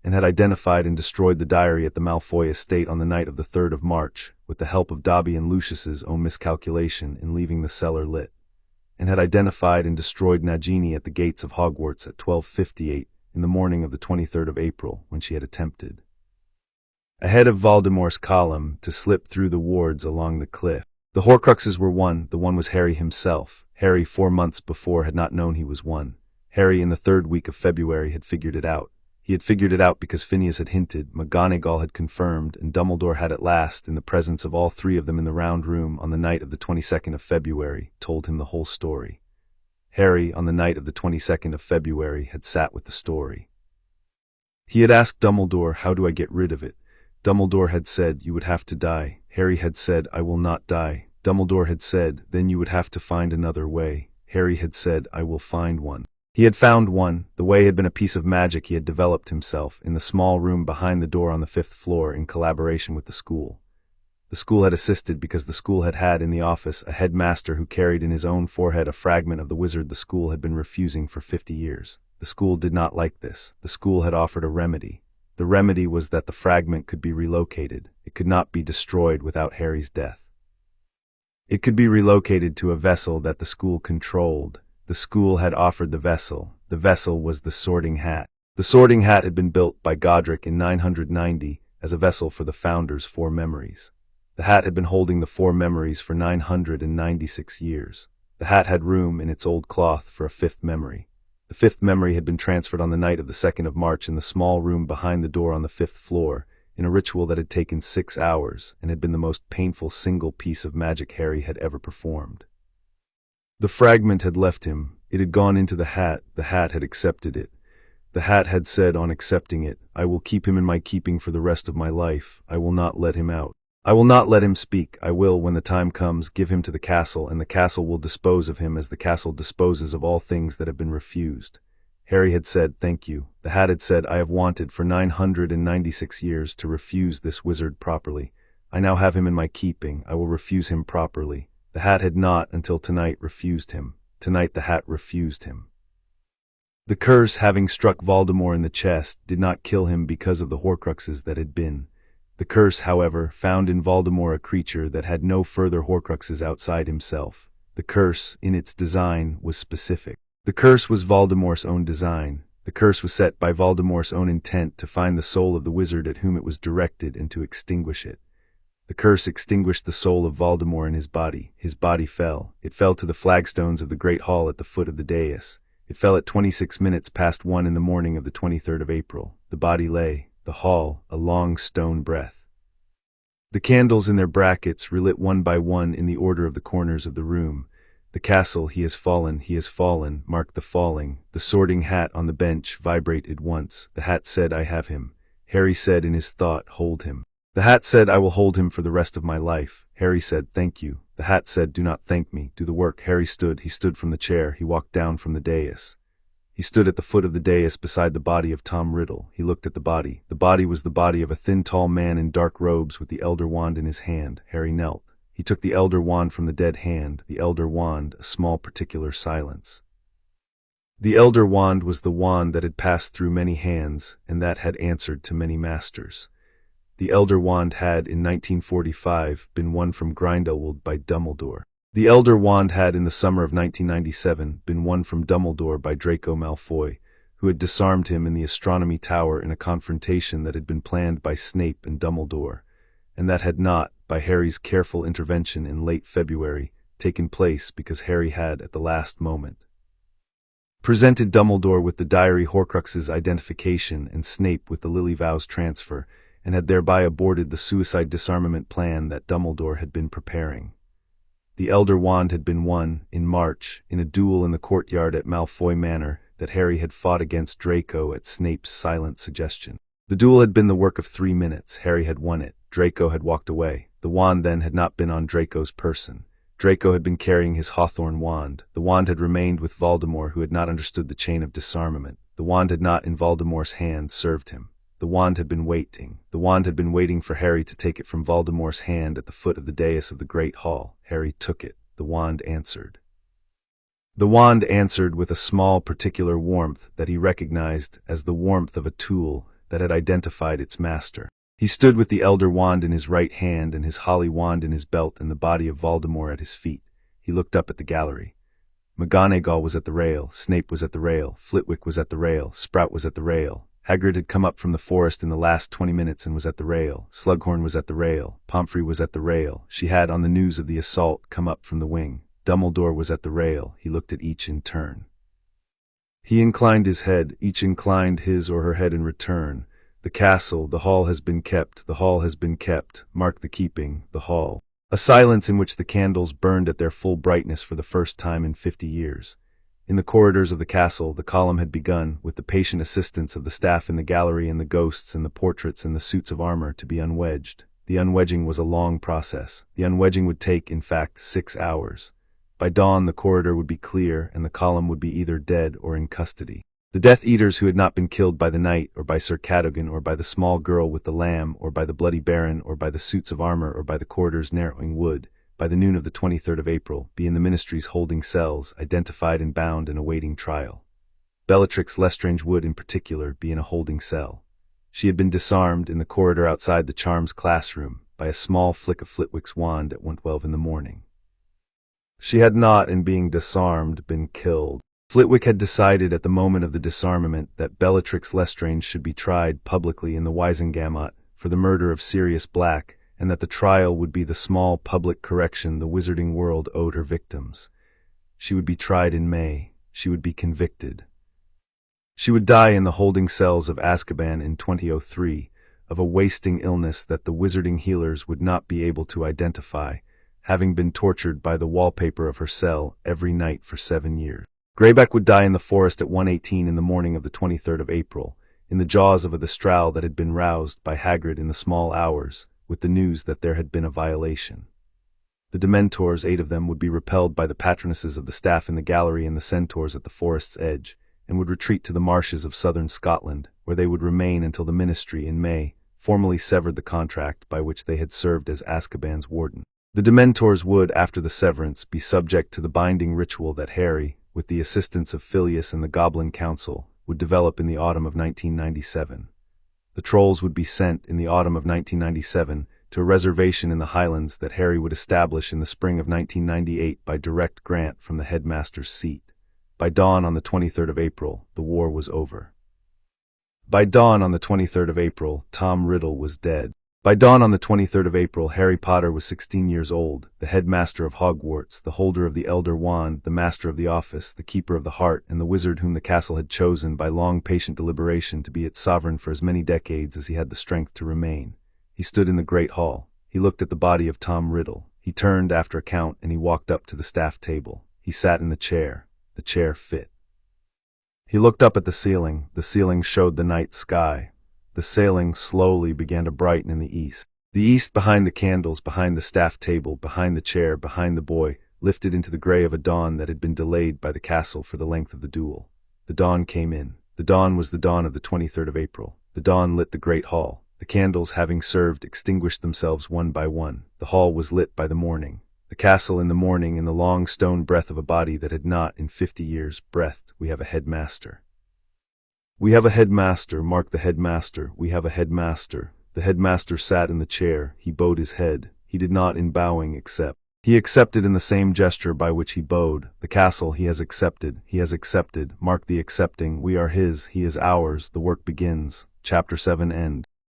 and had identified and destroyed the diary at the Malfoy estate on the night of the 3rd of March with the help of Dobby and Lucius's own miscalculation in leaving the cellar lit, and had identified and destroyed Nagini at the gates of Hogwarts at 12:58 in the morning of the 23rd of April when she had attempted, ahead of Voldemort's column, to slip through the wards along the cliff. The Horcruxes were one. The one was Harry himself. Harry 4 months before had not known he was one. Harry in the 3rd week of February had figured it out. He had figured it out because Phineas had hinted, McGonagall had confirmed, and Dumbledore had at last, in the presence of all 3 of them in the round room on the night of the 22nd of February, told him the whole story. Harry, on the night of the 22nd of February, had sat with the story. He had asked Dumbledore, "How do I get rid of it?" Dumbledore had said, "You would have to die." Harry had said, "I will not die." Dumbledore had said, "Then you would have to find another way." Harry had said, "I will find one." He had found one. The way had been a piece of magic he had developed himself in the small room behind the door on the 5th floor in collaboration with the school. The school had assisted because the school had had in the office a headmaster who carried in his own forehead a fragment of the wizard the school had been refusing for 50 years. The school did not like this. The school had offered a remedy. The remedy was that the fragment could be relocated. It could not be destroyed without Harry's death. It could be relocated to a vessel that the school controlled. The school had offered the vessel. The vessel was the Sorting Hat. The Sorting Hat had been built by Godric in 990 as a vessel for the Founder's 4 memories. The hat had been holding the 4 memories for 996 years. The hat had room in its old cloth for a 5th memory. The 5th memory had been transferred on the night of the 2nd of March in the small room behind the door on the 5th floor, in a ritual that had taken 6 hours and had been the most painful single piece of magic Harry had ever performed. The fragment had left him. It had gone into the hat. The hat had accepted it. The hat had said on accepting it, "I will keep him in my keeping for the rest of my life. I will not let him out. I will not let him speak. I will, when the time comes, give him to the castle, and the castle will dispose of him as the castle disposes of all things that have been refused." Harry had said, "Thank you." The hat had said, "I have wanted for 996 years to refuse this wizard properly. I now have him in my keeping. I will refuse him properly. The hat had not, until tonight, refused him. Tonight the hat refused him. The curse, having struck Voldemort in the chest, did not kill him because of the Horcruxes that had been. The curse, however, found in Voldemort a creature that had no further Horcruxes outside himself. The curse, in its design, was specific. The curse was Voldemort's own design. The curse was set by Voldemort's own intent to find the soul of the wizard at whom it was directed and to extinguish it. The curse extinguished the soul of Voldemort in his body. His body fell. It fell to the flagstones of the great hall at the foot of the dais. It fell at 26 minutes past 1 in the morning of the 23rd of April. The body lay, the hall, a long stone breath. The candles in their brackets relit one by one in the order of the corners of the room. The castle, he has fallen, marked the falling. The sorting hat on the bench vibrated once. The hat said, I have him. Harry said in his thought, hold him. The hat said, I will hold him for the rest of my life. Harry said, thank you. The hat said, do not thank me, do the work. Harry stood. He stood from the chair. He walked down from the dais. He stood at the foot of the dais beside the body of Tom Riddle. He looked at the body. The body was the body of a thin, tall man in dark robes with the Elder Wand in his hand. Harry knelt. He took the Elder Wand from the dead hand. The Elder Wand, a small particular silence. The Elder Wand was the wand that had passed through many hands, and that had answered to many masters. The Elder Wand had, in 1945, been won from Grindelwald by Dumbledore. The Elder Wand had, in the summer of 1997, been won from Dumbledore by Draco Malfoy, who had disarmed him in the Astronomy Tower in a confrontation that had been planned by Snape and Dumbledore, and that had not, by Harry's careful intervention in late February, taken place because Harry had, at the last moment, presented Dumbledore with the Diary Horcrux's identification and Snape with the Lily-Vow's transfer, and had thereby aborted the suicide disarmament plan that Dumbledore had been preparing. The Elder Wand had been won, in March, in a duel in the courtyard at Malfoy Manor that Harry had fought against Draco at Snape's silent suggestion. The duel had been the work of 3 minutes. Harry had won it. Draco had walked away. The wand then had not been on Draco's person. Draco had been carrying his Hawthorn wand. The wand had remained with Voldemort, who had not understood the chain of disarmament. The wand had not, in Voldemort's hand, served him. The wand had been waiting. The wand had been waiting for Harry to take it from Voldemort's hand at the foot of the dais of the Great Hall. Harry took it. The wand answered. The wand answered with a small particular warmth that he recognized as the warmth of a tool that had identified its master. He stood with the Elder Wand in his right hand and his holly wand in his belt and the body of Voldemort at his feet. He looked up at the gallery. McGonagall was at the rail. Snape was at the rail. Flitwick was at the rail. Sprout was at the rail. Hagrid had come up from the forest in the last 20 minutes and was at the rail. Slughorn was at the rail. Pomfrey was at the rail. She had, on the news of the assault, come up from the wing. Dumbledore was at the rail. He looked at each in turn. He inclined his head. Each inclined his or her head in return. The castle, the hall has been kept. The hall has been kept. Mark the keeping, the hall. A silence in which the candles burned at their full brightness for the first time in 50 years. In the corridors of the castle, the column had begun, with the patient assistance of the staff in the gallery and the ghosts and the portraits and the suits of armor, to be unwedged. The unwedging was a long process. The unwedging would take, in fact, 6 hours. By dawn, the corridor would be clear, and the column would be either dead or in custody. The Death Eaters who had not been killed by the knight, or by Sir Cadogan, or by the small girl with the lamb, or by the bloody baron, or by the suits of armor, or by the corridors narrowing would, by the noon of the 23rd of April, be in the Ministry's holding cells, identified and bound and awaiting trial. Bellatrix Lestrange would, in particular, be in a holding cell. She had been disarmed in the corridor outside the Charms classroom by a small flick of Flitwick's wand at 1:12 in the morning. She had not, in being disarmed, been killed. Flitwick had decided at the moment of the disarmament that Bellatrix Lestrange should be tried publicly in the Wizengamot for the murder of Sirius Black, and that the trial would be the small public correction the wizarding world owed her victims. She would be tried in May. She would be convicted. She would die in the holding cells of Azkaban in 2003, of a wasting illness that the wizarding healers would not be able to identify, having been tortured by the wallpaper of her cell every night for 7 years. Greyback would die in the forest at 1:18 in the morning of the 23rd of April, in the jaws of a Thestral that had been roused by Hagrid in the small hours, with the news that there had been a violation. The Dementors, 8 of them, would be repelled by the patronesses of the staff in the gallery and the centaurs at the forest's edge, and would retreat to the marshes of southern Scotland, where they would remain until the Ministry, in May, formally severed the contract by which they had served as Azkaban's warden. The Dementors would, after the severance, be subject to the binding ritual that Harry, with the assistance of Phileas and the Goblin Council, would develop in the autumn of 1997. The Trolls would be sent in the autumn of 1997 to a reservation in the Highlands that Harry would establish in the spring of 1998 by direct grant from the Headmaster's seat. By dawn on the 23rd of April, the war was over. By dawn on the 23rd of April, Tom Riddle was dead. By dawn on the 23rd of April, Harry Potter was 16 years old, the headmaster of Hogwarts, the holder of the Elder Wand, the master of the office, the keeper of the heart, and the wizard whom the castle had chosen by long patient deliberation to be its sovereign for as many decades as he had the strength to remain. He stood in the great hall. He looked at the body of Tom Riddle. He turned after a count and he walked up to the staff table. He sat in the chair. The chair fit. He looked up at the ceiling. The ceiling showed the night sky. The ceiling slowly began to brighten in the east. The east, behind the candles, behind the staff table, behind the chair, behind the boy, lifted into the gray of a dawn that had been delayed by the castle for the length of the duel. The dawn came in. The dawn was the dawn of the 23rd of April. The dawn lit the great hall. The candles, having served, extinguished themselves one by one. The hall was lit by the morning. The castle in the morning, in the long stone breath of a body that had not, in 50 years, breathed. We have a headmaster. We have a headmaster, mark the headmaster. We have a headmaster. The headmaster sat in the chair. He bowed his head. He did not, in bowing, accept. He accepted in the same gesture by which he bowed. The castle he has accepted. He has accepted. Mark the accepting. We are his. He is ours. The work begins. Chapter 7 end.